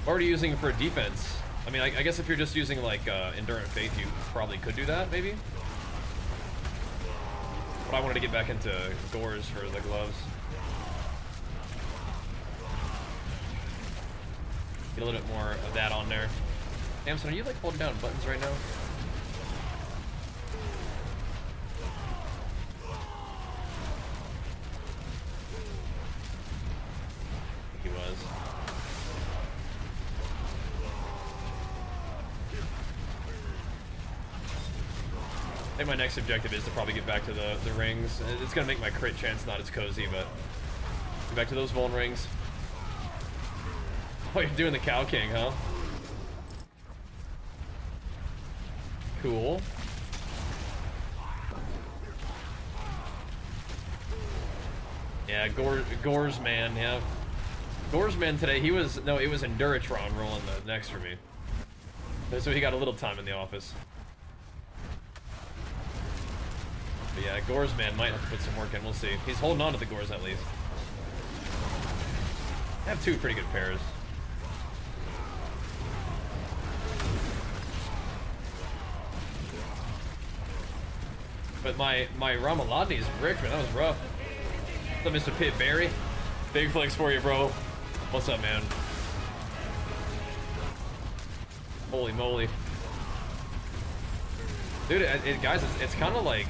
I'm already using it for defense. I mean, I guess if you're just using like Endurant Faith, you probably could do that, maybe. But I wanted to get back into Gores for the gloves. Get a little bit more of that on there. Samson, are you like holding down buttons right now? I think he was. I think my next objective is to probably get back to the rings. It's gonna make my crit chance not as cozy, but get back to those Vuln rings. Oh, you're doing the Cow King, huh? Cool. Yeah, Gore's man, yeah. Gore's man today, he was, no, it was Enduratron rolling the next for me. So he got a little time in the office. But yeah, Gore's man might have to put some work in, we'll see. He's holding on to the Gores at least. I have two pretty good pairs. But my Ramaladni's bricked, man, that was rough. What's up, Mr. Pitt Barry? Big flex for you, bro. What's up, man? Holy moly. Dude, guys, it's kind of like...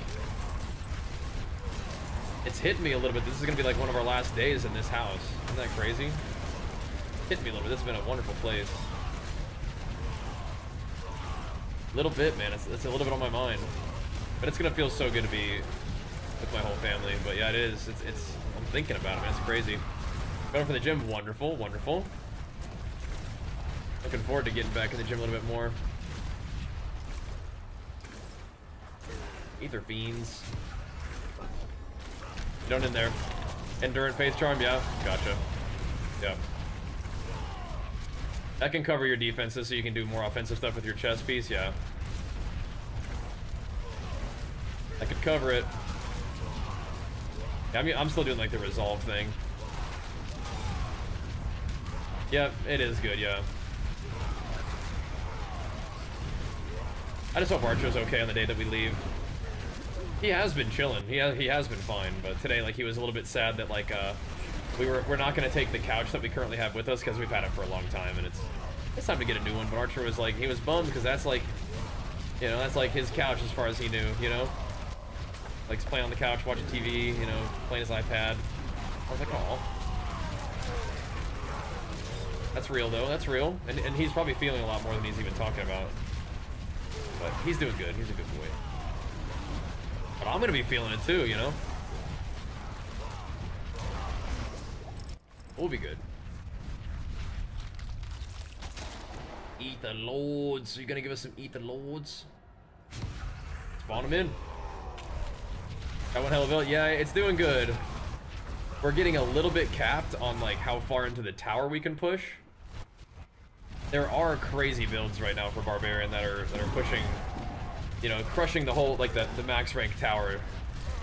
It's hitting me a little bit. This is going to be like one of our last days in this house. Isn't that crazy? Hit me a little bit. This has been a wonderful place. Little bit, man. It's a little bit on my mind. But it's going to feel so good to be with my whole family. But yeah, it is. I'm thinking about it, man. It's crazy. Going for the gym. Wonderful, wonderful. Looking forward to getting back in the gym a little bit more. Ether fiends. Don't in there. Endurant Faith Charm, yeah. Gotcha. Yeah. That can cover your defenses so you can do more offensive stuff with your chest piece, yeah. I could cover it. Yeah, I mean, I'm still doing like the resolve thing. Yeah, it is good, yeah. I just hope Archer's okay on the day that we leave. He has been chilling. He has been fine, but today, like, he was a little bit sad that, like, we're not gonna take the couch that we currently have with us because we've had it for a long time, and it's time to get a new one. But Archer was like, he was bummed because that's like, you know, that's like his couch as far as he knew, you know. Likes playing on the couch, watching TV, you know, playing his iPad. I was like, oh, that's real though. That's real, and he's probably feeling a lot more than he's even talking about. But he's doing good. He's a good boy. But I'm gonna be feeling it too, you know? We'll be good. Ether Lords. Are you gonna give us some Ether Lords? Spawn them in. Got one hell of a... Yeah, it's doing good. We're getting a little bit capped on like how far into the tower we can push. There are crazy builds right now for Barbarian that are pushing, you know, crushing the whole, like the max rank tower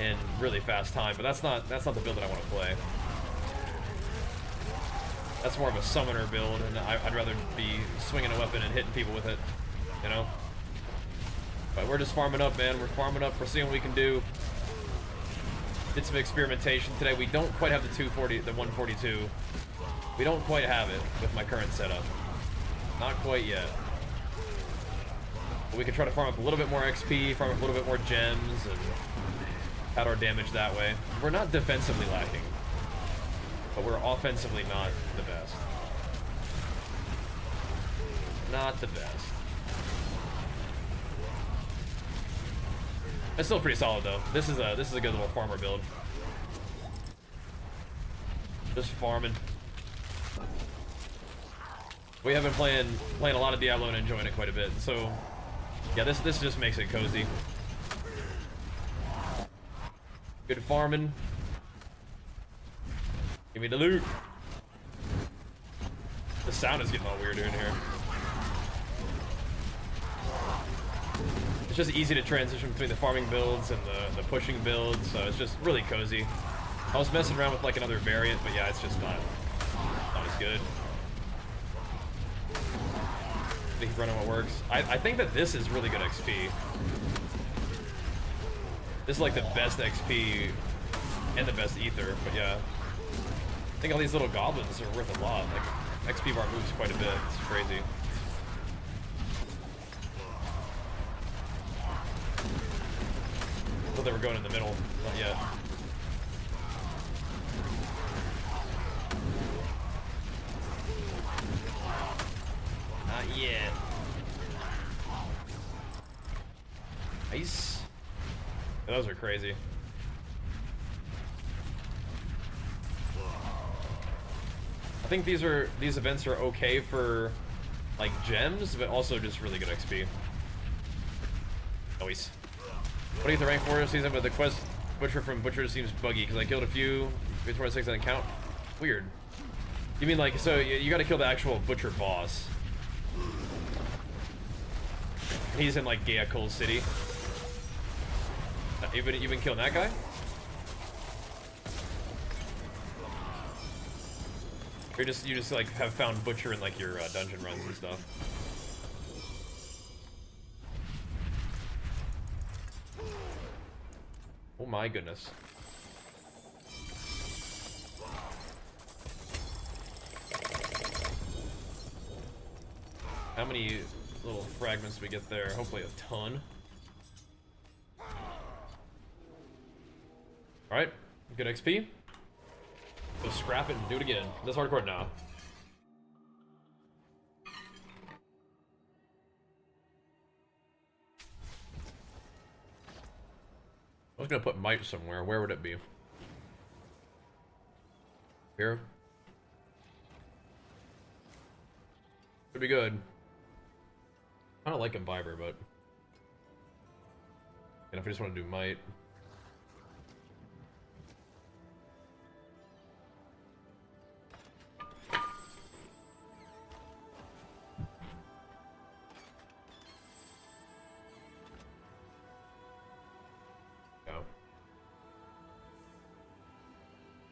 in really fast time, but that's not the build that I want to play. That's more of a summoner build, and I'd rather be swinging a weapon and hitting people with it, you know? But we're just farming up, man. We're farming up. We're seeing what we can do. Did some experimentation today. We don't quite have the 142. We don't quite have it with my current setup. Not quite yet. But we can try to farm up a little bit more XP, farm up a little bit more gems, and add our damage that way. We're not defensively lacking, but we're offensively not the best. Not the best. It's still pretty solid though. This is a good little farmer build. Just farming. We have been playing a lot of Diablo and enjoying it quite a bit. So yeah, this just makes it cozy. Good farming. Give me the loot. The sound is getting all weird in here. It's just easy to transition between the farming builds and the pushing builds, so it's just really cozy. I was messing around with like another variant, but yeah, it's just not as good. I think running what works. I think that this is really good XP. This is like the best XP and the best ether, but yeah. I think all these little goblins are worth a lot. Like, XP bar moves quite a bit. It's crazy. I thought they were going in the middle. Not yet. Not yet. Nice. Yeah, those are crazy. I think these events are okay for like gems, but also just really good XP. Always. What do you get the rank for this season? But the quest butcher from butcher seems buggy because I killed a few. 26 doesn't count. Weird. You mean like so you got to kill the actual butcher boss? He's in like Gaya City. You've been killing that guy? Or you just like have found butcher in like your dungeon runs and stuff. Oh my goodness. How many little fragments do we get there? Hopefully a ton. Alright, good XP. Go scrap it and do it again. This hardcore now. I was gonna put might somewhere. Where would it be? Here? Could be good. I don't like Imbiber, but... And if I just want to do might...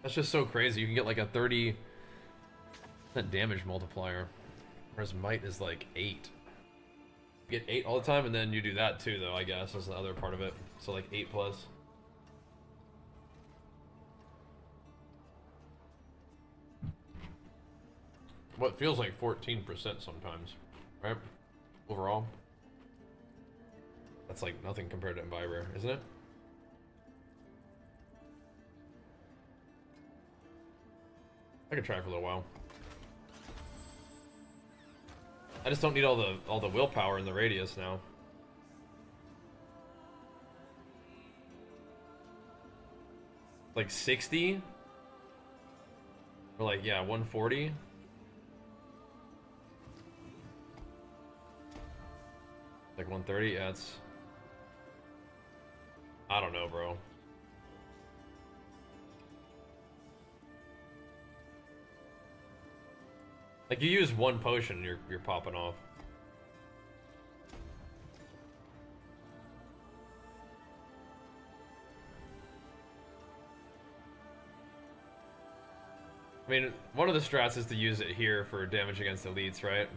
That's just so crazy. You can get like a 30% damage multiplier, whereas might is like 8. You get 8 all the time, and then you do that too, though, I guess, is the other part of it. So like 8 plus. What feels like 14% sometimes, right? Overall. That's like nothing compared to Imbiber, isn't it? I could try for a little while. I just don't need all the willpower in the radius now. Like 60? Or like, yeah, 140? Like 130? Yeah, it's... I don't know, bro. Like, you use one potion, you're popping off. I mean, one of the strats is to use it here for damage against elites, right?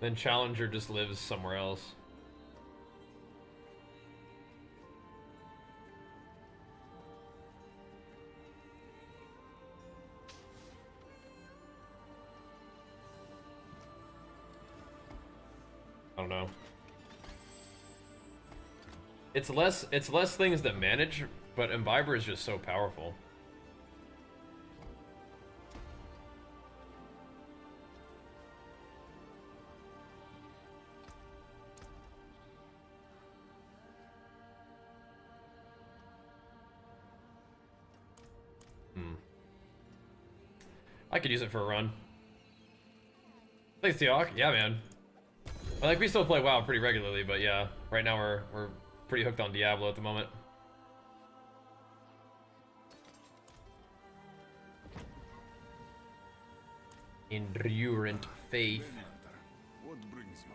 Then Challenger just lives somewhere else. I don't know. It's less things that manage, but Imbiber is just so powerful. I could use it for a run. Thanks, Teok. Yeah, man. Like, we still play WoW pretty regularly, but yeah, right now we're pretty hooked on Diablo at the moment. Endurant faith. What brings you?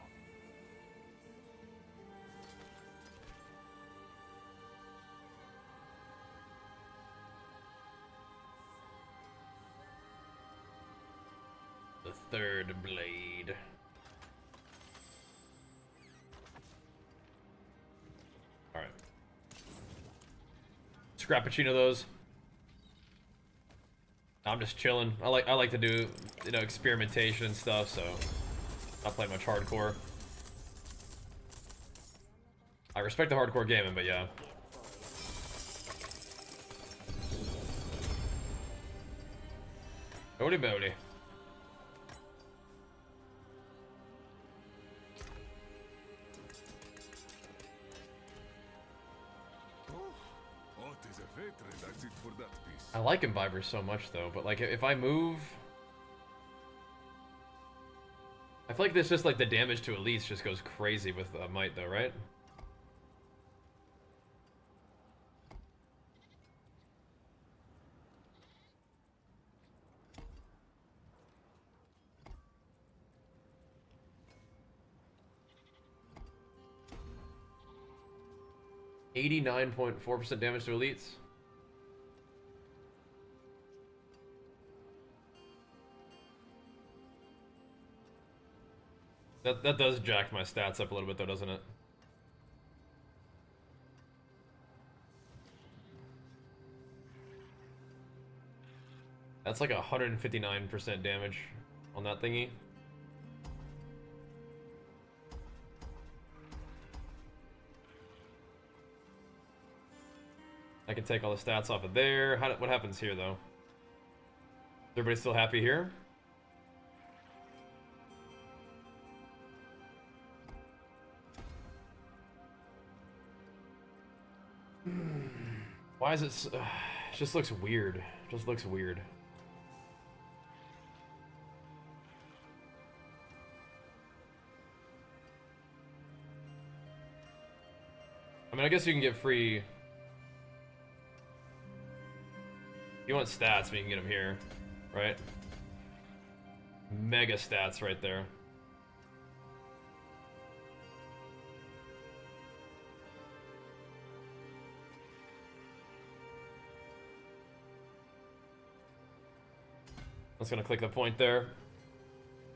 The third blade. Alright. Scrappuccino those. I'm just chilling. I like to do, you know, experimentation and stuff, so not play much hardcore. I respect the hardcore gaming, but yeah. Holy moly. I like Imbiber so much though, but like if I move, I feel like this just like the damage to elites just goes crazy with might though, right? .4% damage to elites. That does jack my stats up a little bit though, doesn't it? That's like 159% damage on that thingy. I can take all the stats off of there. What happens here, though? Is everybody still happy here? Why is it... it just looks weird. It just looks weird. I mean, I guess you can get free... If you want stats, but you can get them here, right? Mega stats right there. I'm just gonna click the point there.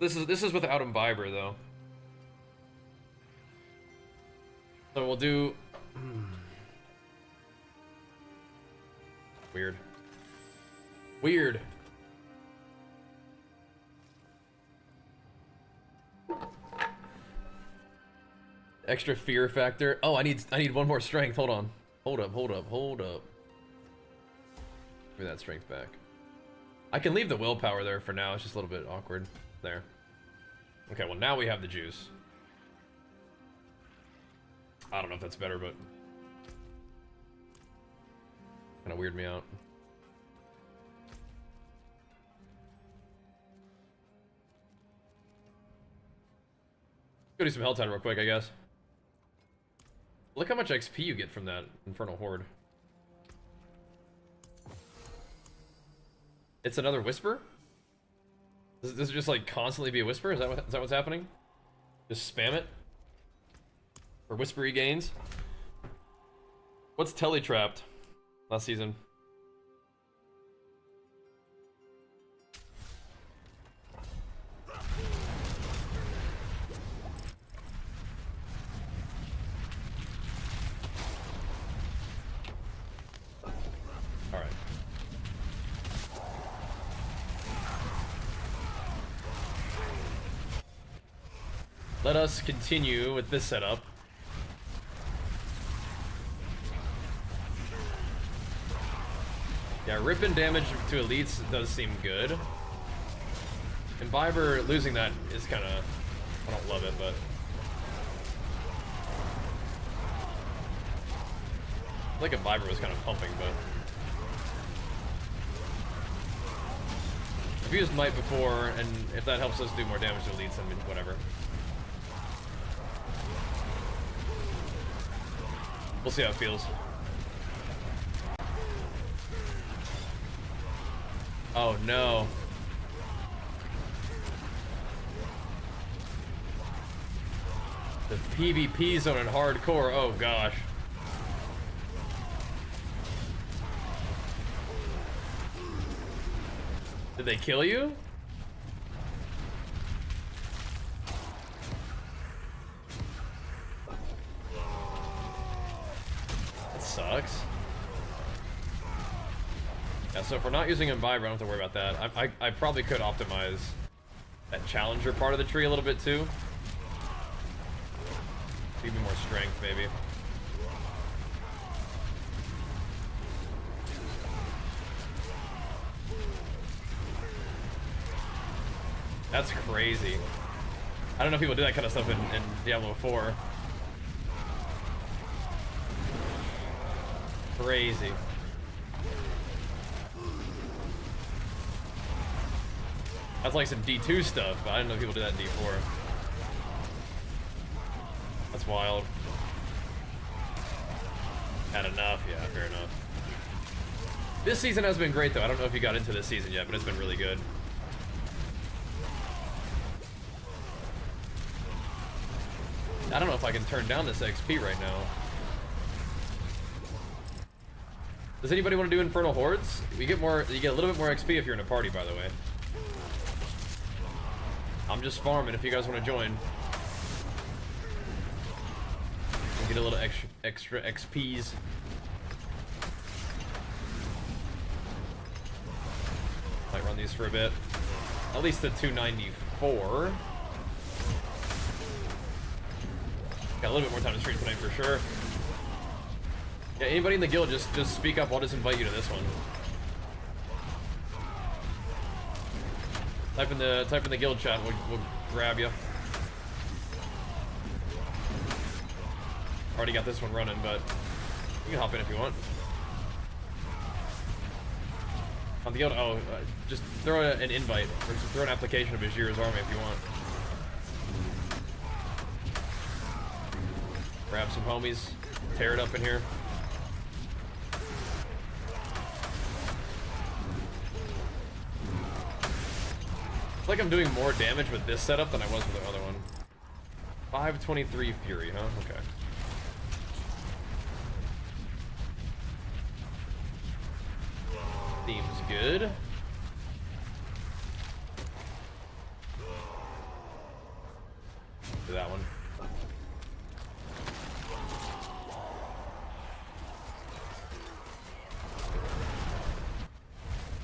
This is without Imbiber though. So we'll do weird. Weird. Extra fear factor. Oh, I need one more strength. Hold on. Hold up. Give me that strength back. I can leave the willpower there for now. It's just a little bit awkward there. Okay, well now we have the juice. I don't know if that's better, but kind of weirded me out. Go do some Helltide real quick, I guess. Look how much XP you get from that Infernal Horde. It's another Whisper? Does this just like constantly be a Whisper? Is that what's happening? Just spam it? For Whispery gains? What's Teletrapped last season? Alright. Let us continue with this setup. Yeah, ripping damage to elites does seem good. Imbiber losing that is kind of... I don't love it, but... I think Imbiber was kind of pumping, but... I've used Might before, and if that helps us do more damage to elites, then whatever. We'll see how it feels. Oh no. The PvP zone in hardcore, oh gosh. Did they kill you? That sucks. Yeah, so if we're not using Imbiber, I don't have to worry about that. I probably could optimize that challenger part of the tree a little bit too. Give me more strength, maybe. That's crazy. I don't know if people do that kind of stuff in Diablo 4. Crazy. That's like some D2 stuff, but I didn't know people did that in D4. That's wild. Had enough, yeah, fair enough. This season has been great though. I don't know if you got into this season yet, but it's been really good. I don't know if I can turn down this XP right now. Does anybody want to do Infernal Hordes? You get a little bit more XP if you're in a party, by the way. I'm just farming if you guys want to join. Get a little extra XPs. Might run these for a bit. At least the 294. Got a little bit more time to stream tonight for sure. Yeah, anybody in the guild, just speak up. I'll just invite you to this one. Type in the guild chat. We'll grab you. Already got this one running, but you can hop in if you want. On the guild, just throw an invite or just throw an application of Bajir's army if you want. Grab some homies, tear it up in here. It's like I'm doing more damage with this setup than I was with the other one. 523 Fury, huh? Okay. Seems good. Do that one.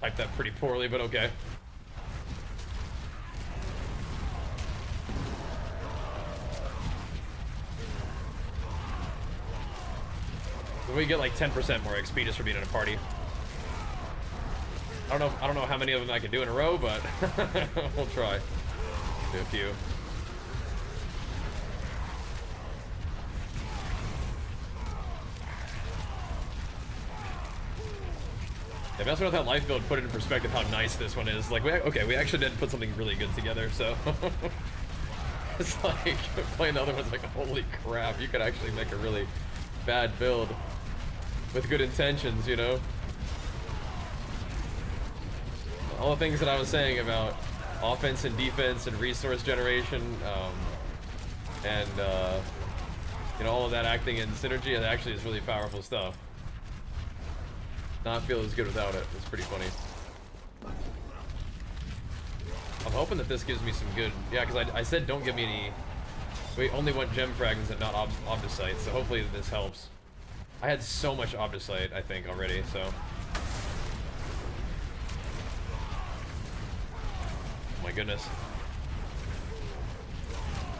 Typed that pretty poorly, but okay. We get like 10% more XP just for being in a party. I don't know how many of them I can do in a row, but we'll try. Do a few. Yeah, messing with that life build put it in perspective how nice this one is. Like, we actually did put something really good together, so. It's like, playing the other one's like, holy crap, you could actually make a really bad build with good intentions, you know? All the things that I was saying about offense and defense and resource generation, and you know, all of that acting in synergy, it actually is really powerful stuff. Not feel as good without it. It's pretty funny. I'm hoping that this gives me some good, yeah, because I said don't give me any, we only want gem fragments and not obdicite, so hopefully this helps. I had so much obdicite, I think, already, so. Oh my goodness.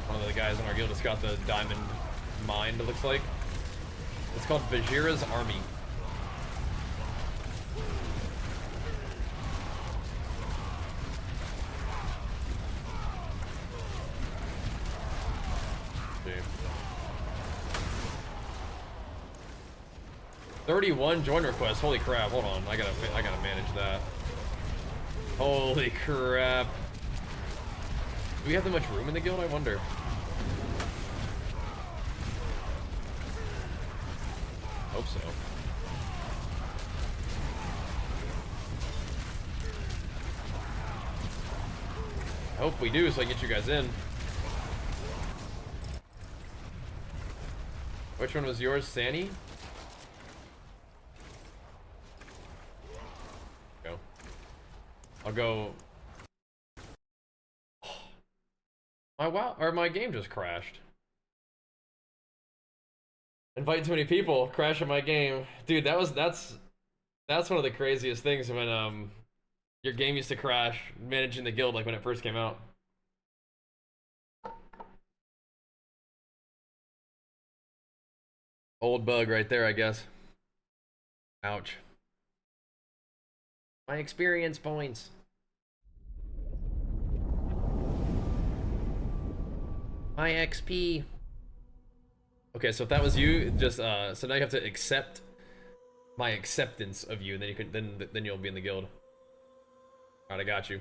One of the guys in our guild just got the diamond mine, it looks like. It's called Bajira's Army. See. 31 join requests. Holy crap! Hold on, I gotta manage that. Holy crap! Do we have that much room in the guild? I wonder. Hope so. I hope we do, so I can get you guys in. Which one was yours, Sanny? Go. I'll go. My game just crashed. Invite too many people, crashing my game. Dude, that's one of the craziest things when your game used to crash managing the guild, like when it first came out. Old bug right there, I guess. Ouch. My experience points. My XP. Okay, so if that was you, just so now you have to accept my acceptance of you, and then you can then you'll be in the guild. Alright, I got you.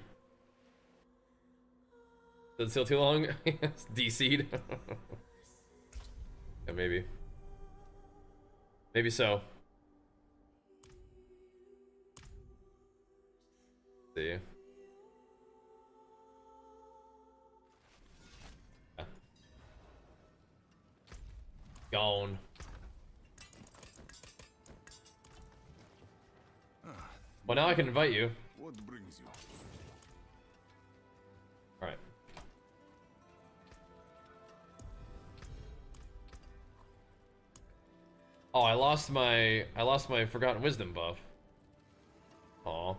Does it still too long? It's DC'd. Yeah, maybe. Maybe so. See. Yeah. Gone. Well, now I can invite you. What brings you? All right. Oh, I lost my Forgotten Wisdom buff. Aw. All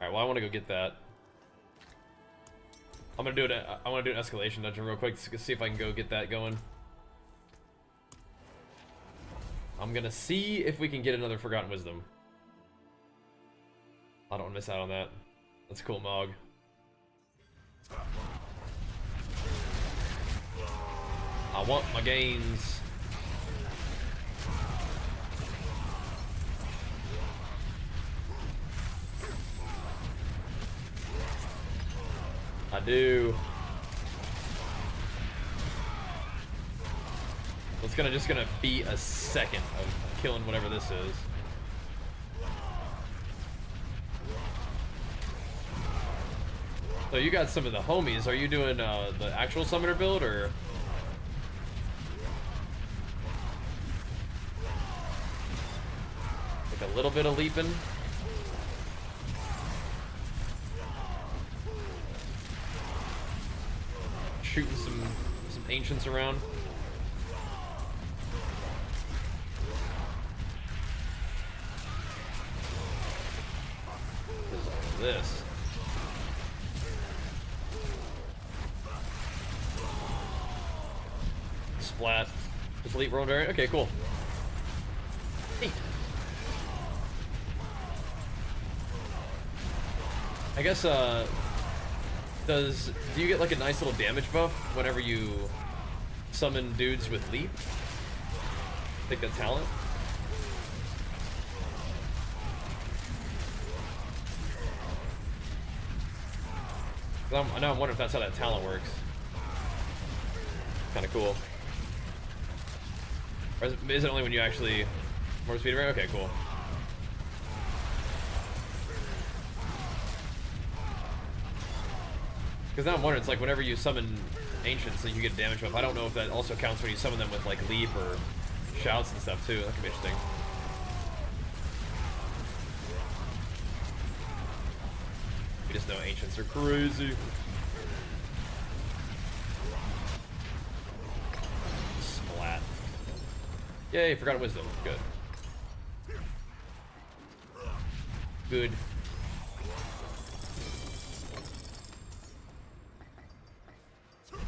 right. Well, I want to go get that. I'm gonna do it. I want to do an escalation dungeon real quick to see if I can go get that going. I'm gonna see if we can get another Forgotten Wisdom. I don't want to miss out on that. That's cool, Mog. I want my gains. I do. It's just gonna be a second of killing whatever this is. So you got some of the homies. Are you doing the actual summoner build or? Like a little bit of leaping? Shooting some ancients around. What is all this? Splat. Just elite roll variant. Okay, cool. Hey. I guess do you get like a nice little damage buff whenever you summon dudes with leap? Take that talent. I know I'm wondering if that's how that talent works. Kind of cool. Or is it only when you actually more speed rate? Okay, cool. Because now I'm wondering, it's like whenever you summon ancients, that you get damage buff. I don't know if that also counts when you summon them with like leap or shouts and stuff too. That could be interesting. We just know ancients are crazy. Splat. Yay, Forgotten Wisdom. Good. Good.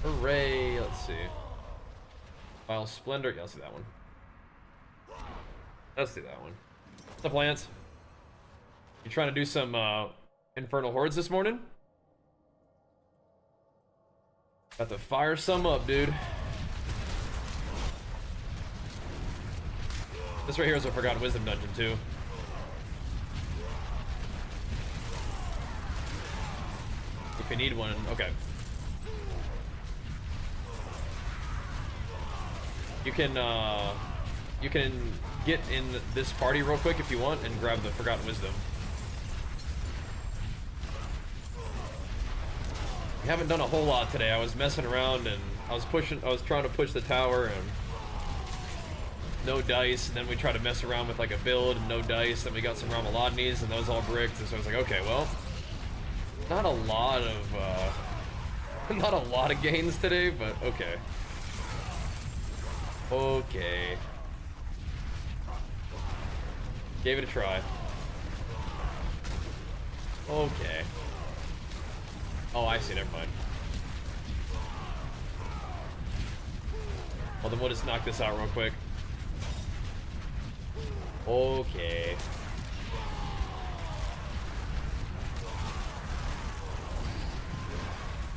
Hooray! Let's see. Vile Splendor. Yeah, let's do that one. Let's do that one. What's up, Lance? You trying to do some Infernal Hordes this morning? Got to fire some up, dude. This right here is a Forgotten Wisdom dungeon, too. If you need one, okay. You can get in this party real quick if you want and grab the Forgotten Wisdom. We haven't done a whole lot today. I was messing around and I was trying to push the tower and no dice, and then we tried to mess around with like a build and no dice, then we got some Ramalodnies and those all bricked, and so I was like, okay, well, not a lot of gains today, but okay. Okay. Gave it a try. Okay. Oh, I see, never mind. Well, then we'll just knock this out real quick. Okay.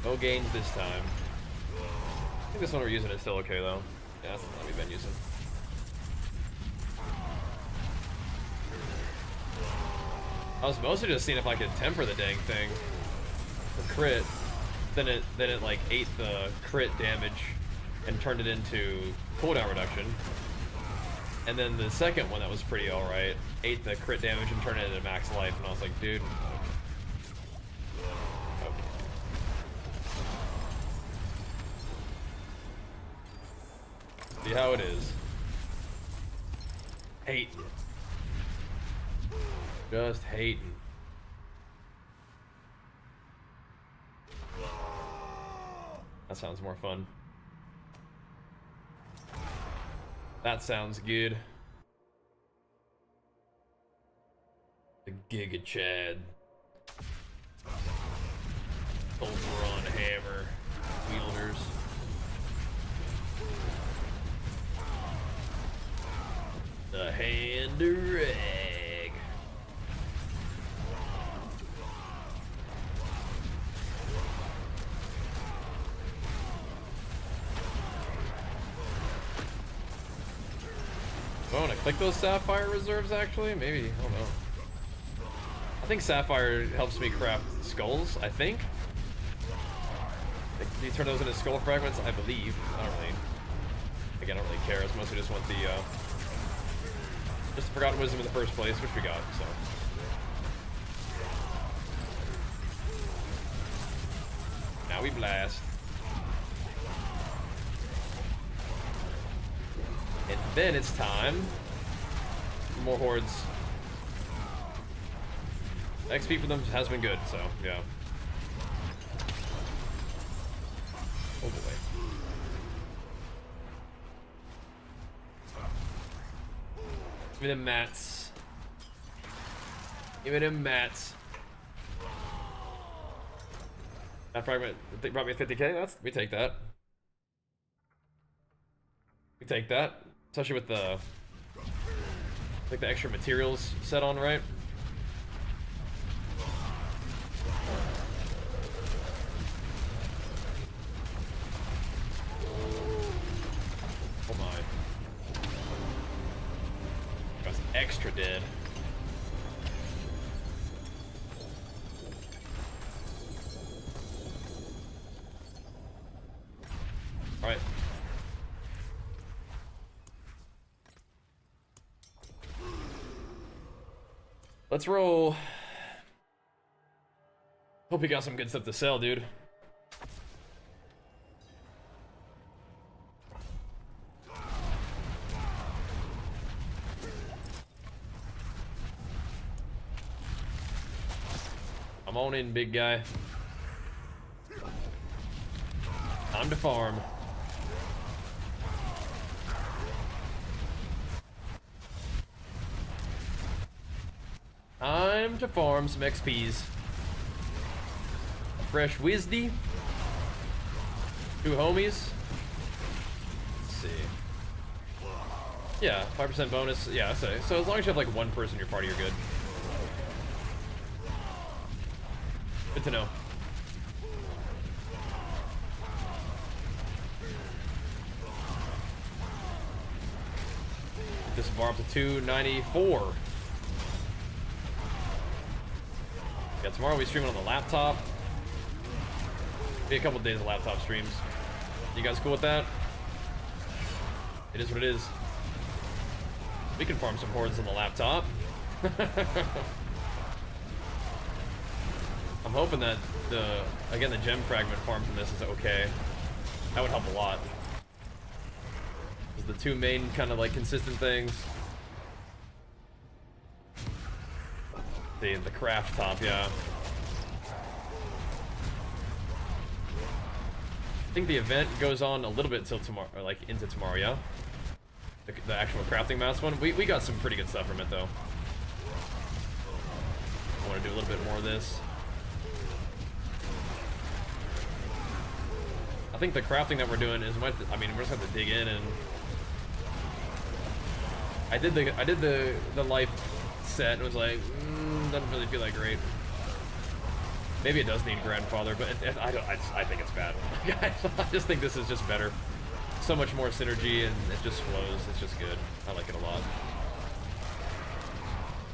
No gains this time. I think this one we're using is still okay, though. Yeah, that's the one we've been using. I was mostly just seeing if I could temper the dang thing. For crit. then it like ate the crit damage and turned it into cooldown reduction. And then the second one that was pretty alright ate the crit damage and turned it into max life, and I was like, dude. Okay. See how it is. Hating. Just hating. That sounds more fun. That sounds good. The Giga Chad. Ultron Hammer. Wielders. The Hand Rag. Do I want to click those Sapphire reserves, actually? Maybe, I don't know. I think Sapphire helps me craft skulls, I think. Do you turn those into skull fragments? I believe. I don't really... Again, I don't really care. I mostly just want the, just the Forgotten Wisdom in the first place, which we got, so. Now we blast. And then it's time for more hordes. XP for them has been good, so yeah. Oh boy. Give me them mats. Give me them mats. That fragment brought me 50k. We take that. We take that. Especially with the like the extra materials set on, right? Oh my. That's extra dead. Alright. Let's roll. Hope you got some good stuff to sell, dude. I'm on in, big guy. Time to farm. Time to farm some XPs. Fresh Wisdy. 2 homies. Let's see. Yeah, 5% bonus. Yeah, I say. So as long as you have like one person in your party, you're good. Good to know. This bar up to 294. Yeah, tomorrow we stream it on the laptop. Be a couple days of laptop streams. You guys cool with that? It is what it is. We can farm some hordes on the laptop. I'm hoping that the gem fragment farm from this is okay. That would help a lot. It's the two main kind of like consistent things. The craft top, yeah. I think the event goes on a little bit till tomorrow, or like into tomorrow, yeah? The actual crafting mass one. We got some pretty good stuff from it though. I want to do a little bit more of this. I think the crafting that we're doing is I mean, we're just gonna have to dig in, and I did the life set and was like, doesn't really feel that great. Maybe it does need grandfather, but I think it's bad. I just think this is just better. So much more synergy, and it just flows. It's just good. I like it a lot.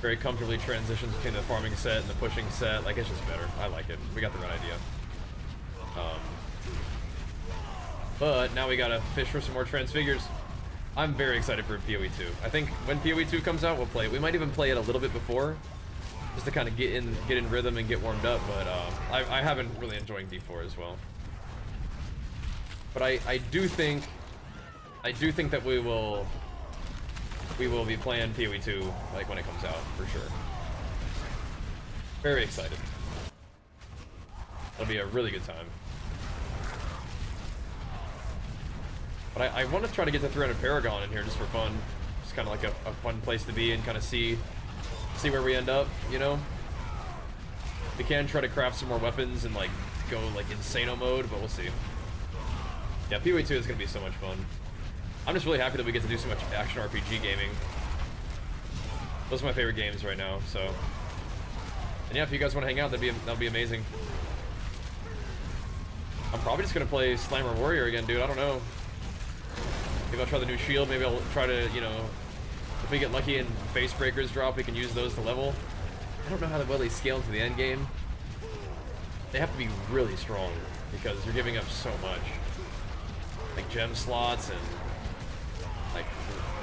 Very comfortably transitions between the farming set and the pushing set. Like, it's just better. I like it. We got the right idea. But now we gotta fish for some more transfigures. I'm very excited for PoE 2. I think when PoE 2 comes out, we'll play it. We might even play it a little bit before, just to kind of get in rhythm and get warmed up. But I have been really enjoying D4 as well. But I do think that we will be playing PoE 2 like when it comes out for sure. Very excited. It'll be a really good time. But I want to try to get to 300 Paragon in here just for fun. Just kind of like a fun place to be and kind of see where we end up, you know? We can try to craft some more weapons and like go like insano mode, but we'll see. Yeah, PoE 2 is going to be so much fun. I'm just really happy that we get to do so much action RPG gaming. Those are my favorite games right now, so. And yeah, if you guys want to hang out, that'll be amazing. I'm probably just going to play Slammer Warrior again, dude. I don't know. Maybe I'll try the new shield. Maybe I'll try to, you know, if we get lucky and face breakers drop, we can use those to level. I don't know how well they scale into the end game. They have to be really strong because you're giving up so much. Like gem slots and like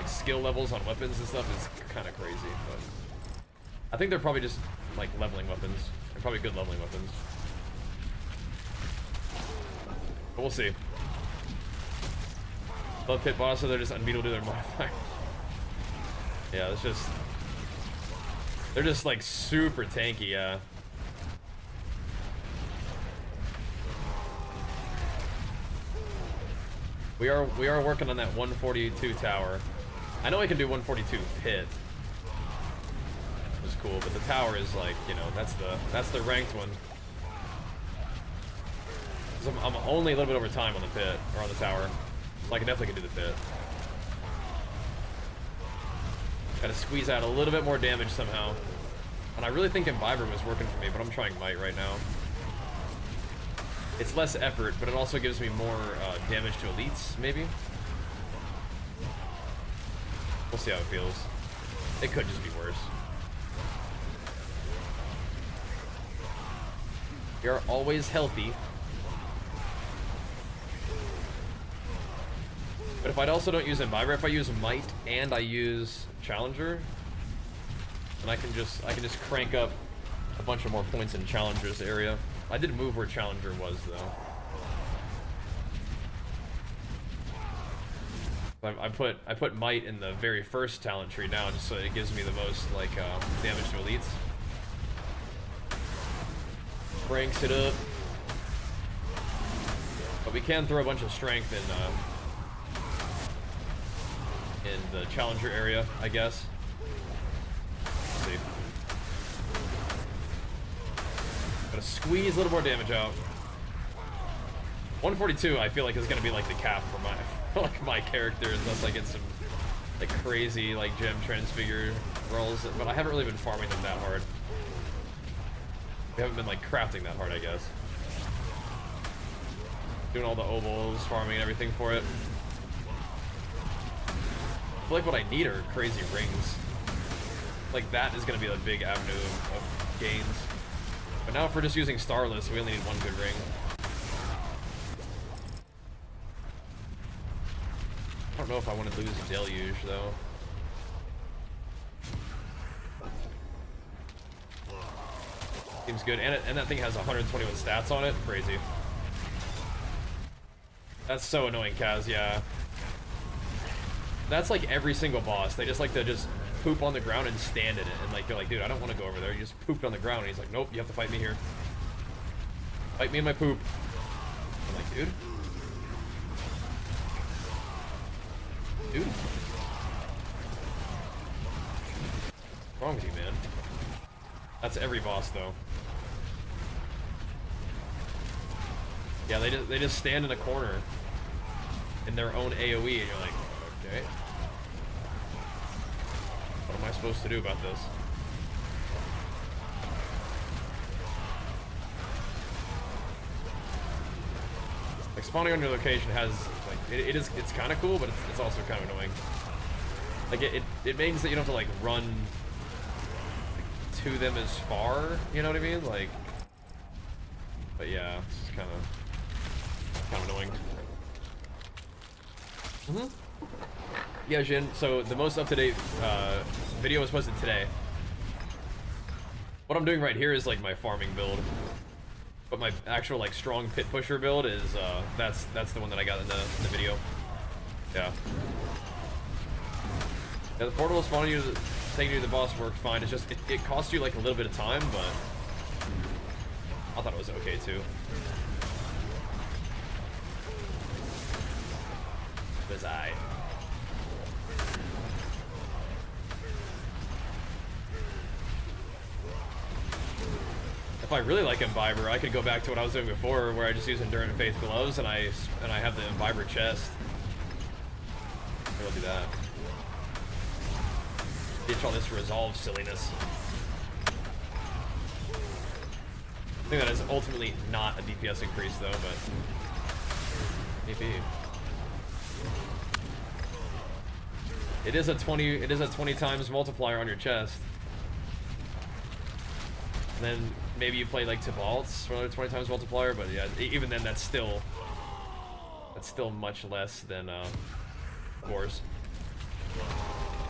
skill levels on weapons and stuff is kind of crazy. But I think they're probably just like leveling weapons. They're probably good leveling weapons. But we'll see. Love pit boss, so they're just unbeatable to their modifier. Yeah, it's just... They're just like super tanky, yeah. We are working on that 142 tower. I know I can do 142 pit. Which is cool, but the tower is like, you know, that's the ranked one. I'm only a little bit over time on the pit, or on the tower. So I can definitely do the pit. Gotta squeeze out a little bit more damage somehow. And I really think Imbiber was working for me, but I'm trying Might right now. It's less effort, but it also gives me more damage to elites, maybe? We'll see how it feels. It could just be worse. You're always healthy. But if I also don't use Imbiber, if I use Might and I use Challenger, then I can just crank up a bunch of more points in Challenger's area. I did move where Challenger was though. I put Might in the very first talent tree now, just so it gives me the most like damage to elites. Cranks it up. But we can throw a bunch of strength in the Challenger area, I guess. Let's see. Gotta squeeze a little more damage out. 142, I feel like is gonna be like the cap for my like my character, unless I get some like crazy like gem transfigure rolls. But I haven't really been farming them that hard. We haven't been like crafting that hard, I guess. Doing all the ovals, farming and everything for it. I feel like what I need are crazy rings. Like that is gonna be a big avenue of gains. But now if we're just using Starless, we only need one good ring. I don't know if I want to lose Deluge though. Seems good, and that thing has 121 stats on it. Crazy. That's so annoying, Kaz. Yeah. That's like every single boss. They just like to just poop on the ground and stand in it, and like they're like, dude, I don't want to go over there. You just pooped on the ground, and he's like, nope, you have to fight me here. Fight me in my poop. I'm like, dude. Dude. What's wrong with you, man? That's every boss, though. Yeah, they just stand in a corner in their own AoE, and you're like, okay. What am I supposed to do about this? Like spawning on your location has like it's kind of cool, but it's also kind of annoying. Like it means that you don't have to like run to them as far, you know what I mean? Like, but yeah, it's kind of Kind of annoying. Yeah, Jin. So the most up-to-date video was posted today. What I'm doing right here is like my farming build, but my actual like strong pit pusher build is that's the one that I got in the video. Yeah. Yeah, the portal spawning you, taking you to the boss worked fine. It's just it costs you like a little bit of time, but I thought it was okay too. It was I. If I really like Imbiber, I could go back to what I was doing before, where I just use Endurance Faith gloves and I have the Imbiber chest. Maybe I'll do that. Ditch all this resolve silliness. I think that is ultimately not a DPS increase though, but maybe. It is a 20 times multiplier on your chest. And then maybe you play like Tibalt's for another 20 times multiplier, but yeah, even then that's still much less than Wars.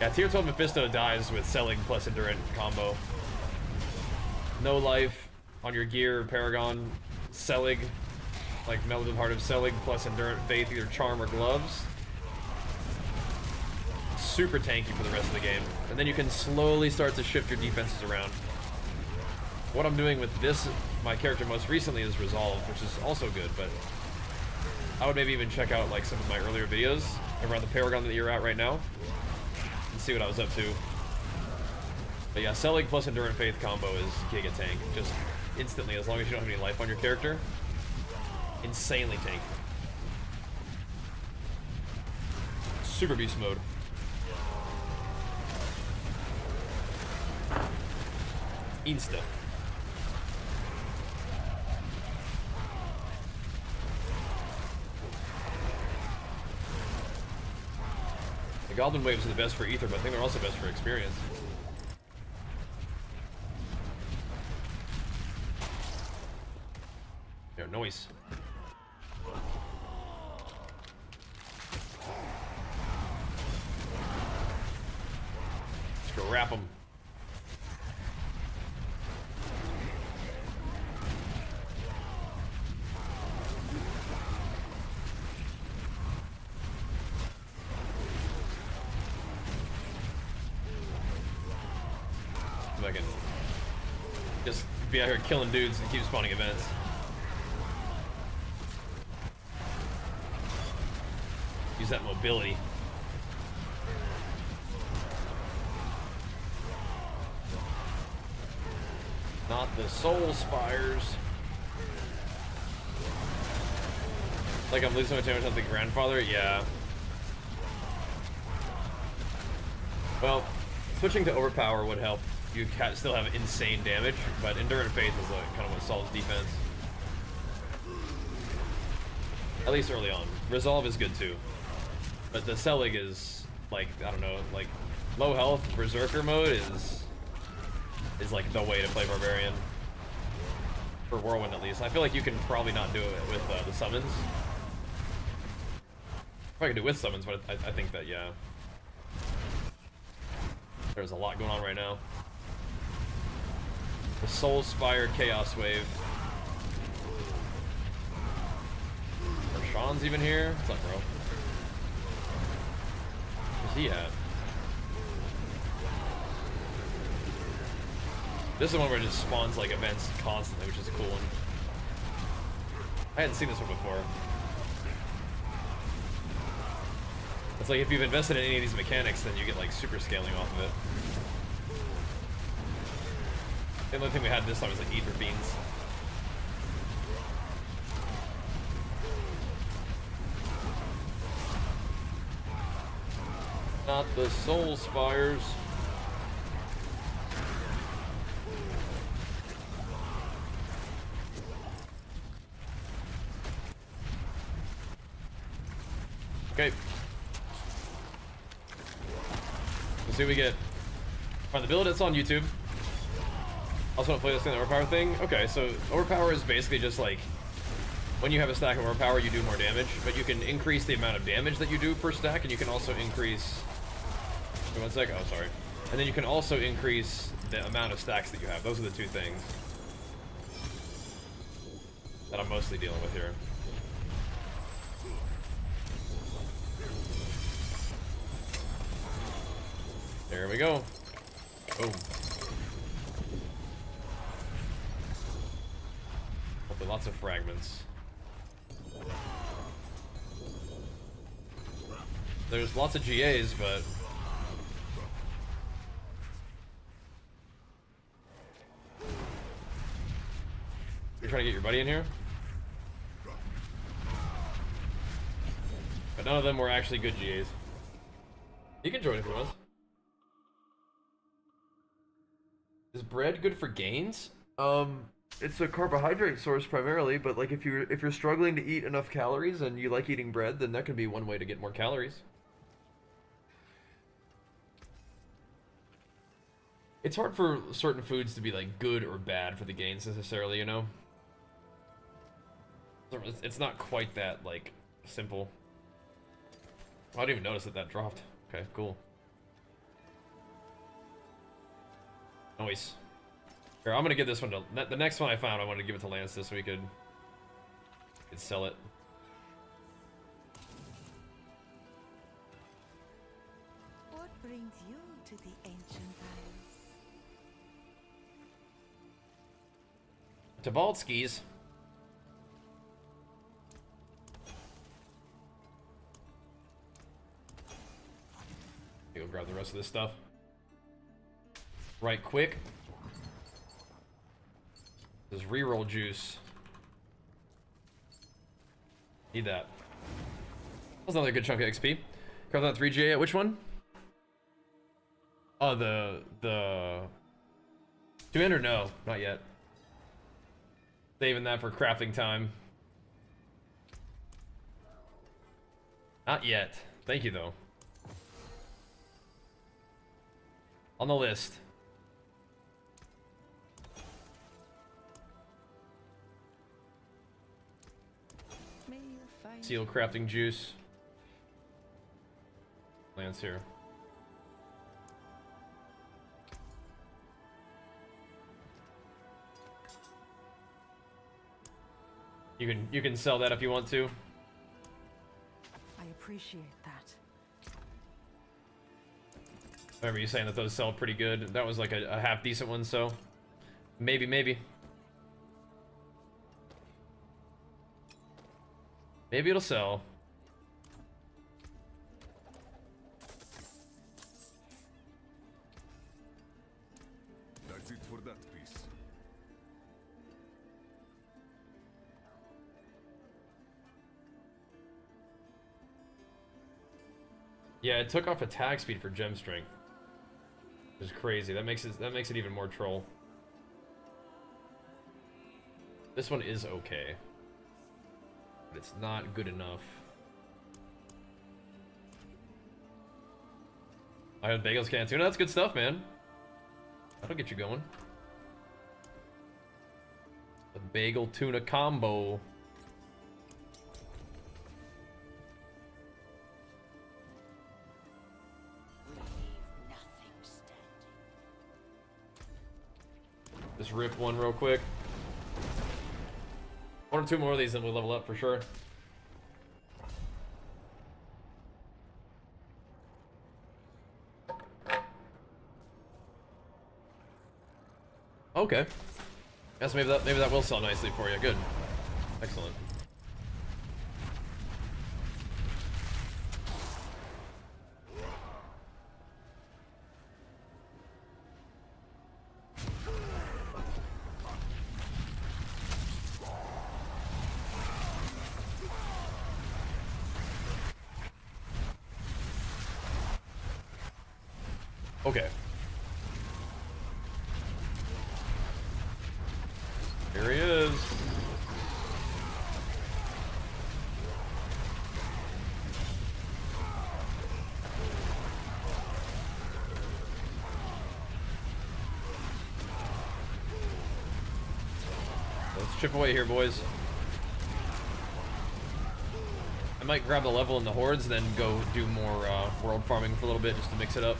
Yeah, tier 12 Mephisto dies with Selig plus Endurant combo. No life on your gear, Paragon, Selig, like Melted Heart of Selig plus Endurant Faith, either Charm or Gloves. Super tanky for the rest of the game. And then you can slowly start to shift your defenses around. What I'm doing with this, my character most recently, is Resolve, which is also good, but I would maybe even check out like some of my earlier videos around the Paragon that you're at right now and see what I was up to. But yeah, Selig plus Endurant Faith combo is Giga Tank, just instantly, as long as you don't have any life on your character. Insanely tanky. Super Beast mode. Insta. The Goblin Waves are the best for Ether, but I think they're also best for experience. They're noise. Just go wrap them. I can just be out here killing dudes and keep spawning events. Use that mobility. Not the soul spires. Like I'm losing my damage on the grandfather? Yeah. Well, switching to overpower would help. You still have insane damage, but Endurant Faith is like kind of what solves defense. At least early on. Resolve is good too. But the Selig is like, I don't know, like low health Berserker mode is like the way to play Barbarian. For Whirlwind at least. I feel like you can probably not do it with the summons. Probably can do it with summons, but I think that, yeah. There's a lot going on right now. The Soul Spire Chaos Wave. Sean's even here? What's up, bro? Where's he at? This is one where it just spawns like events constantly, which is a cool one. I hadn't seen this one before. It's like if you've invested in any of these mechanics, then you get like super scaling off of it. The only thing we had this time was like Ether Beans. Not the Soul Spires. Okay. Let's see what we get. On the build, it's on YouTube. Also want to play this thing, the overpower thing. Okay, so overpower is basically just like when you have a stack of more power, you do more damage, but you can increase the amount of damage that you do per stack, and you can also increase... Wait, 1 sec. Oh, sorry. And then you can also increase the amount of stacks that you have. Those are the two things that I'm mostly dealing with here. There we go. Boom. Hopefully lots of fragments. There's lots of GAs, but... You're trying to get your buddy in here? But none of them were actually good GAs. He can join if he wants. Is bread good for gains? It's a carbohydrate source primarily, but like if you're struggling to eat enough calories and you like eating bread, then that can be one way to get more calories. It's hard for certain foods to be like good or bad for the gains necessarily, you know? It's not quite that like simple. I didn't even notice that that dropped. Okay, cool. Nice. Here, I'm gonna give this one to the next one I found. I wanted to give it to Lance so we could sell it. What brings you to the ancient isles? To Baldskis. Go grab the rest of this stuff. Right quick. There's reroll juice. Need that. That's another good chunk of XP. Grab that 3GA at which one? Oh, the 200? No, not yet. Saving that for crafting time. Not yet. Thank you though. On the list. May you find Seal crafting juice. Lance here. You can sell that if you want to. I appreciate that. I remember you saying that those sell pretty good. That was like a half decent one, so maybe. Maybe it'll sell. That's it for that piece. Yeah, it took off attack speed for gem strength. Which is crazy. That makes it even more troll. This one is okay, but it's not good enough. I had bagels, canned tuna. That's good stuff, man. That'll get you going. The bagel tuna combo. Just rip one real quick. One or two more of these and we'll level up for sure. Okay. Guess maybe that will sell nicely for you. Good. Excellent. Okay. Here he is. Let's chip away here, boys. might grab the level in the hordes, then go do more world farming for a little bit just to mix it up.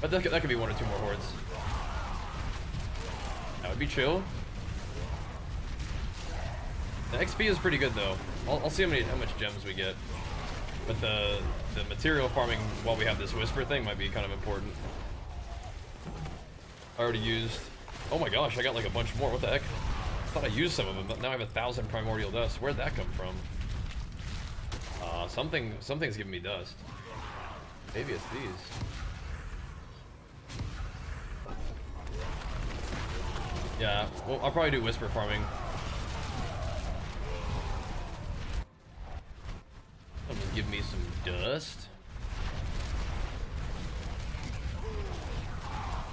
But that could be 1 or 2 more hordes. That would be chill. The XP is pretty good though. I'll see how much gems we get. But the material farming while we have this whisper thing might be kind of important. I already used. Oh my gosh, I got like a bunch more. What the heck? I thought I used some of them, but now I have 1,000 primordial dust. Where'd that come from? Something's giving me dust. Maybe it's these. Yeah, well, I'll probably do whisper farming. Someone give me some dust.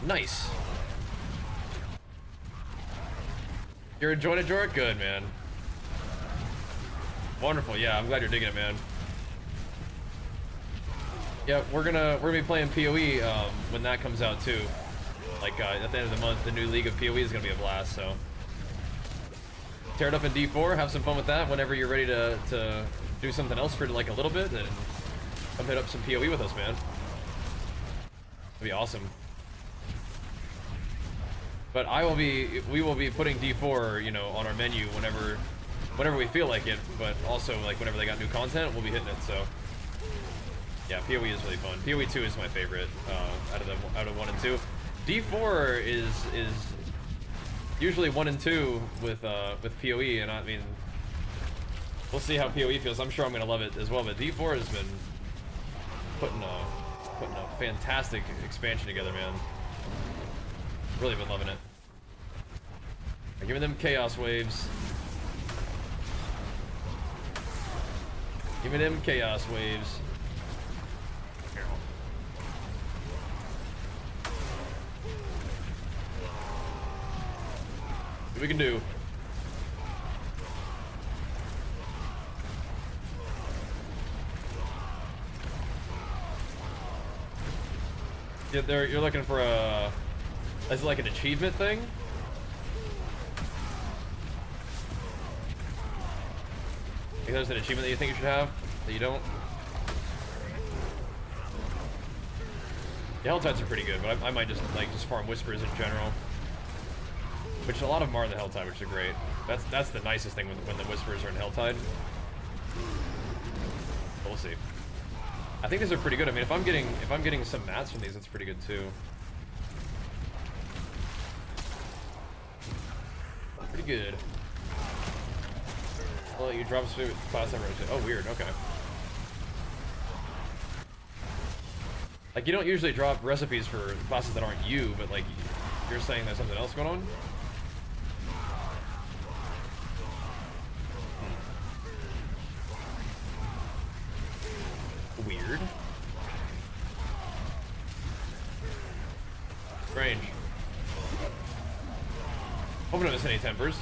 Nice. You're enjoying it, Jork? Good, man. Wonderful. Yeah, I'm glad you're digging it, man. Yeah, we're gonna be playing PoE when that comes out too. Like at the end of the month, the new League of PoE is gonna be a blast. So tear it up in D4, have some fun with that. Whenever you're ready to do something else for like a little bit, then come hit up some PoE with us, man. It'd be awesome. But we will be putting D4, you know, on our menu whenever we feel like it. But also like whenever they got new content, we'll be hitting it. So. Yeah, PoE is really fun. PoE 2 is my favorite out of 1 and 2. D4 is usually 1 and 2 with PoE, and I mean, we'll see how PoE feels. I'm sure I'm gonna love it as well. But D4 has been putting a fantastic expansion together, man. Really been loving it. I'm giving them chaos waves. Give me them chaos waves. We can do. Yeah, you're looking for is it like an achievement thing? Think there's an achievement that you think you should have that you don't? The Helltides are pretty good, but I might just farm whispers in general. Which a lot of them are in the Helltide, which are great. That's the nicest thing when the whispers are in Helltide. But we'll see. I think these are pretty good. I mean, if I'm getting some mats from these, that's pretty good too. Pretty good. I'll let you drop some class number. Oh, weird. Okay. Like you don't usually drop recipes for classes that aren't you, but like you're saying there's something else going on. Weird. Strange. Hope I don't miss any tempers.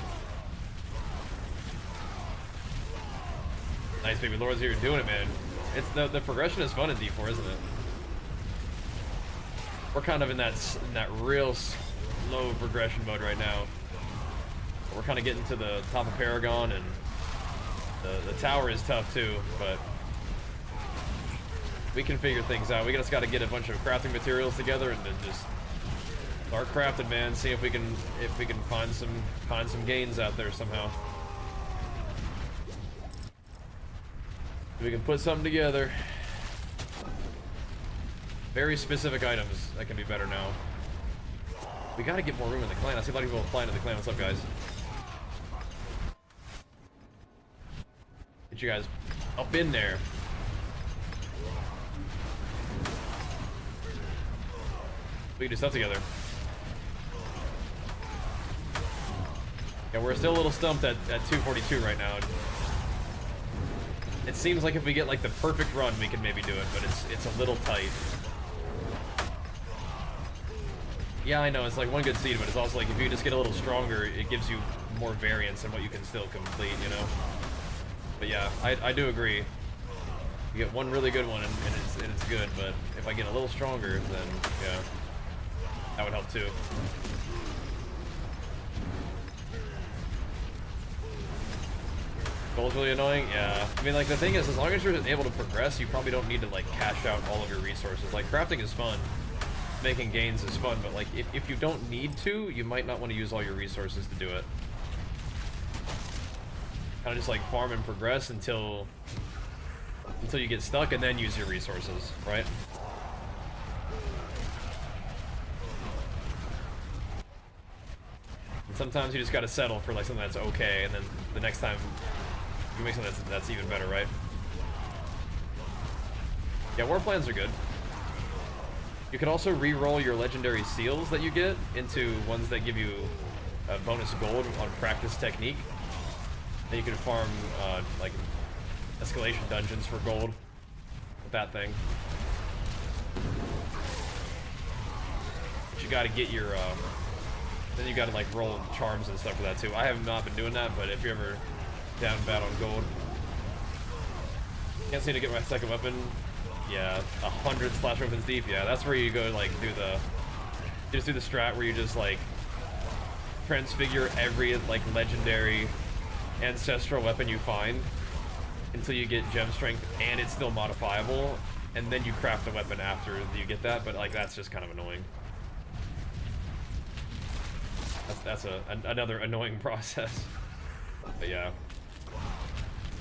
Nice, baby lords, you're doing it, man. It's the progression is fun in D4, isn't it? We're kind of in that real slow progression mode right now. We're kind of getting to the top of Paragon, and the tower is tough too, but we can figure things out. We just got to get a bunch of crafting materials together and then just start crafting, man. See if we can find some gains out there somehow. We can put something together. Very specific items that can be better now. We got to get more room in the clan. I see a lot of people applying to the clan. What's up, guys? Get you guys up in there. We can do stuff together. Yeah, we're still a little stumped at 242 right now. It seems like if we get like the perfect run, we can maybe do it, but it's a little tight. Yeah, I know, it's like one good seed, but it's also like if you just get a little stronger, it gives you more variance in what you can still complete, you know? But yeah, I do agree. You get one really good one and it's good, but if I get a little stronger, then yeah, that would help too. Gold's really annoying. Yeah. I mean, like, the thing is, as long as you're able to progress, you probably don't need to, like, cash out all of your resources. Like, crafting is fun. Making gains is fun, but, like, if you don't need to, you might not want to use all your resources to do it. Kind of just, like, farm and progress until you get stuck, and then use your resources, right? And sometimes you just gotta settle for, like, something that's okay, and then the next time you make something that's even better, right? Yeah, war plans are good. You can also re-roll your legendary seals that you get into ones that give you bonus gold on practice technique. Then you can farm, like, escalation dungeons for gold with that thing. But you gotta get your, then you gotta, like, roll charms and stuff for that, too. I have not been doing that, but if you're ever down bad on gold. Can't seem to get my second weapon. Yeah, 100 slash weapons deep. Yeah, that's where you go, like, you just do the strat where you just, like, transfigure every, like, legendary ancestral weapon you find until you get gem strength and it's still modifiable, and then you craft a weapon after you get that, but, like, that's just kind of annoying. That's another annoying process. But yeah.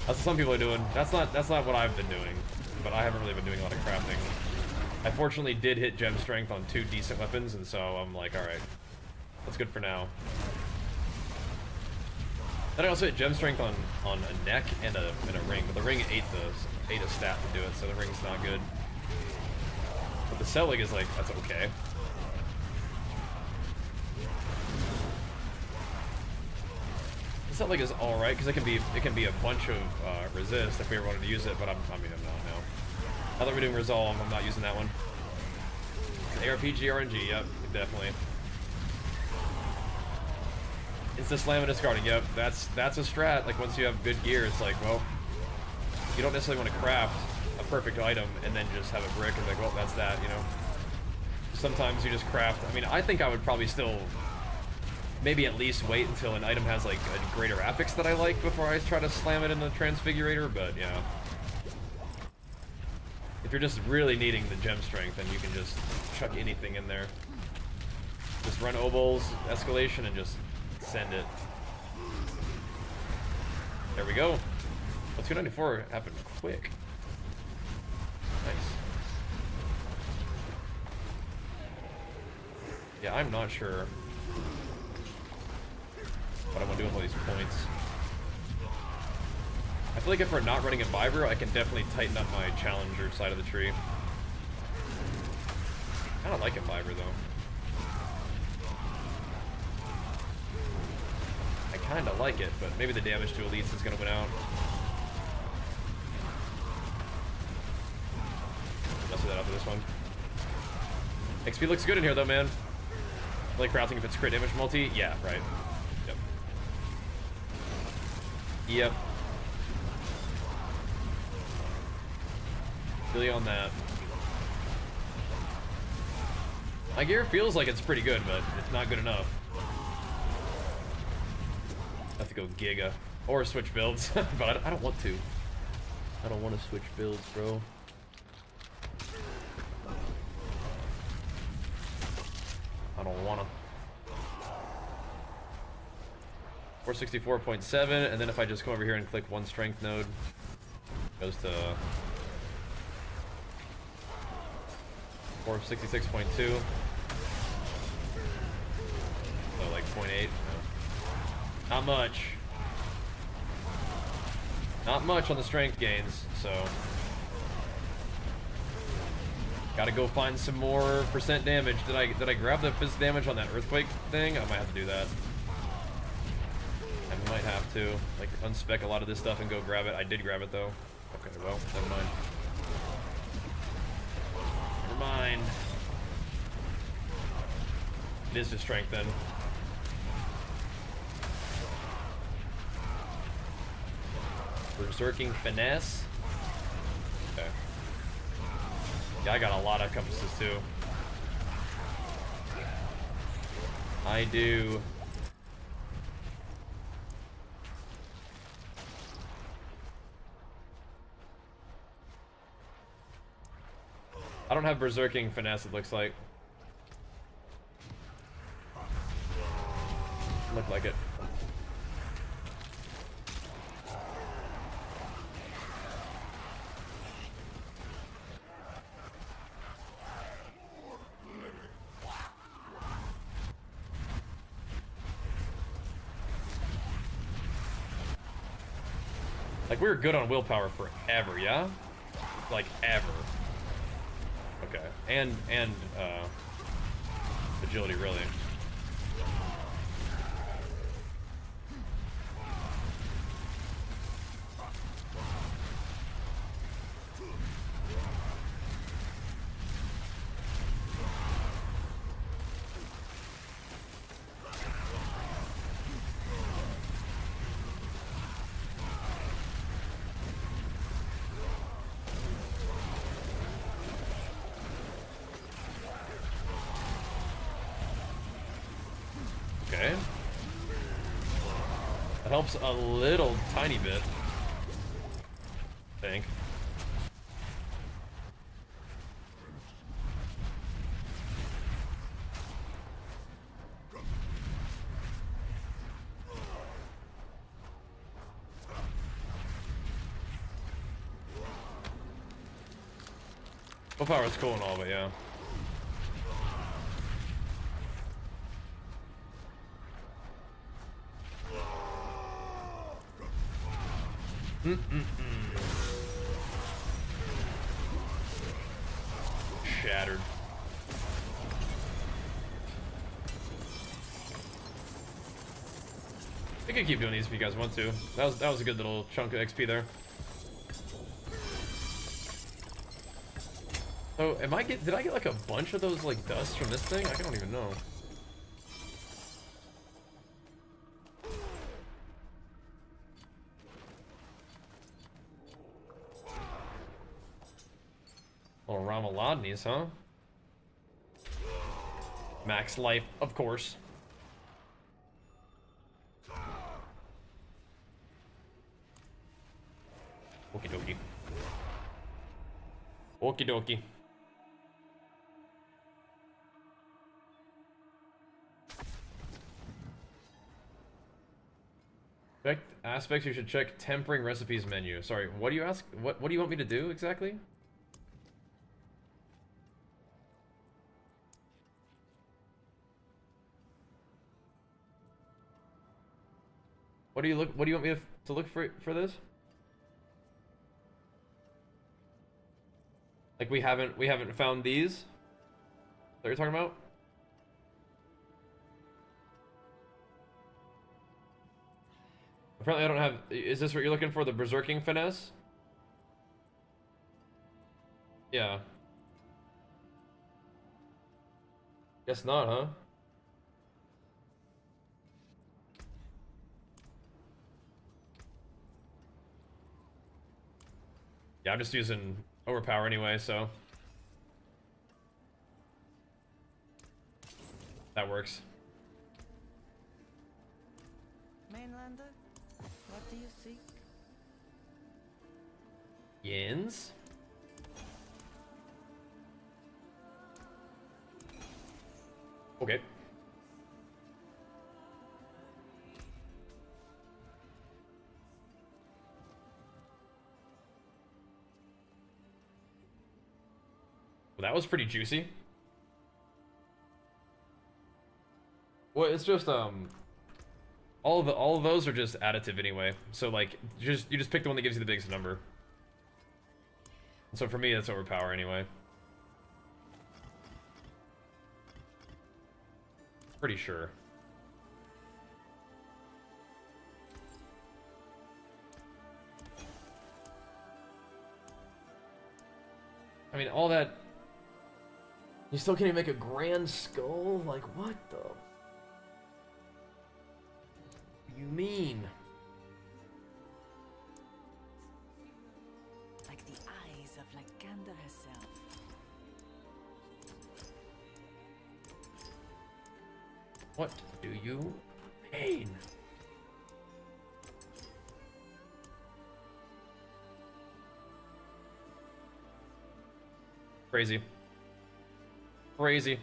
That's what some people are doing. That's not what I've been doing, but I haven't really been doing a lot of crafting. I fortunately did hit gem strength on 2 decent weapons, and so I'm like, alright, that's good for now. Then I also hit gem strength on a neck and a ring, but the ring ate a stat to do it, so the ring's not good. But the selling is like, that's okay. The selling is alright, because it can be a bunch of resist if we ever wanted to use it, but I'm not now. Now that we're doing resolve, I'm not using that one. ARPG RNG, yep, definitely. Insta slam and discarding, yep, that's a strat. Like, once you have good gear, it's like, well, you don't necessarily want to craft a perfect item and then just have a brick and be like, well, that's that, you know? Sometimes you just craft. I mean, I think I would probably still maybe at least wait until an item has, like, a greater affix that I like before I try to slam it in the transfigurator, but yeah. If you're just really needing the gem strength, then you can just chuck anything in there. Just run Obol's escalation and just send it. There we go. Well, 294 happened quick. Nice. Yeah, I'm not sure what I want to do with all these points. I feel like if we're not running Imbiber, I can definitely tighten up my challenger side of the tree. I kind of like Imbiber, though. I kind of like it, but maybe the damage to elites is going to win out. Mess with that after this one. XP looks good in here, though, man. I like crafting if it's crit damage multi. Yeah, right. Yep. Yep. Really on that. My gear feels like it's pretty good, but it's not good enough. I have to go Giga. Or switch builds, but I don't want to. I don't want to switch builds, bro. I don't wanna. 464.7, and then if I just come over here and click one strength node, it goes to 466.2. So like 0.8. No. Not much. Not much on the strength gains, so gotta go find some more percent damage. Did I grab the physical damage on that earthquake thing? I might have to do that. I might have to, like, unspec a lot of this stuff and go grab it. I did grab it though. Okay, well, never mind. Never mind. It is just strength then. Berserking finesse. Okay. Yeah, I got a lot of compasses too. I do. I don't have berserking finesse, it looks like. Look like it. Like, we were good on willpower forever, yeah? Like, ever. Okay. And agility, really. Okay. That helps a little tiny bit, I think. Willpower is cool and all, but yeah. Shattered. I could keep doing these if you guys want to. That was a good little chunk of XP there. So did I get like a bunch of those like dusts from this thing? I don't even know. Little Ramaladnis, huh? Max life, of course. Okie dokie. Okie dokie. Check aspects, you should check tempering recipes menu. Sorry, what do you ask? What do you want me to do exactly? What do you want me to look for this? Like we haven't found these? Is that what you're talking about? Apparently I don't have, is this what you're looking for, the berserking finesse? Yeah. Guess not, huh? Yeah, I'm just using overpower anyway, so that works. Mainlander, what do you seek? Yins? Okay. Well, that was pretty juicy. Well, it's just all of those are just additive anyway. So like you just pick the one that gives you the biggest number. So for me, that's overpower anyway. Pretty sure. I mean, all that. You still can't even make a grand skull? Like, what the? You mean? Like the eyes of Lycander herself. What do you mean? Crazy. Crazy.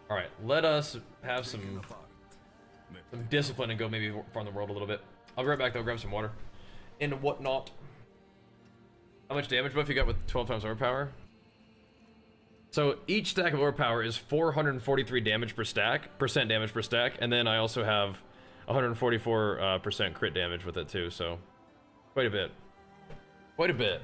All right, let us have some discipline and go maybe farm the world a little bit. I'll be right back though, grab some water and whatnot. How much damage buff you got with 12 times overpower? So each stack of overpower is 443 damage per stack, percent damage per stack, and then I also have 144% crit damage with it too, so quite a bit. Quite a bit.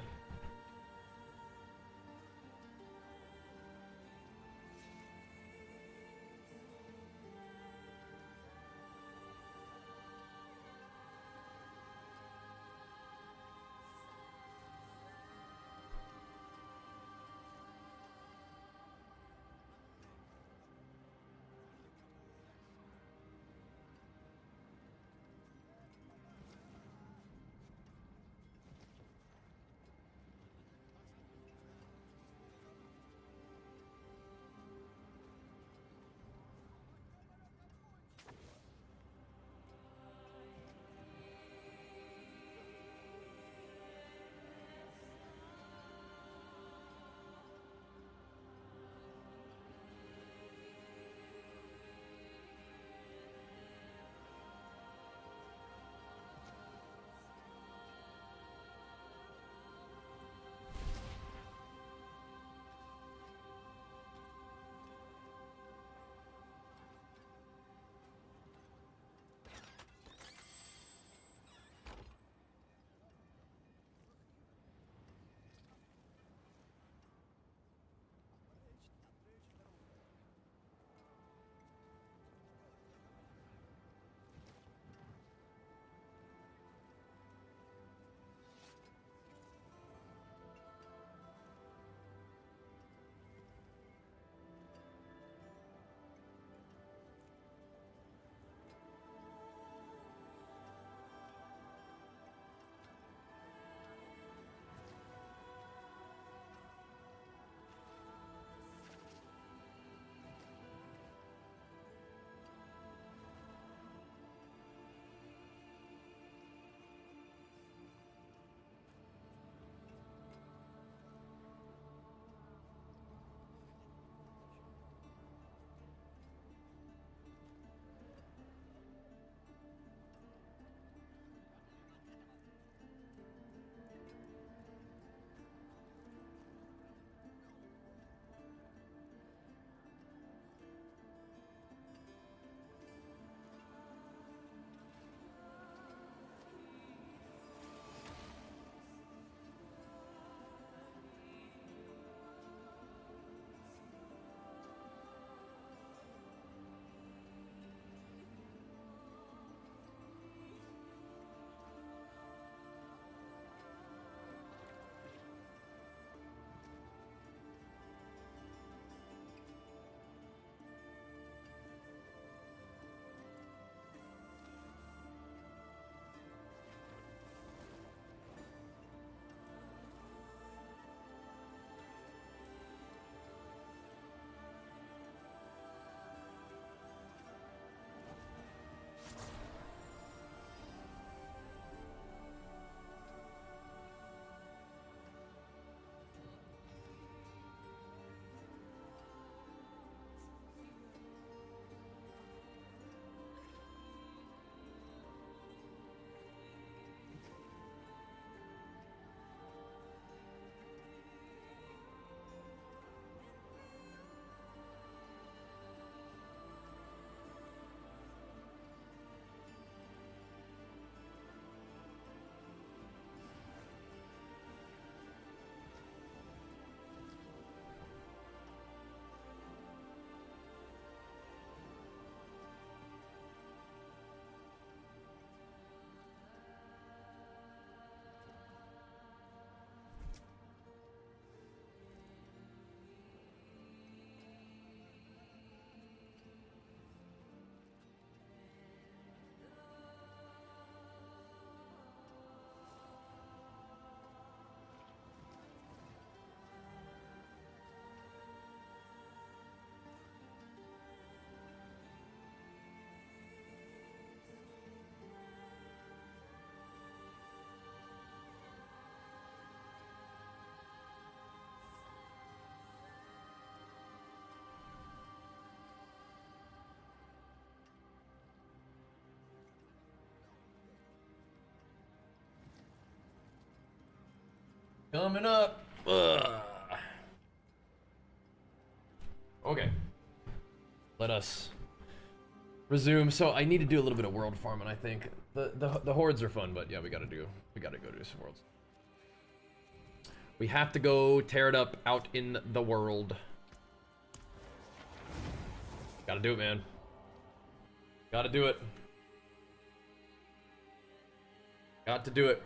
Coming up. Ugh. Okay. Let us resume. So I need to do a little bit of world farming, I think. The hordes are fun, but yeah, we gotta go do some worlds. We have to go tear it up out in the world. Gotta do it, man. Gotta do it. Got to do it.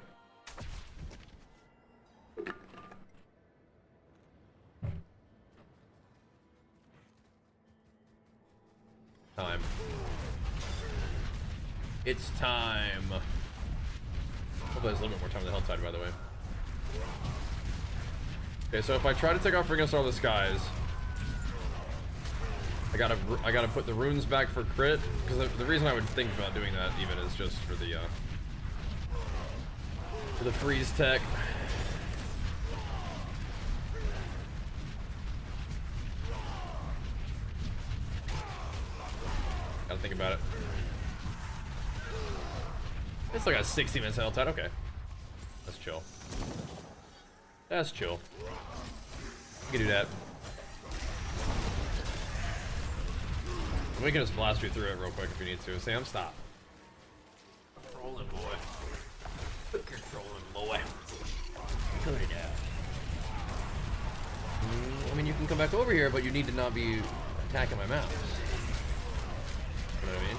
Time. It's time. Hopefully there's a little bit more time on the Helltide, by the way. Okay, so if I try to take off Ring of Star of the Skies, I gotta put the runes back for crit, because the reason I would think about doing that even is just for the freeze tech. Gotta think about it. It's like a 60 minutes Helltide. Okay, that's chill. That's chill. You can do that. We can just blast you through it real quick if you need to. Sam, stop. Trolling boy. You're trolling boy. Good yeah. I mean, you can come back over here, but you need to not be attacking my mouse. You know what I mean?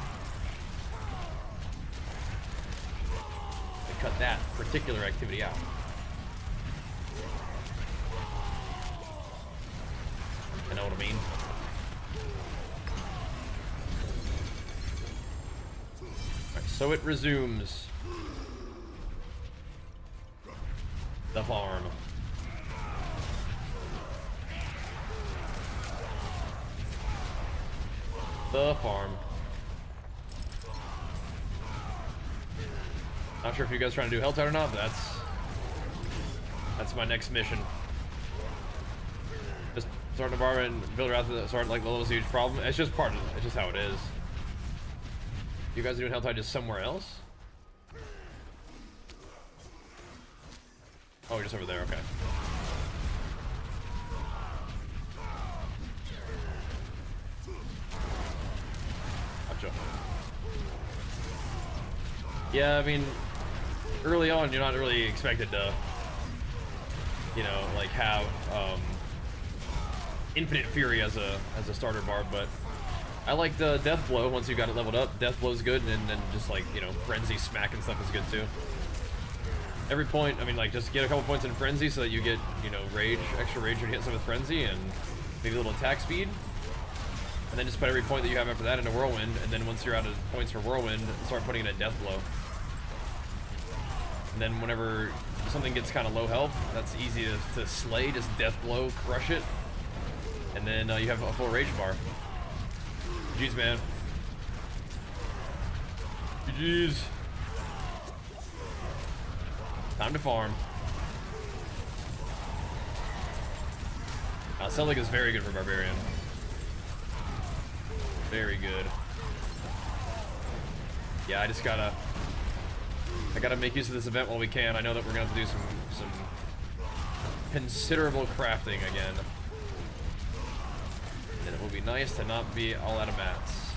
I cut that particular activity out. You know what I mean? Alright, so it resumes. The farm. The farm. Not sure if you guys are trying to do Helltide or not, but that's my next mission. Just start the bar and build around the start like the little huge problem. It's just part of it. It's just how it is. You guys are doing Helltide just somewhere else? Oh, just over there, okay. Gotcha. Yeah, I mean, early on, you're not really expected to, you know, like have infinite fury as a starter barb, but I like the death blow once you got it leveled up. Death blow's good, and then just like, you know, frenzy smack and stuff is good too. Every point, I mean, like, just get a couple points in frenzy so that you get, you know, rage, extra rage when you hit stuff with frenzy, and maybe a little attack speed. And then just put every point that you have after that into whirlwind, and then once you're out of points for whirlwind, start putting in a death blow. And then whenever something gets kind of low health, that's easy to slay, just death blow, crush it. And then you have a full rage bar. GG's, man. GG's. Time to farm. Celic is very good for Barbarian. Very good. Yeah, I gotta make use of this event while we can. I know that we're gonna have to do some considerable crafting again. And it will be nice to not be all out of mats.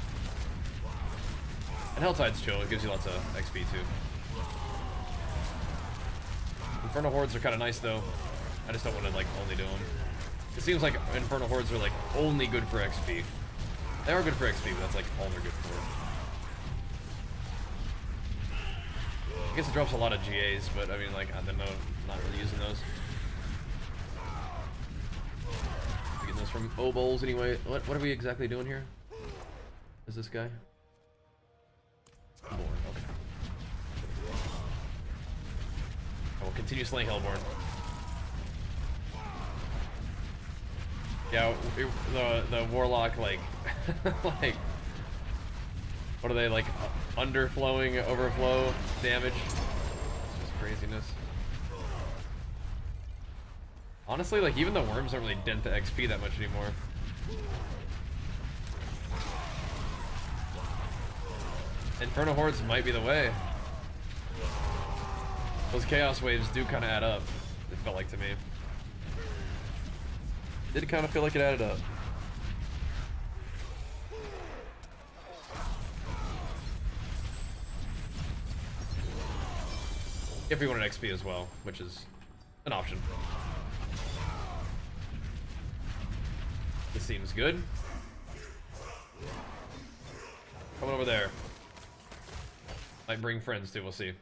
And Helltide's chill, it gives you lots of XP too. Infernal Hordes are kind of nice though. I just don't want to like only do them. It seems like Infernal Hordes are like only good for XP. They are good for XP, but that's like all they're good for. I guess it drops a lot of GAs, but I mean, like, I don't know, not really using those. Getting those from O-Bowls anyway. What are we exactly doing here? Is this guy? Hellborn, okay. I will continue slaying Hellborn. Yeah, the Warlock, like, like, what are they, like, underflowing, overflow damage? It's just craziness. Honestly, like, even the worms don't really dent the XP that much anymore. Infernal Hordes might be the way. Those Chaos Waves do kind of add up. felt like to me. Did kind of feel like it added up. If we wanted XP as well, which is an option. This seems good. Coming over there. Might bring friends too, we'll see.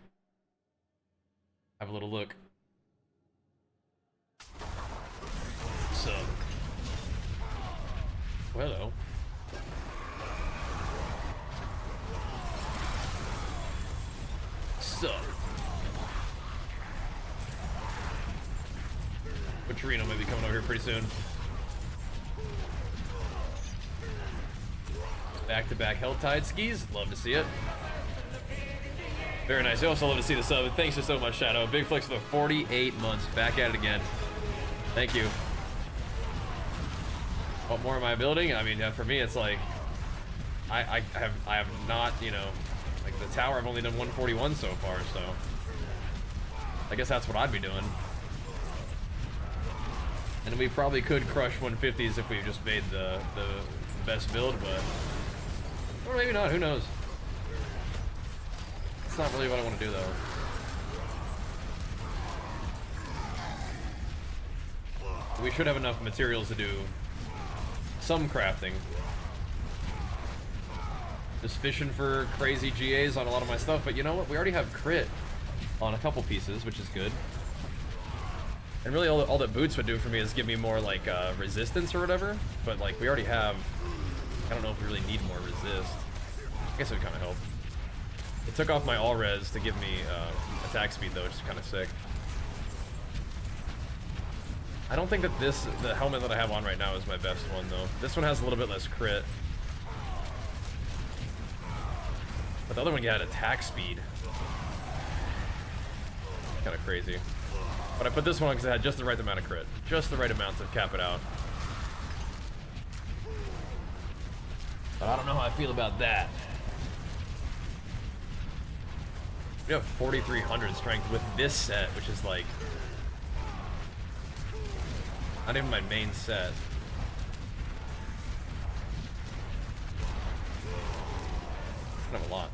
Have a little look. So. Well, hello. So. Torino may be coming over here pretty soon. Back-to-back Helltide skis. Love to see it. Very nice. I also love to see the sub. Thanks so much, Shadow. Big flex for the 48 months. Back at it again. Thank you. What more am I building? I mean, for me, it's like I have not, you know, like the tower. I've only done 141 so far, so I guess that's what I'd be doing. And we probably could crush 150s if we just made the best build, but or maybe not. Who knows? It's not really what I want to do, though. We should have enough materials to do some crafting. Just fishing for crazy GAs on a lot of my stuff, but you know what? We already have crit on a couple pieces, which is good. And really all that boots would do for me is give me more like resistance or whatever, but like we already have, I don't know if we really need more resist. I guess it would kind of help. It took off my all res to give me attack speed though, which is kind of sick. I don't think that the helmet that I have on right now is my best one though. This one has a little bit less crit. But the other one had attack speed. Kind of crazy. But I put this one on because it had just the right amount of crit. Just the right amount to cap it out. But I don't know how I feel about that. We have 4,300 strength with this set, which is like not even my main set. Kind of a lot.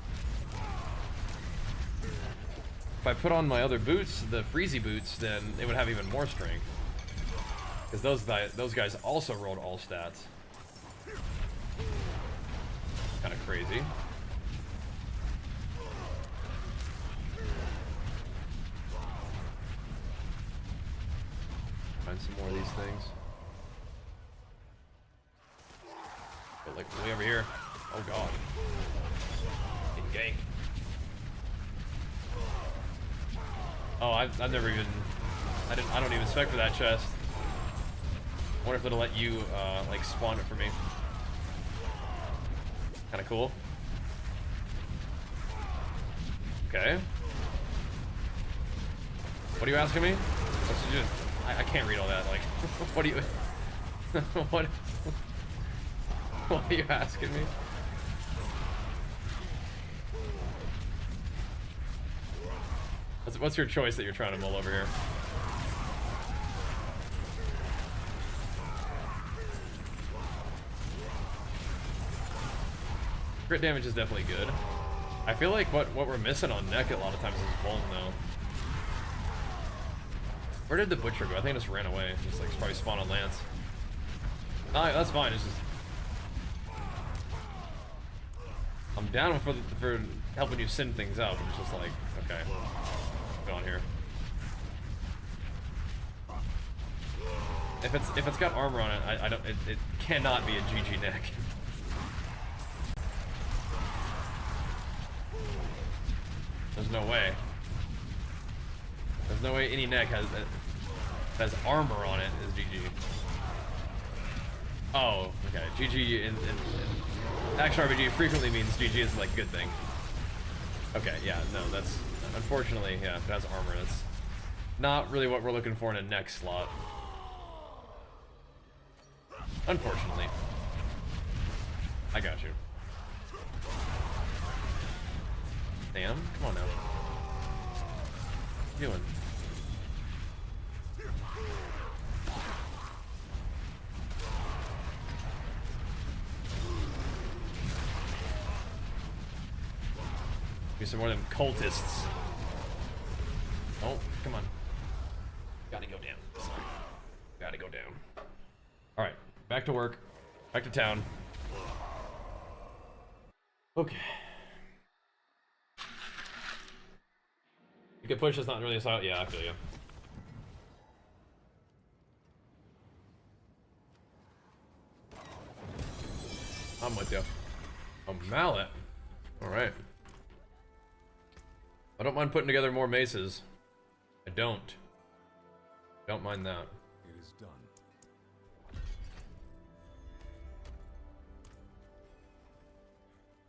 If I put on my other boots, the Freezy boots, then it would have even more strength. Because those guys also rolled all stats. Kind of crazy. Find some more of these things. But like way over here. Oh god. In gang. Oh, I've never even, I don't even spec for that chest. I wonder if it'll let you like spawn it for me. Kind of cool. Okay. What are you asking me? What's you? I can't read all that. Like, what are you? what? What are you asking me? What's your choice that you're trying to mull over here? Crit damage is definitely good. I feel like what we're missing on neck a lot of times is Vuln though. Where did the butcher go? I think it just ran away. Just like probably spawned on Lance. No, that's fine. It's just I'm down for helping you send things out, but it's just like okay. Go on here. If it's got armor on it, I don't. It cannot be a GG neck. There's no way. There's no way any neck has armor on it is GG. Oh, okay. GG in action RPG frequently means GG is like good thing. Okay, yeah, no, that's unfortunately, yeah, if it has armor, that's not really what we're looking for in a neck slot. Unfortunately. I got you. Damn, come on now. What are you doing? Be some more of them cultists. Oh, come on. Gotta go down. Sorry. Gotta go down. Alright, back to work. Back to town. Okay. You can push, it's not really a solid. Yeah, I feel you. I'm with you. A mallet. Alright. I don't mind putting together more maces. I don't. Don't mind that. It is done.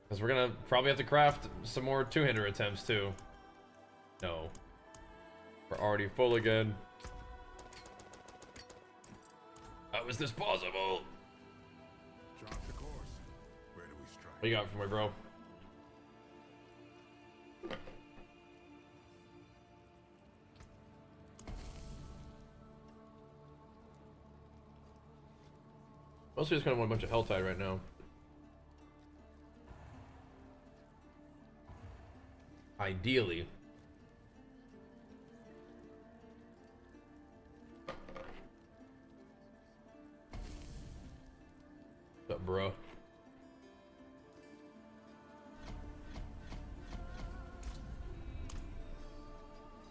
Because we're gonna probably have to craft some more two-hander attempts too. No. We're already full again. How is this possible? Chart the course. Where do we strike? What you got for me, bro? Mostly just kind of want a bunch of health tide right now. Ideally. What's up, bro?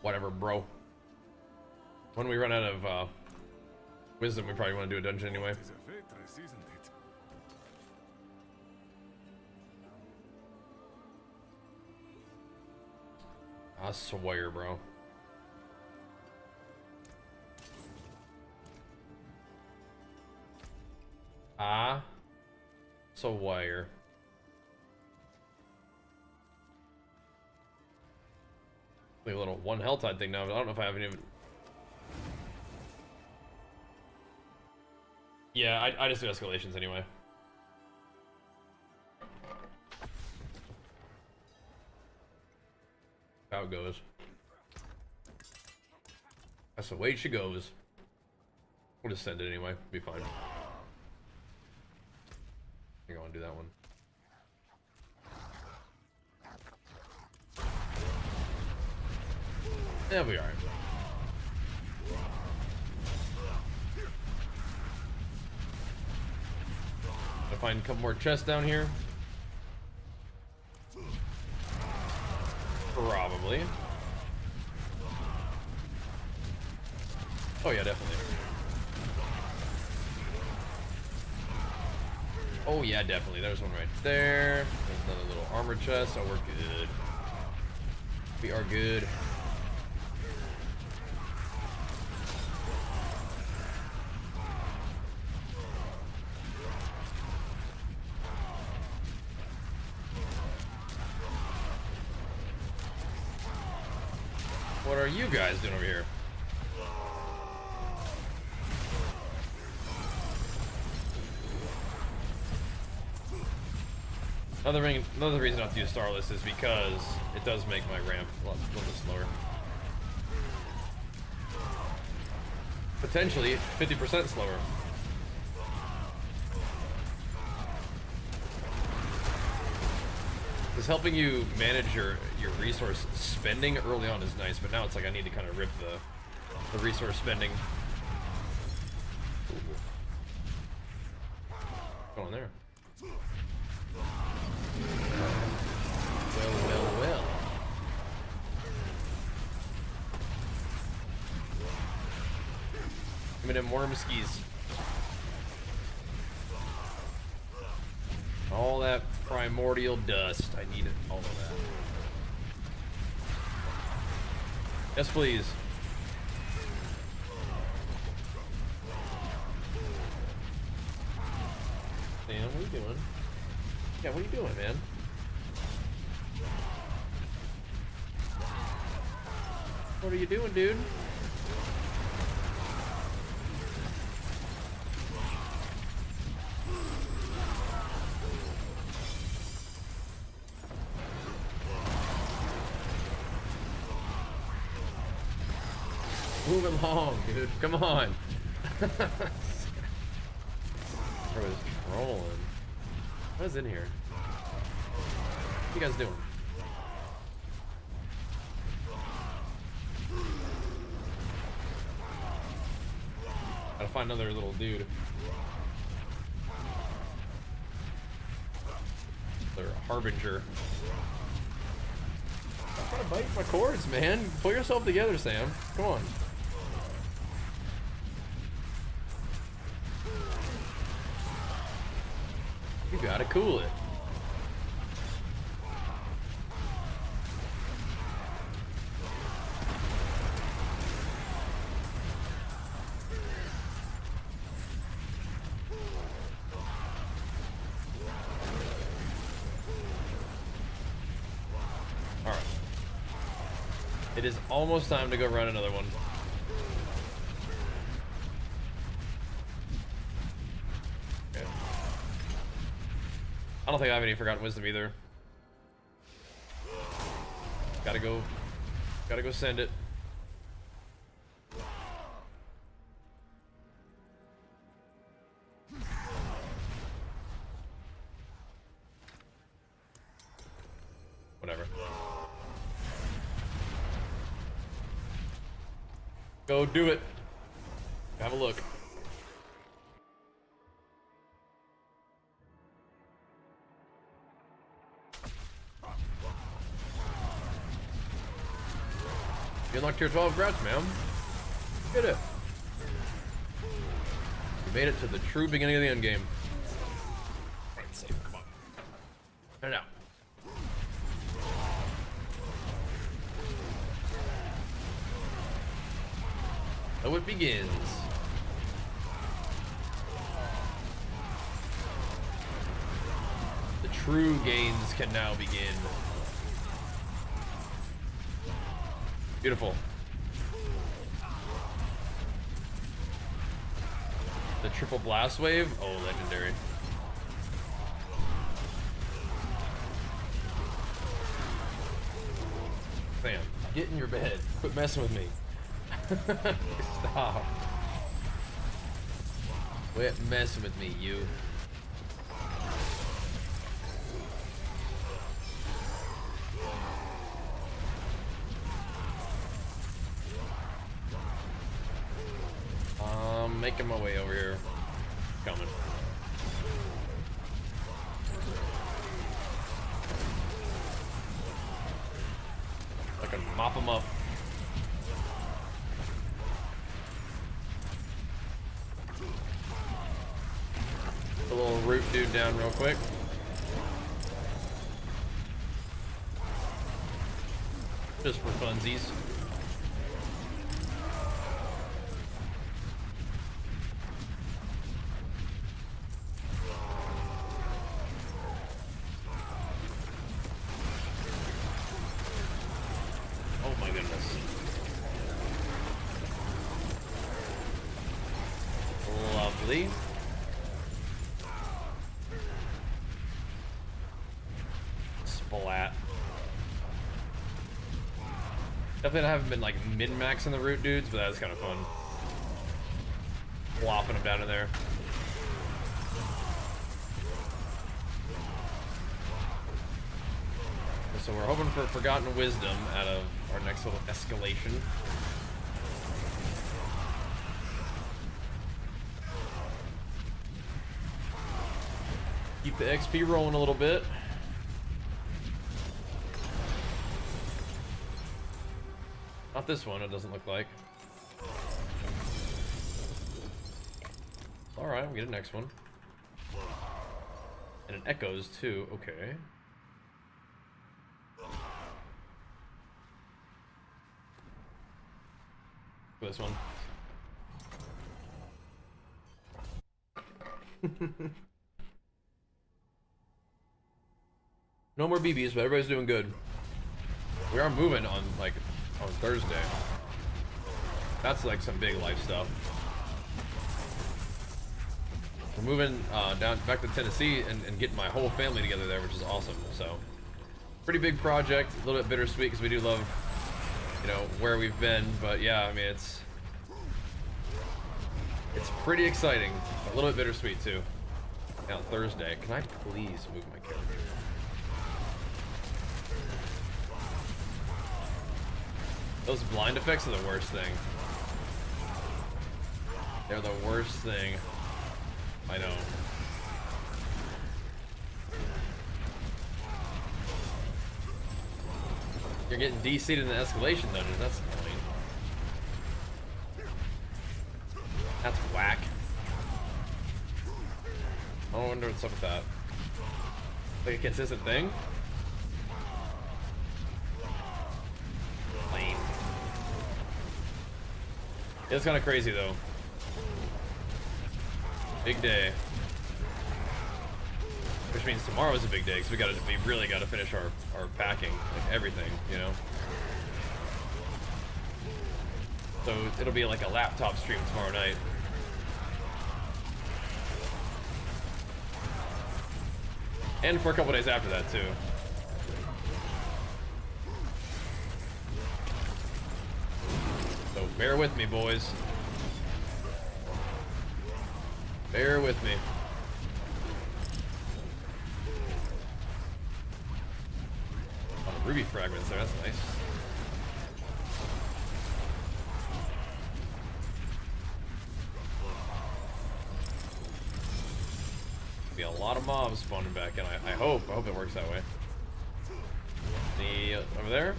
Whatever, bro. When we run out of wisdom, we probably want to do a dungeon anyway. It's a fortress, isn't it? I swear, bro. I swear. Like a little one health tide thing now, but I don't know if I haven't even. Yeah, I just do escalations anyway. How it goes. That's the way she goes. We'll just send it anyway. Be fine. I think I want to do that one. Yeah, we are. I'll find a couple more chests down here. Probably. Oh yeah, definitely. Oh yeah, definitely. There's one right there. There's another little armor chest. Oh, we're good. We are good. What are you guys doing over here? Another reason not to use Starless is because it does make my ramp a little bit slower. Potentially 50% slower. Because helping you manage your resource spending early on is nice, but now it's like I need to kind of rip the resource spending. What's going on there? Well. Give me them worm skis. All that primordial dust. I need it. All of that. Yes, please. Dan, what are you doing? Yeah, what are you doing, man? What are you doing, dude? Move along, dude. Come on. I was trolling. What is in here? What are you guys doing? find another little dude. They're a harbinger. I'm trying to bite my cords, man. Pull yourself together, Sam. Come on. You gotta cool it. Alright. It is almost time to go run another one. Okay. I don't think I have any Forgotten Wisdom either. Gotta go send it. Whatever. Go do it. Have a look. You unlocked tier 12, congrats, man. Get it. You made it to the true beginning of the endgame. Right, save. Come on. Turn it out. So it begins. The true gains can now begin. Beautiful. The triple blast wave? Oh, legendary. Sam, get in your bed. Quit messing with me. Stop. Quit messing with me, you. Making my way over here. Coming. I can mop them up. The little root dude down real quick. Just for funsies. Splat. Definitely haven't been like min-maxing the root dudes, but that was kind of fun. Flopping them down in there. So we're hoping for Forgotten Wisdom out of our next little escalation. Keep the XP rolling a little bit. Not this one, it doesn't look like. Alright, we'll get a next one. And it echoes too, okay. This one. No more BBs, but everybody's doing good. We are moving on Thursday. That's like some big life stuff. We're moving down back to Tennessee and getting my whole family together there, which is awesome. So, pretty big project, a little bit bittersweet because we do love, you know, where we've been. But yeah, I mean it's pretty exciting, a little bit bittersweet too. Now Thursday, can I please move my character? Those blind effects are the worst thing. They're the worst thing. I know. You're getting DC'd in the escalation dungeon. That's annoying. That's whack. I wonder what's up with that. Like a consistent thing? Lame. It's kind of crazy though. Big day. Which means tomorrow is a big day because we really gotta finish our packing, like everything, you know. So it'll be like a laptop stream tomorrow night. And for a couple days after that too. So bear with me, boys. Bear with me. Oh, ruby fragments there, that's nice. Be a lot of mobs spawning back in. I hope it works that way. The over there.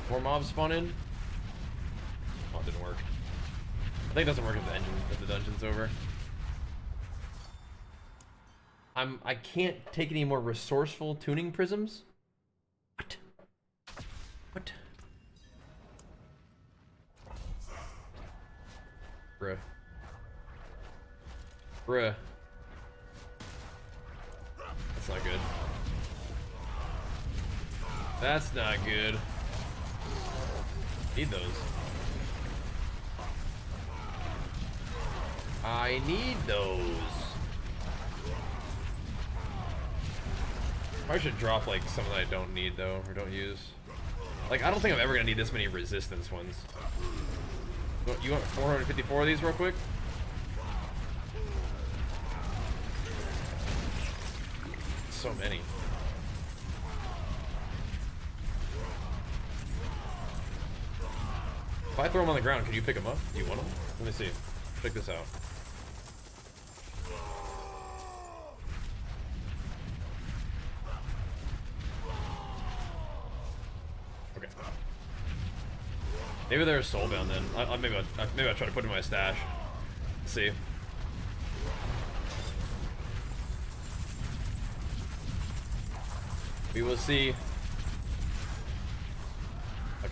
More mobs spawn in. Oh, it didn't work. I think it doesn't work if the dungeon's over. I can't take any more resourceful tuning prisms. What? What? Bruh. Bruh. That's not good. That's not good. Need those. I need those. I should drop like some that I don't need though, or don't use. Like I don't think I'm ever gonna need this many resistance ones. You want 454 of these real quick? So many. If I throw them on the ground, can you pick them up? Do you want them? Let me see. Check this out. Okay. Maybe they're soulbound then. Maybe I'll try to put them in my stash. Let's see. We will see.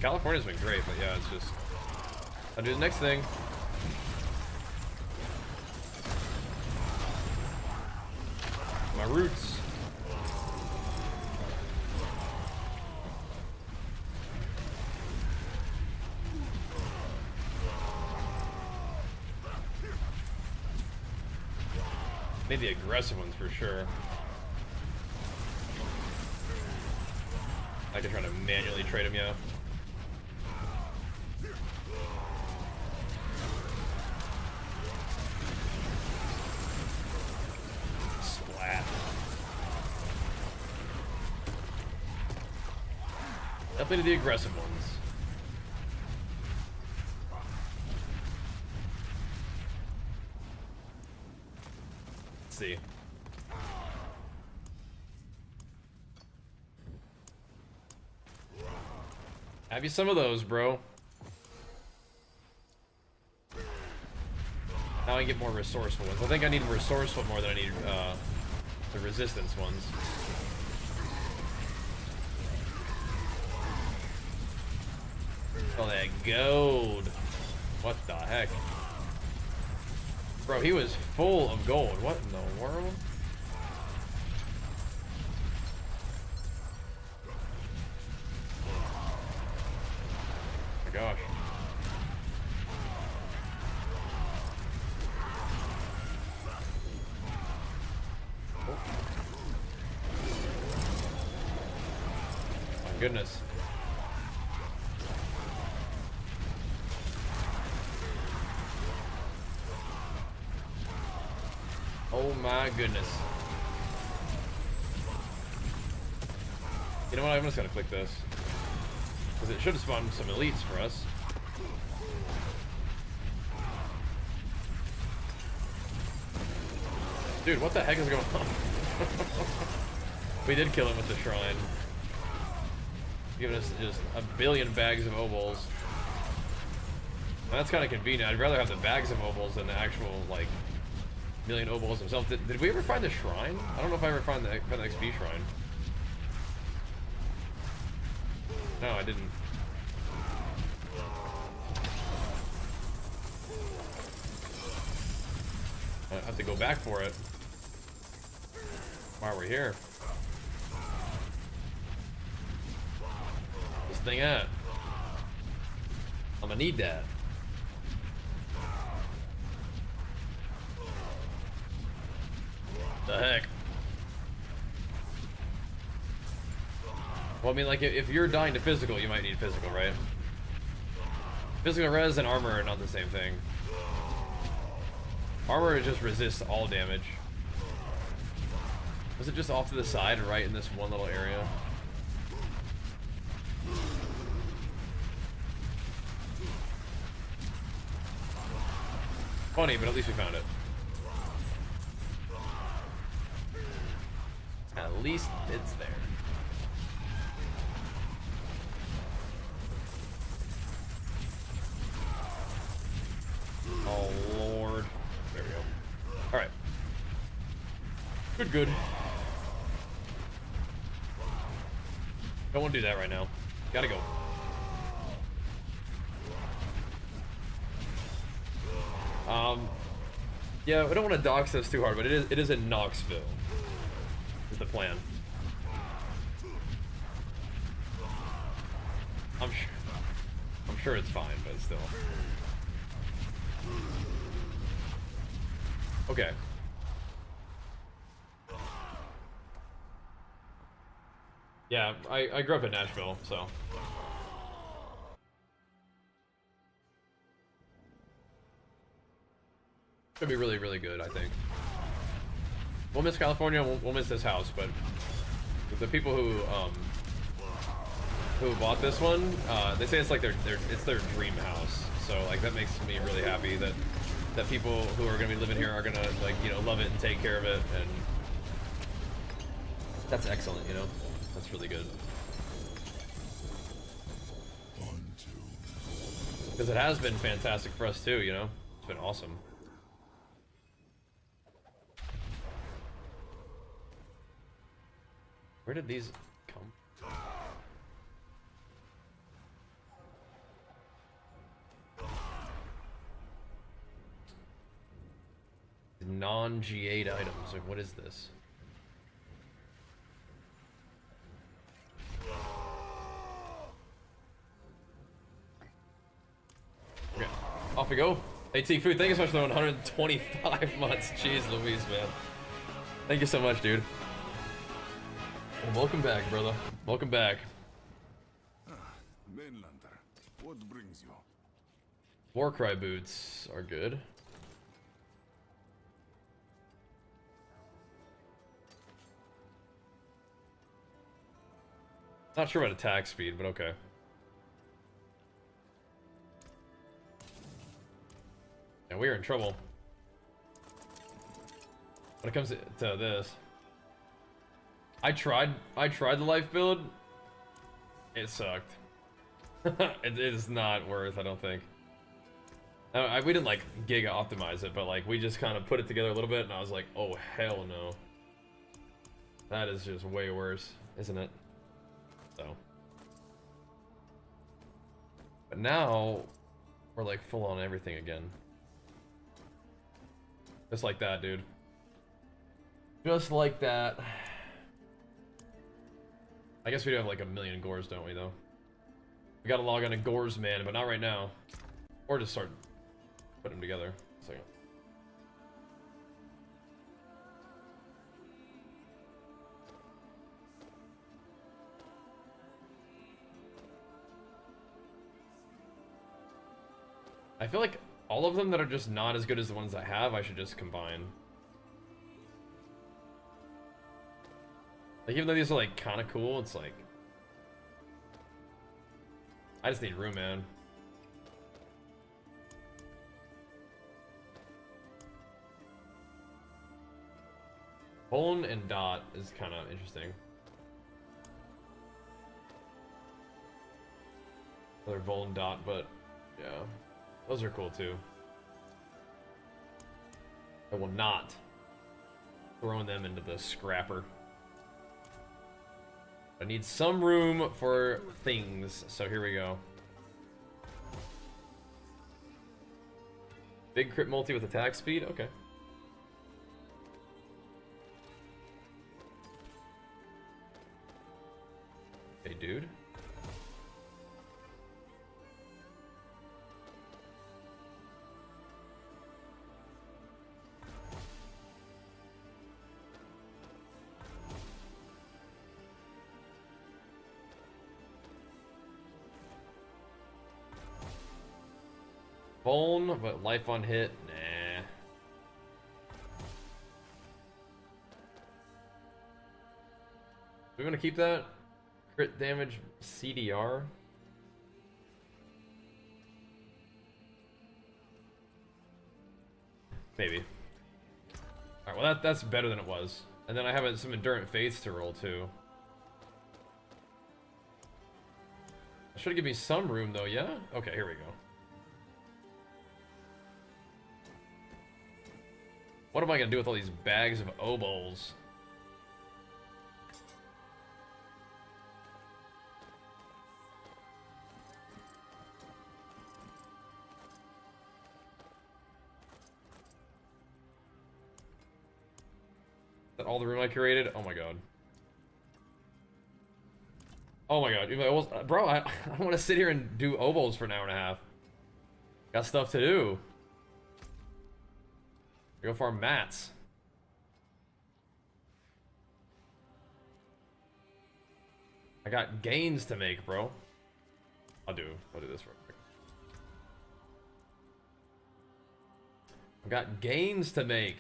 California's been great, but yeah, it's just. I'll do the next thing. My roots. Need the aggressive ones for sure. I can try to manually trade them, yeah. Splat. Definitely the aggressive ones. Let's see. Have you some of those, bro? Now I get more resourceful ones. I think I need resourceful more than I need the resistance ones. Oh, that gold. What the heck? Bro, he was full of gold. What in the world? Gosh. Oh. My goodness. Oh my goodness. You know what? I'm just gonna click this. Because it should have spawned some elites for us. Dude, what the heck is going on? We did kill him with the shrine. Giving us just a billion bags of obols. That's kind of convenient. I'd rather have the bags of obols than the actual, like, million obols themselves. Did we ever find the shrine? I don't know if I ever found the XP shrine. No, I didn't. I have to go back for it. While we're here. This thing at? I'm gonna need that. The heck? Well, I mean, like, if you're dying to physical, you might need physical, right? Physical res and armor are not the same thing. Armor just resists all damage. Was it just off to the side, right in this one little area? Funny, but at least we found it. At least it's there. Oh, Lord. There we go. Alright. Good, good. Don't want to do that right now. Gotta go. Yeah, we don't want to dox this too hard, but it is in Knoxville. Is the plan. I'm sure it's fine, but still. Okay. Yeah, I grew up in Nashville, so. Should be really, really good, I think. We'll miss California, we'll miss this house, but the people who bought this one, they say it's like their dream house. So like that makes me really happy that people who are gonna be living here are gonna, like, you know, love it and take care of it, and that's excellent, you know. That's really good. Because it has been fantastic for us too, you know. It's been awesome. Where did these come? Non-G8 items. Like, what is this? Okay, off we go. Hey, T Food, thank you so much for the 125 months. Jeez Louise, man. Thank you so much, dude. And welcome back, brother. Welcome back. Mainlander, what brings you? Warcry boots are good. Not sure about attack speed, but okay. And we're in trouble when it comes to this. I tried the life build. It sucked. It is not worth, I don't think. We didn't like giga optimize it, but like we just kind of put it together a little bit, and I was like, oh hell no. That is just way worse, isn't it? So. But now we're like full on everything again. Just like that, dude. Just like that. I guess we do have like a million gores, don't we, though? We gotta log on to Gores, man, but not right now. Or just start putting them together. A second. I feel like all of them that are just not as good as the ones I have, I should just combine. Like, even though these are like kind of cool, it's like I just need room, man. Bone and dot is kind of interesting. Another Vol and dot, but yeah, those are cool too. I will not throwing them into the scrapper. I need some room for things, so here we go. Big crit multi with attack speed, okay. Hey, dude. Bone, but life on hit, nah. We want to keep that crit damage CDR. Maybe. All right, well that's better than it was. And then I have some Endurant Faiths to roll too. Should give me some room though, yeah? Okay, here we go. What am I gonna do with all these bags of obols? Is that all the room I curated? Oh my god. Oh my god. Bro, I don't want to sit here and do obols for an hour and a half. Got stuff to do. Go farm mats. I got gains to make, bro. I'll do this real quick. I've got gains to make.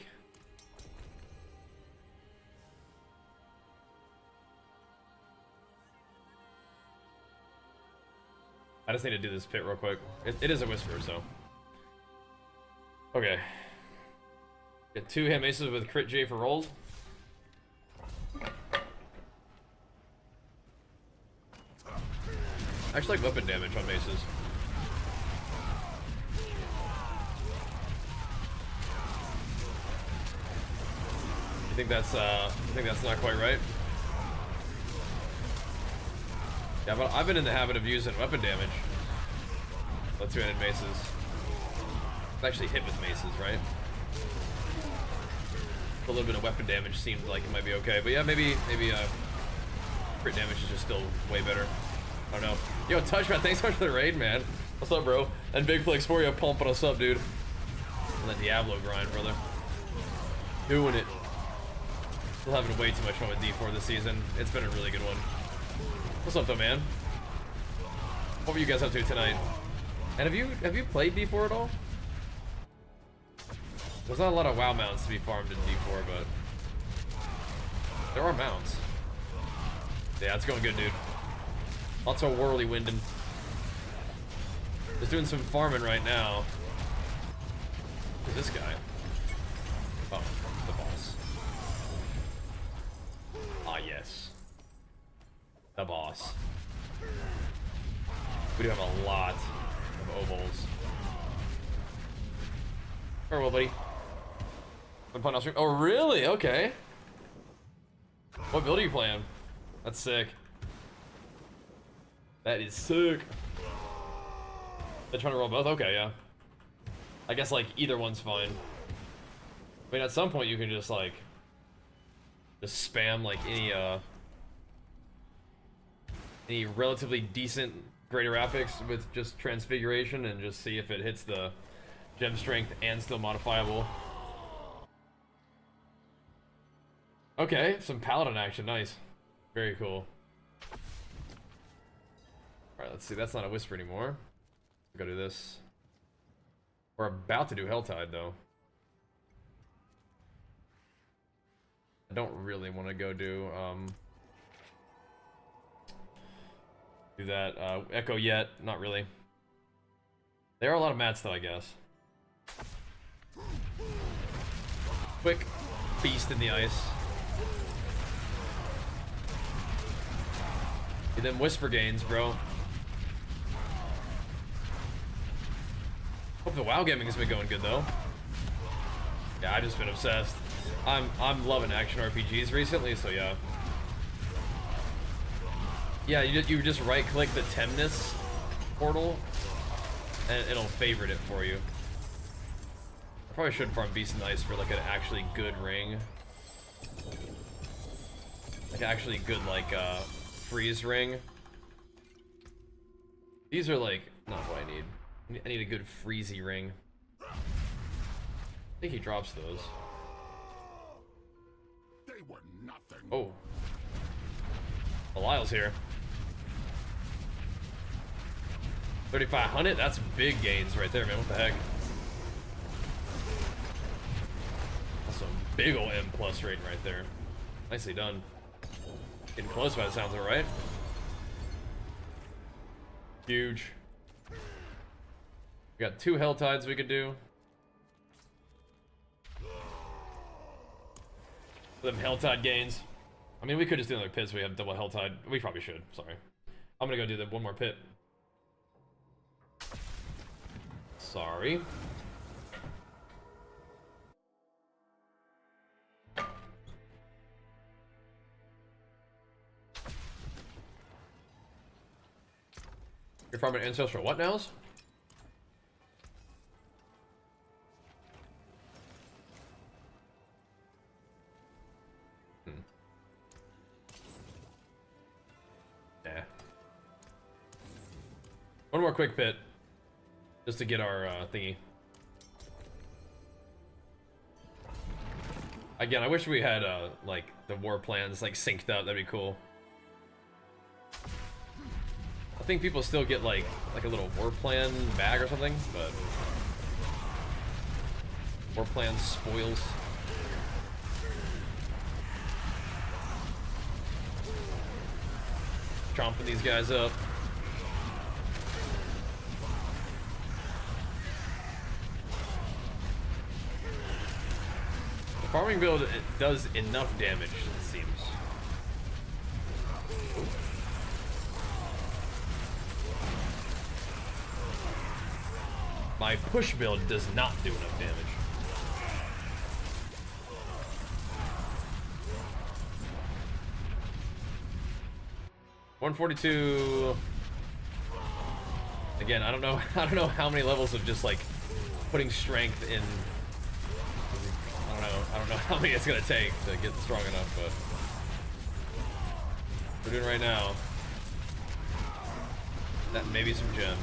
I just need to do this pit real quick. It is a whisper, so. Okay. Get 2 hand maces with crit J for rolls. I actually like weapon damage on maces. You think that's not quite right? Yeah, but I've been in the habit of using weapon damage. With 2-handed maces. I've actually hit with maces, right? A little bit of weapon damage seemed like it might be okay, but yeah, maybe crit damage is just still way better. I don't know. Yo, Touchman, thanks so much for the raid, man. What's up, bro? And Big Flex for you, pumping us up, dude. On the Diablo grind, brother. Doing it. Still having way too much fun with D4 this season. It's been a really good one. What's up, though, man? What were you guys up to tonight? And have you played D4 at all? There's not a lot of WoW mounts to be farmed in D4, but there are mounts. Yeah, it's going good, dude. Lots of whirlwinding. Just doing some farming right now. Who's this guy? Oh, the boss. Ah, yes. The boss. We do have a lot of obols. Very well, buddy. I'm playing off stream. Oh, really? Okay. What build are you playing? That's sick. That is sick. They're trying to roll both? Okay, yeah. I guess, like, either one's fine. I mean, at some point you can just, like, just spam, like, any relatively decent greater graphics with just transfiguration and just see if it hits the gem strength and still modifiable. Okay, some paladin action, nice. Very cool. Alright, let's see, that's not a whisper anymore. Go do this. We're about to do Helltide, though. I don't really want to go do, Do that. Echo yet? Not really. There are a lot of mats though, I guess. Quick beast in the ice. And then whisper gains, bro. Hope the WoW gaming has been going good though. Yeah, I just been obsessed. I'm loving action RPGs recently, so yeah. Yeah, you just right click the Temness portal and it'll favorite it for you. I probably should farm Beast and Ice for like an actually good ring. Like actually good like freeze ring. These are like not what I need. I need a good freezy ring. I think he drops those. They were nothing. Oh. Belial's here. 3,500? That's big gains right there, man. What the heck? That's some big ol' M plus rating right there. Nicely done. Getting close by the sounds of it, right? Huge. We got 2 Hell Tides we could do. For them Hell Tide gains. I mean, we could just do another pit so we have double Hell Tide. We probably should. Sorry. I'm gonna go do the one more pit. Sorry. You're farming ancestral what nows? Yeah. One more quick pit. Just to get our thingy. Again, I wish we had like the war plans like synced up. That'd be cool. I think people still get like a little war plan bag or something, but war plan spoils. Chomping these guys up. The farming build, it does enough damage, it seems. My push build does not do enough damage. $142. Again, I don't know how many levels of just like putting strength in. I don't know how many it's gonna take to get strong enough, but we're doing right now. That maybe some gems.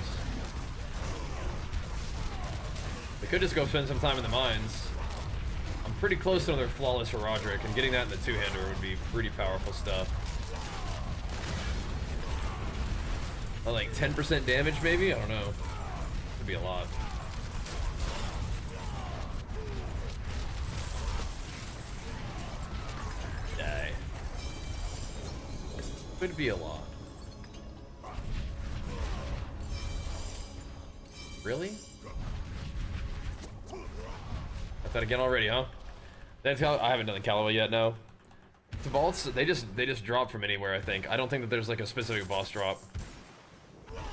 We could just go spend some time in the mines. I'm pretty close to another flawless for Roderick, and getting that in the two-hander would be pretty powerful stuff. Like 10% damage, maybe? I don't know. Could be a lot. Die. Could be a lot. Really? Got that again already, huh? That's how I haven't done the Callaway yet. No. The vaults, they just drop from anywhere. I think. I don't think that there's like a specific boss drop.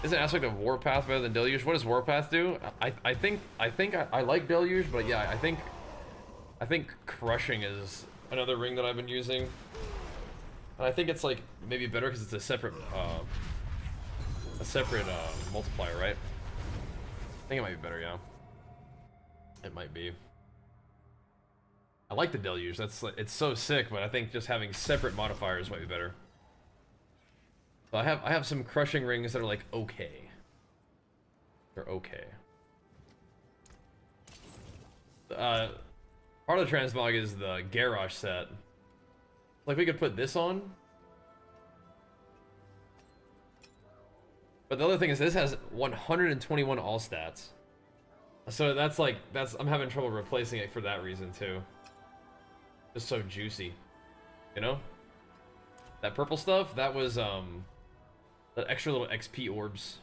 Isn't aspect of Warpath better than Deluge? What does Warpath do? I think I like Deluge, but yeah, I think Crushing is another ring that I've been using, and I think it's like maybe better because it's a separate multiplier, right? I think it might be better, yeah. It might be. I like the Deluge. It's so sick, but I think just having separate modifiers might be better. So I have some crushing rings that are like okay. They're okay. Part of the transmog is the Garrosh set. Like we could put this on. But the other thing is this has 121 all stats. So I'm having trouble replacing it for that reason too. Just so juicy. You know? That purple stuff, that was That extra little XP orbs.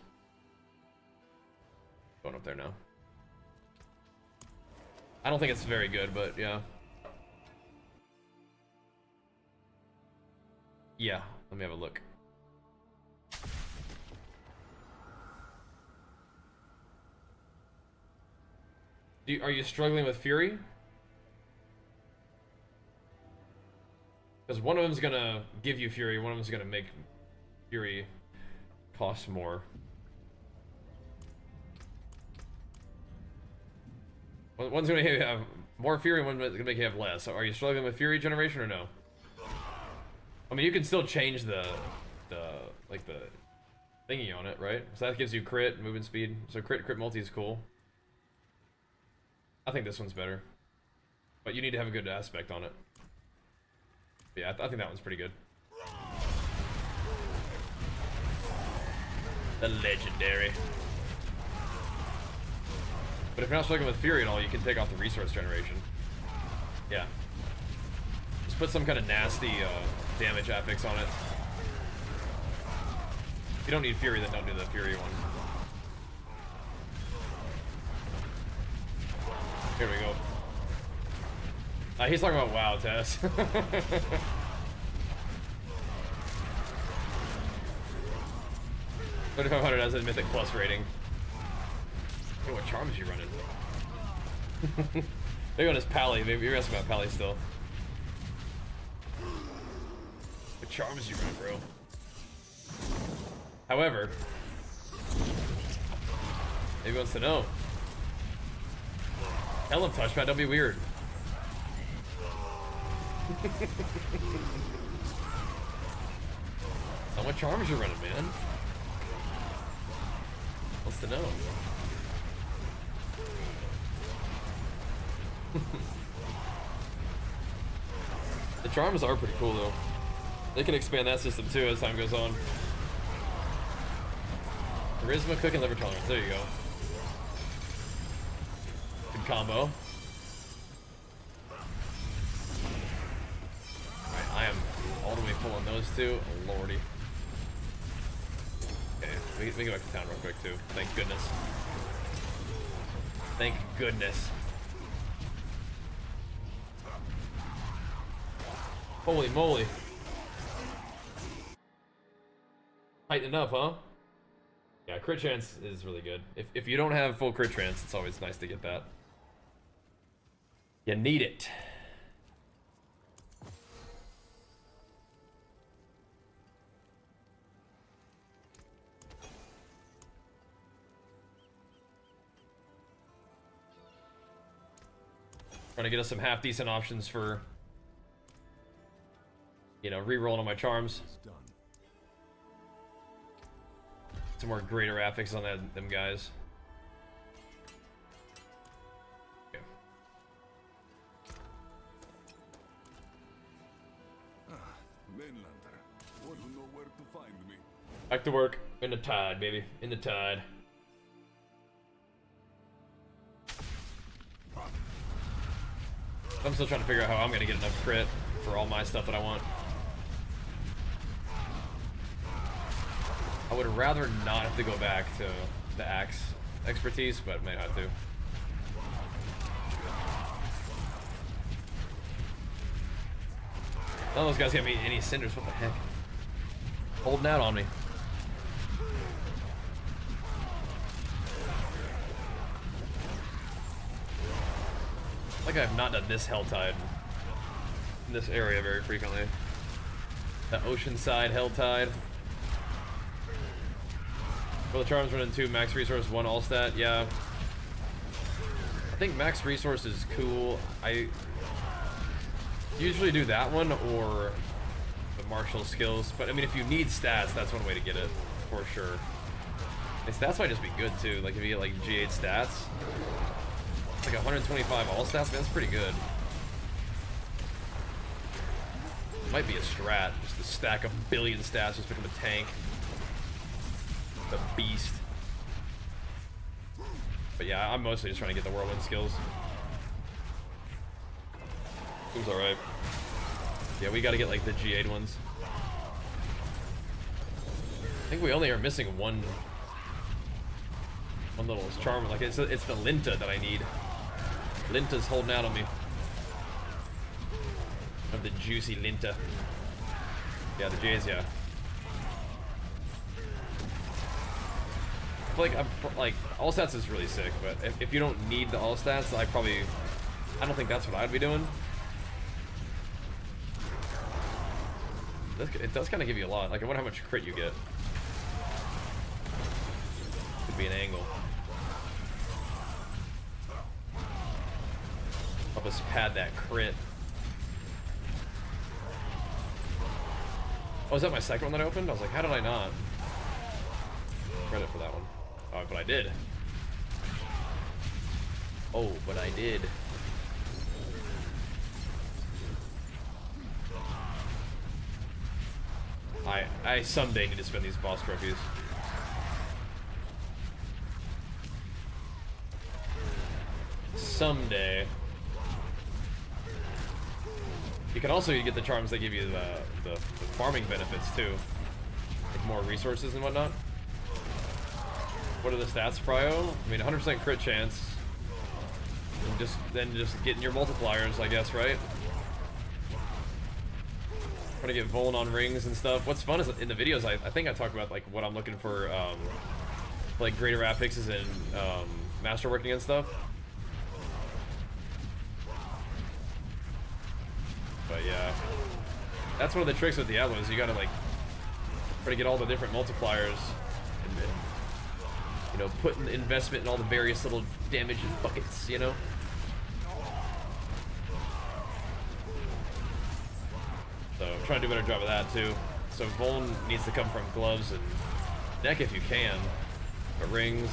Going up there now. I don't think it's very good, but yeah. Yeah, let me have a look. Are you struggling with Fury? Because one of them's gonna give you Fury, one of them's gonna make Fury cost more. One's gonna have more Fury, one's gonna make you have less. So are you struggling with Fury generation or no? I mean, you can still change the thingy on it, right? So that gives you crit, movement speed. So crit multi is cool. I think this one's better, but you need to have a good aspect on it. But yeah, I think that one's pretty good. The legendary. But if you're not struggling with Fury at all, you can take off the resource generation. Yeah. Just put some kind of nasty damage affix on it. If you don't need Fury, then don't do the Fury one. Here we go. He's talking about WoW, Tess. 3500 as a Mythic Plus rating. Hey, what charms you running? Maybe on his Pally. Maybe you're asking about Pally still. What charms you run, bro? However, maybe he wants to know. Tell him, touchpad, don't be weird. How much charms you running, man? Wants to know. The charms are pretty cool though. They can expand that system too as time goes on. Charisma, cook, and liver tolerance. There you go. Good combo. Alright, I am all the way full on those two. Oh, lordy. Okay, we can go back to town real quick too. Thank goodness. Thank goodness. Holy moly. Tighten up, huh? Yeah, crit chance is really good. If you don't have full crit chance, it's always nice to get that. You need it. Trying to get us some half-decent options for, you know, re-rolling on my charms. Some more greater affix on them guys. Okay. Mainlander, want to know where to find me? Back to work. In the tide, baby. In the tide. I'm still trying to figure out how I'm gonna get enough crit for all my stuff that I want. I would rather not have to go back to the axe expertise, but may have to. None of those guys got me any cinders. What the heck? Holding out on me. Like I have not done this Helltide in this area very frequently. The Oceanside Helltide. Well, the charms running 2 max resource, 1 all stat. Yeah, I think max resource is cool. I usually do that one or the martial skills, but I mean, if you need stats, that's one way to get it for sure. And stats might just be good too. Like if you get like G8 stats, like 125 all stats, man, that's pretty good. Might be a strat, just to stack a billion stats, just become a tank. The beast. But yeah, I'm mostly just trying to get the whirlwind skills. Seems alright. Yeah, we gotta get like the G8 ones. I think we only are missing one little charm. Like it's the Linta that I need. Linta's holding out on me. Of the juicy Linta. Yeah, the J's, yeah. I feel like all stats is really sick, but if you don't need the all stats, I don't think that's what I'd be doing. It does kind of give you a lot. Like I wonder how much crit you get. Could be an angle. Help us pad that crit. Oh, is that my second one that I opened? I was like, how did I not? Credit for that one. Oh, but I did. Oh, but I did. I someday need to spend these boss trophies. Someday. You can also get the charms that give you the farming benefits too. Like more resources and whatnot. What are the stats, Prio? I mean, 100% crit chance. And then just getting your multipliers, I guess, right? Trying to get Vuln on rings and stuff. What's fun is in the videos, I think I talk about like what I'm looking for, like greater rap fixes and masterworking and stuff. But yeah, that's one of the tricks with Diablo is you gotta like try to get all the different multipliers and you know, put an investment in all the various little damage buckets, you know. So try to do a better job of that too. So Vuln needs to come from gloves and neck if you can, but rings.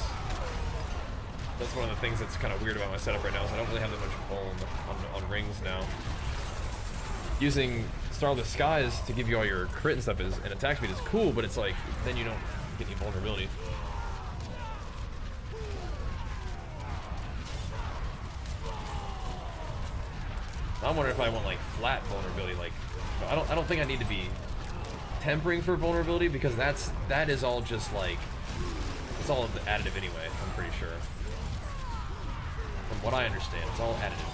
That's one of the things that's kind of weird about my setup right now is I don't really have that much Vuln on rings now. Using Star of the Skies to give you all your crit and stuff and attack speed is cool, but it's like then you don't get any vulnerability. I'm wondering if I want like flat vulnerability, like I don't think I need to be tempering for vulnerability because that is all just like it's all additive anyway, I'm pretty sure. From what I understand, it's all additive.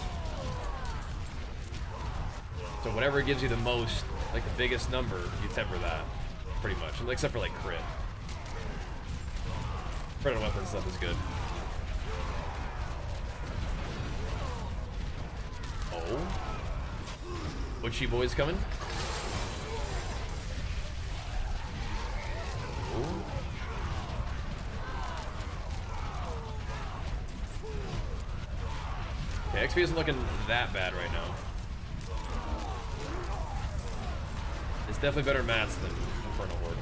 So whatever gives you the most, like the biggest number, you temper that, pretty much, except for like crit. Crit on weapon stuff is good. Oh. Butchie boy's coming. Ooh. Okay, XP isn't looking that bad right now. It's definitely better mats than Infernal Horde.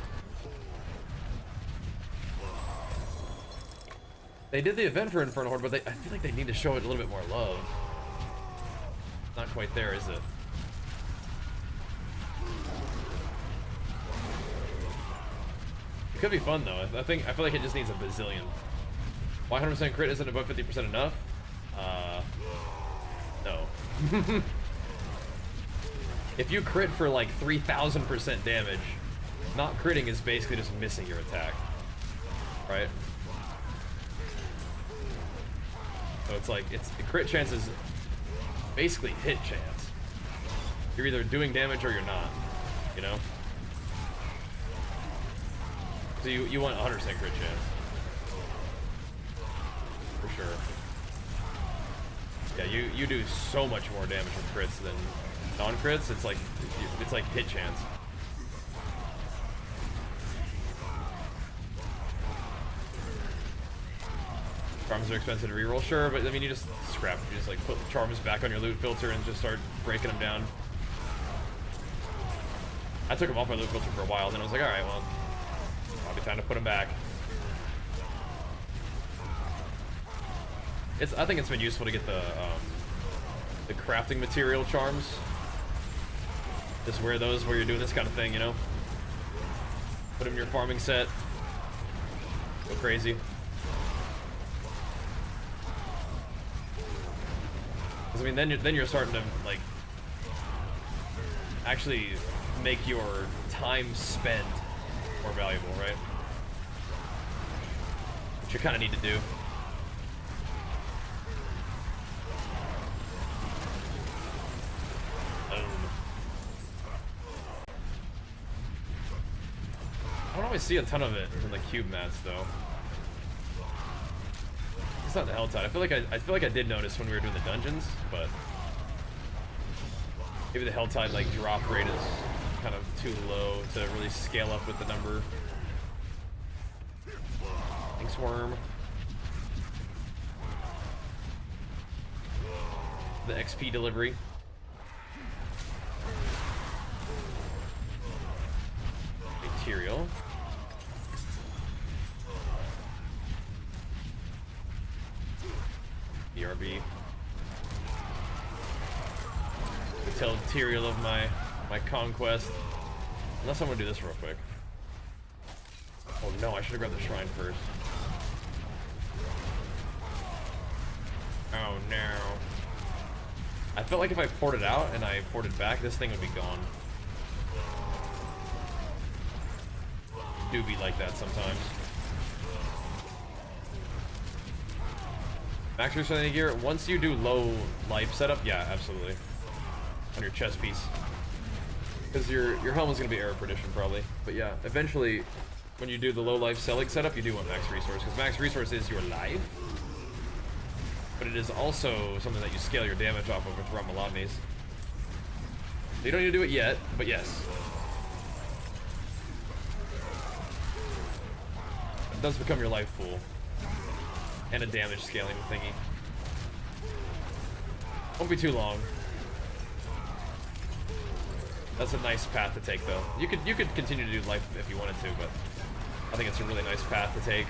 They did the event for Infernal Horde, but I feel like they need to show it a little bit more love. Not quite there, is it? It could be fun though. I feel like it just needs a bazillion. Why 100% crit isn't above 50% enough? No. If you crit for like 3,000% damage, not critting is basically just missing your attack, right? So it's like the crit chance is basically hit chance. You're either doing damage or you're not, you know? So you want 100% crit chance. For sure. Yeah, you do so much more damage with crits than non-crits. It's like hit chance. Charms are expensive to reroll, sure, but I mean you just scrap. You just like put charms back on your loot filter and just start breaking them down. I took them off my loot filter for a while, then I was like, all right, well, probably time to put them back. I think it's been useful to get the crafting material charms. Just wear those where you're doing this kind of thing, you know? Put them in your farming set. Go crazy. Because I mean, then you're starting to like actually make your time spent more valuable, right? which you kind of need to do. I don't always see a ton of it in the cube mats though. It's not the Helltide. I feel like I did notice when we were doing the dungeons, but maybe the Helltide like drop rate is kind of too low to really scale up with the number. Thanks, Worm. The XP delivery. Material. BRB. The telltale of my conquest. Unless I'm gonna do this real quick. Oh no, I should have grabbed the shrine first. Oh no. I felt like if I ported out and I ported back, this thing would be gone. Do be like that sometimes. Max resetting gear. Once you do low life setup, yeah, absolutely. On your chest piece. Because your helm is going to be error perdition probably. But yeah, eventually, when you do the low life selling setup, you do want max resource. Because max resource is your life. But it is also something that you scale your damage off of with Ramalotnis. So you don't need to do it yet, but yes. It does become your life pool. And a damage scaling thingy. Won't be too long. That's a nice path to take though. You could continue to do life if you wanted to, but I think it's a really nice path to take.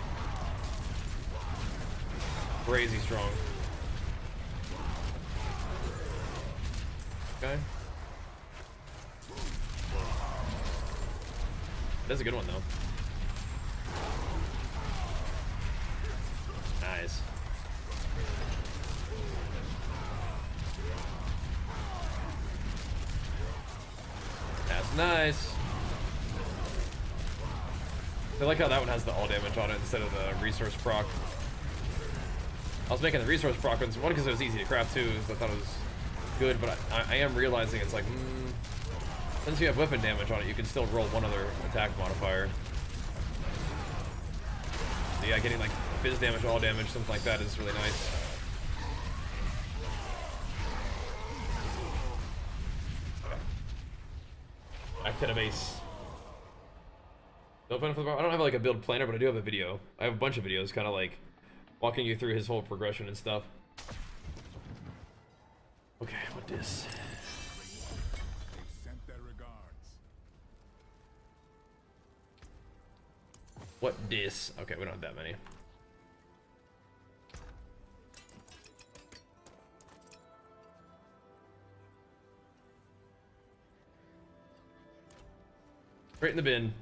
Crazy strong. Okay. That's a good one though. Nice. That's nice. I like how that one has the all damage on it instead of the resource proc. I was making the resource proc ones, one because it was easy to craft, two because I thought it was good, but I am realizing it's like, since you have weapon damage on it, you can still roll one other attack modifier. So yeah, getting like fizz damage, all damage, something like that is really nice. Back to the base. Open for the bar. I don't have like a build planner, but I do have a video. I have a bunch of videos kind of like walking you through his whole progression and stuff. Okay, what this? They sent their regards. What this? Okay, we don't have that many. Right in the bin.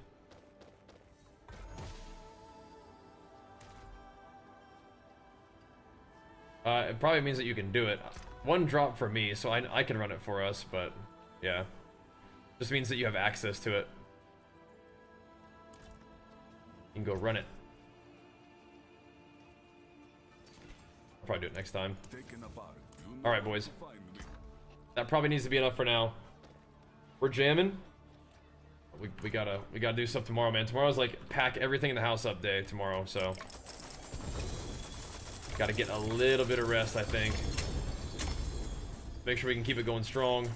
It probably means that you can do it. One drop for me, so I can run it for us, but yeah. Just means that you have access to it. You can go run it. I'll probably do it next time. Alright, boys. That probably needs to be enough for now. We're jamming. We gotta do stuff tomorrow, man. Tomorrow's like pack everything in the house up day tomorrow, so gotta get a little bit of rest, I think. Make sure we can keep it going strong.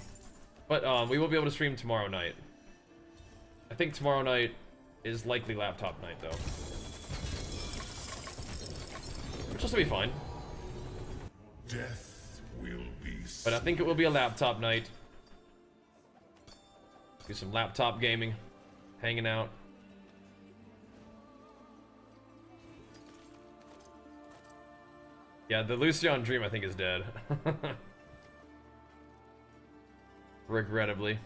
But we will be able to stream tomorrow night. I think tomorrow night is likely laptop night though, which will still be fine. Death will be. But I think it will be a laptop night. Do some laptop gaming, hanging out. Yeah, the Lucian dream I think is dead. Regrettably.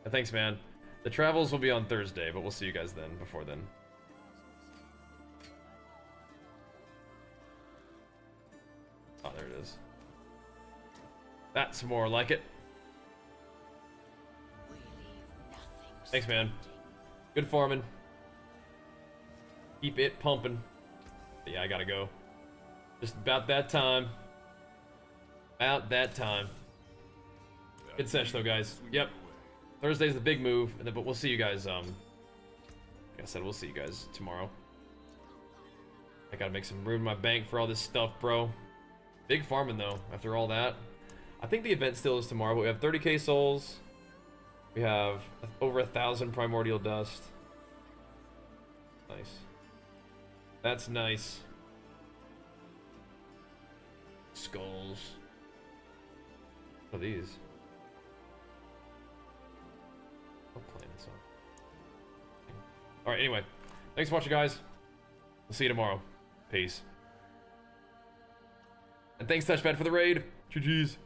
But thanks, man. The travels will be on Thursday, but we'll see you guys then, before then. Oh, there it is. That's more like it. Thanks, man. Good farming. Keep it pumping. Yeah, I gotta go. Just about that time. About that time. Good sesh though, guys. Yep. Thursday's the big move, and then but we'll see you guys. Like I said, we'll see you guys tomorrow. I gotta make some room in my bank for all this stuff, bro. Big farming though. After all that, I think the event still is tomorrow. But we have 30k souls. We have over 1,000 primordial dust. Nice. That's nice. Skulls. What are these? I'm playing this on. Alright, anyway. Thanks for watching, guys. We'll see you tomorrow. Peace. And thanks, Touchpad, for the raid. GG's.